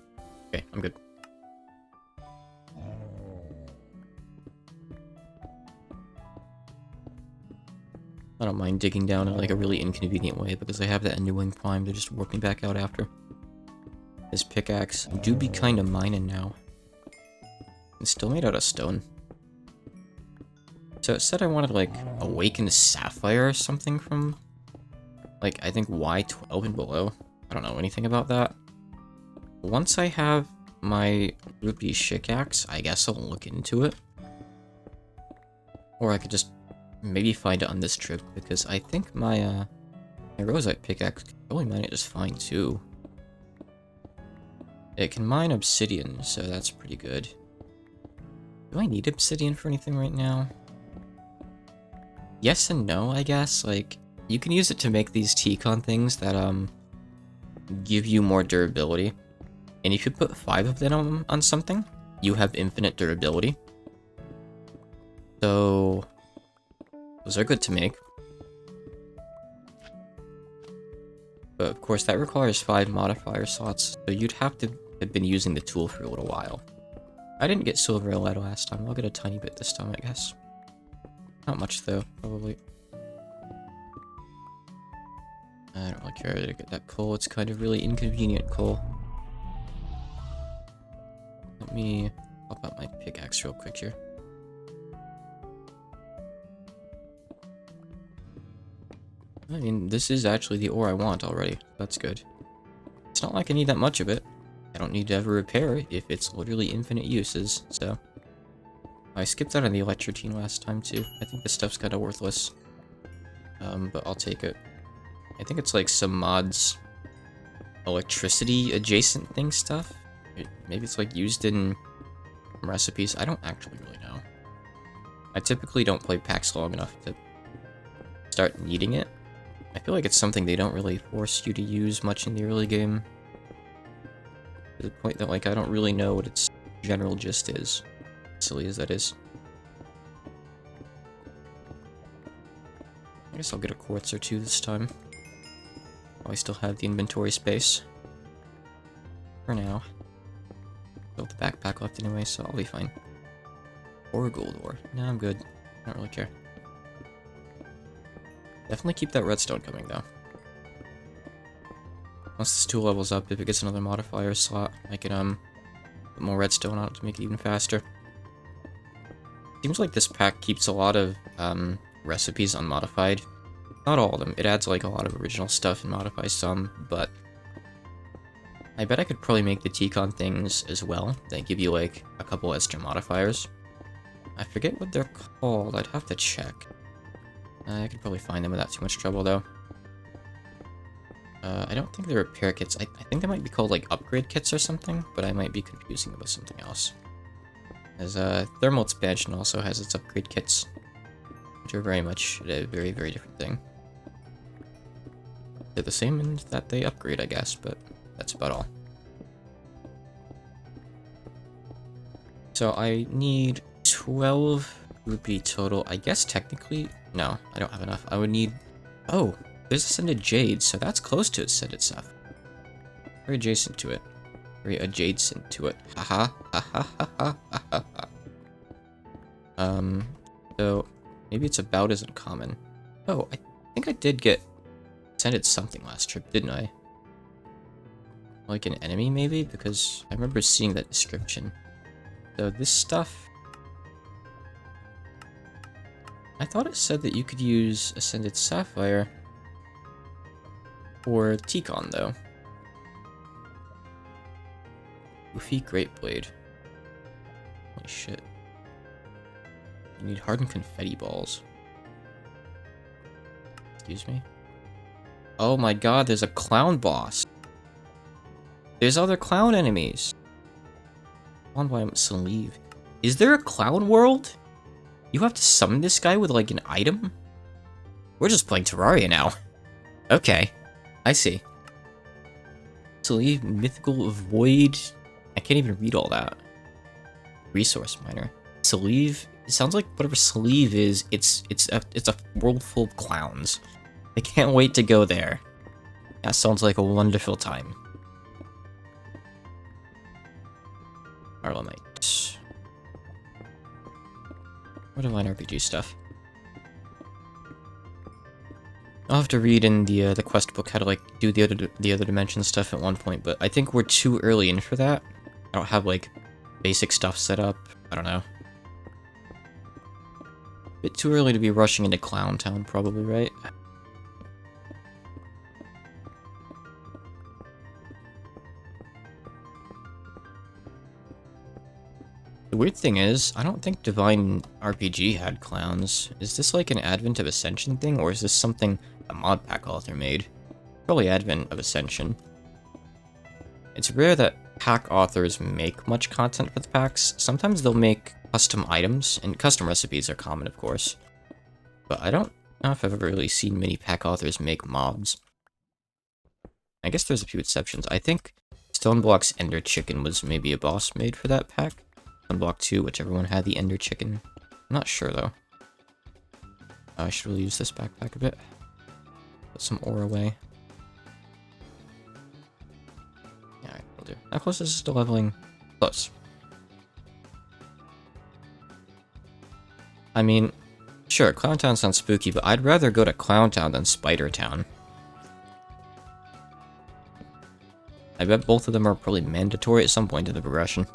Okay, I'm good. I don't mind digging down in like a really inconvenient way because I have that Underwing Prime to just warp me back out after. This pickaxe do be kinda mining now. It's still made out of stone. So it said I wanted like Awakened Sapphire or something from like I think Y12 and below. I don't know anything about that. Once I have my rupee pickaxe, I guess I'll look into it. Or I could just maybe find it on this trip, because I think my rosite pickaxe can probably mine it just fine too. It can mine obsidian, so that's pretty good. Do I need obsidian for anything right now? Yes and no, I guess. Like, you can use it to make these T-con things that give you more durability. And if you put 5 of them on something, you have infinite durability. So those are good to make. But of course that requires 5 modifier slots, so you'd have to have been using the tool for a little while. I didn't get silver or lead last time. I'll get a tiny bit this time, I guess. Not much though, probably. I don't really care to get that coal. It's kind of really inconvenient coal. Let me pop out my pickaxe real quick here. I mean, this is actually the ore I want already. That's good. It's not like I need that much of it. I don't need to ever repair it if it's literally infinite uses, so. I skipped out on the electrotine last time too. I think this stuff's kind of worthless. But I'll take it. I think it's like some mods electricity adjacent thing stuff. Maybe it's like used in recipes. I don't actually really know. I typically don't play packs long enough to start needing it. I feel like it's something they don't really force you to use much in the early game. To the point that, like, I don't really know what its general gist is. Silly as that is. I guess I'll get a quartz or two this time. While I still have the inventory space. For now. Built the backpack left anyway, so I'll be fine. Or gold ore. No, I'm good. I don't really care. Definitely keep that redstone coming, though. Once this tool levels up, if it gets another modifier slot, I can, put more redstone on it to make it even faster. Seems like this pack keeps a lot of, recipes unmodified. Not all of them. It adds, like, a lot of original stuff and modifies some, but I bet I could probably make the T-con things as well. They give you, like, a couple extra modifiers. I forget what they're called. I'd have to check. I could probably find them without too much trouble, though. I don't think they're repair kits. I think they might be called, like, upgrade kits or something, but I might be confusing them with something else. As, thermal expansion also has its upgrade kits, which are very much a very, very different thing. They're the same in that they upgrade, I guess, but that's about all. So I need 12 rupee total. I guess technically... No, I don't have enough. I would need... Oh, there's Ascended Jade, so that's close to Ascended stuff. Very adjacent to it. Very adjacent to it. Haha. So maybe it's about as uncommon. Oh, I think I did get Ascended something last trip, didn't I? Like an enemy, maybe? Because I remember seeing that description. So this stuff... I thought it said that you could use Ascended Sapphire for T-con, though. Goofy Great Blade. Holy shit. You need hardened confetti balls. Excuse me? Oh my god, there's a clown boss. There's other clown enemies. On why I'm leave. Is there a clown world? You have to summon this guy with, like, an item? We're just playing Terraria now. Okay. I see. Sleeve, Mythical Void... I can't even read all that. Resource Miner. Sleeve... It sounds like whatever Sleeve is, it's a world full of clowns. I can't wait to go there. That sounds like a wonderful time. Arlemite. What line RPG stuff? I'll have to read in the quest book how to, like, do the other dimension stuff at one point, but I think we're too early in for that. I don't have, like, basic stuff set up. I don't know. Bit too early to be rushing into Clown Town, probably, right? The weird thing is, I don't think Divine RPG had clowns. Is this like an Advent of Ascension thing, or is this something a mod pack author made? Probably Advent of Ascension. It's rare that pack authors make much content for the packs. Sometimes they'll make custom items, and custom recipes are common, of course. But I don't know if I've ever really seen many pack authors make mobs. I guess there's a few exceptions. I think Stoneblock's Ender Chicken was maybe a boss made for that pack. Stoneblock 2, whichever one had the Ender Chicken. I'm not sure, though. I should really use this backpack a bit. Put some ore away. Yeah, alright, will do. How close is this to leveling? Close. I mean, sure, Clown Town sounds spooky, but I'd rather go to Clown Town than Spider Town. I bet both of them are probably mandatory at some point in the progression.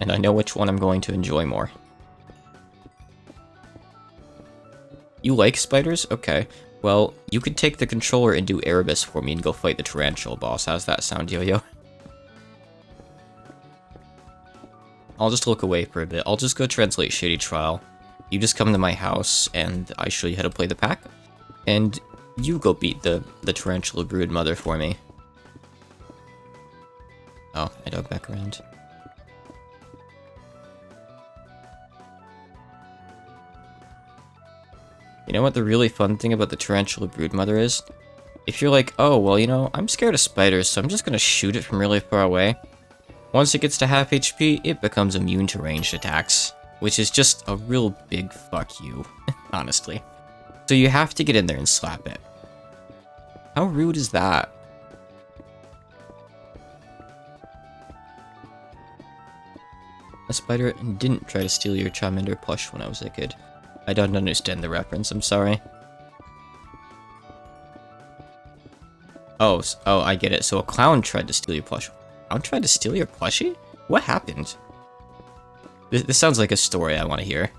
And I know which one I'm going to enjoy more. You like spiders? Okay. Well, you could take the controller and do Erebus for me and go fight the Tarantula boss. How's that sound, Yo-Yo? I'll just look away for a bit. I'll just go translate Shady Trial. You just come to my house, and I show you how to play the pack. And you go beat the Tarantula Brood Mother for me. Oh, I dug back around. You know what the really fun thing about the Tarantula Broodmother is? If you're like, oh, well, you know, I'm scared of spiders, so I'm just gonna shoot it from really far away. Once it gets to half HP, it becomes immune to ranged attacks, which is just a real big fuck you, honestly. So you have to get in there and slap it. How rude is that? A spider didn't try to steal your Charmander plush when I was a kid. I don't understand the reference, I'm sorry. Oh, I get it. So a clown tried to steal your plush. A clown tried to steal your plushie? What happened? This sounds like a story I want to hear.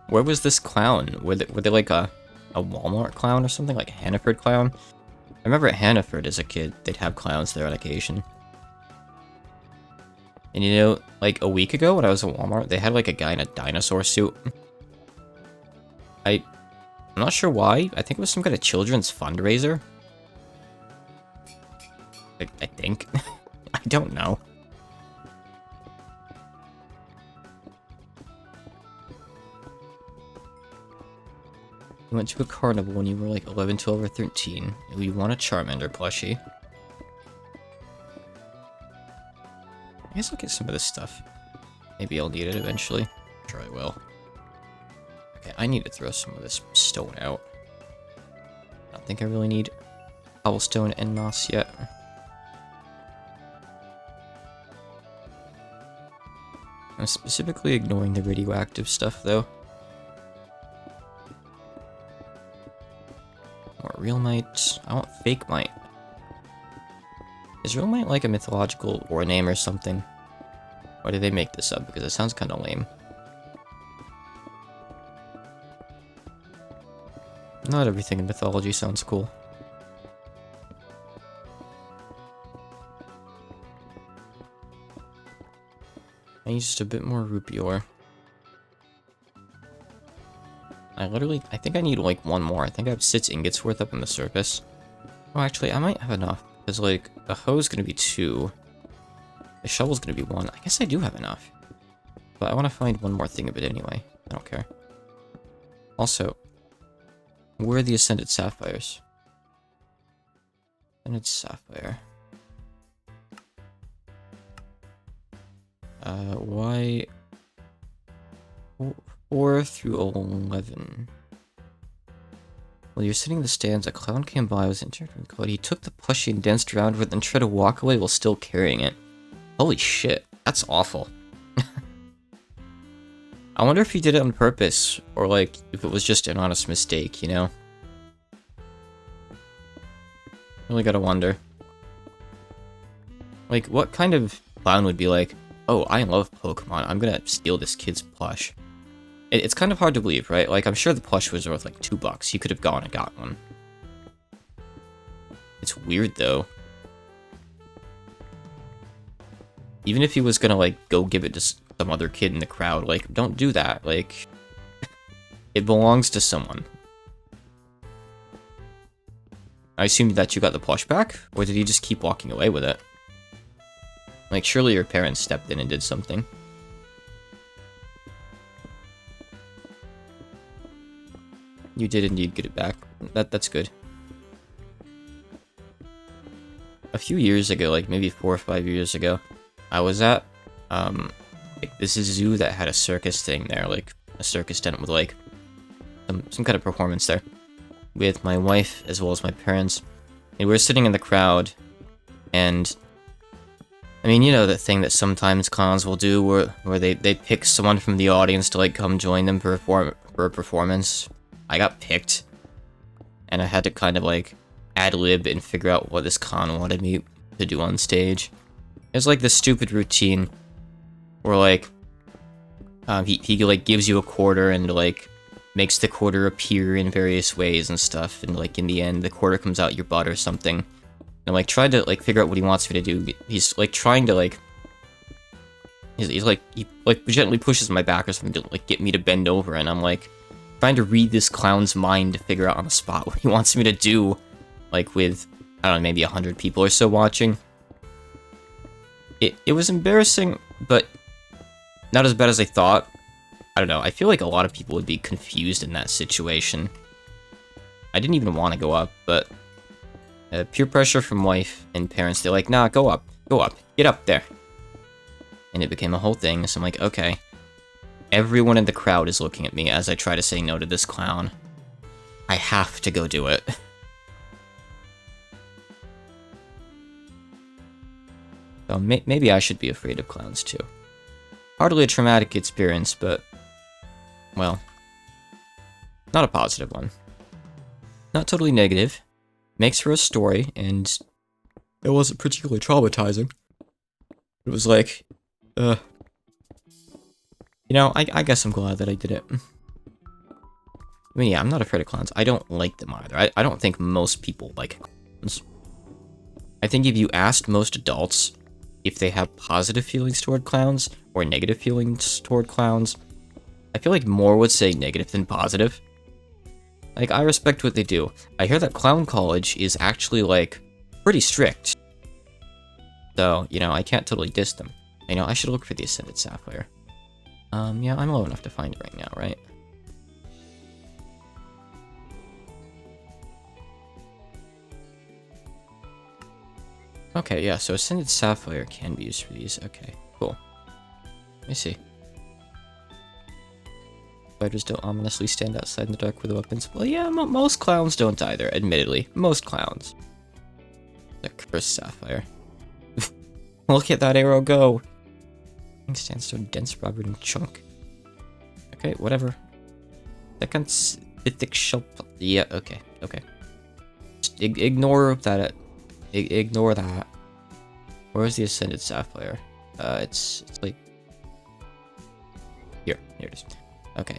Where was this clown? Were they like a Walmart clown or something? Like a Hannaford clown? I remember at Hannaford as a kid, they'd have clowns there on occasion. And you know, like a week ago when I was at Walmart, they had like a guy in a dinosaur suit. I'm not sure why. I think it was some kind of children's fundraiser. I think. I don't know. You went to a carnival when you were like 11, 12, or 13. You want a Charmander plushie. I guess I'll get some of this stuff. Maybe I'll need it eventually. I'm sure I will. Okay, I need to throw some of this stone out. I don't think I really need cobblestone and moss yet. I'm specifically ignoring the radioactive stuff, though. More real might. I want fake might. Is real might like a mythological ore name or something? Why did they make this up? Because it sounds kind of lame. Not everything in mythology sounds cool. I need just a bit more rupee ore. I think I need like one more. I think I have 6 ingots worth up on the surface. Oh, actually, I might have enough. Because, like, the hoe's gonna be 2. The shovel's gonna be 1. I guess I do have enough. But I want to find one more thing of it anyway. I don't care. Also, where are the Ascended Sapphires? Ascended Sapphire. Why... 4 through 11. While you're sitting in the stands, a clown came by, was interacting with Cody. He took the plushie and danced around with it and tried to walk away while still carrying it. Holy shit, that's awful. I wonder if he did it on purpose, or like, if it was just an honest mistake, you know? Really gotta wonder. Like, what kind of clown would be like, oh, I love Pokemon, I'm gonna steal this kid's plush. It's kind of hard to believe, right? Like, I'm sure the plush was worth like $2. He could have gone and got one. It's weird, though. Even if he was gonna, like, go give it to some other kid in the crowd, like, don't do that. Like, it belongs to someone. I assume that you got the plush back, or did he just keep walking away with it? Like, surely your parents stepped in and did something. You did indeed get it back. That's good. A few years ago, like maybe 4 or 5 years ago, I was at like this is a zoo that had a circus thing there, like a circus tent with like some kind of performance there, with my wife as well as my parents. And we were sitting in the crowd, and I mean, you know that thing that sometimes clowns will do where they pick someone from the audience to like come join them for a performance. I got picked, and I had to kind of like ad-lib and figure out what this clown wanted me to do on stage. It was like this stupid routine where like he like gives you a quarter and like makes the quarter appear in various ways and stuff, and like in the end the quarter comes out your butt or something. And I'm like trying to like figure out what he wants me to do. He's like trying to like he gently pushes my back or something to like get me to bend over, and I'm like trying to read this clown's mind to figure out on the spot what he wants me to do, like with, I don't know, maybe 100 people or so watching. It was embarrassing, but not as bad as I thought. I don't know, I feel like a lot of people would be confused in that situation. I didn't even want to go up, but peer pressure from wife and parents, they're like, nah, go up, get up there. And it became a whole thing, so I'm like, okay. Everyone in the crowd is looking at me as I try to say no to this clown. I have to go do it. So maybe I should be afraid of clowns too. Hardly a traumatic experience, but, well, not a positive one. Not totally negative. Makes for a story, and it wasn't particularly traumatizing. It was like, you know, I guess I'm glad that I did it. I mean, yeah, I'm not afraid of clowns. I don't like them either. I don't think most people like clowns. I think if you asked most adults if they have positive feelings toward clowns or negative feelings toward clowns, I feel like more would say negative than positive. Like, I respect what they do. I hear that clown college is actually, like, pretty strict. So, you know, I can't totally diss them. You know, I should look for the Ascended Sapphire. Yeah, I'm low enough to find it right now, right? Okay, yeah, so Ascended Sapphire can be used for these. Okay, cool. Let me see. Spiders don't ominously stand outside in the dark with weapons. Well, yeah, most clowns don't either, admittedly. Most clowns. The Cursed Sapphire. Look at that arrow go! It stands so dense, Robert and chunk. Okay, whatever. Second mythic shell. Yeah, okay. Just ignore that. Ignore that. Where's the Ascended Sapphire? It's like here it is. Okay.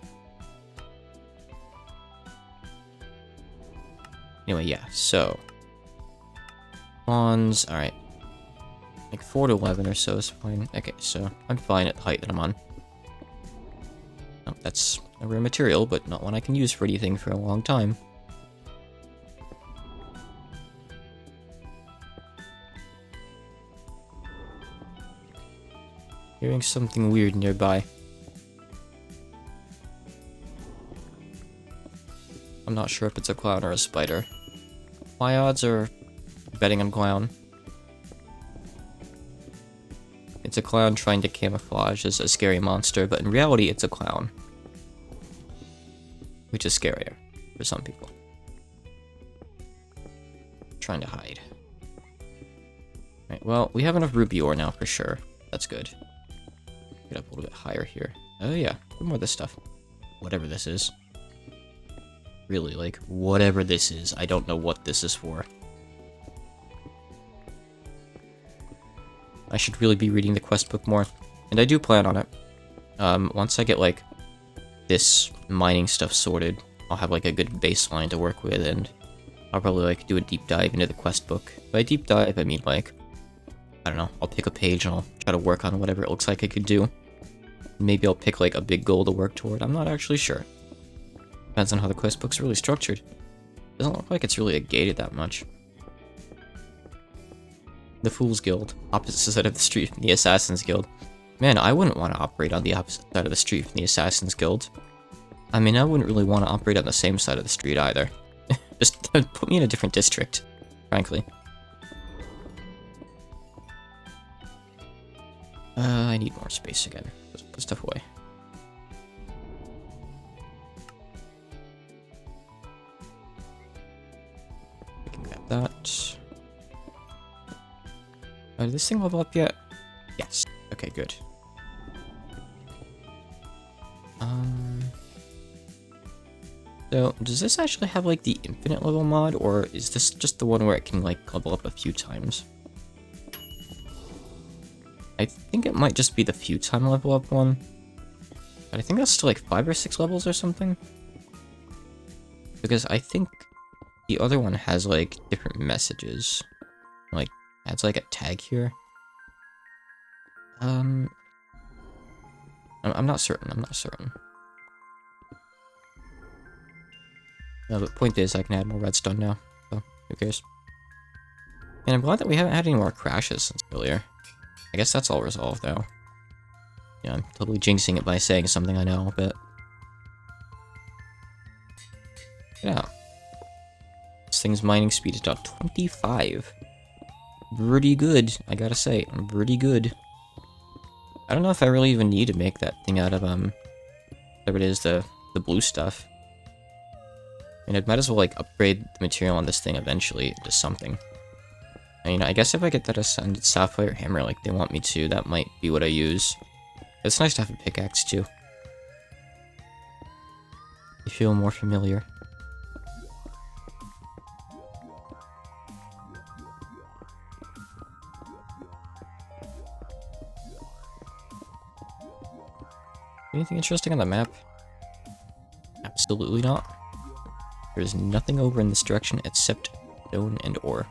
Anyway, yeah. So pawns. All right. Like 4 to 11 or so is fine. Okay, so I'm fine at the height that I'm on. Oh, that's a rare material, but not one I can use for anything for a long time. Hearing something weird nearby. I'm not sure if it's a clown or a spider. My odds are betting on clown. It's a clown trying to camouflage as a scary monster, but in reality it's a clown. Which is scarier for some people. Trying to hide. Right, well, we have enough ruby ore now for sure. That's good. Get up a little bit higher here. Oh yeah, more of this stuff. Whatever this is. Really, like, whatever this is. I don't know what this is for. I should really be reading the quest book more. And I do plan on it. Once I get, like, this mining stuff sorted, I'll have, like, a good baseline to work with, and I'll probably like do a deep dive into the quest book. By deep dive, I mean like, I don't know, I'll pick a page and I'll try to work on whatever it looks like I could do. Maybe I'll pick like a big goal to work toward. I'm not actually sure. Depends on how the quest book's really structured. Doesn't look like it's really gated that much. The Fool's Guild, opposite side of the street from the Assassin's Guild. Man, I wouldn't want to operate on the opposite side of the street from the Assassin's Guild. I mean, I wouldn't really want to operate on the same side of the street either. Just put me in a different district, frankly. I need more space again. Let's put stuff away. We can grab that. Did this thing level up yet? Yes. Okay, good. So, does this actually have, like, the infinite level mod, or is this just the one where it can, like, level up a few times? I think it might just be the few time level up one. But I think that's still, like, 5 or 6 levels or something. Because I think the other one has, like, different messages. Like, adds, like, a tag here. I'm not certain, No, but point is, I can add more redstone now, so who cares? And I'm glad that we haven't had any more crashes since earlier. I guess that's all resolved, though. Yeah, I'm totally jinxing it by saying something I know, but... yeah. This thing's mining speed is about 25. Pretty good, I gotta say. Pretty good. I don't know if I really even need to make that thing out of, whatever it is, the blue stuff. I mean, I might as well, like, upgrade the material on this thing eventually into something. I mean, I guess if I get that Ascended Sapphire Hammer like they want me to, that might be what I use. It's nice to have a pickaxe, too. You feel more familiar. Anything interesting on the map? Absolutely not. There's nothing over in this direction except stone and ore.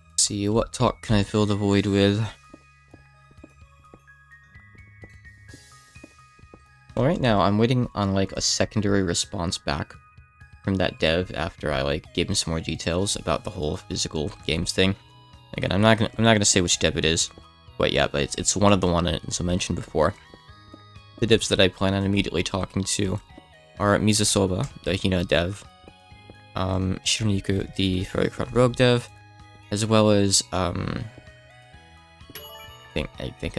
Let's see, what talk can I fill the void with? Well, right now I'm waiting on like a secondary response back from that dev after I like gave him some more details about the whole physical games thing. Again, I'm not gonna say which dev it is quite yet, but it's one of the ones I mentioned before. The devs that I plan on immediately talking to are Mizusoba, the Hina dev, Shironiku, the MeatballCraft Rogue dev, as well as I think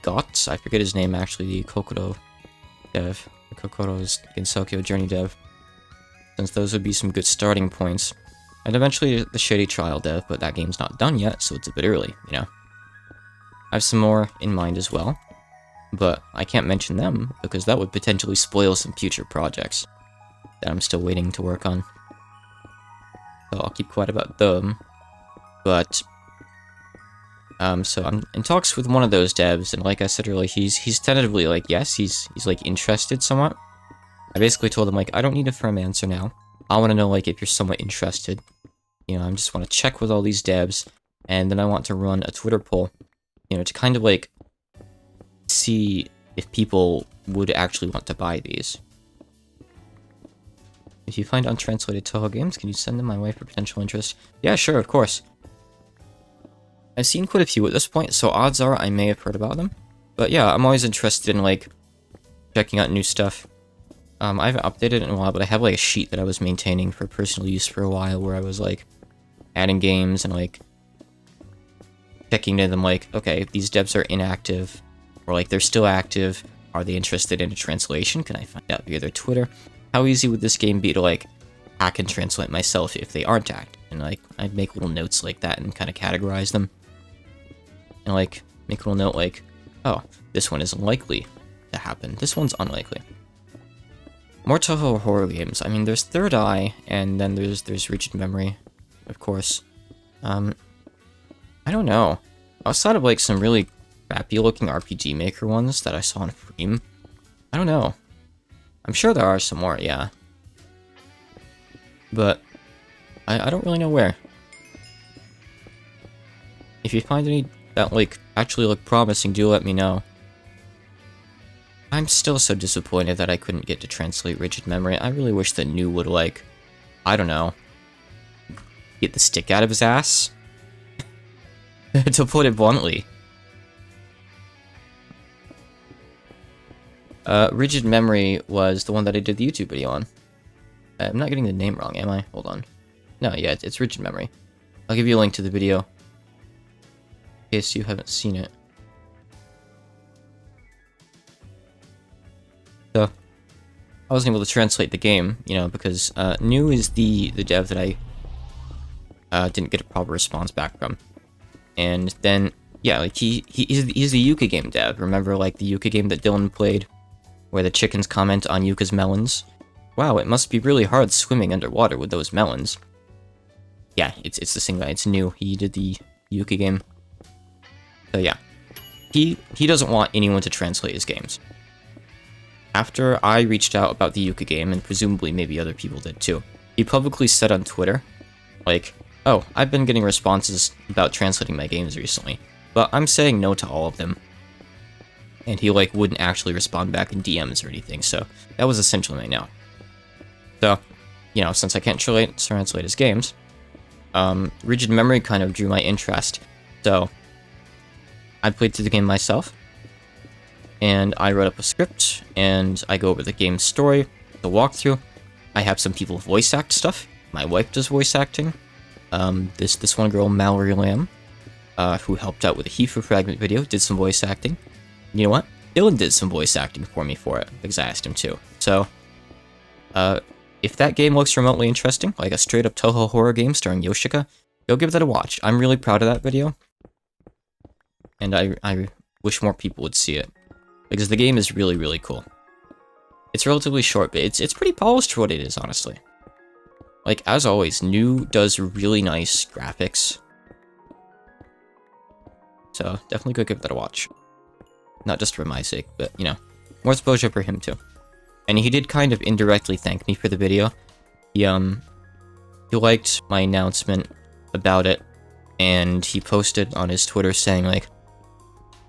Gots, I forget his name actually, the Kokoro dev, the Kokoro's Gensokyo Journey dev, since those would be some good starting points. And eventually the Shady Trial dev, but that game's not done yet, so it's a bit early, you know. I have some more in mind as well, but I can't mention them because that would potentially spoil some future projects that I'm still waiting to work on. So I'll keep quiet about them, but so I'm in talks with one of those devs, and like I said earlier, he's tentatively like, yes, he's like interested somewhat. I basically told him like, I don't need a firm answer now. I want to know like if you're somewhat interested. You know, I just want to check with all these devs, and then I want to run a Twitter poll, you know, to kind of like see if people would actually want to buy these. If you find untranslated Toho games, can you send them my way for potential interest? Yeah, sure, of course. I've seen quite a few at this point, so odds are I may have heard about them. But yeah, I'm always interested in like checking out new stuff. I haven't updated it in a while, but I have like a sheet that I was maintaining for personal use for a while where I was like adding games and like checking into them like, okay, these devs are inactive, or like they're still active. Are they interested in a translation? Can I find out via their Twitter? How easy would this game be to like hack and translate myself if they aren't active? And like I'd make little notes like that and kind of categorize them. And like make a little note like, oh, this one is likely to happen. This one's unlikely. More Toho horror games. I mean, there's Third Eye, and then there's Reach in Memory, of course. I don't know. Outside of like some really crappy looking RPG Maker ones that I saw on Freem, I don't know. I'm sure there are some more, yeah. But I don't really know where. If you find any that like actually look promising, do let me know. I'm still so disappointed that I couldn't get to translate Rigid Memory. I really wish that New would like, I don't know, get the stick out of his ass. To put it bluntly. Rigid Memory was the one that I did the YouTube video on. I'm not getting the name wrong, am I? Hold on. No, yeah, it's Rigid Memory. I'll give you a link to the video, in case you haven't seen it. So, I wasn't able to translate the game, you know, because New is the dev that I didn't get a proper response back from. And then, yeah, like he's the Yuka game dev. Remember, like the Yuka game that Dylan played, where the chickens comment on Yuka's melons? Wow, it must be really hard swimming underwater with those melons. Yeah, it's the same guy. It's New. He did the Yuka game. So yeah, he doesn't want anyone to translate his games. After I reached out about the Yuka game, and presumably maybe other people did too, he publicly said on Twitter, like, oh, I've been getting responses about translating my games recently, but I'm saying no to all of them. And he, like, wouldn't actually respond back in DMs or anything, so that was essentially my no. So, you know, since I can't translate his games, Rigid Memory kind of drew my interest, so I played through the game myself, and I wrote up a script, and I go over the game's story, the walkthrough. I have some people voice act stuff. My wife does voice acting. This one girl, Mallory Lamb, who helped out with the Heifer Fragment video, did some voice acting. You know what? Dylan did some voice acting for me for it, because I asked him to. So, if that game looks remotely interesting, like a straight-up Toho horror game starring Yoshika, go give that a watch. I'm really proud of that video, and I wish more people would see it, because the game is really, really cool. It's relatively short, but it's pretty polished for what it is, honestly. Like, as always, New does really nice graphics. So, definitely go give that a watch. Not just for my sake, but, you know, more exposure for him, too. And he did kind of indirectly thank me for the video. He liked my announcement about it, and he posted on his Twitter saying, like,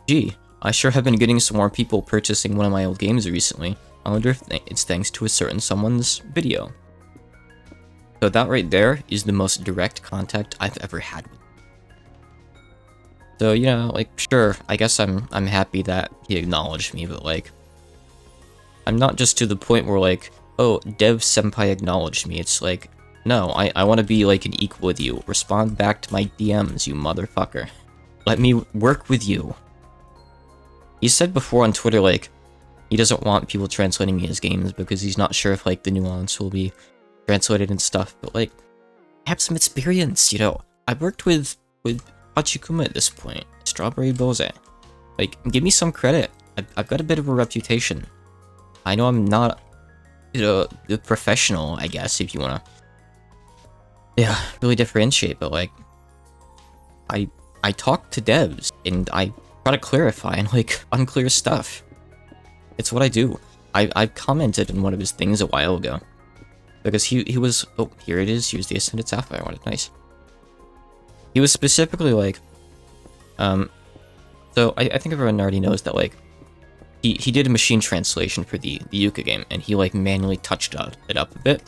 gee, I sure have been getting some more people purchasing one of my old games recently. I wonder if it's thanks to a certain someone's video. So that right there is the most direct contact I've ever had with him. So, you know, like, sure, I guess I'm happy that he acknowledged me, but, like, I'm not just to the point where, like, oh, Dev Senpai acknowledged me. It's like, no, I want to be, like, an equal with you. Respond back to my DMs, you motherfucker. Let me work with you. He said before on Twitter, like, he doesn't want people translating his games because he's not sure if, like, the nuance will be translated and stuff, but, like, I have some experience, you know. I've worked with Hachikuma at this point, Strawberry Bose. Like, give me some credit. I've got a bit of a reputation. I know I'm not, you know, the professional, I guess, if you wanna, yeah, really differentiate, but, like, I talk to devs, and I try to clarify, like, unclear stuff. It's what I do. I commented on one of his things a while ago, because he was, oh, here it is, use the Ascended Sapphire one, nice. He was specifically like, so I think everyone already knows that, like, he did a machine translation for the Yuka game, and he, like, manually touched it up a bit.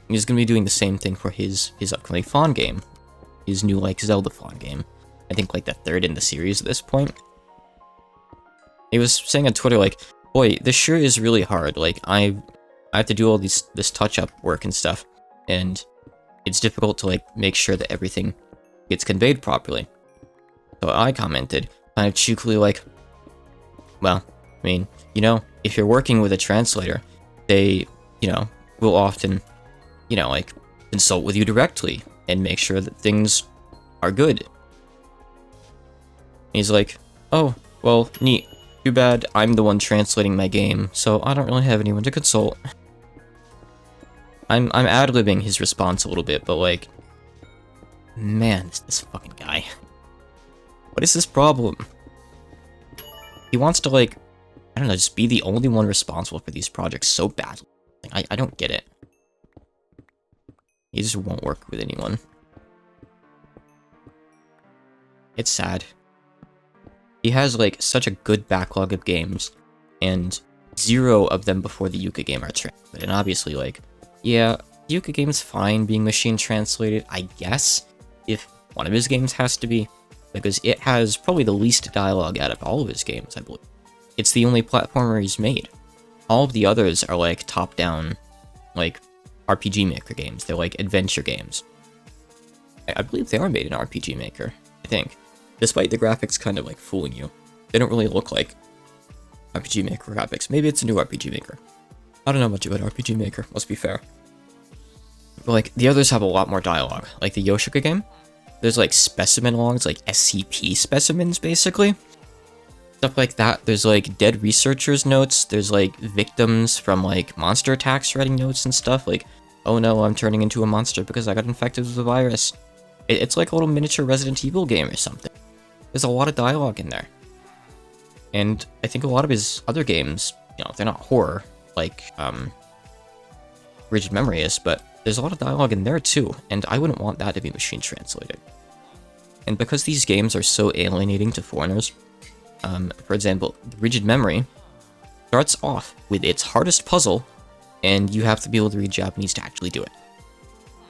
He's gonna be doing the same thing for his upcoming Fawn game, his new, like, Zelda Fawn game. I think, like, the third in the series at this point. He was saying on Twitter, like, boy, this sure is really hard. Like, I have to do all this touch-up work and stuff, and it's difficult to, like, make sure that everything gets conveyed properly. So I commented, kind of cheekily, like, well, I mean, you know, if you're working with a translator, they, you know, will often, you know, like, consult with you directly and make sure that things are good. And he's like, oh, well, neat. Too bad I'm the one translating my game, so I don't really have anyone to consult. I'm ad-libbing his response a little bit, but, like, Man, this fucking guy. What is this problem? He wants to, like, I don't know, just be the only one responsible for these projects so badly. Like, I don't get it. He just won't work with anyone. It's sad. He has, like, such a good backlog of games, and 0 of them before the Yuka game are translated. And obviously, like, yeah, Yuka game's fine being machine translated, I guess, if one of his games has to be, because it has probably the least dialogue out of all of his games, I believe. It's the only platformer he's made. All of the others are, like, top-down, like, RPG Maker games. They're, like, adventure games. I believe they are made in RPG Maker, I think. Despite the graphics kind of, like, fooling you. They don't really look like RPG Maker graphics. Maybe it's a new RPG Maker. I don't know much about RPG Maker, let's be fair. But, like, the others have a lot more dialogue. Like, the Yoshika game, there's, like, specimen logs, like, SCP specimens, basically. Stuff like that. There's, like, dead researchers' notes. There's, like, victims from, like, monster attacks writing notes and stuff. Like, oh no, I'm turning into a monster because I got infected with a virus. It's like a little miniature Resident Evil game or something. There's a lot of dialogue in there. And I think a lot of his other games, you know, they're not horror, like, Rigid Memory is, but there's a lot of dialogue in there too, and I wouldn't want that to be machine translated. And because these games are so alienating to foreigners, for example, Rigid Memory starts off with its hardest puzzle, and you have to be able to read Japanese to actually do it.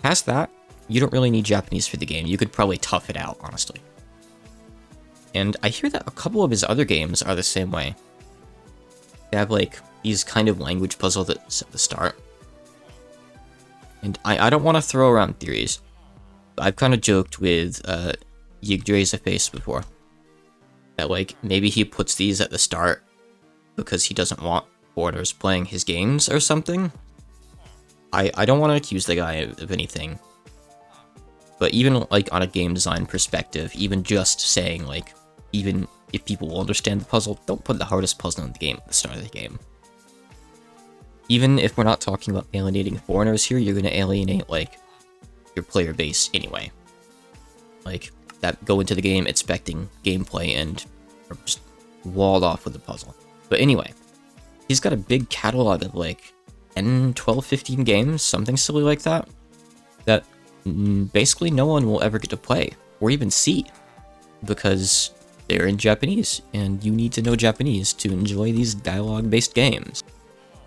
Past that, you don't really need Japanese for the game. You could probably tough it out, honestly. And I hear that a couple of his other games are the same way. They have, like, these kind of language puzzles at the start. And I don't want to throw around theories. I've kind of joked with Yggdrasil Face before. That, like, maybe he puts these at the start because he doesn't want foreigners playing his games or something. I don't want to accuse the guy of anything. But even, like, on a game design perspective, even just saying, like, even if people will understand the puzzle, don't put the hardest puzzle in the game at the start of the game. Even if we're not talking about alienating foreigners here, you're going to alienate, like, your player base anyway. Like, that go into the game expecting gameplay and are just walled off with the puzzle. But anyway, he's got a big catalog of, like, 10, 12, 15 games, something silly like that, that basically no one will ever get to play or even see because they're in Japanese and you need to know Japanese to enjoy these dialogue-based games.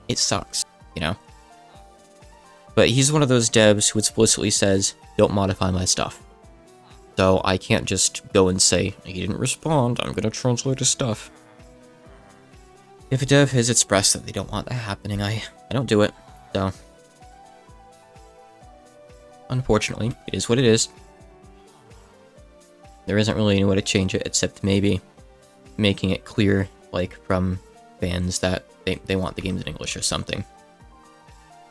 It sucks, you know? But he's one of those devs who explicitly says, don't modify my stuff. So I can't just go and say, he didn't respond, I'm gonna translate his stuff. If a dev has expressed that they don't want that happening, I don't do it, so... Unfortunately, it is what it is. There isn't really any way to change it, except maybe making it clear, like, from fans that they want the games in English or something.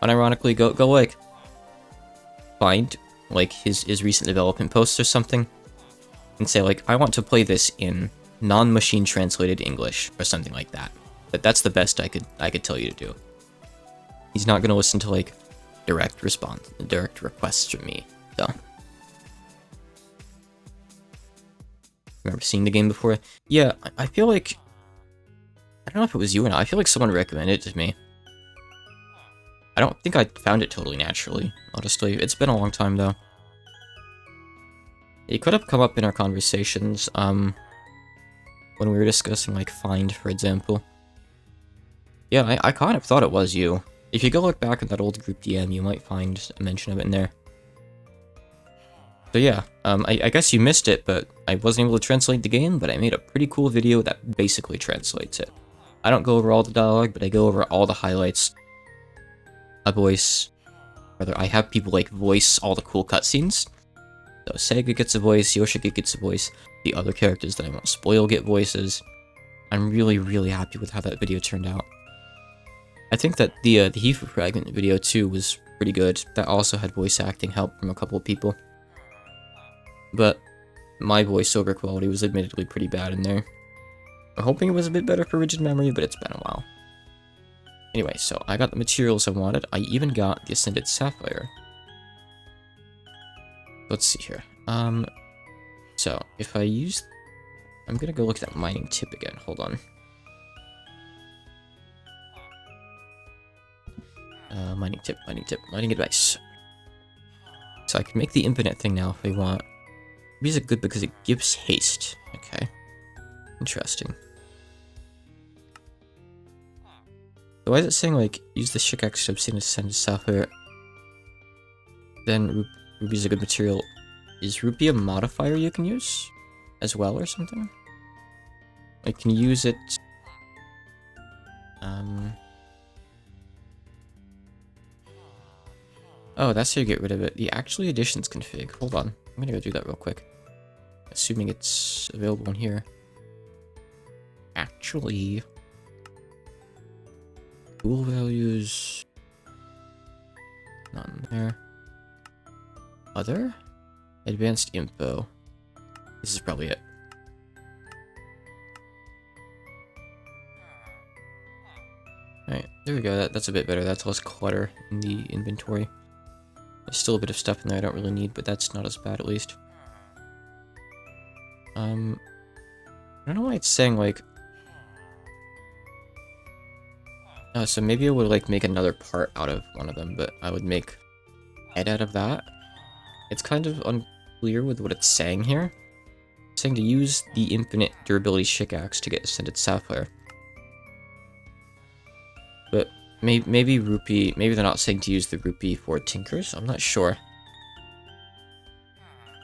Unironically, go like, find, like, his recent development posts or something, and say, like, I want to play this in non-machine translated English, or something like that. But that's the best I could tell you to do. He's not gonna listen to, like, direct requests from me, so. Remember seeing the game before? Yeah, I feel like, I don't know if it was you or not, I feel like someone recommended it to me. I don't think I found it totally naturally, honestly. It's been a long time, though. It could have come up in our conversations, when we were discussing, like, Find, for example. Yeah, I kind of thought it was you. If you go look back at that old group DM, you might find a mention of it in there. So yeah, I guess you missed it, but I wasn't able to translate the game, but I made a pretty cool video that basically translates it. I don't go over all the dialogue, but I go over all the highlights. I have people, like, voice all the cool cutscenes. So Sega gets a voice, Yoshiki gets a voice, the other characters that I won't spoil get voices. I'm really, really happy with how that video turned out. I think that the Hifu Fragment video, too, was pretty good. That also had voice acting help from a couple of people. But my voiceover quality was admittedly pretty bad in there. I'm hoping it was a bit better for Rigid Memory, but it's been a while. Anyway, so I got the materials I wanted. I even got the Ascended Sapphire. Let's see here. So if I use, I'm gonna go look at that mining tip again. Hold on. Mining tip, mining advice. So I can make the infinite thing now if I want. These are good because it gives haste. Okay. Interesting. So why is it saying, like, use the shikax to obtain ascended sapphire? Then ruby is a good material. Is ruby a modifier you can use as well or something? I can use it... Oh, that's how you get rid of it. The actually additions config. Hold on. I'm gonna go do that real quick. Assuming it's available in here. Actually... Tool values... Not in there. Other? Advanced info. This is probably it. Alright, there we go. That's a bit better. That's less clutter in the inventory. There's still a bit of stuff in there I don't really need, but that's not as bad at least. I don't know why it's saying, like... Oh, so maybe I would, like, make another part out of one of them, but I would make head out of that. It's kind of unclear with what it's saying here. It's saying to use the infinite durability shikax to get ascended sapphire. But maybe rupee, maybe they're not saying to use the rupee for tinkers. I'm not sure.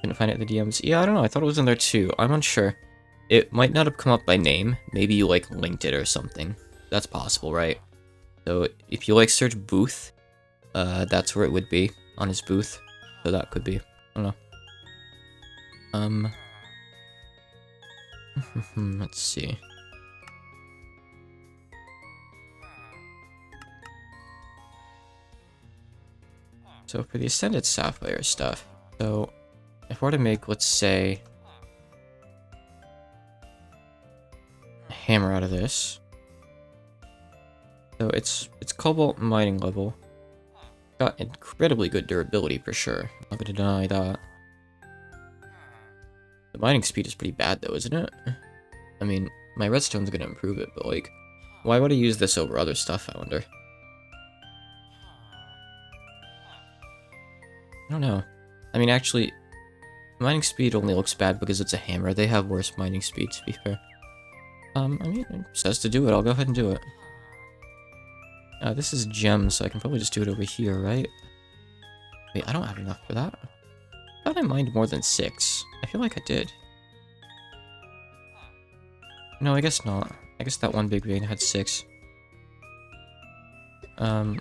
Couldn't find it in the DMs. Yeah, I don't know. I thought it was in there too. I'm unsure. It might not have come up by name. Maybe you, like, linked it or something. That's possible, right? So if you, like, search booth, that's where it would be, on his booth. So that could be. I don't know. Let's see. So for the Ascended Sapphire stuff, so if I were to make, let's say, a hammer out of this. So it's cobalt mining level. Got incredibly good durability for sure. I'm not gonna deny that. The mining speed is pretty bad though, isn't it? I mean, my redstone's gonna improve it, but like, why would I use this over other stuff, I wonder? I don't know. I mean, actually, mining speed only looks bad because it's a hammer. They have worse mining speed, to be fair. I mean, it says to do it. I'll go ahead and do it. This is gems, so I can probably just do it over here, right? Wait, I don't have enough for that. I thought I mined more than 6. I feel like I did. No, I guess not. I guess that one big vein had 6. I'll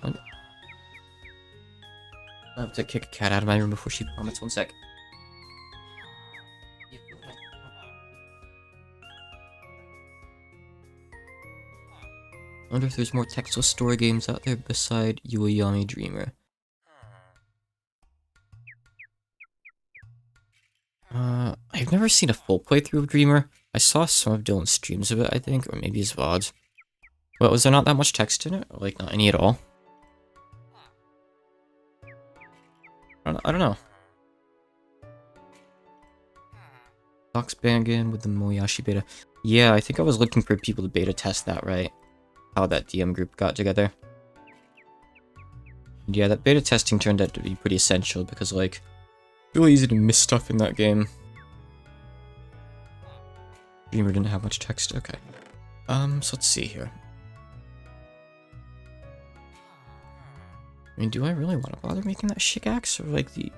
have to kick a cat out of my room before she vomits. 1 sec. I wonder if there's more textless story games out there beside Yuayami Dreamer. I've never seen a full playthrough of Dreamer. I saw some of Dylan's streams of it, I think, or maybe his VODs. Well, was there not that much text in it? Or, like, not any at all? I don't know. Fox Bangan with the Moyashi beta. Yeah, I think I was looking for people to beta test that, right? How that DM group got together. And yeah, that beta testing turned out to be pretty essential because, like, really easy to miss stuff in that game. Dreamer didn't have much text. Okay. So let's see here. I mean, do I really want to bother making that shikax? Or, like, the...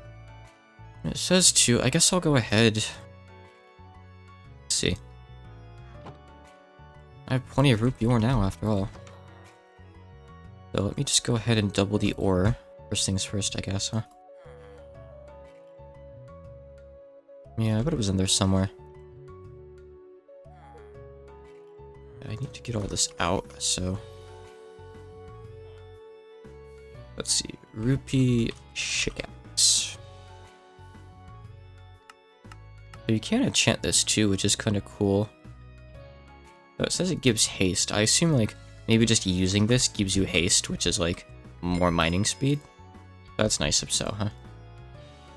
It says to. I guess I'll go ahead. Let's see. I have plenty of rupee ore now, after all. So let me just go ahead and double the ore. First things first, I guess, huh? Yeah, I bet it was in there somewhere. I need to get all this out, so... Let's see. Rupee shikax. So you can enchant this too, which is kind of cool. So it says it gives haste. I assume, like, maybe just using this gives you haste, which is, like, more mining speed. That's nice if so, huh?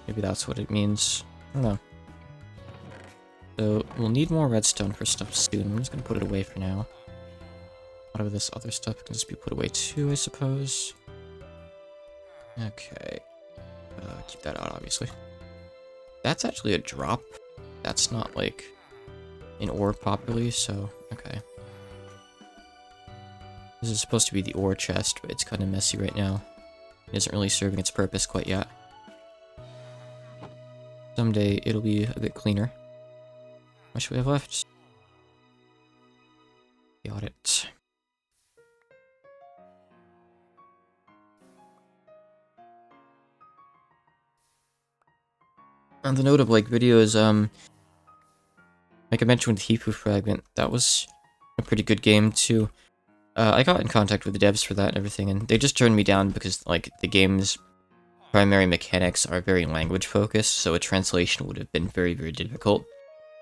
Maybe that's what it means. I don't know. So, we'll need more redstone for stuff soon. I'm just gonna put it away for now. A lot of this other stuff can just be put away too, I suppose. Okay. Keep that out, obviously. That's actually a drop. That's not, like, in ore properly, so, okay. This is supposed to be the ore chest, but it's kind of messy right now. It isn't really serving its purpose quite yet. Someday, it'll be a bit cleaner. How much do we have left? The audit. On the note of, like, videos, like I mentioned with Hifu Fragment, that was a pretty good game, too. I got in contact with the devs for that and everything, and they just turned me down because, like, the game's primary mechanics are very language-focused, so a translation would have been very, very difficult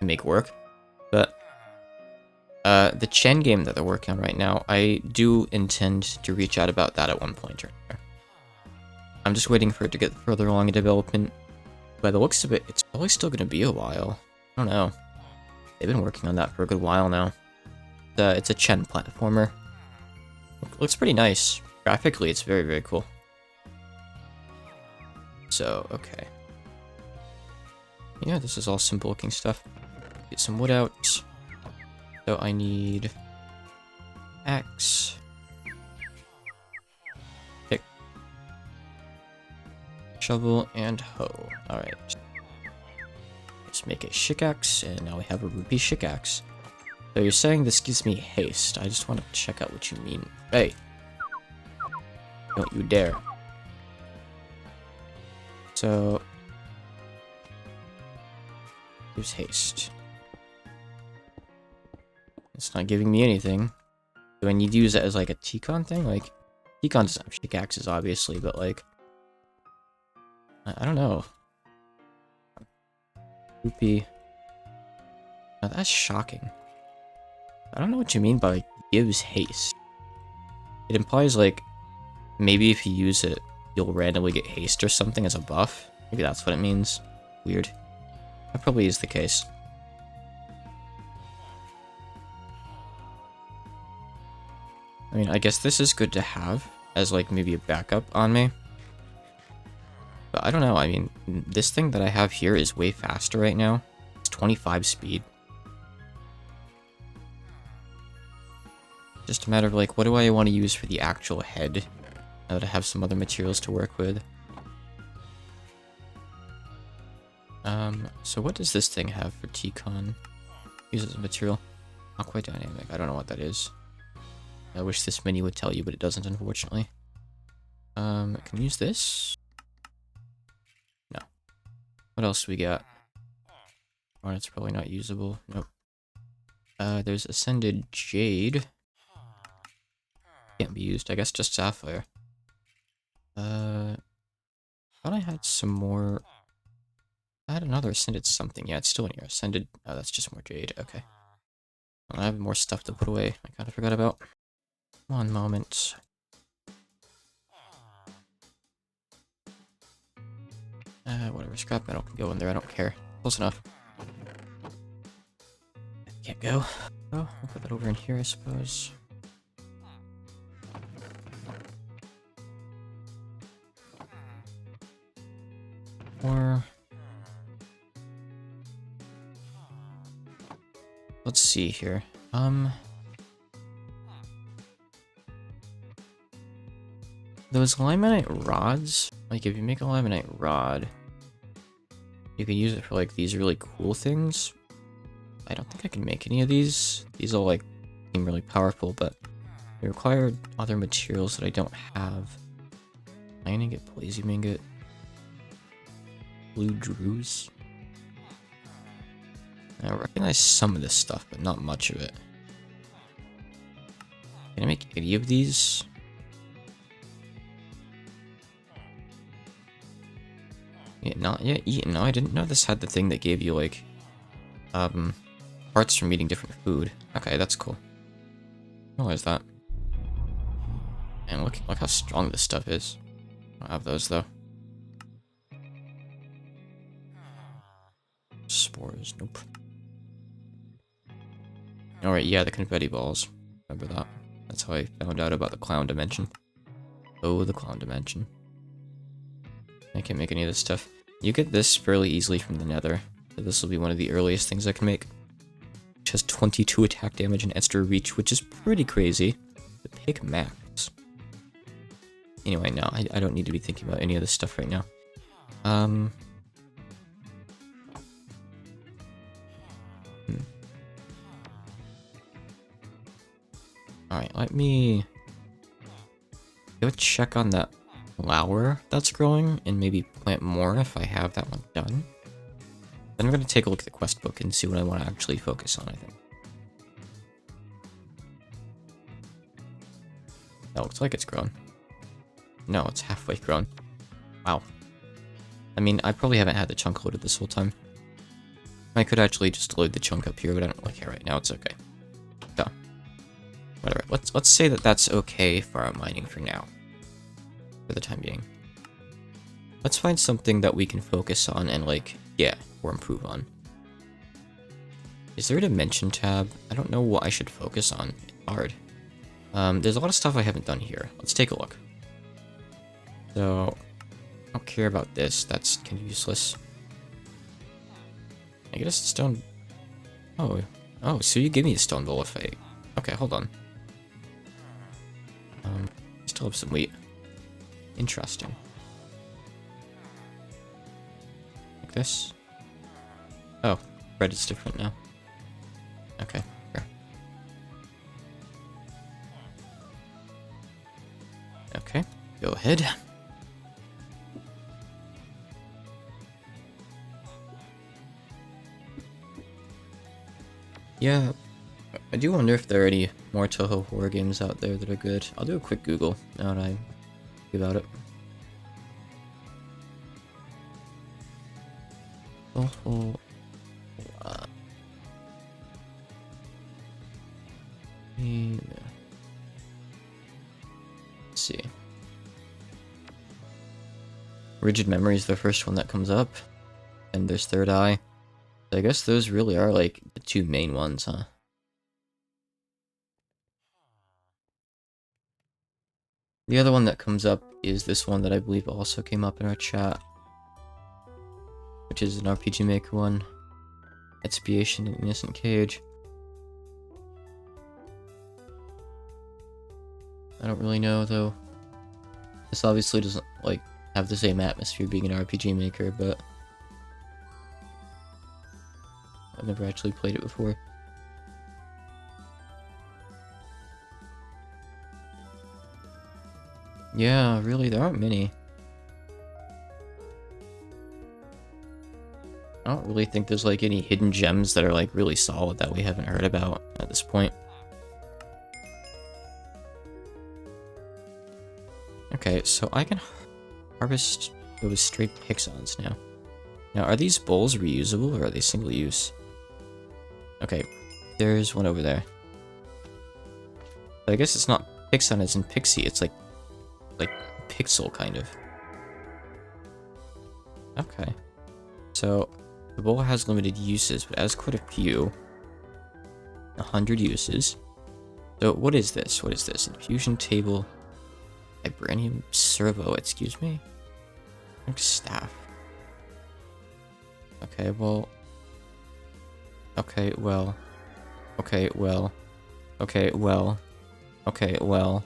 to make work. But, the Chen game that they're working on right now, I do intend to reach out about that at one point or another. I'm just waiting for it to get further along in development. By the looks of it, it's probably still going to be a while. I don't know. They've been working on that for a good while now. It's a Chen platformer. Looks pretty nice. Graphically, it's very, very cool. So, okay. Yeah, this is all simple looking stuff. Get some wood out. So I need axe, pick, shovel, and hoe. Alright. Let's make a shikaxe, and now we have a rupee shikaxe. So you're saying this gives me haste. I just want to check out what you mean. Hey! Don't you dare. So... gives haste. It's not giving me anything. Do I need to use that as like a T-con thing? Like, T-con doesn't have shikaxes, obviously, but like... I don't know. Rupee. Now that's shocking. I don't know what you mean by, like, gives haste. It implies, like, maybe if you use it, you'll randomly get haste or something as a buff. Maybe that's what it means. Weird. That probably is the case. I mean, I guess this is good to have as, like, maybe a backup on me. But I don't know, I mean, this thing that I have here is way faster right now. It's 25 speed. Just a matter of, like, what do I want to use for the actual head? Now that I have some other materials to work with. So what does this thing have for T-con? Uses a material. Not quite dynamic. I don't know what that is. I wish this menu would tell you, but it doesn't, unfortunately. Can I use this? No. What else do we got? Oh, it's probably not usable. Nope. There's Ascended Jade. Can't be used. I guess just Sapphire. Thought I had some more... I had another Ascended something. Yeah, it's still in here. Ascended... Oh, that's just more Jade. Okay. Well, I have more stuff to put away. I kind of forgot about. One moment. Whatever. Scrap metal can go in there. I don't care. Close enough. Can't go. Oh, I'll put that over in here, I suppose. Or... let's see here. Those limonite rods, like if you make a limonite rod, you can use it for like these really cool things. I don't think I can make any of these. These all like seem really powerful, but they require other materials that I don't have. Iron ingot, palladium ingot, blue druze. I recognize some of this stuff, but not much of it. Can I make any of these? Yeah, not yet eaten. No, I didn't know this had the thing that gave you, like, parts from eating different food. Okay, that's cool. What is that? And look how strong this stuff is. I don't have those, though. balls. Nope. Alright, yeah, the confetti balls. Remember that. That's how I found out about the clown dimension. Oh, the clown dimension. I can't make any of this stuff. You get this fairly easily from the nether. So this will be one of the earliest things I can make. Which has 22 attack damage and extra reach, which is pretty crazy. The pick max. Anyway, no, I don't need to be thinking about any of this stuff right now. Alright, let me go check on that flower that's growing and maybe plant more if I have that one done. Then I'm going to take a look at the quest book and see what I want to actually focus on, I think. That looks like it's grown. No, it's halfway grown. Wow. I mean, I probably haven't had the chunk loaded this whole time. I could actually just load the chunk up here, but I don't really care right now. It's okay. So, whatever. Let's say that that's okay for our mining for now. For the time being. Let's find something that we can focus on and, like, yeah, or improve on. Is there a dimension tab? I don't know what I should focus on. It's hard. There's a lot of stuff I haven't done here. Let's take a look. So, I don't care about this. That's kind of useless. I get a stone... Oh, so you give me a stone bowl if I... Okay, hold on. Still have some wheat. Interesting. Like this. Oh, bread is different now. Okay, fair. Okay, go ahead. Yeah, I do wonder if there are any more Toho horror games out there that are good. I'll do a quick Google now that I think about it. Let's see. Rigid Memory is the first one that comes up, and there's Third Eye. So I guess those really are like the two main ones, huh? The other one that comes up is this one that I believe also came up in our chat, which is an RPG Maker one. Expiation in Innocent Cage. I don't really know though. This obviously doesn't like have the same atmosphere being an RPG Maker, but I've never actually played it before. Yeah, really, there aren't many. I don't really think there's like any hidden gems that are like really solid that we haven't heard about at this point. Okay, so I can harvest those straight Pixons now. Now, are these bowls reusable or are they single use? Okay, there's one over there. But I guess it's not Pixon as in Pixie, it's like pixel kind of. Okay. So the bowl has limited uses, but has quite a few. 100 uses. So what is this? What is this? Infusion table. Vibranium servo, excuse me? Staff. Okay, well. Okay, well. Okay, well. Okay, well. Okay, well.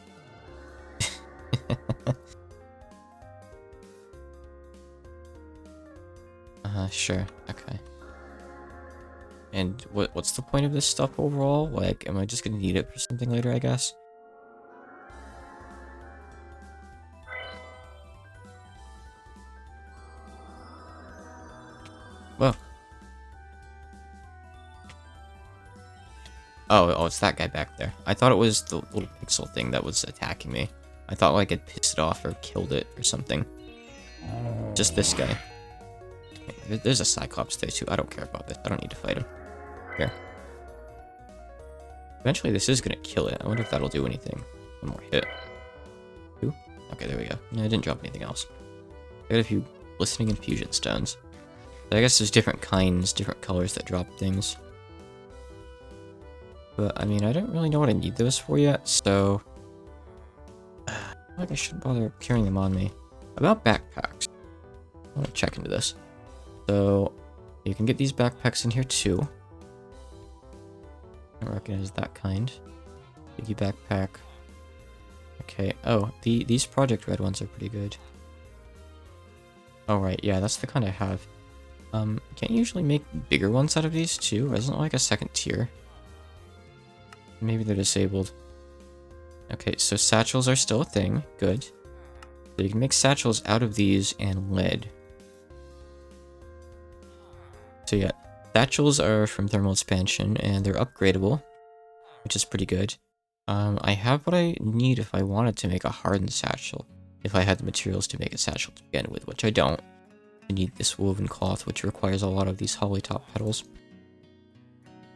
Sure. Okay. And what's the point of this stuff overall? Like, am I just gonna need it for something later, I guess? Whoa. Oh, it's that guy back there. I thought it was the little pixel thing that was attacking me. I thought like I'd pissed it off or killed it or something. Just this guy. There's a Cyclops there too. I don't care about this. I don't need to fight him. Here. Eventually this is gonna kill it. I wonder if that'll do anything. One more hit. Two? Okay, there we go. No, I didn't drop anything else. I got a few listening infusion stones. So I guess there's different kinds, different colors that drop things. But, I mean, I don't really know what I need those for yet, so... I feel like I shouldn't bother carrying them on me. About backpacks. I want to check into this. So, you can get these backpacks in here too. I don't recognize that kind. Biggie backpack. Okay, oh, these Project Red ones are pretty good. Oh right, yeah, that's the kind I have. Can't you usually make bigger ones out of these too? Isn't it like a second tier? Maybe they're disabled. Okay, so satchels are still a thing. Good. So you can make satchels out of these and lead. So yeah, satchels are from thermal expansion and they're upgradable, which is pretty good. I have what I need if I wanted to make a hardened satchel. If I had the materials to make a satchel to begin with, which I don't. I need this woven cloth, which requires a lot of these holly top petals.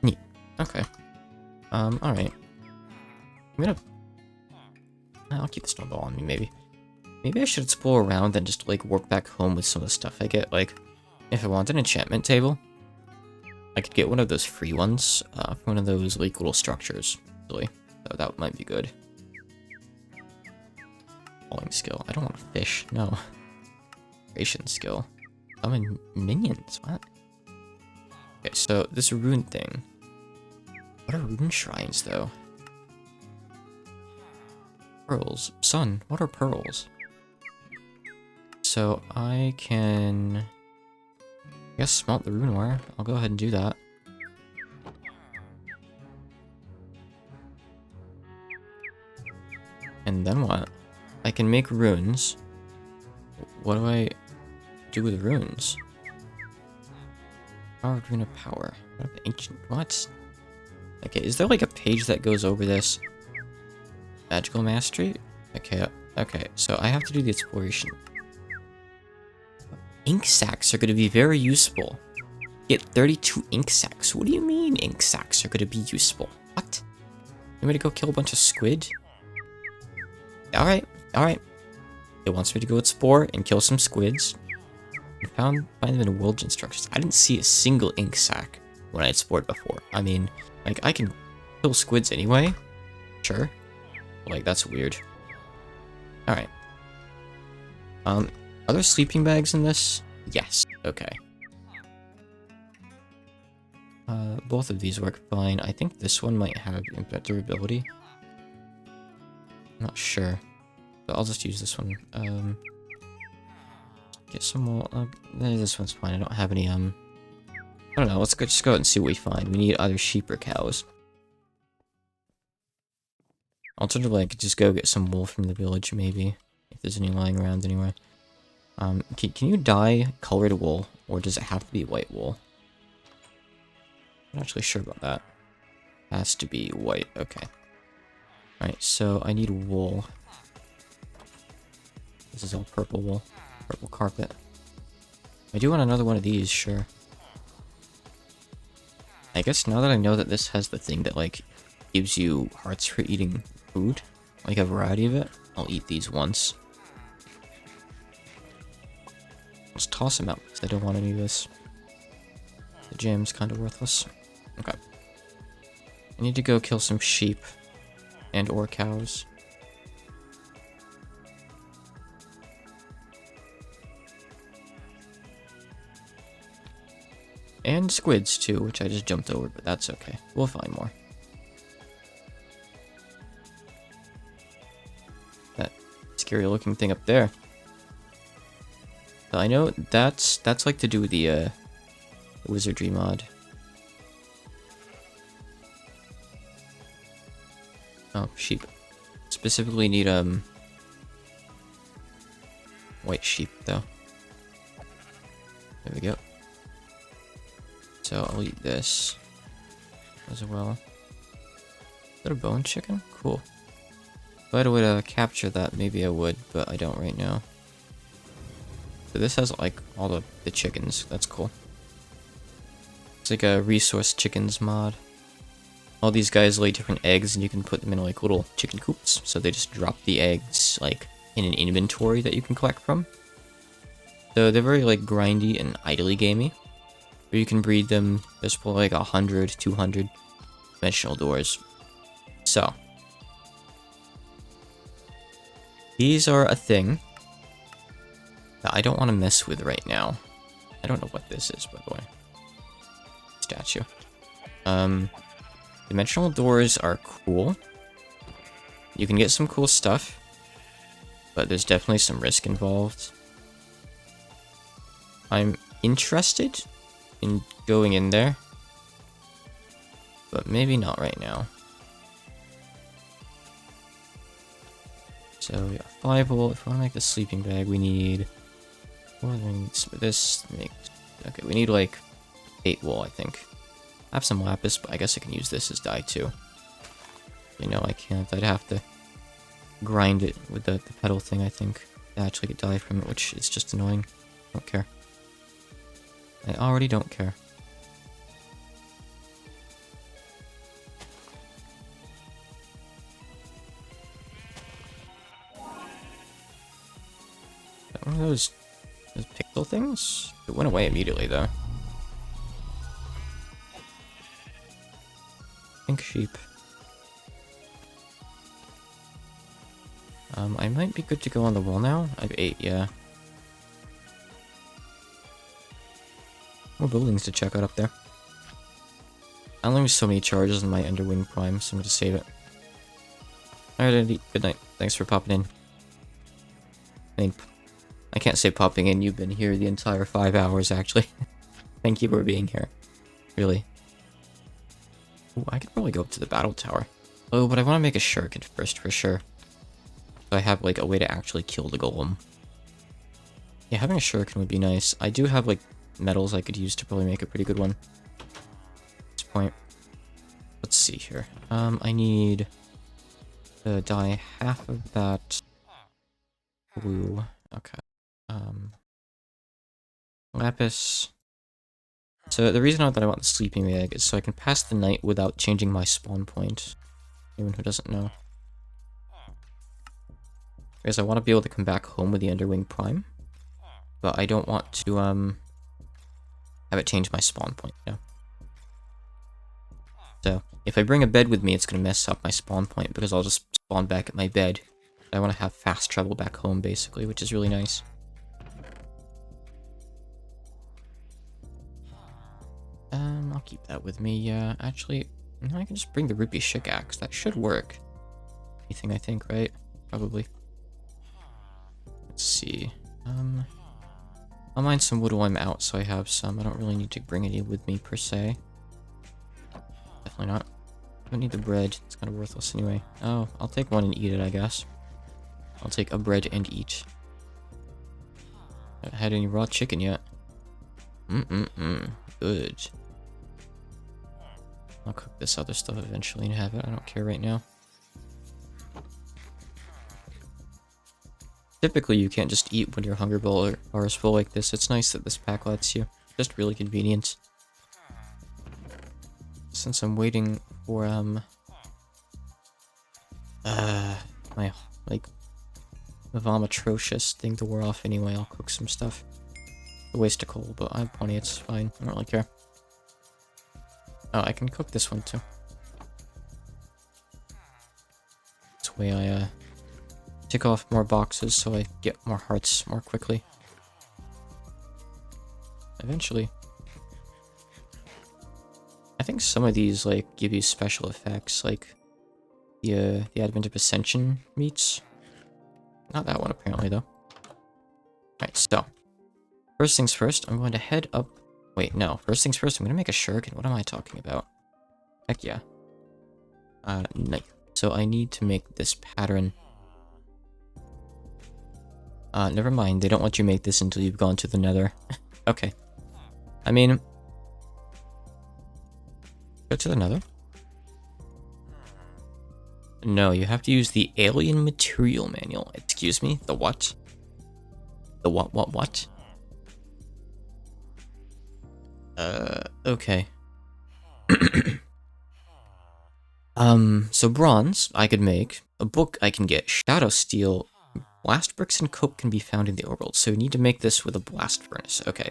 Neat. Okay. Alright. I'll keep the snowball on me, maybe. Maybe I should explore around and just, like, work back home with some of the stuff I get. Like, if I want an enchantment table, I could get one of those free ones, from one of those, like, little structures, really. So that might be good. Falling skill. I don't want to fish, no. Creation skill. Summon minions, what? Okay, so this rune thing. What are rune shrines, though? Pearls. Sun, what are pearls? So I can... I guess smelt the rune wire. I'll go ahead and do that. And then what? I can make runes. What do I do with runes? Power rune of power. What of ancient... What? Okay, is there like a page that goes over this? Magical mastery? Okay, okay, so I have to do the exploration. Ink sacks are going to be very useful. Get 32 ink sacks. What do you mean ink sacks are going to be useful? What? You want me to go kill a bunch of squid? Alright, alright. It wants me to go explore and kill some squids. And find them in World Instructions. I didn't see a single ink sac when I explored before. I mean, like, I can kill squids anyway. Sure. Like, that's weird. Alright. Are there sleeping bags in this? Yes. Okay. Both of these work fine. I think this one might have infinite durability. I'm not sure. But I'll just use this one. Get some more... this one's fine. I don't have any, I don't know. Let's just go out and see what we find. We need either sheep or cows. Alternatively, I could just go get some wool from the village, maybe. If there's any lying around anywhere. Can you dye colored wool? Or does it have to be white wool? I'm not actually sure about that. Has to be white. Okay. Alright, so I need wool. This is all purple wool. Purple carpet. I do want another one of these, sure. I guess now that I know that this has the thing that, like, gives you hearts for eating food, like a variety of it, I'll eat these once. Let's toss them out, because I don't want any of this. The jam's kind of worthless. Okay. I need to go kill some sheep. And or cows. And squids too, which I just jumped over, but that's okay. We'll find more. That scary looking thing up there. So I know that's like to do with the wizardry mod. Oh, sheep. Specifically need white sheep though. There we go. So I'll eat this as well. Is that a bone chicken? Cool. If I would capture that, maybe I would, but I don't right now. So this has like all the chickens. That's cool. It's like a resource chickens mod. All these guys lay different eggs, and you can put them in like little chicken coops. So they just drop the eggs like in an inventory that you can collect from. So they're very like grindy and idly gamey. Or you can breed them. There's probably like 100, 200 dimensional doors. So. These are a thing that I don't want to mess with right now. I don't know what this is, by the way. Statue. Dimensional doors are cool. You can get some cool stuff, but there's definitely some risk involved. I'm interested in going in there, but maybe not right now. So yeah, 5 wool. If we want to make the sleeping bag, we need 4 rings. This make okay. We need like 8 wool, I think. I have some lapis, but I guess I can use this as dye too. You know, I can't. I'd have to grind it with the pedal thing, I think, to actually get dye from it, which is just annoying. Don't care. I already don't care. One of those pixel things? It went away immediately, though. Pink sheep. I might be good to go on the wall now. I have 8, yeah. More buildings to check out up there. I only have so many charges in my Underwing Prime, so I'm gonna save it. Alright, Andy. Good night. Thanks for popping in. I can't say popping in, you've been here the entire 5 hours, actually. Thank you for being here. Really. Ooh, I could probably go up to the battle tower. Oh, but I want to make a shuriken first, for sure. So I have, like, a way to actually kill the golem. Yeah, having a shuriken would be nice. I do have, like, metals I could use to probably make a pretty good one. At this point. Let's see here. I need to dye half of that blue. Okay. Lapis. So the reason that I want the sleeping bag is so I can pass the night without changing my spawn point. Anyone who doesn't know. Because I want to be able to come back home with the Underwing Prime. But I don't want to have it change my spawn point, you know? So if I bring a bed with me, it's going to mess up my spawn point because I'll just spawn back at my bed. I want to have fast travel back home, basically, which is really nice. I'll keep that with me, yeah. Actually, no, I can just bring the rupee shikaxe. That should work. Anything, I think, right? Probably. Let's see. I'll mine some wood while I'm out, so I have some. I don't really need to bring any with me, per se. Definitely not. I don't need the bread. It's kind of worthless anyway. Oh, I'll take one and eat it, I guess. I'll take a bread and eat. I haven't had any raw chicken yet. Good. I'll cook this other stuff eventually and have it. I don't care right now. Typically, you can't just eat when your hunger bar is full like this. It's nice that this pack lets you. Just really convenient. Since I'm waiting for, my, like, vomitrocious thing to wear off anyway, I'll cook some stuff. A waste of coal, but I have plenty, it's fine. I don't really care. Oh, I can cook this one too. This way I, tick off more boxes so I get more hearts more quickly. Eventually. I think some of these, like, give you special effects, like the Advent of Ascension meats. Not that one, apparently, though. Alright, so. First things first, I'm going to head up... Wait, no. First things first, I'm going to make a shuriken. What am I talking about? Heck yeah. Knife. So I need to make this pattern. Never mind. They don't let you make this until you've gone to the nether. Okay. I mean... Go to the nether? No, you have to use the Alien Material Manual. Excuse me? The what? The what? Okay. So bronze, I could make. A book I can get. Shadow steel. Blast bricks and coke can be found in the overworld. So you need to make this with a blast furnace. Okay.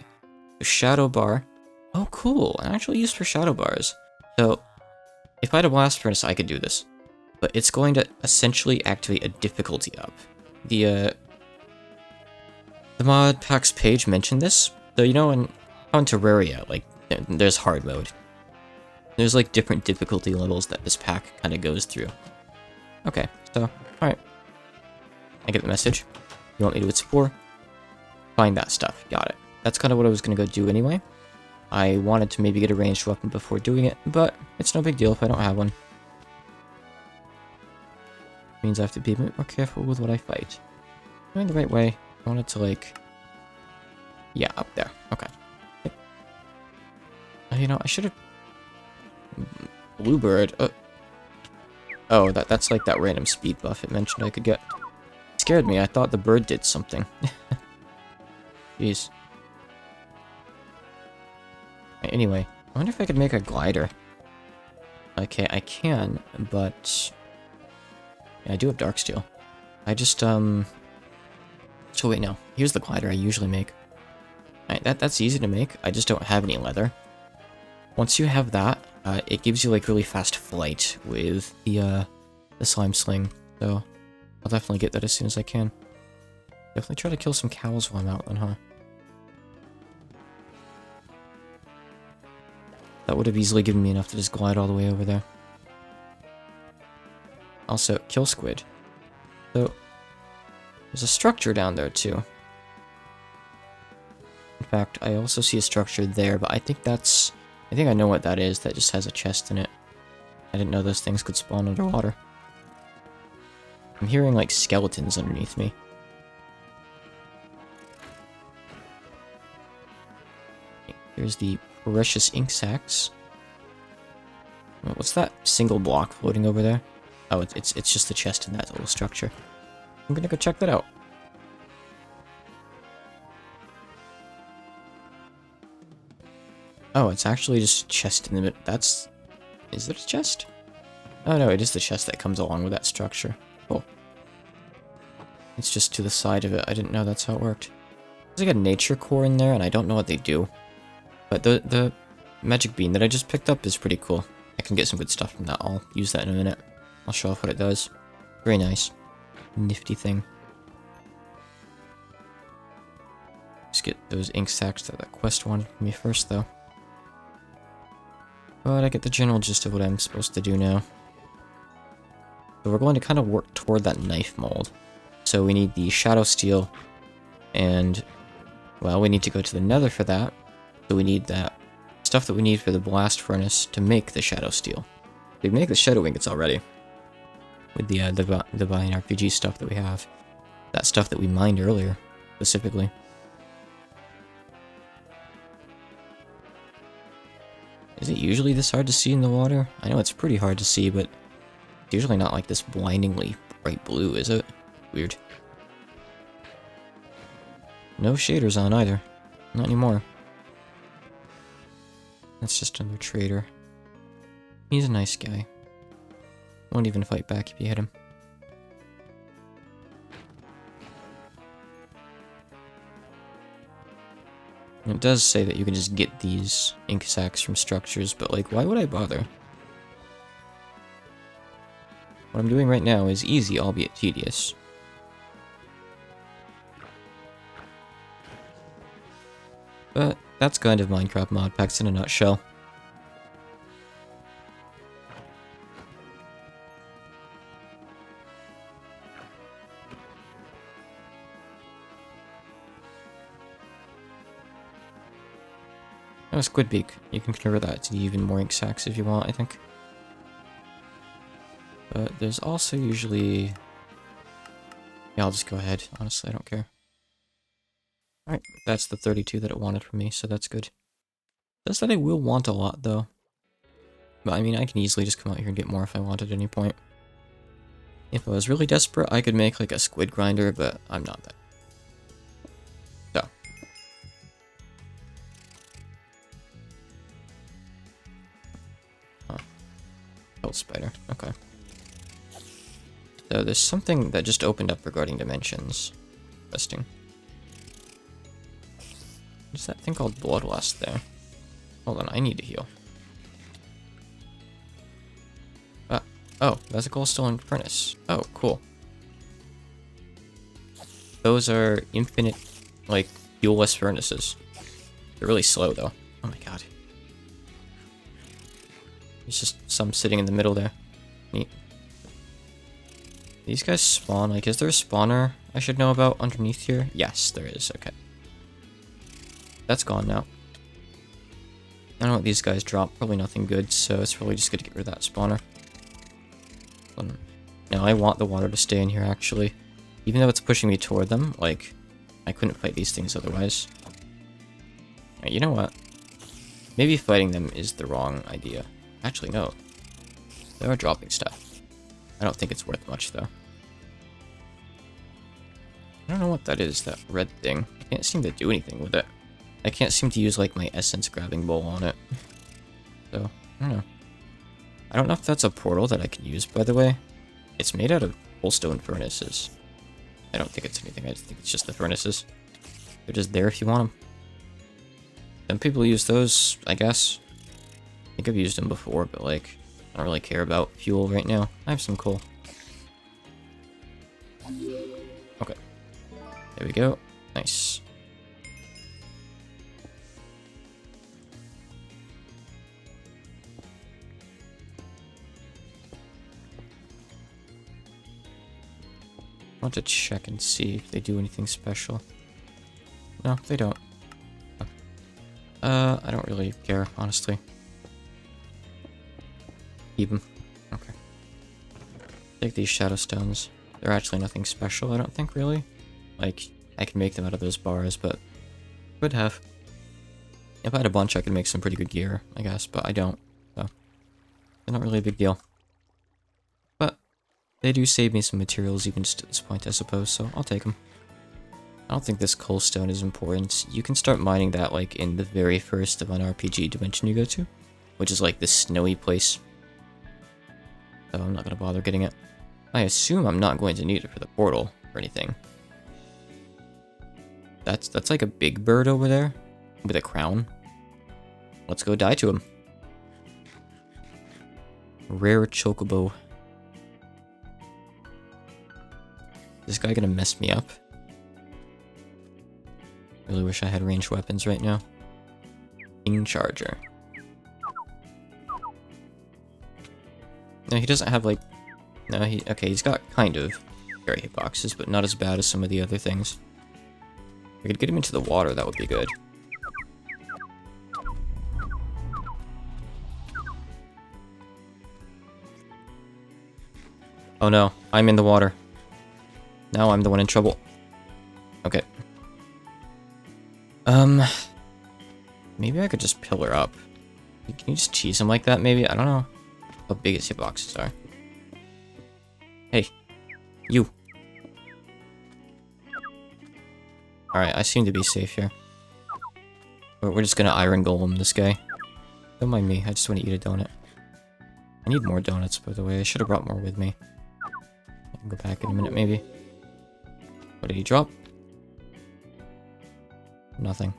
So shadow bar. Oh, cool. Actually used for shadow bars. So, if I had a blast furnace, I could do this. But it's going to essentially activate a difficulty up. The mod packs page mentioned this. So, you know, on Terraria, like, there's hard mode. There's, like, different difficulty levels that this pack kind of goes through. Okay, so, alright. I get the message. You want me to explore? Find that stuff. Got it. That's kind of what I was going to go do anyway. I wanted to maybe get a ranged weapon before doing it, but it's no big deal if I don't have one. Means I have to be a bit more careful with what I fight. Going the right way. I wanted to, like... Yeah, up there. Okay. You know, I should have... Bluebird. Oh, that's like that random speed buff it mentioned I could get. It scared me. I thought the bird did something. Jeez. Anyway, I wonder if I could make a glider. Okay, I can, but... Yeah, I do have dark steel. I just, So wait, no. Here's the glider I usually make. Alright, that's easy to make. I just don't have any leather. Once you have that, it gives you, like, really fast flight with the slime sling. So, I'll definitely get that as soon as I can. Definitely try to kill some cows while I'm out then, huh? That would have easily given me enough to just glide all the way over there. Also, kill squid. So, there's a structure down there too. In fact, I also see a structure there, but I think that's... I think I know what that is. That just has a chest in it. I didn't know those things could spawn underwater. I'm hearing, like, skeletons underneath me. Here's the precious ink sacks. What's that single block floating over there? Oh, it's just the chest in that little structure. I'm gonna go check that out. Oh, it's actually just a chest in the middle. That's... Is it a chest? Oh no, it is the chest that comes along with that structure. Cool. It's just to the side of it. I didn't know that's how it worked. There's like a nature core in there, and I don't know what they do. But the magic bean that I just picked up is pretty cool. I can get some good stuff from that. I'll use that in a minute. I'll show off what it does. Very nice. Nifty thing. Let's get those ink sacks that that quest wanted from me first, though. But I get the general gist of what I'm supposed to do now. So we're going to kind of work toward that knife mold. So we need the shadow steel, and, well, we need to go to the nether for that. So we need that stuff that we need for the blast furnace to make the shadow steel. We make the shadow ingots already. With the Divine RPG stuff that we have. That stuff that we mined earlier, specifically. Is it usually this hard to see in the water? I know it's pretty hard to see, but it's usually not like this blindingly bright blue, is it? Weird. No shaders on either. Not anymore. That's just another trader. He's a nice guy. Won't even fight back if you hit him. It does say that you can just get these ink sacks from structures, but like, why would I bother? What I'm doing right now is easy, albeit tedious. But that's kind of Minecraft mod packs in a nutshell. Oh, Squid Beak. You can convert that to even more ink sacks if you want, I think. But there's also usually... Yeah, I'll just go ahead. Honestly, I don't care. Alright, that's the 32 that it wanted from me, so that's good. Does that I will want a lot, though. But I mean, I can easily just come out here and get more if I want at any point. If I was really desperate, I could make like a squid grinder, but I'm not that. So. Huh. Gold spider, okay. So there's something that just opened up regarding dimensions. Interesting. There's that thing called bloodlust there. Hold on, I need to heal. Oh, that's a glowstone furnace. Oh, cool. Those are infinite, like, fuel-less furnaces. They're really slow, though. Oh my god. There's just some sitting in the middle there. Neat. These guys spawn, like, is there a spawner I should know about underneath here? Yes, there is, okay. That's gone now. I don't know what these guys drop, probably nothing good, so it's probably just good to get rid of that spawner. Now I want the water to stay in here, actually. Even though it's pushing me toward them, like, I couldn't fight these things otherwise. Right, you know what? Maybe fighting them is the wrong idea. Actually, no. They are dropping stuff. I don't think it's worth much, though. I don't know what that is, that red thing. I can't seem to do anything with it. I can't seem to use, like, my essence grabbing bowl on it. So, I don't know. I don't know if that's a portal that I can use, by the way. It's made out of coalstone furnaces. I don't think it's anything, I just think it's just the furnaces. They're just there if you want them. Some people use those, I guess. I think I've used them before, but like, I don't really care about fuel right now. I have some coal. Okay. There we go. Nice. I want to check and see if they do anything special. No, they don't. I don't really care, honestly. Keep them. Okay. Take these shadow stones. They're actually nothing special, I don't think, really. Like, I can make them out of those bars, but could have. If I had a bunch, I could make some pretty good gear, I guess, but I don't. So, they're not really a big deal. But they do save me some materials even just at this point, I suppose, so I'll take them. I don't think this coal stone is important. You can start mining that, like, in the very first of an RPG dimension you go to, which is, like, this snowy place. So I'm not gonna bother getting it. I assume I'm not going to need it for the portal or anything. That's like a big bird over there with a crown. Let's go die to him. Rare chocobo. Is this guy gonna mess me up? Really wish I had ranged weapons right now. King Charger. No, he doesn't have like... No, okay, he's got kind of carry hitboxes, but not as bad as some of the other things. If I could get him into the water, that would be good. Oh no, I'm in the water. Now I'm the one in trouble. Okay. Maybe I could just pillar up. Can you just cheese him like that, maybe? I don't know how big his hitboxes are. Hey, you. Alright, I seem to be safe here. We're just gonna iron golem this guy. Don't mind me, I just want to eat a donut. I need more donuts, by the way. I should have brought more with me. I can go back in a minute, maybe. What did he drop? Nothing.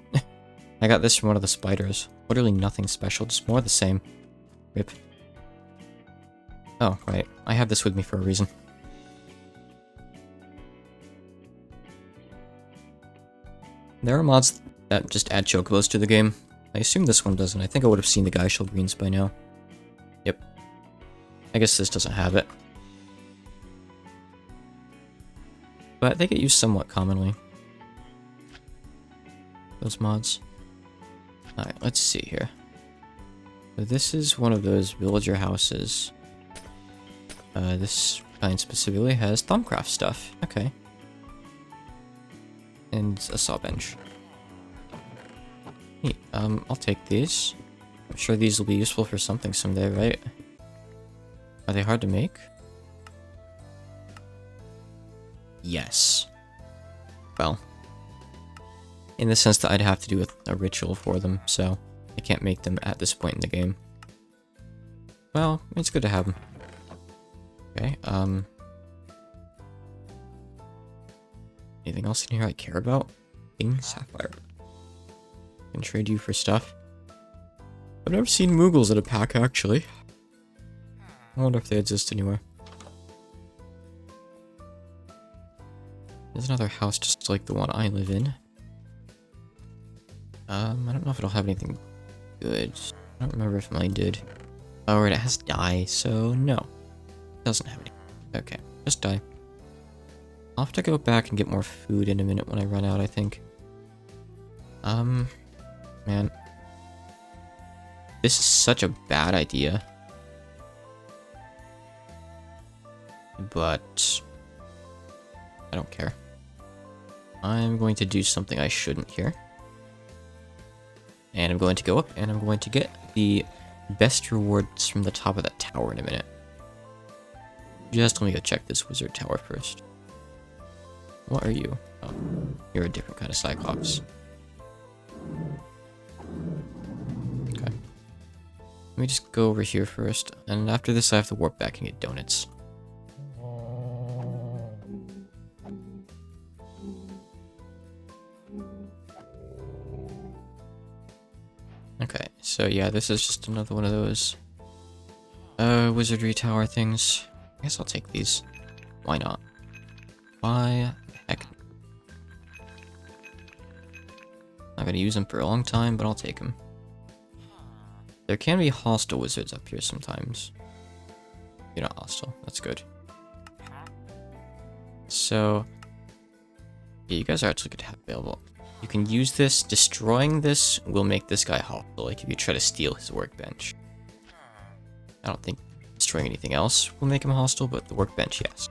I got this from one of the spiders. Literally nothing special, just more of the same. Rip. Oh, right. I have this with me for a reason. There are mods that just add chocobos to the game. I assume this one doesn't. I think I would have seen the guy shell greens by now. Yep. I guess this doesn't have it. But they get used somewhat commonly. Those mods. Alright, let's see here. So this is one of those villager houses. This kind specifically has Thumbcraft stuff. Okay. And a saw bench. Neat. I'll take these. I'm sure these will be useful for something someday, right? Are they hard to make? Yes. Well. In the sense that I'd have to do a ritual for them, so I can't make them at this point in the game. Well, it's good to have them. Okay, anything else in here I care about? King Sapphire. Can trade you for stuff. I've never seen Moogles in a pack, actually. I wonder if they exist anywhere. There's another house just like the one I live in. I don't know if it'll have anything good. I don't remember if mine did. Oh, right, it has dye, so no. It doesn't have any. Okay, just dye. I'll have to go back and get more food in a minute when I run out, I think. Man. This is such a bad idea. But I don't care. I'm going to do something I shouldn't here. And I'm going to go up and I'm going to get the best rewards from the top of that tower in a minute. Just let me go check this wizard tower first. What are you? Oh, you're a different kind of Cyclops. Okay. Let me just go over here first, and after this I have to warp back and get donuts. Okay, so yeah, this is just another one of those wizardry tower things. I guess I'll take these. Why not? Why the heck? Not gonna use them for a long time, but I'll take them. There can be hostile wizards up here sometimes. You're not hostile. That's good. So, yeah, you guys are actually good to have available. You can use this. Destroying this will make this guy hostile, like if you try to steal his workbench. I don't think destroying anything else will make him hostile, but the workbench, yes.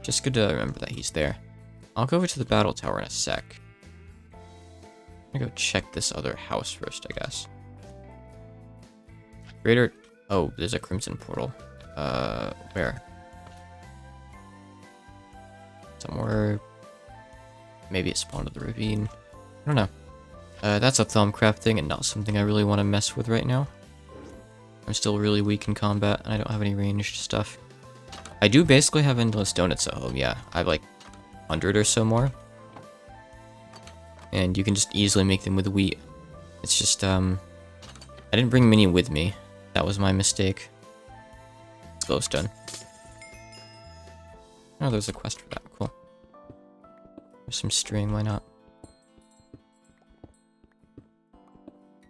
Just good to remember that he's there. I'll go over to the battle tower in a sec. I'm gonna go check this other house first, I guess. Greater... Oh, there's a crimson portal. Where? Somewhere... Maybe it spawned at the ravine. I don't know. That's a thumb crafting and not something I really want to mess with right now. I'm still really weak in combat, and I don't have any ranged stuff. I do basically have endless donuts at home, yeah. I have like 100 or so more. And you can just easily make them with wheat. It's just, I didn't bring many with me. That was my mistake. It's close done. Oh, there's a quest for that. Cool. There's some string, why not?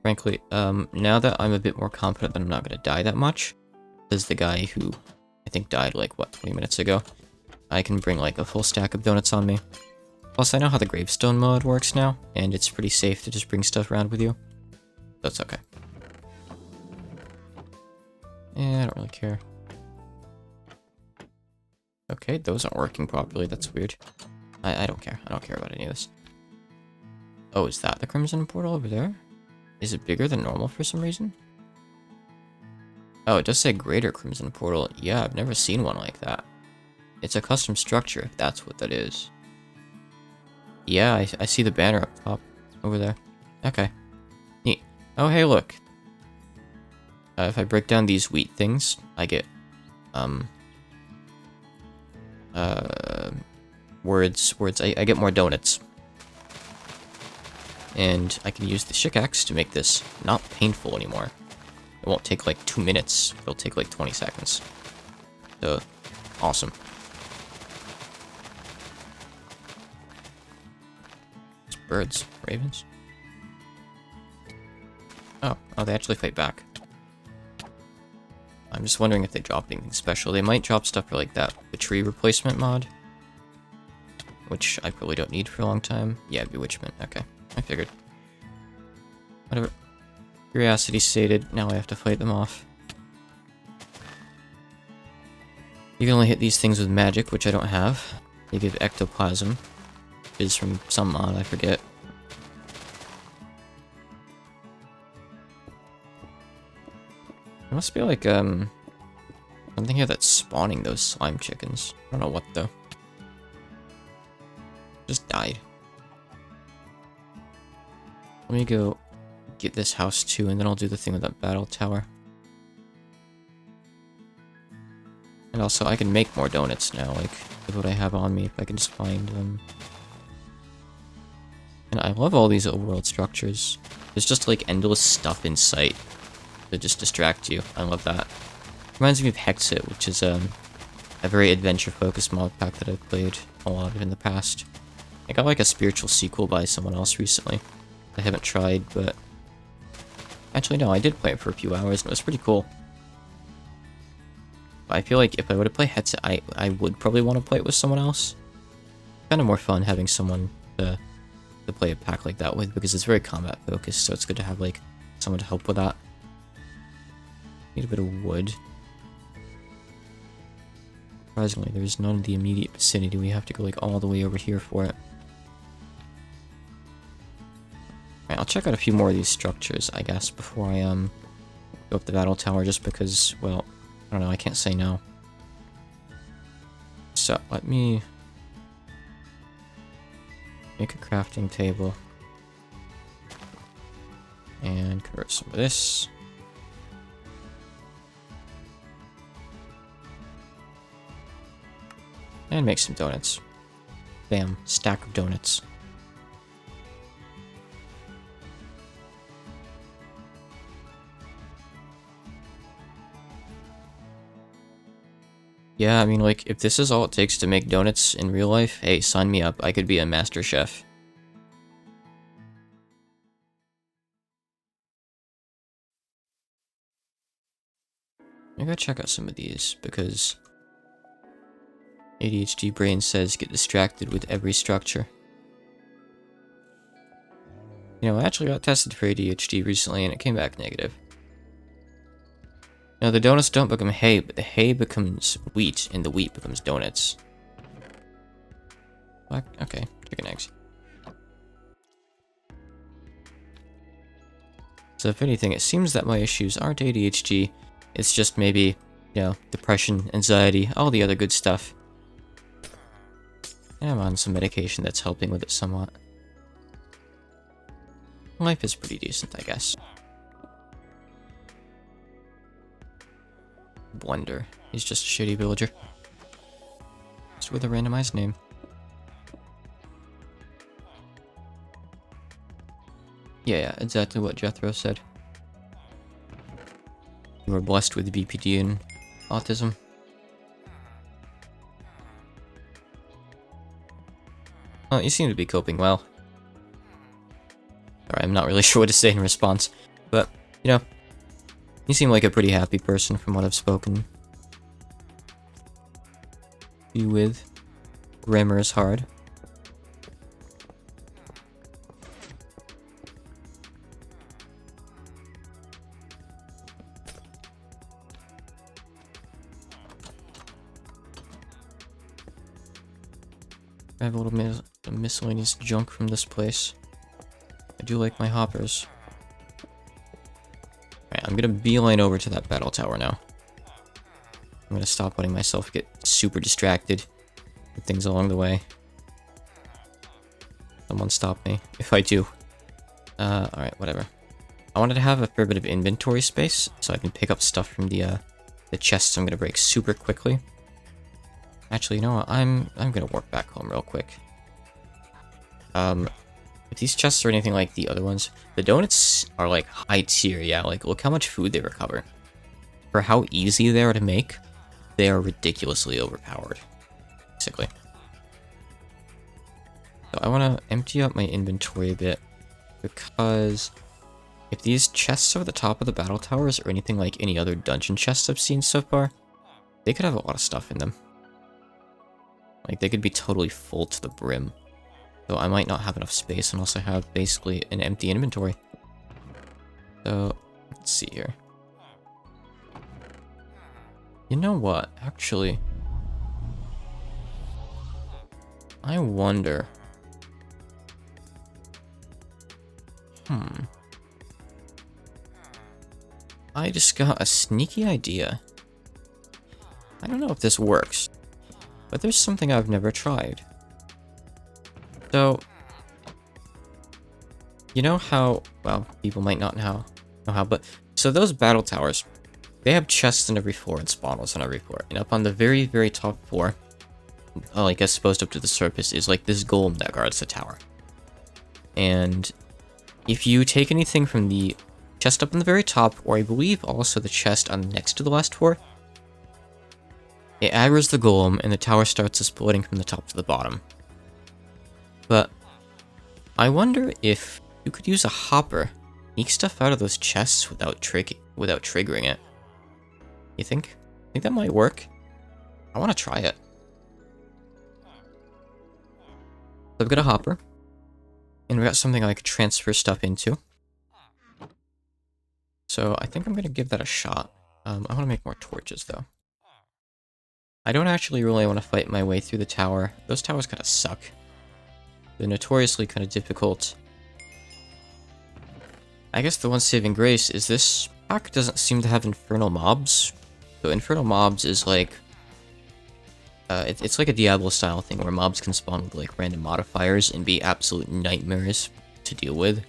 Frankly, now that I'm a bit more confident that I'm not going to die that much, as the guy who I think died like, what, 20 minutes ago, I can bring like a full stack of donuts on me. Plus, I know how the gravestone mode works now, and it's pretty safe to just bring stuff around with you. That's okay. Yeah, I don't really care. Okay, those aren't working properly, that's weird. I don't care. I don't care about any of this. Oh, is that the crimson portal over there? Is it bigger than normal for some reason? Oh, it does say greater crimson portal. Yeah, I've never seen one like that. It's a custom structure, if that's what that is. Yeah, I see the banner up top, over there. Okay. Neat. Oh, hey, look. If I break down these wheat things, I get, words. I get more donuts. And I can use the pickaxe to make this not painful anymore. It won't take like 2 minutes. It'll take like 20 seconds. So, awesome. It's birds. Ravens. Oh, they actually fight back. I'm just wondering if they drop anything special. They might drop stuff for like that, the tree replacement mod. Which I probably don't need for a long time. Yeah, bewitchment. Okay, I figured. Whatever. Curiosity sated. Now I have to fight them off. You can only hit these things with magic, which I don't have. They give ectoplasm. Which is from some mod, I forget. There must be like, something here that's spawning those slime chickens. I don't know what though. Just died. Let me go get this house too, and then I'll do the thing with that battle tower. And also, I can make more donuts now, like, with what I have on me, if I can just find them. And I love all these overworld structures. There's just like endless stuff in sight to just distract you. I love that. Reminds me of Hexit, which is a very adventure-focused mod pack that I've played a lot of in the past. I got like a spiritual sequel by someone else recently. I haven't tried, but... Actually, no, I did play it for a few hours, and it was pretty cool. But I feel like if I were to play Hexit, I would probably want to play it with someone else. Kind of more fun having someone to play a pack like that with, because it's very combat-focused, so it's good to have like someone to help with that. Need a bit of wood. Surprisingly, there's none in the immediate vicinity. We have to go like all the way over here for it. Alright, I'll check out a few more of these structures, I guess, before I go up the battle tower, just because, well, I don't know, I can't say no. So, let me make a crafting table. And convert some of this. And make some donuts. Bam, stack of donuts. Yeah, I mean, like, if this is all it takes to make donuts in real life, hey, sign me up. I could be a master chef. I gotta check out some of these, because ADHD brain says get distracted with every structure. You know, I actually got tested for ADHD recently, and it came back negative. Now, the donuts don't become hay, but the hay becomes wheat, and the wheat becomes donuts. Okay, chicken eggs. So if anything, it seems that my issues aren't ADHD, it's just maybe, you know, depression, anxiety, all the other good stuff. And I'm on some medication that's helping with it somewhat. Life is pretty decent, I guess. Wonder. He's just a shitty villager. Just with a randomized name. Yeah, exactly what Jethro said. You were blessed with BPD and autism. Well, you seem to be coping well. Alright, I'm not really sure what to say in response, but, you know, you seem like a pretty happy person from what I've spoken to you with. Grammar is hard. I have a little miscellaneous junk from this place. I do like my hoppers. Alright, I'm gonna beeline over to that battle tower now. I'm gonna stop letting myself get super distracted with things along the way. Someone stop me, if I do. Alright, whatever. I wanted to have a fair bit of inventory space, so I can pick up stuff from the chests I'm gonna break super quickly. Actually, you know what? I'm gonna warp back home real quick. If these chests are anything like the other ones, the donuts are like high tier, yeah, like look how much food they recover. For how easy they are to make, they are ridiculously overpowered, basically. So I want to empty out my inventory a bit, because if these chests are at the top of the battle towers or anything like any other dungeon chests I've seen so far, they could have a lot of stuff in them. Like, they could be totally full to the brim. So I might not have enough space unless I have basically an empty inventory. So, let's see here. You know what? Actually, I wonder. I just got a sneaky idea. I don't know if this works, but there's something I've never tried. So, you know how, well, people might not know how, but, so those battle towers, they have chests on every floor and spawners on every floor, and up on the very, very top floor, I guess supposed up to the surface, is like this golem that guards the tower. And if you take anything from the chest up in the very top, or I believe also the chest on next to the last floor, it aggroes the golem and the tower starts exploding from the top to the bottom. But I wonder if you could use a hopper, sneak stuff out of those chests without triggering it. You think? Think that might work? I want to try it. So I've got a hopper, and we've got something I could transfer stuff into. So I think I'm going to give that a shot. I want to make more torches, though. I don't actually really want to fight my way through the tower. Those towers kind of suck. They're notoriously kind of difficult. I guess the one saving grace is this pack doesn't seem to have infernal mobs. So infernal mobs is like... it's like a Diablo-style thing where mobs can spawn with like random modifiers and be absolute nightmares to deal with.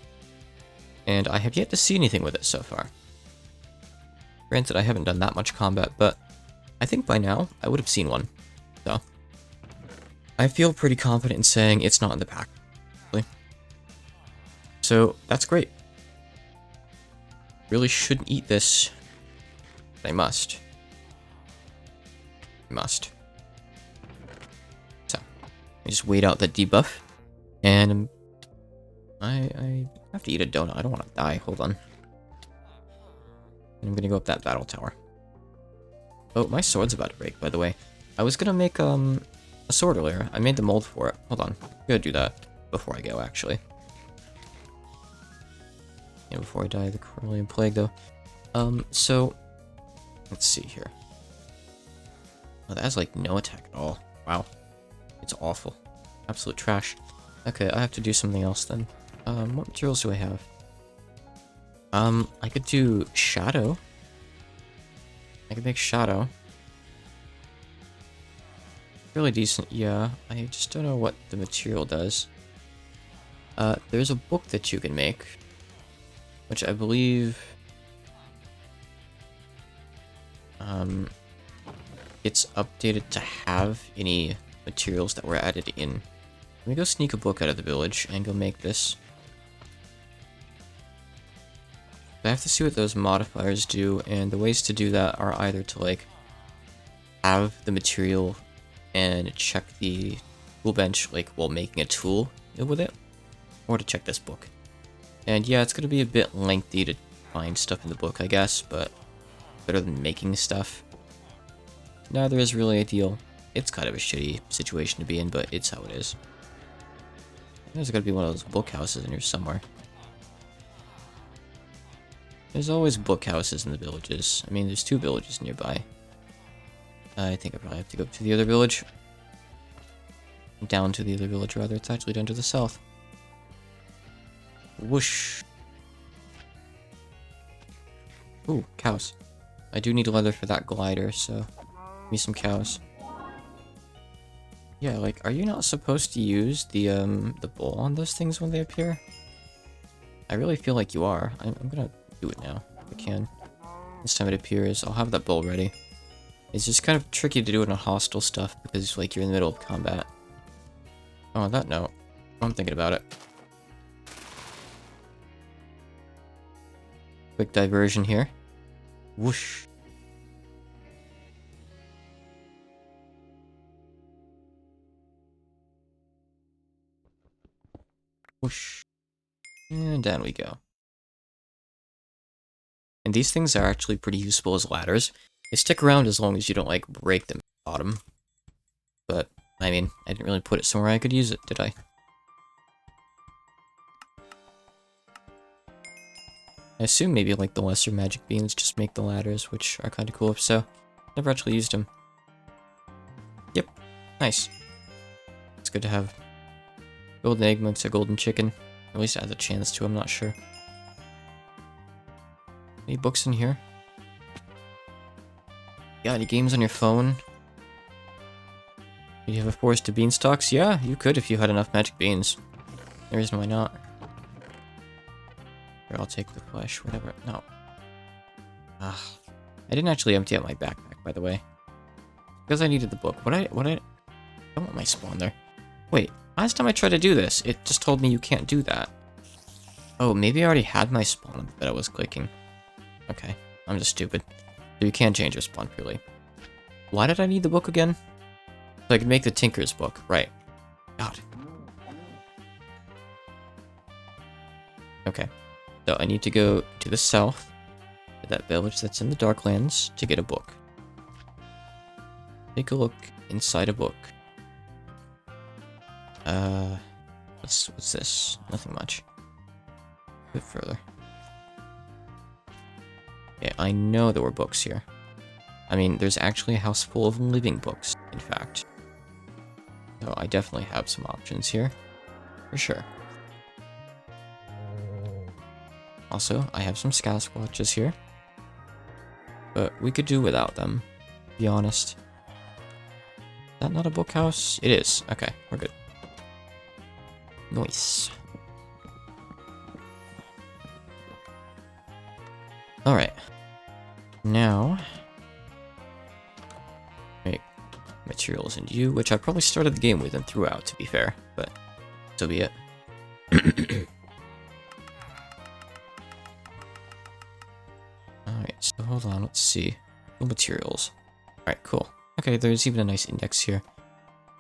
And I have yet to see anything with it so far. Granted, I haven't done that much combat, but I think by now I would have seen one. So I feel pretty confident in saying it's not in the pack. Really. So that's great. Really shouldn't eat this, but I must. I must. So I just wait out that debuff, and I have to eat a donut. I don't want to die. Hold on. And I'm gonna go up that battle tower. Oh, my sword's about to break, by the way. I was gonna make a sword earlier. I made the mold for it. Hold on. I'm gonna do that before I go, actually. Yeah, before I die of the Corellian Plague, though. So let's see here. Oh, that has like no attack at all. Wow. It's awful. Absolute trash. Okay, I have to do something else then. What materials do I have? I could do shadow. I could make shadow. Really decent, yeah. I just don't know what the material does. There's a book that you can make, which I believe it's updated to have any materials that were added in. Let me go sneak a book out of the village and go make this. I have to see what those modifiers do, and the ways to do that are either to like have the material and check the tool bench like while making a tool with it, or to check this book. And yeah, it's going to be a bit lengthy to find stuff in the book, I guess, but better than making stuff. Neither is really ideal. It's kind of a shitty situation to be in, but it's how it is. There's got to be one of those book houses in here somewhere. There's always book houses in the villages. I mean, there's 2 villages nearby. I think I probably have to go to the other village. Down to the other village, rather. It's actually down to the south. Whoosh. Ooh, cows. I do need leather for that glider, so give me some cows. Yeah, like, are you not supposed to use the bowl on those things when they appear? I really feel like you are. I'm gonna do it now, if I can. This time it appears, I'll have that bowl ready. It's just kind of tricky to do it on hostile stuff, because, like, you're in the middle of combat. Oh, on that note, I'm thinking about it. Quick diversion here. Whoosh. Whoosh. And down we go. And these things are actually pretty useful as ladders. They stick around as long as you don't, like, break them at the bottom. But, I mean, I didn't really put it somewhere I could use it, did I? I assume maybe, like, the lesser magic beans just make the ladders, which are kind of cool if so. Never actually used them. Yep. Nice. It's good to have. Golden egg makes a golden chicken. At least it has a chance to, I'm not sure. Any books in here? Got any games on your phone? Do you have a forest of beanstalks? Yeah, you could if you had enough magic beans. No reason why not. Here, I'll take the flesh, whatever. No. I didn't actually empty out my backpack, by the way. Because I needed the book. I don't want my spawn there. Wait, last time I tried to do this, it just told me you can't do that. Oh, maybe I already had my spawn that I was clicking. Okay, I'm just stupid. So you can't change your spawn purely. Why did I need the book again? So I could make the Tinker's book, right. God. Okay, so I need to go to the south, to that village that's in the Darklands, to get a book. Take a look inside a book. What's this? Nothing much. A bit further. Okay, I know there were books here. I mean, there's actually a house full of living books, in fact. So I definitely have some options here, for sure. Also, I have some Sasquatches here. But we could do without them, to be honest. Is that not a book house? It is. Okay, we're good. Nice. Alright. Now... make materials and you, which I probably started the game with and threw out, to be fair. But, so be it. Alright, so hold on, let's see. Materials. Alright, cool. Okay, there's even a nice index here.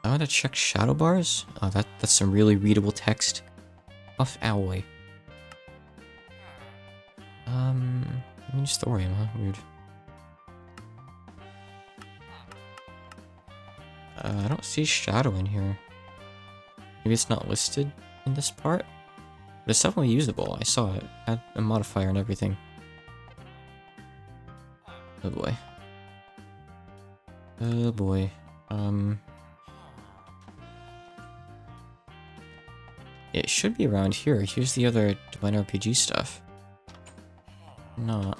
I want to check shadow bars. Oh, that's some really readable text. Buff alloy. I mean, just thorium, huh? Weird. I don't see shadow in here. Maybe it's not listed in this part? But it's definitely usable. I saw it. It had a modifier and everything. Oh boy. Oh boy. It should be around here. Here's the other Divine RPG stuff. Not.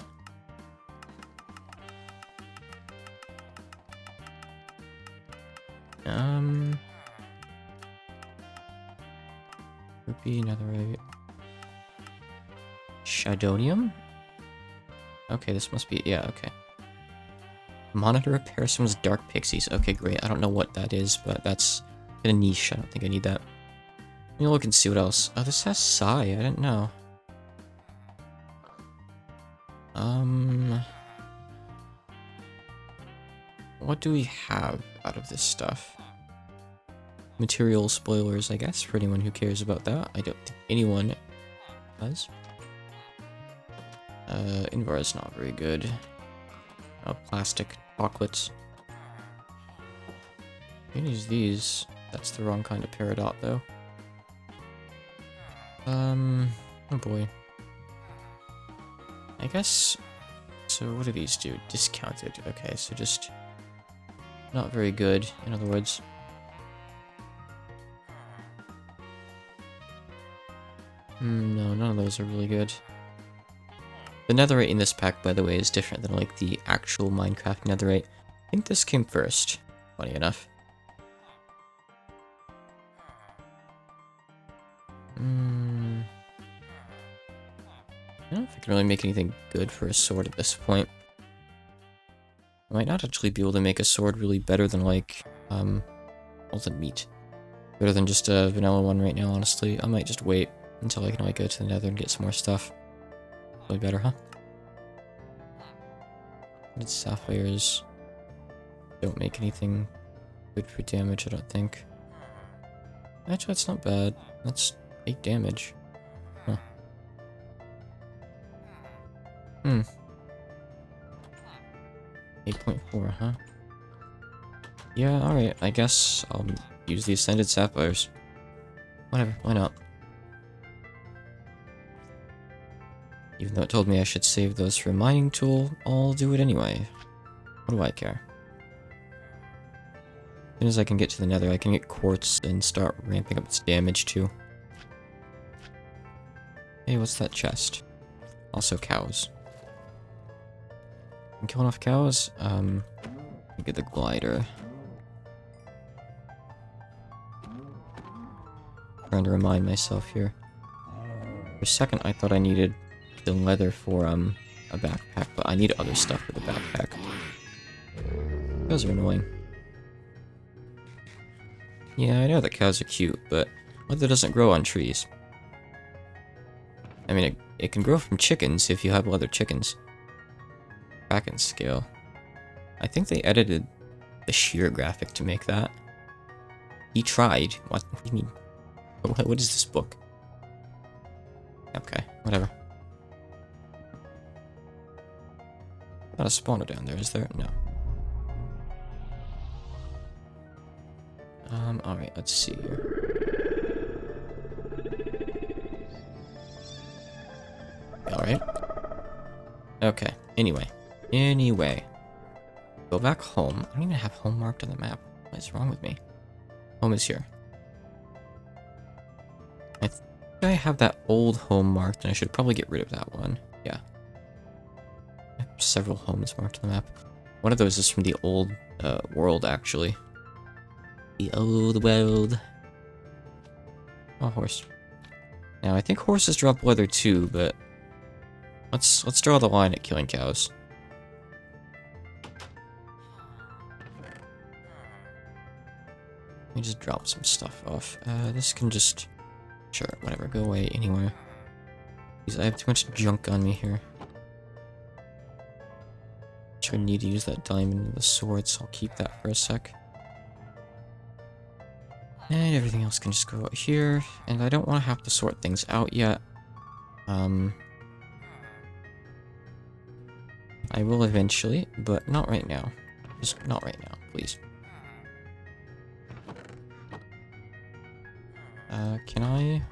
Would be another Shadonium? Okay, this must be, yeah, okay. Monitor repair someone's dark pixies. Okay, great. I don't know what that is, but that's kind of niche. I don't think I need that. Let me look and see what else. Oh, this has Psi. I didn't know. What do we have out of this stuff? Material spoilers, I guess, for anyone who cares about that. I don't think anyone does. Invar is not very good. Plastic chocolates. I can use these. That's the wrong kind of peridot, though. Oh boy. I guess... So what do these do? Discounted. Okay, so just... not very good, in other words. No, none of those are really good. The netherite in this pack, by the way, is different than, like, the actual Minecraft netherite. I think this came first, funny enough. I don't know if I can really make anything good for a sword at this point. I might not actually be able to make a sword really better than, like, molten meat. Better than just a vanilla one right now, honestly. I might just wait until I can, like, go to the nether and get some more stuff. Probably better, huh? And sapphires don't make anything good for damage, I don't think. Actually, that's not bad. That's 8 damage. Huh. 8.4, huh? Yeah, alright. I guess I'll use the Ascended Sapphires. Whatever, why not? Even though it told me I should save those for a mining tool, I'll do it anyway. What do I care? As soon as I can get to the nether, I can get quartz and start ramping up its damage too. Hey, what's that chest? Also cows. I'm killing off cows. Get the glider. Trying to remind myself here. For a second, I thought I needed the leather for a backpack, but I need other stuff for the backpack. Those are annoying. Yeah, I know that cows are cute, but leather doesn't grow on trees. I mean, it can grow from chickens if you have other chickens. Kraken scale. I think they edited the shear graphic to make that. He tried. What do you mean? What is this book? Okay, whatever. Not a spawner down there, is there? No. Alright, let's see here. Alright. Okay, anyway. Go back home. I don't even have home marked on the map. What is wrong with me? Home is here. I think I have that old home marked, and I should probably get rid of that one. Yeah. I have several homes marked on the map. One of those is from the old world, actually. The old world. Oh, horse. Now, I think horses drop leather too, but let's draw the line at killing cows. Let me just drop some stuff off. This can just... Sure, whatever, go away anywhere. Because I have too much junk on me here. I need to use that diamond with the sword, so I'll keep that for a sec. And everything else can just go out here. And I don't want to have to sort things out yet. I will eventually, but not right now. Just not right now, please. Can I?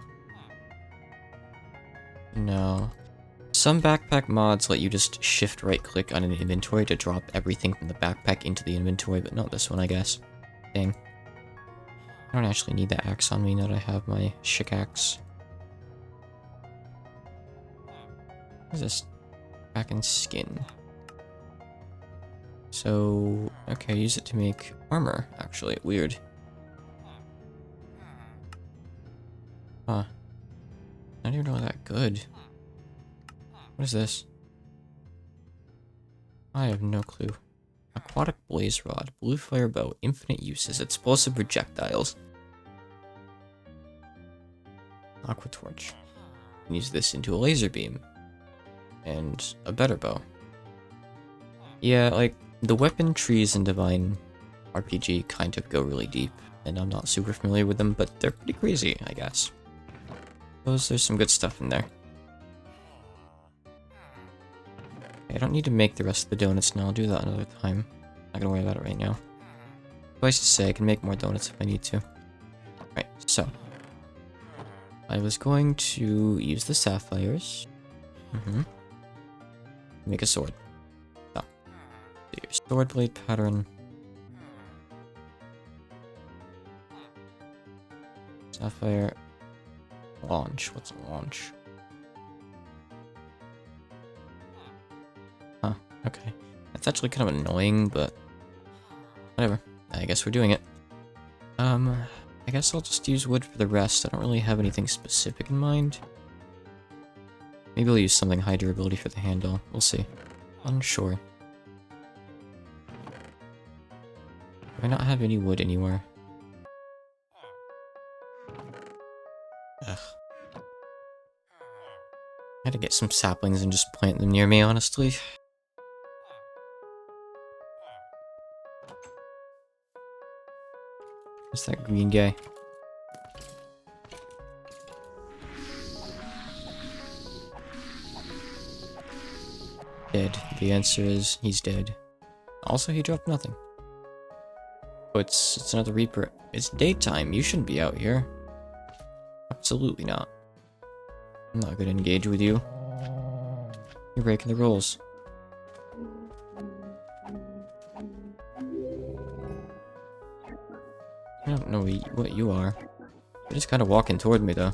No. Some backpack mods let you just shift right click on an inventory to drop everything from the backpack into the inventory, but not this one, I guess. Dang. I don't actually need that axe on me now that I have my shikaxe. What is this? Kraken skin. So, okay, use it to make armor, actually. Weird. Huh. Not even really that good. What is this? I have no clue. Aquatic blaze rod, blue fire bow, infinite uses, explosive projectiles. Aqua torch. Use this into a laser beam. And a better bow. Yeah, like, the weapon trees in Divine RPG kind of go really deep, and I'm not super familiar with them, but they're pretty crazy, I guess. There's some good stuff in there. I don't need to make the rest of the donuts now, I'll do that another time. Not gonna worry about it right now. Twice to say, I can make more donuts if I need to. Right, so. I was going to use the sapphires. Make a sword. So. Do your sword blade pattern. Sapphire. Launch. What's a launch? Huh, okay. That's actually kind of annoying, but whatever. I guess we're doing it. I guess I'll just use wood for the rest. I don't really have anything specific in mind. Maybe I'll use something high durability for the handle. We'll see. Unsure. Do I not have any wood anywhere? Ugh. I had to get some saplings and just plant them near me, honestly. What's that green guy? Dead. The answer is he's dead. Also, he dropped nothing. Oh, it's another Reaper. It's daytime. You shouldn't be out here. Absolutely not. I'm not gonna engage with you. You're breaking the rules. I don't know what you are. You're just kind of walking toward me, though.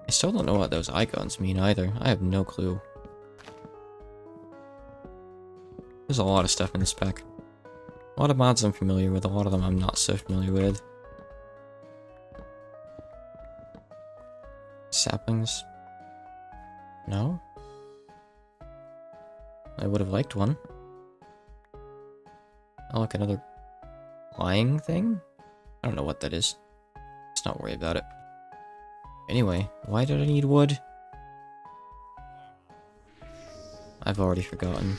I still don't know what those icons mean, either. I have no clue. There's a lot of stuff in this pack. A lot of mods I'm familiar with, a lot of them I'm not so familiar with. Saplings? No? I would have liked one. Oh, look, another flying thing? I don't know what that is. Let's not worry about it. Anyway, why did I need wood? I've already forgotten.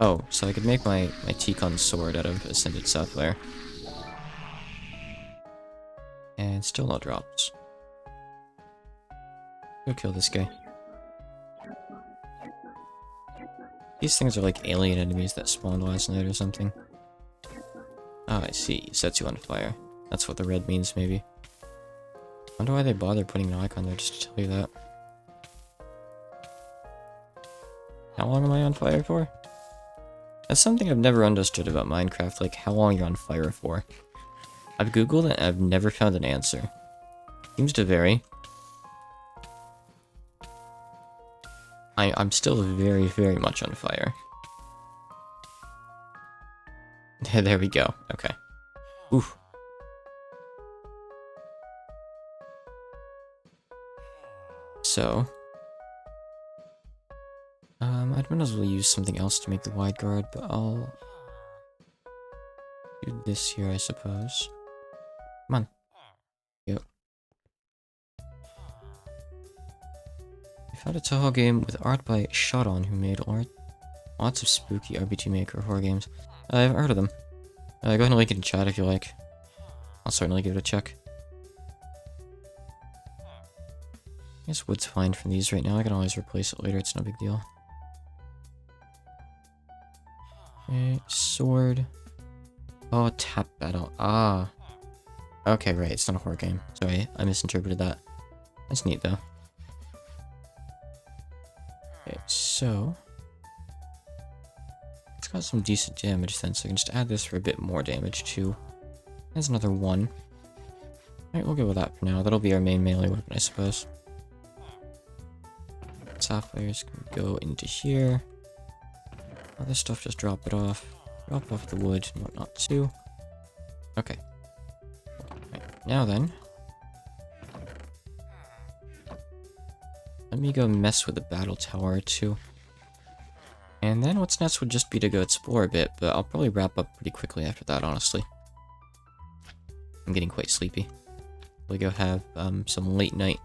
Oh, so I could make my Tikon sword out of Ascended Sapphire. And still no drops. Go kill this guy. These things are like alien enemies that spawned last night or something. Oh, I see. It sets you on fire. That's what the red means, maybe. Wonder why they bother putting an icon there just to tell you that. How long am I on fire for? That's something I've never understood about Minecraft, like how long you're on fire for. I've googled it and I've never found an answer. Seems to vary. I'm still very, very much on fire. There we go. Okay. Oof. So... I'd might as well use something else to make the wide guard, but I'll... do this here, I suppose. Come on. Yep. I found a Toho game with art by Shadon, who made lots of spooky RPG Maker horror games. I haven't heard of them. Go ahead and link it in chat if you like. I'll certainly give it a check. I guess wood's fine from these right now. I can always replace it later. It's no big deal. Okay, sword. Oh, tap battle. Ah. Okay, right. It's not a horror game. Sorry, I misinterpreted that. That's neat, though. Okay, so... it's got some decent damage then, so I can just add this for a bit more damage, too. There's another one. Alright, we'll go with that for now. That'll be our main melee weapon, I suppose. Sapphires can go into here. Other stuff, just drop it off. Drop off the wood and whatnot, too. Okay. Right, now then... let me go mess with the battle tower, too. And then what's next would just be to go explore a bit, but I'll probably wrap up pretty quickly after that, honestly. I'm getting quite sleepy. We'll go have some late night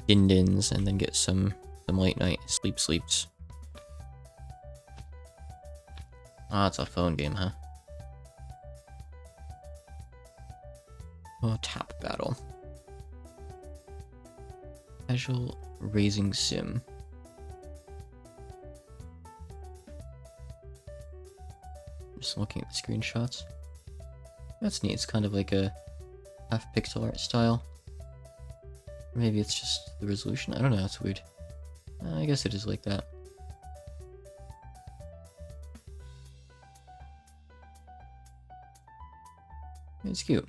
din-dins and then get some late night sleeps. Ah, it's a phone game, huh? Oh, tap battle. Casual raising sim. Just looking at the screenshots. That's neat. It's kind of like a half pixel art style. Maybe it's just the resolution. I don't know. It's weird. I guess it is like that. It's cute.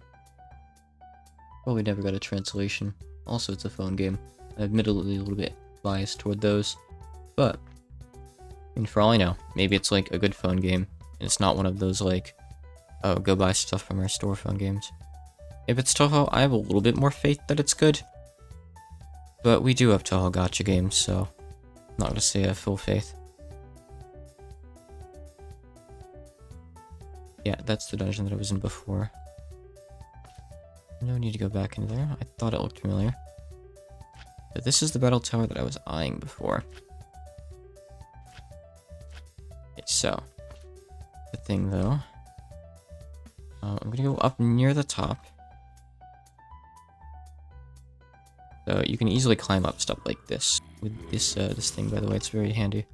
Probably never got a translation. Also, it's a phone game. Admittedly, a little bit biased toward those. But, I mean, for all I know, maybe it's like a good phone game. And it's not one of those like, oh, go buy stuff from our store phone games. If it's Toho, I have a little bit more faith that it's good. But we do have Toho gacha games, so I'm not gonna say I have full faith. Yeah, that's the dungeon that I was in before. No need to go back into there. I thought it looked familiar. But this is the battle tower that I was eyeing before. Okay, so the thing though, I'm gonna go up near the top. So you can easily climb up stuff like this with this this thing. By the way, it's very handy.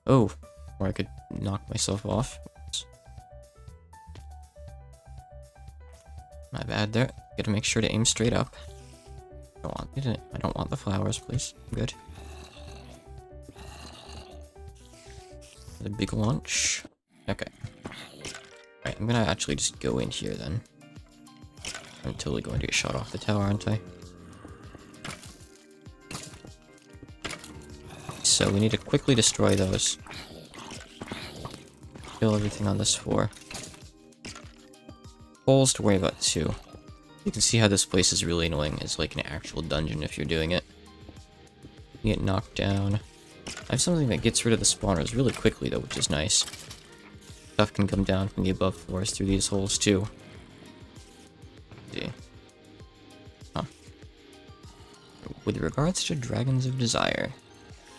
Oh, or I could knock myself off. My bad there. Gotta make sure to aim straight up. I don't want the flowers, please. I'm good. The big launch. Okay. Alright, I'm gonna actually just go in here then. I'm totally going to get shot off the tower, aren't I? So we need to quickly destroy those. Kill everything on this floor. Holes to worry about too. You can see how this place is really annoying. It's like an actual dungeon if you're doing it. You get knocked down. I have something that gets rid of the spawners really quickly though, which is nice. Stuff can come down from the above floors through these holes too. See. Huh. with regards to Dragons of Desire.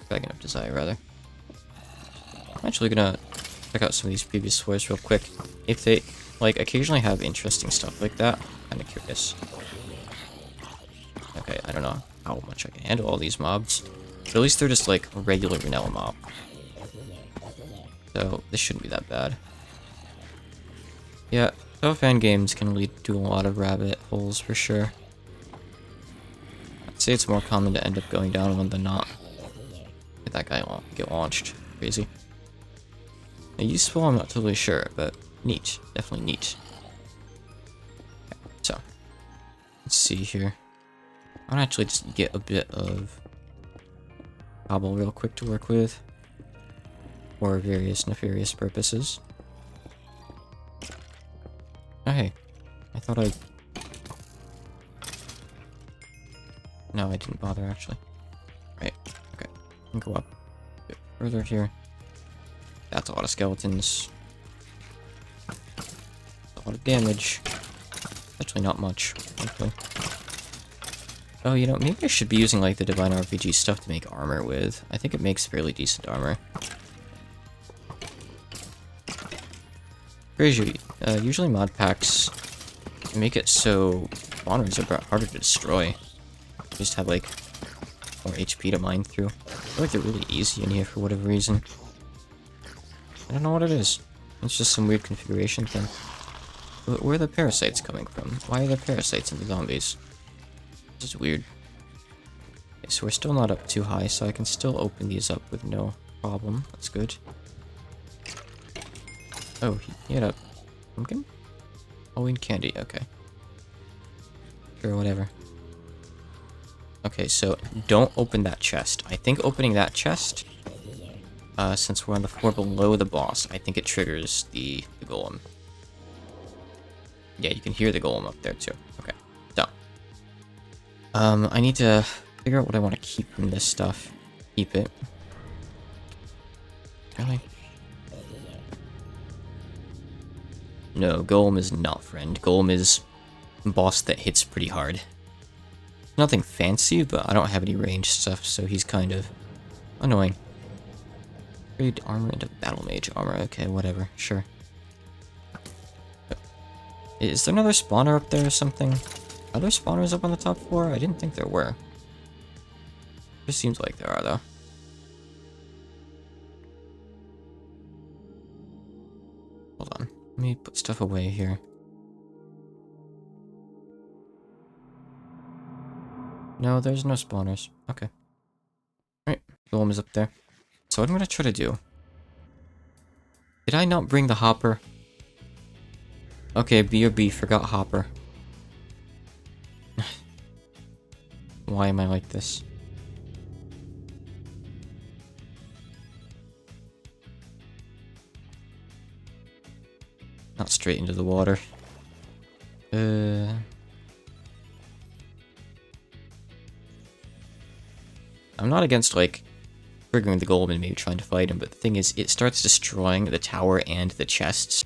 Dragon of Desire, rather. I'm actually gonna check out some of these previous floors real quick. If they, like, occasionally have interesting stuff like that, I'm kinda curious. Okay, I don't know how much I can handle all these mobs. But at least they're just, like, a regular vanilla mob. So, this shouldn't be that bad. Yeah, tough end games can lead to a lot of rabbit holes for sure. I'd say it's more common to end up going down one than not. Get that guy get launched. Crazy. Useful, I'm not totally sure, but neat. Definitely neat. Okay, so, let's see here. I'm gonna actually just get a bit of cobble real quick to work with. For various nefarious purposes. Oh, hey. I thought I... No, I didn't bother, actually. Right. Okay. I can go up a bit further here. That's a lot of skeletons. A lot of damage. Actually, not much, hopefully. Oh, you know, maybe I should be using, like, the Divine RPG stuff to make armor with. I think it makes fairly decent armor. Crazy. Usually mod packs make it so spawners are harder to destroy. You just have, like, more HP to mine through. I feel like they're really easy in here for whatever reason. I don't know what it is. It's just some weird configuration thing. Where are the parasites coming from? Why are there parasites in the zombies? This is weird. Okay, so we're still not up too high, so I can still open these up with no problem. That's good. Oh, he had a pumpkin? Halloween candy, okay. Sure, whatever. Okay, so don't open that chest. I think opening that chest, since we're on the floor below the boss, I think it triggers the golem. Yeah, you can hear the golem up there too. Okay, so. I need to figure out what I want to keep from this stuff. Keep it. Really? No, Golem is not friend. Golem is a boss that hits pretty hard. Nothing fancy, but I don't have any ranged stuff, so he's kind of annoying. Trade armor into battle mage armor. Okay, whatever. Sure. Is there another spawner up there or something? Are there spawners up on the top floor? I didn't think there were. Just seems like there are, though. Hold on. Let me put stuff away here. No, there's no spawners. Okay. Alright, golem is up there. So what I'm gonna try to do... Did I not bring the hopper? Okay, B.O.B. forgot hopper. Why am I like this? Not straight into the water. I'm not against, like, triggering the golem and maybe trying to fight him, but the thing is, it starts destroying the tower and the chests.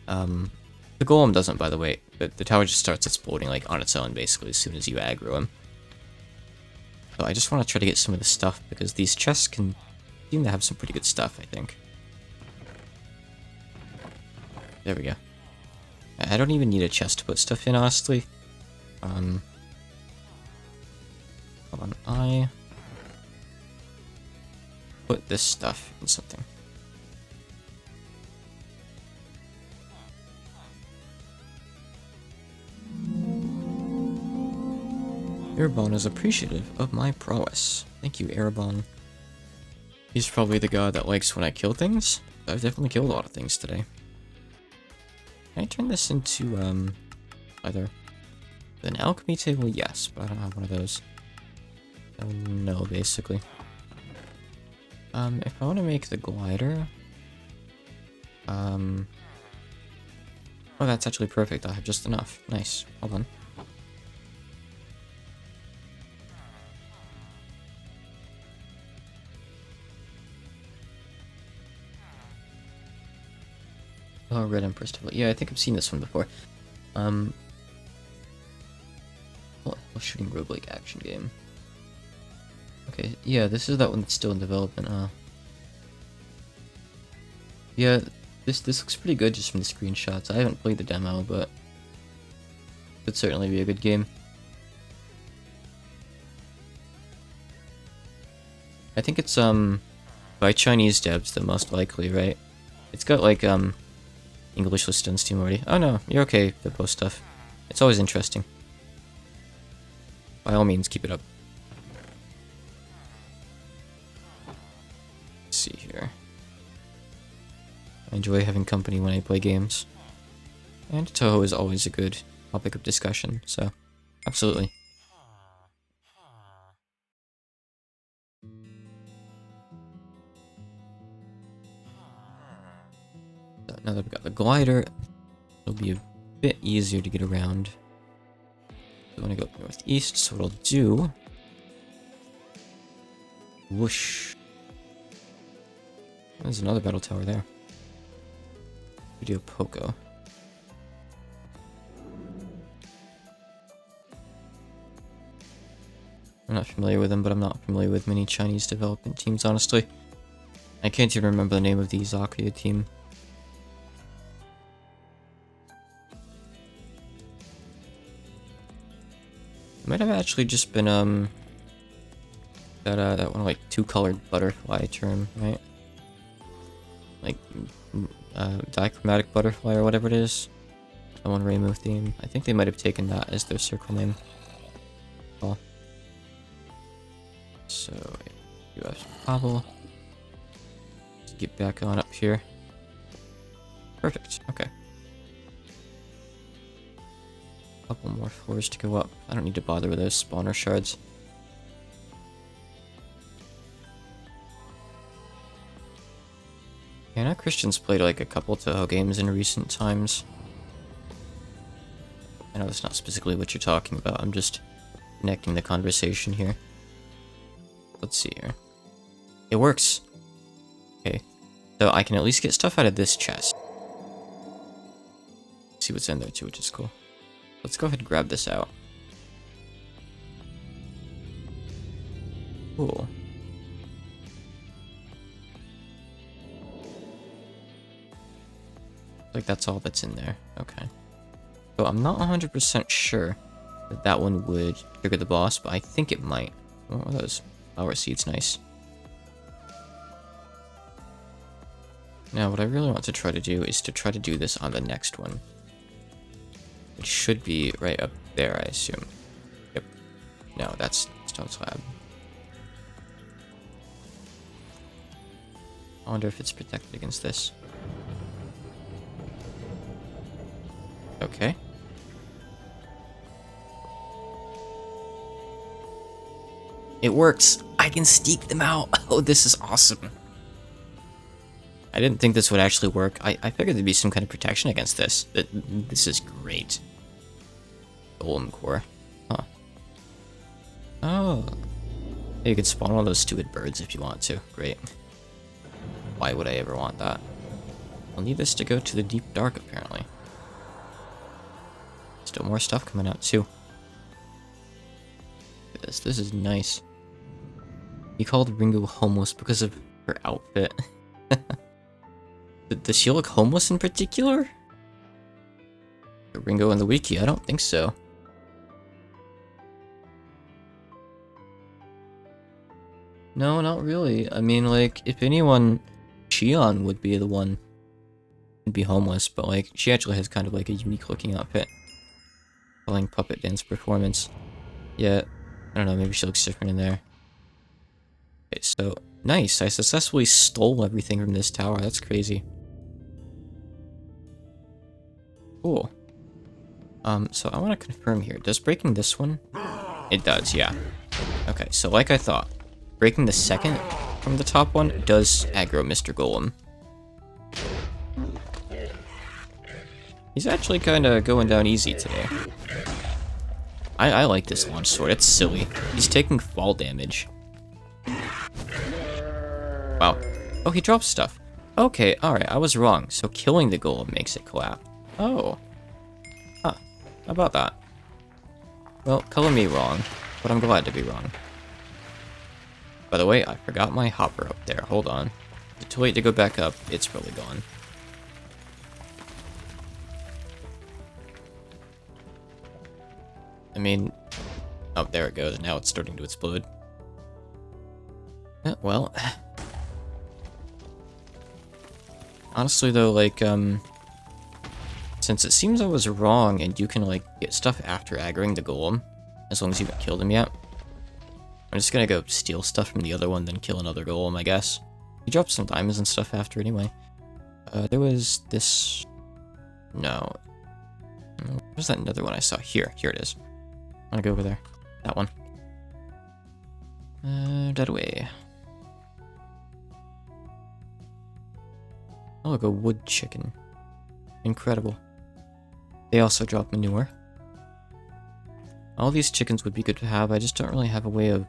The golem doesn't, by the way. The tower just starts exploding, like, on its own, basically, as soon as you aggro him. So I just want to try to get some of the stuff, because these chests can seem to have some pretty good stuff, I think. There we go. I don't even need a chest to put stuff in, honestly. Hold on, I put this stuff in something. Erebon is appreciative of my prowess. Thank you, Erebon. He's probably the god that likes when I kill things. I've definitely killed a lot of things today. Can I turn this into, either an alchemy table? Yes, but I don't have one of those. Oh, no, basically. If I want to make the glider... Oh, that's actually perfect. I have just enough. Nice. Hold on. Oh, Red Empress Temple. Yeah, I think I've seen this one before. Well, shooting roguelike action game. Okay, yeah, this is that one that's still in development, Yeah, this looks pretty good just from the screenshots. I haven't played the demo, but it could certainly be a good game. I think it's by Chinese devs, the most likely, right? It's got like English listed on Steam already. Oh no, you're okay to post stuff. It's always interesting. By all means, keep it up. Let's see here. I enjoy having company when I play games. And Toho is always a good topic of discussion, so absolutely. So now that we've got the glider, it'll be a bit easier to get around. I want to go northeast, so what I'll do... Whoosh. There's another battle tower there. Video Poco. I'm not familiar with them, but I'm not familiar with many Chinese development teams, honestly. I can't even remember the name of the Zakuya team. It might have actually just been, that one, like, two-colored butterfly term, right? Like, dichromatic butterfly or whatever it is. That one Reimu theme. I think they might have taken that as their circle name. Oh. So, US Pavel. Let's get back on up here. Perfect, okay. Couple more floors to go up. I don't need to bother with those spawner shards. Yeah, I know Christian's played like a couple Toho games in recent times. I know that's not specifically what you're talking about, I'm just connecting the conversation here. Let's see here. It works! Okay, so I can at least get stuff out of this chest. See what's in there too, which is cool. Let's go ahead and grab this out. Cool. Like that's all that's in there. Okay. So I'm not 100% sure that that one would trigger the boss, but I think it might. What are those? Flower seeds, nice. Now what I really want to try to do is to try to do this on the next one. It should be right up there, I assume. Yep. No, that's stone slab. I wonder if it's protected against this. Okay. It works! I can sneak them out! Oh, this is awesome! I didn't think this would actually work. I figured there'd be some kind of protection against this. This is great. Golem core. Huh. Oh. You could spawn one of those stupid birds if you want to. Great. Why would I ever want that? I'll need this to go to the deep dark, apparently. Still more stuff coming out, too. Look at this. This is nice. He called Ringo homeless because of her outfit. Does she look homeless in particular? Ringo in the wiki? I don't think so. No, not really. I mean, like, if anyone, Shion would be the one who'd be homeless, but, like, she actually has kind of, like, a unique-looking outfit. Following puppet dance performance. Yeah, I don't know, maybe she looks different in there. Okay, so, nice. I successfully stole everything from this tower. That's crazy. Cool. So I want to confirm here. Does breaking this one? It does, yeah. Okay, so like I thought, breaking the second from the top one does aggro Mr. Golem. He's actually kind of going down easy today. I like this launch sword. It's silly. He's taking fall damage. Wow. Oh, he drops stuff. Okay, alright, I was wrong. So killing the golem makes it collapse. Oh. Huh. How about that? Well, color me wrong, but I'm glad to be wrong. By the way, I forgot my hopper up there. Hold on. It's too late to go back up. It's probably gone. I mean... Oh, there it goes. Now it's starting to explode. Well... Honestly, though, like, since it seems I was wrong, and you can, like, get stuff after aggroing the golem, as long as you haven't killed him yet, I'm just gonna go steal stuff from the other one, then kill another golem, I guess. He dropped some diamonds and stuff after anyway. There was this... No. Where's that another one I saw? Here. Here it is. I'm gonna go over there. That one. That way. Oh, look, a wood chicken. Incredible. They also drop manure. All these chickens would be good to have, I just don't really have a way of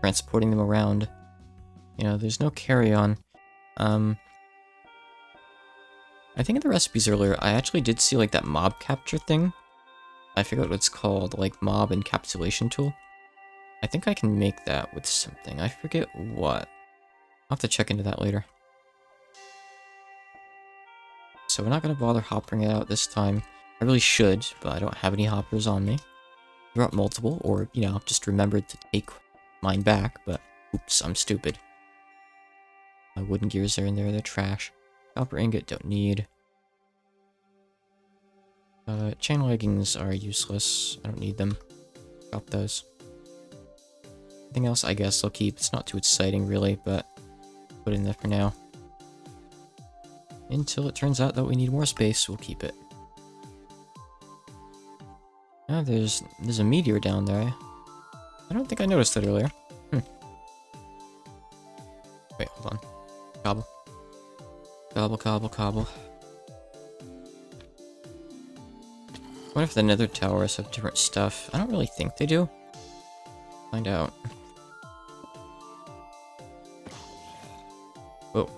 transporting them around. You know, there's no carry-on. I think in the recipes earlier, I actually did see, like, that mob capture thing. I forget what it's called, like, mob encapsulation tool. I think I can make that with something. I forget what. I'll have to check into that later. So we're not going to bother hoppering it out this time. I really should, but I don't have any hoppers on me. I brought multiple, or, you know, just remembered to take mine back, but oops, I'm stupid. My wooden gears are in there, they're trash. Copper ingot, don't need. Chain leggings are useless. I don't need them. Drop those. Anything else, I guess I'll keep. It's not too exciting, really, but put it in there for now. Until it turns out that we need more space, we'll keep it. Ah, there's a meteor down there. I don't think I noticed that earlier. Wait, hold on. Cobble. Cobble, cobble, cobble. What if the nether towers have different stuff? I don't really think they do. Find out. Whoa.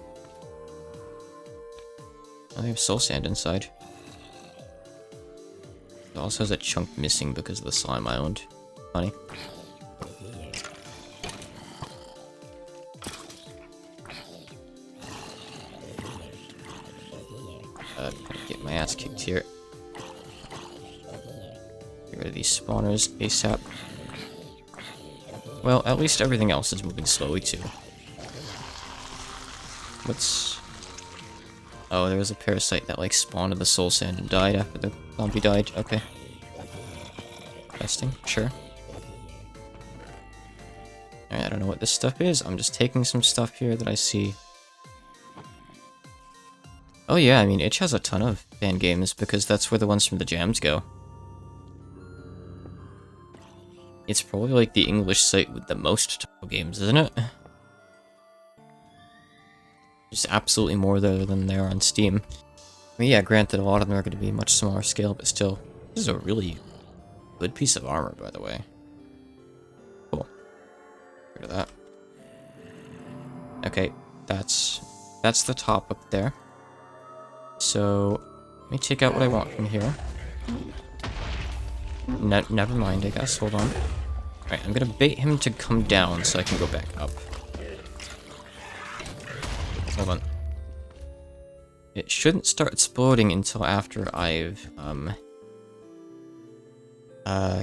Oh, they have soul sand inside. It also has a chunk missing because of the slime island. Funny. Get my ass kicked here. Get rid of these spawners ASAP. Well, at least everything else is moving slowly too. What's... Oh, there was a parasite that, like, spawned in the soul sand and died after the zombie died. Okay. Testing, sure. Alright, I don't know what this stuff is. I'm just taking some stuff here that I see. Oh yeah, I mean, Itch has a ton of fan games because that's where the ones from the jams go. It's probably, like, the English site with the most Taco games, isn't it? There's absolutely more there than there on Steam. I mean, yeah, granted, a lot of them are going to be much smaller scale, but still. This is a really good piece of armor, by the way. Cool. Get rid of that. Okay, that's the top up there. So, let me take out what I want from here. Never mind, I guess. Hold on. Alright, I'm gonna bait him to come down so I can go back up. Hold on. It shouldn't start exploding until after I've,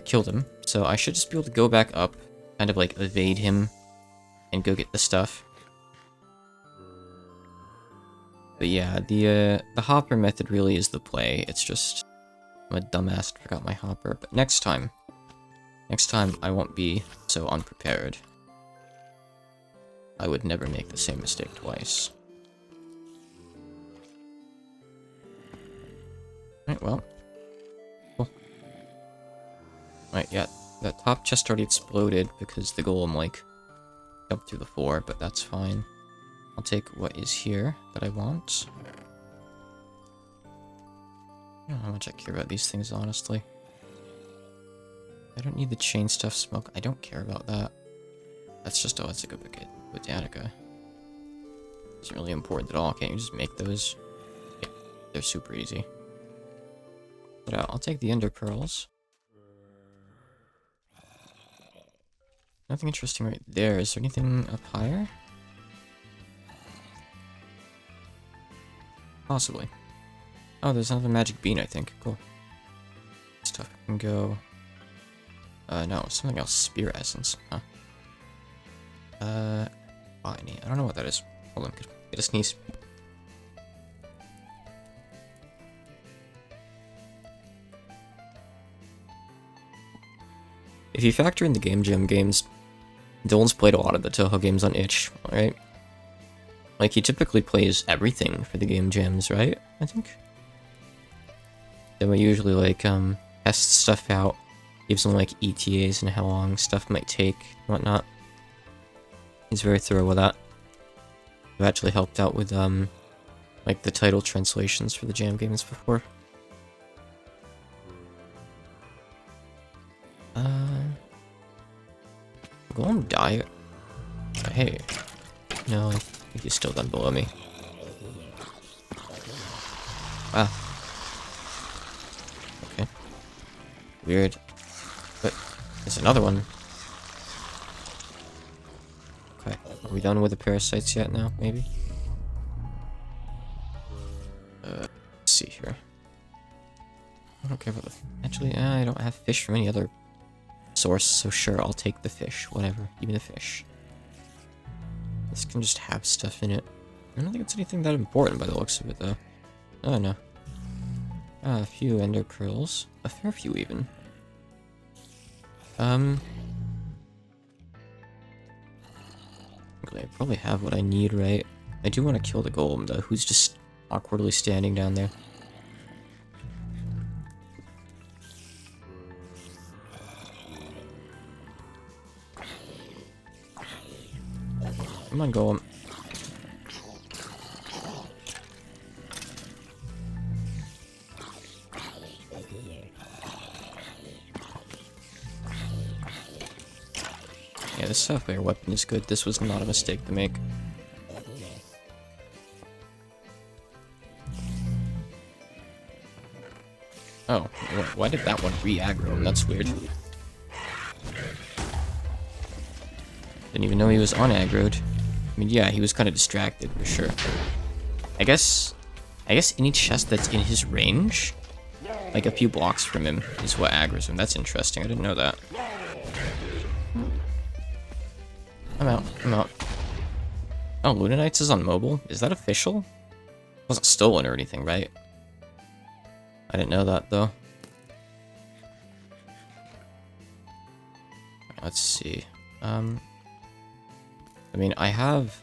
killed him. So I should just be able to go back up, kind of like evade him, and go get the stuff. But yeah, the hopper method really is the play. It's just, I'm a dumbass and forgot my hopper. But next time I won't be so unprepared. I would never make the same mistake twice. Alright, well. Cool. Alright, yeah, that top chest already exploded because the golem, like, jumped through the floor, but that's fine. I'll take what is here that I want. I don't know how much I care about these things, honestly. I don't need the chain stuff smoke. I don't care about that. That's just, oh, that's a good botanica. Isn't really important at all. Can't you just make those? Yeah, they're super easy. But I'll take the ender pearls. Nothing interesting right there. Is there anything up higher? Possibly. Oh, there's another magic bean, I think. Cool. Stuff can go... no, something else. Spear essence, huh? Botany. I don't know what that is. Hold on, get a sneeze. If you factor in the Game Jam games, Dylan's played a lot of the Toho games on itch, right? Like, he typically plays everything for the Game Jams, right? I think. Then we usually, like, test stuff out, gives them, like, ETAs and how long stuff might take, and whatnot. He's very thorough with that. I've actually helped out with, like, the title translations for the Jam games before. Golem die? Hey. No, I think he's still done below me. Wow. Okay. Weird. But there's another one. Okay. Are we done with the parasites yet now, maybe? Let's see here. I don't care about the... Actually, I don't have fish from any other source, so sure, I'll take the fish. Whatever. Give me the fish. This can just have stuff in it. I don't think it's anything that important by the looks of it, though. Oh, no. A few ender pearls. A fair few, even. I probably have what I need, right? I do want to kill the golem, though, who's just awkwardly standing down there. Come on, golem. Yeah, this sapphire weapon is good. This was not a mistake to make. Oh, why did that one re-aggro? That's weird. Didn't even know he was on-aggroed. I mean, yeah, he was kind of distracted, for sure. I guess any chest that's in his range, like a few blocks from him, is what aggroes him. That's interesting. I didn't know that. I'm out. I'm out. Oh, Lunanites is on mobile? Is that official? It wasn't stolen or anything, right? I didn't know that, though. Let's see. I mean, I have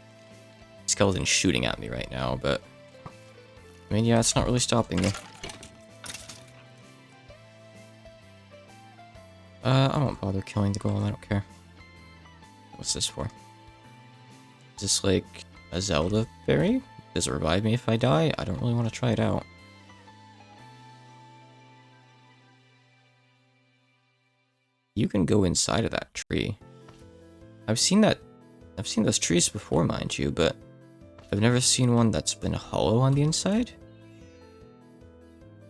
skeletons shooting at me right now, but... I mean, yeah, it's not really stopping me. I won't bother killing the golem, I don't care. What's this for? Is this like a Zelda berry? Does it revive me if I die? I don't really want to try it out. You can go inside of that tree. I've seen those trees before, mind you, but I've never seen one that's been hollow on the inside.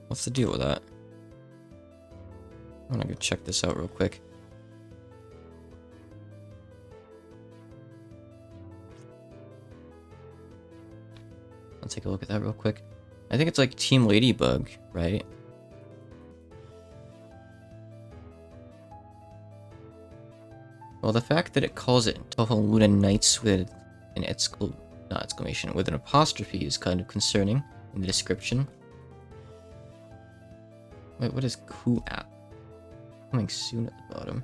What's the deal with that? I'm gonna go check this out real quick. I'll take a look at that real quick. I think it's like Team Ladybug, right? Well, the fact that it calls it Toho Luna Nights with an exclamation, with an apostrophe is kind of concerning in the description. Wait, what is Ku app? Coming soon at the bottom.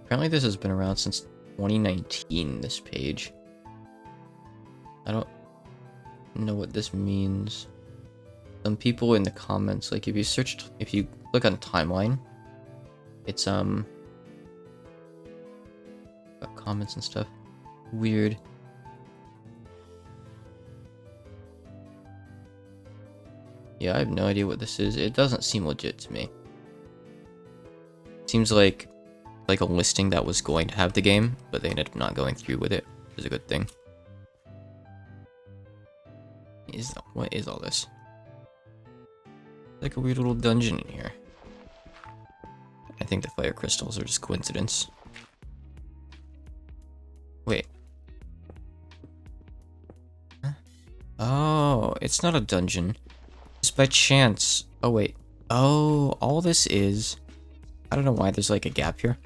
Apparently this has been around since 2019, this page. I don't know what this means. Some people in the comments, like if you click on timeline, it's got comments and stuff. Weird. Yeah, I have no idea what this is. It doesn't seem legit to me. Seems like a listing that was going to have the game, but they ended up not going through with it. is a good thing. What is all this? Like a weird little dungeon in here. I think the fire crystals are just coincidence. Wait. Huh? Oh, it's not a dungeon. Just by chance. Oh, wait. Oh, all this is... I don't know why there's like a gap here.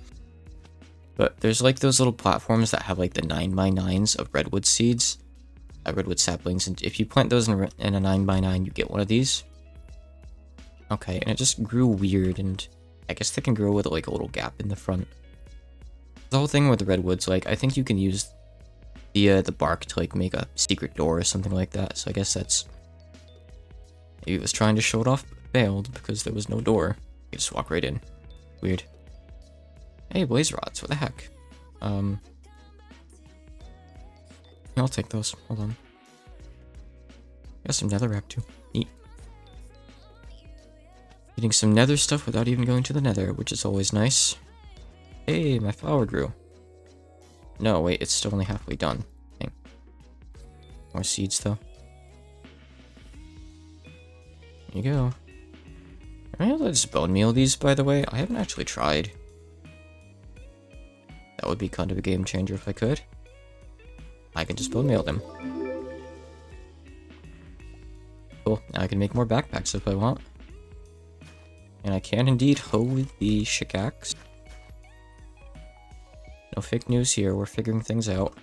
But there's like those little platforms that have like the 9x9s of redwood seeds. Redwood saplings. And if you plant those in a 9x9, you get one of these. Okay, and it just grew weird, and I guess they can grow with like a little gap in the front. The whole thing with the redwoods, like, I think you can use the bark to like make a secret door or something like that. So I guess that's... Maybe it was trying to show it off, but failed because there was no door. You just walk right in. Weird. Hey, blaze rods, what the heck? I'll take those. Hold on. Got some netherrack too. Neat. Getting some nether stuff without even going to the nether, which is always nice. Hey, my flower grew. No, wait, it's still only halfway done. Dang. More seeds, though. There you go. Am I able to just bone meal these, by the way? I haven't actually tried. That would be kind of a game changer if I could. I can just bone meal them. Cool, now I can make more backpacks if I want. And I can indeed hoe with the shikaxe. No fake news here, we're figuring things out.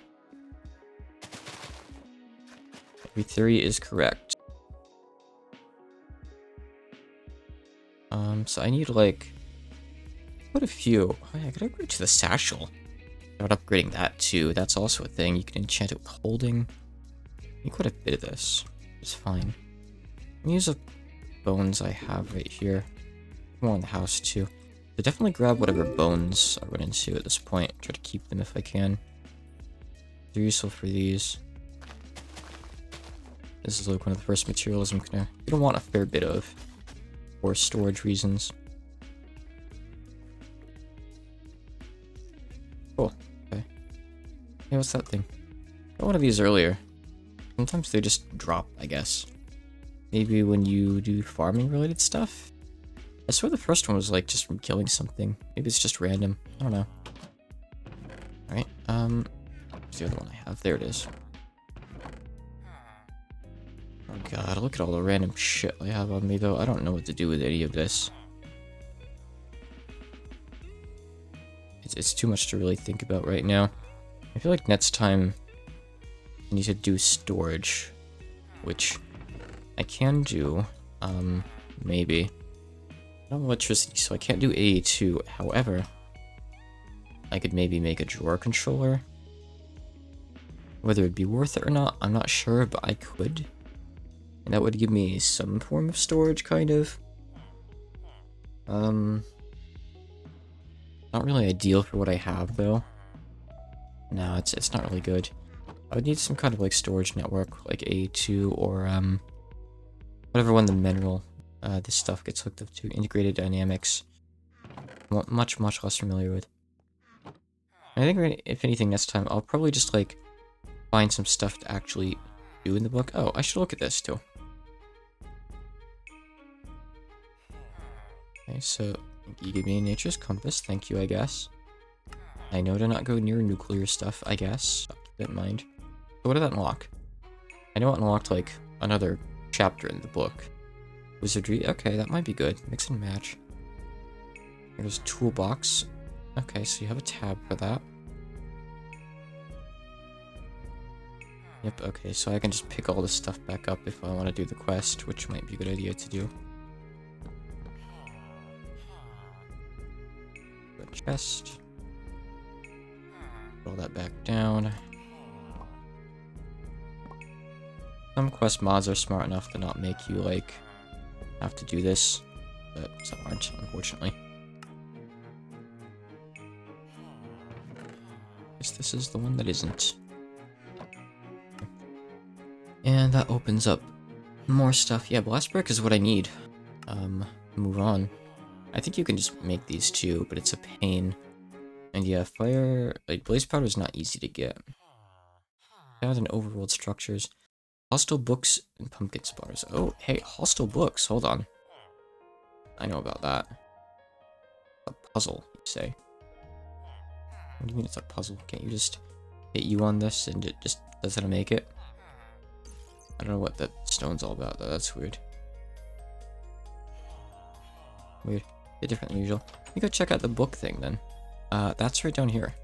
Every theory is correct. So I need like... What a few. Oh yeah, I gotta upgrade to the satchel. Start upgrading that too, that's also a thing. You can enchant it with holding. I need quite a bit of this. It's fine. I'm gonna use the bones I have right here. More in the house too. So definitely grab whatever bones I run into at this point. Try to keep them if I can. They're useful for these. This is like one of the first materials I'm gonna want a fair bit of for storage reasons. Cool. Okay. Hey, what's that thing? Got one of these earlier. Sometimes they just drop, I guess. Maybe when you do farming related stuff? I swear the first one was like just from killing something. Maybe it's just random. I don't know. Alright, what's the other one I have? There it is. Oh god, look at all the random shit I have on me though. I don't know what to do with any of this. It's too much to really think about right now. I feel like next time I need to do storage, which I can do, maybe. I don't have electricity, so I can't do AE2. However, I could maybe make a drawer controller. Whether it'd be worth it or not, I'm not sure, but I could. And that would give me some form of storage, kind of. Not really ideal for what I have, though. No, it's not really good. I would need some kind of like storage network, like A2 or whatever one the mineral this stuff gets hooked up to. Integrated dynamics. I'm much less familiar with. I think if anything next time, I'll probably just like find some stuff to actually do in the book. Oh, I should look at this too. Okay, so you give me a nature's compass. Thank you, I guess. I know to not go near nuclear stuff, I guess. I'll keep that in mind. So what did that unlock? I know it unlocked like another chapter in the book. Wizardry. Okay, that might be good. Mix and match. Here's toolbox. Okay, so you have a tab for that. Yep, okay, so I can just pick all this stuff back up if I want to do the quest, which might be a good idea to do. Good chest. Put all that back down. Some quest mods are smart enough to not make you, like, have to do this, but some aren't, unfortunately. Guess this is the one that isn't. And that opens up more stuff. Yeah, blast brick is what I need. Move on. I think you can just make these too, but it's a pain. And yeah, fire, like blaze powder is not easy to get. Found in overworld structures. Hostile books and pumpkin spawners. Oh, hey, hostile books. Hold on. I know about that. A puzzle, you say? What do you mean it's a puzzle? Can't you just hit you on this and it just doesn't make it? I don't know what that stone's all about, though. That's weird. Weird. A bit different than usual. Let me go check out the book thing, then. That's right down here.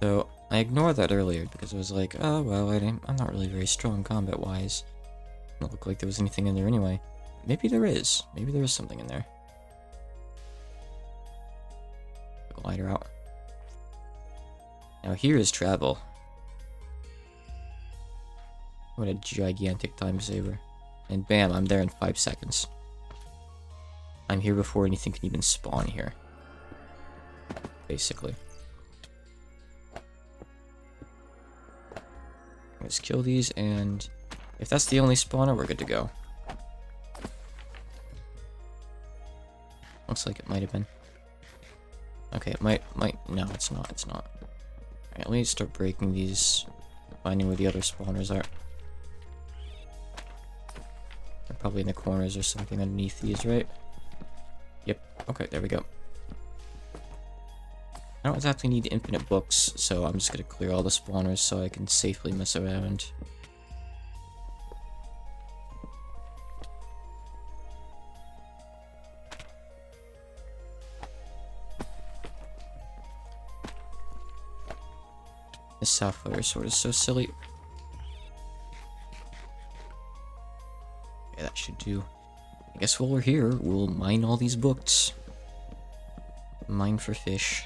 So, I ignored that earlier because I was like, oh, well, I'm not really very strong combat-wise. Don't look like there was anything in there anyway. Maybe there is. Maybe there is something in there. Put a lighter out. Now here is travel. What a gigantic time saver. And bam, I'm there in 5 seconds. I'm here before anything can even spawn here. Basically. Let's kill these, and if that's the only spawner, we're good to go. Looks like it might have been. Okay, it might, no, it's not. Alright, let me start breaking these, finding where the other spawners are. They're probably in the corners or something underneath these, right? Yep, okay, there we go. I don't exactly need infinite books, so I'm just gonna clear all the spawners so I can safely mess around. This sapphire sword is so silly. Okay, that should do. I guess while we're here, we'll mine all these books. Mine for fish.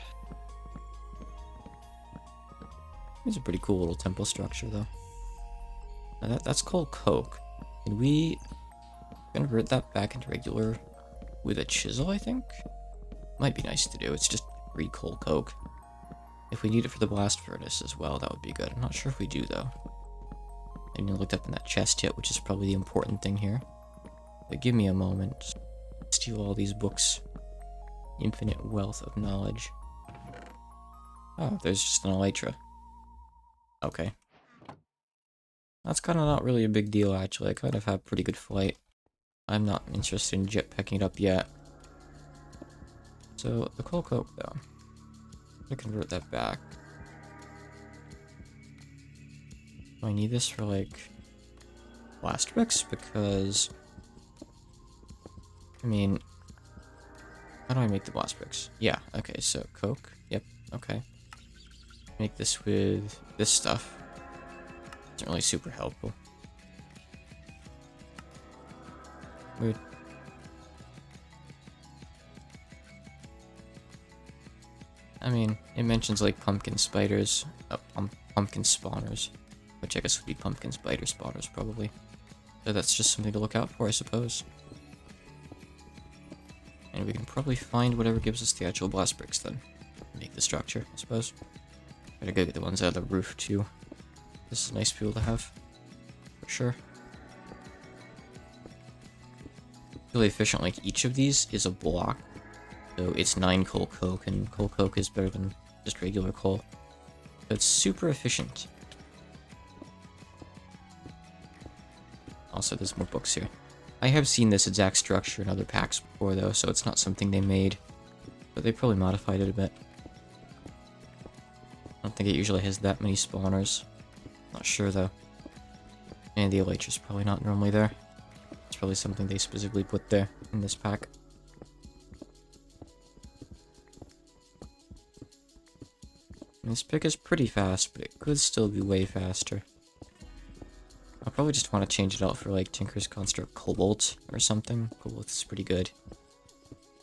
It's a pretty cool little temple structure, though. Now that's called coke. Can we convert that back into regular with a chisel, I think? Might be nice to do. It's just recoal coke. If we need it for the blast furnace as well, that would be good. I'm not sure if we do, though. I didn't look up in that chest yet, which is probably the important thing here. But give me a moment. Steal all these books. Infinite wealth of knowledge. Oh, there's just an elytra. Okay. That's kind of not really a big deal, actually. I kind of have pretty good flight. I'm not interested in jetpacking it up yet. So, the coal coke, though. I'm gonna convert that back. Do I need this for, like, blast bricks? Because, I mean, how do I make the blast bricks? Yeah, okay, so coke. Yep, okay. Make this with this stuff. Isn't really super helpful. Weird. I mean, it mentions like pumpkin spiders, pumpkin spawners, which I guess would be pumpkin spider spawners probably. So that's just something to look out for, I suppose. And we can probably find whatever gives us the actual blast bricks then. Make the structure, I suppose. Gotta go get the ones out of the roof too. This is nice fuel to have, for sure. Really efficient, like each of these is a block. So it's 9 coal coke, and coal coke is better than just regular coal. So it's super efficient. Also, there's more books here. I have seen this exact structure in other packs before, though, so it's not something they made. But they probably modified it a bit. I don't think it usually has that many spawners. Not sure, though. And the elytra's probably not normally there. It's probably something they specifically put there in this pack. This pick is pretty fast, but it could still be way faster. I'll probably just want to change it out for like Tinker's Construct Cobalt or something. Cobalt is pretty good.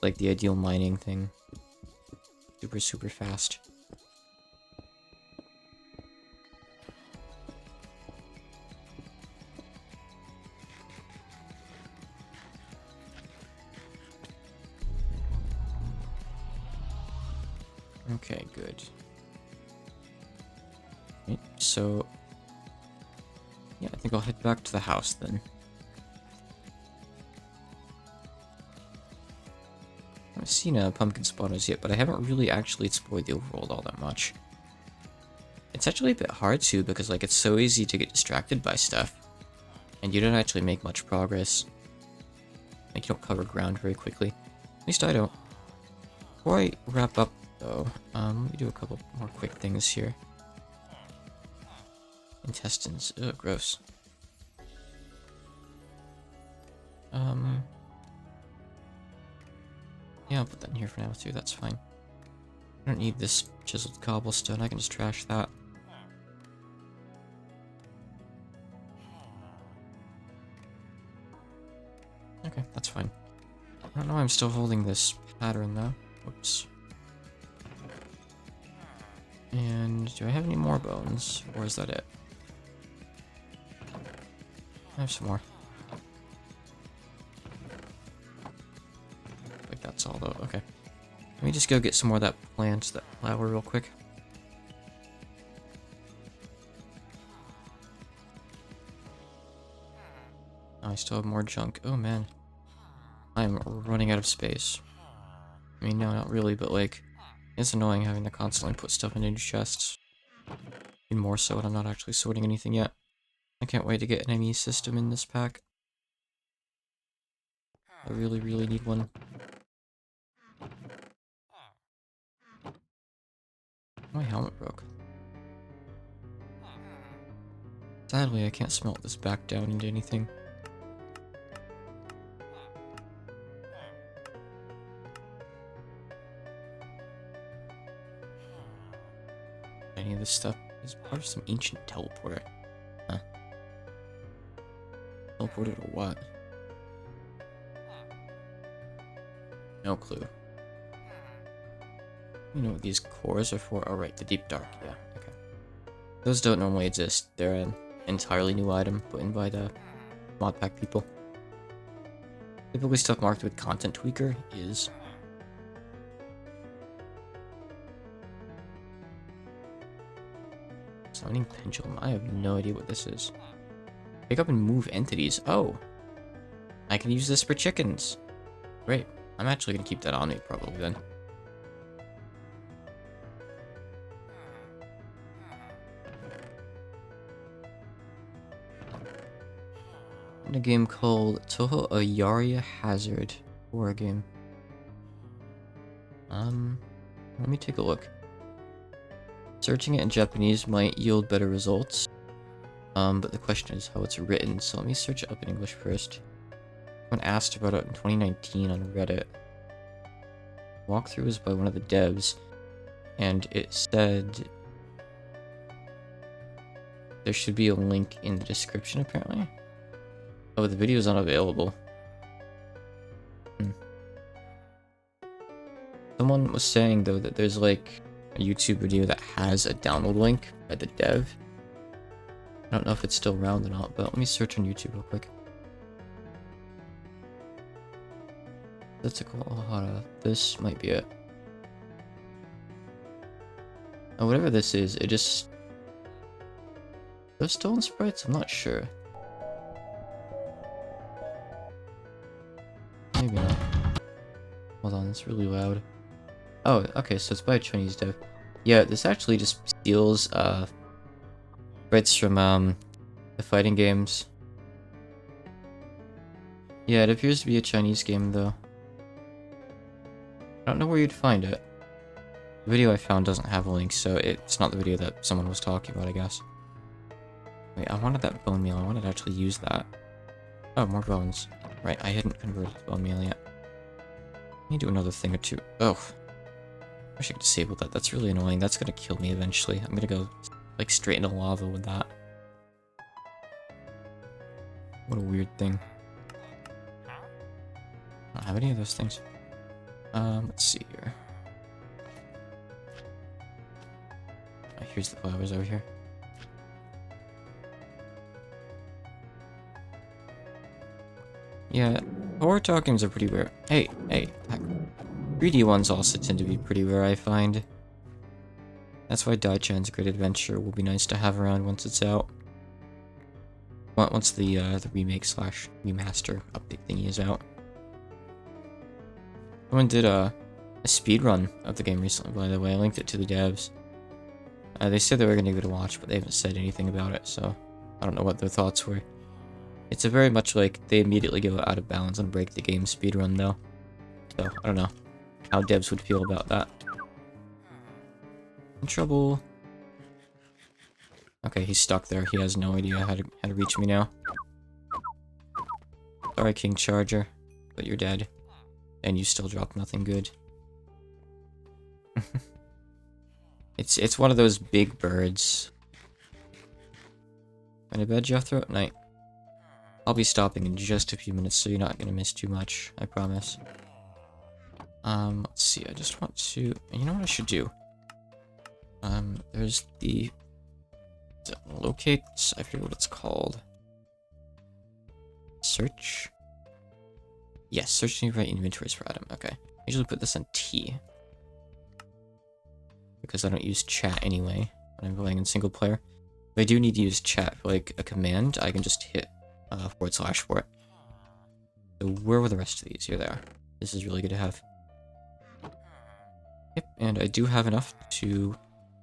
Like the ideal mining thing. Super, super fast. Okay, good. Right, so, yeah, I think I'll head back to the house then. I haven't seen pumpkin spawners yet, but I haven't really actually explored the overworld all that much. It's actually a bit hard too, because like it's so easy to get distracted by stuff. And you don't actually make much progress. Like you don't cover ground very quickly. At least I don't. Before I wrap up though, let me do a couple more quick things here. Intestines. Ugh, gross. Yeah, I'll put that in here for now too, that's fine. I don't need this chiseled cobblestone, I can just trash that. Okay, that's fine. I don't know why I'm still holding this pattern though. Whoops. And do I have any more bones? Or is that it? I have some more. Like that's all though. Okay. Let me just go get some more of that plant, that flower real quick. Oh, I still have more junk. Oh man. I'm running out of space. I mean, no, not really, but like, it's annoying having to constantly put stuff into chests. Even more so when I'm not actually sorting anything yet. I can't wait to get an ME system in this pack. I really, really need one. My helmet broke. Sadly, I can't smelt this back down into anything. Any of this stuff is part of some ancient teleporter. Huh. Teleporter to what? No clue. You know what these cores are for? Oh right, the deep dark, yeah, okay. Those don't normally exist. They're an entirely new item put in by the mod pack people. Typically stuff marked with content tweaker is... Summoning pendulum. I have no idea what this is. Pick up and move entities. Oh! I can use this for chickens. Great. I'm actually gonna keep that on me probably then. In a game called Toho Ayaria Hazard. Horror game. Let me take a look. Searching it in Japanese might yield better results. But the question is how it's written, so let me search it up in English first. Someone asked about it in 2019 on Reddit. Walkthrough was by one of the devs, and it said there should be a link in the description apparently. Oh, the video is unavailable. Someone was saying though that there's like a YouTube video that has a download link by the dev. I don't know if it's still around or not, but let me search on YouTube real quick. That's a cool Ohara. This might be it. Oh, whatever this is, it just... Those stone sprites? I'm not sure. Maybe not. Hold on, it's really loud. Oh, okay, so it's by a Chinese dev. Yeah, this actually just steals, sprites from, the fighting games. Yeah, it appears to be a Chinese game, though. I don't know where you'd find it. The video I found doesn't have a link, so it's not the video that someone was talking about, I guess. Wait, I wanted that bone meal. I wanted to actually use that. Oh, more bones. Right, I hadn't converted to bone meal yet. Let me do another thing or two. Oh. I wish I could disable that. That's really annoying. That's gonna kill me eventually. I'm gonna go, like, straight into lava with that. What a weird thing. I don't have any of those things. Let's see here. Oh, here's the flowers over here. Yeah, horror tokens are pretty rare. Hey, 3D ones also tend to be pretty rare, I find. That's why Daichan's Great Adventure will be nice to have around once it's out. Once the remake / remaster update thingy is out. Someone did a speedrun of the game recently, by the way. I linked it to the devs. They said they were going to give it a watch, but they haven't said anything about it, so I don't know what their thoughts were. It's a very much like they immediately go out of bounds and break the game speedrun, though. So, I don't know how devs would feel about that. In trouble. Okay, he's stuck there. He has no idea how to reach me now. Sorry, King Charger, but you're dead. And you still dropped nothing good. It's one of those big birds. Going to bed, Jethro? Night. I'll be stopping in just a few minutes, so you're not going to miss too much, I promise. Let's see, I just want to... You know what I should do? There's the... Locate? I forget what it's called. Search? Yes, search nearby inventories for Adam. Okay. I usually put this on T. Because I don't use chat anyway when I'm playing in single player. If I do need to use chat for like a command, I can just hit / for it. So where were the rest of these? Here they are. This is really good to have. Yep, and I do have enough to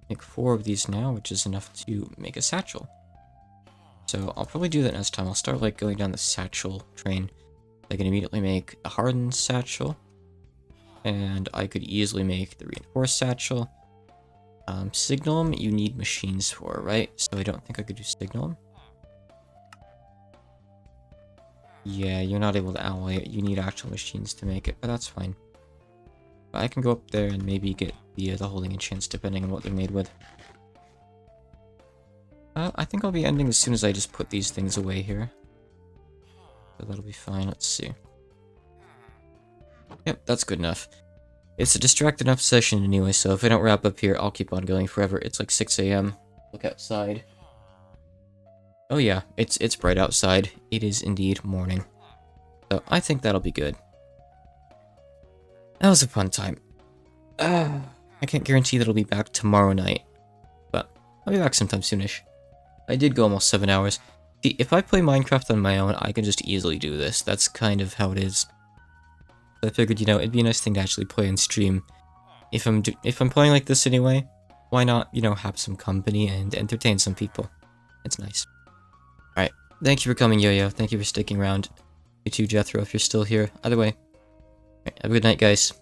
make 4 of these now, which is enough to make a satchel. So I'll probably do that next time. I'll start like going down the satchel train. I can immediately make a hardened satchel, and I could easily make the reinforced satchel. Signalum, you need machines for, right? So I don't think I could do Signalum. Yeah, you're not able to alloy it. You need actual machines to make it, but that's fine. But I can go up there and maybe get the holding enchants depending on what they're made with. I think I'll be ending as soon as I just put these things away here. So that'll be fine. Let's see. Yep, that's good enough. It's a distracted enough session anyway, so if I don't wrap up here, I'll keep on going forever. It's like 6 AM. Look outside. Oh yeah, it's bright outside. It is indeed morning. So I think that'll be good. That was a fun time. I can't guarantee that I'll be back tomorrow night, but I'll be back sometime soonish. I did go almost 7 hours. See, if I play Minecraft on my own, I can just easily do this. That's kind of how it is. I figured, you know, it'd be a nice thing to actually play and stream. If I'm playing like this anyway, why not, you know, have some company and entertain some people? It's nice. Alright, thank you for coming, Yo-Yo. Thank you for sticking around. You too, Jethro, if you're still here. Either way. Alright, have a good night, guys.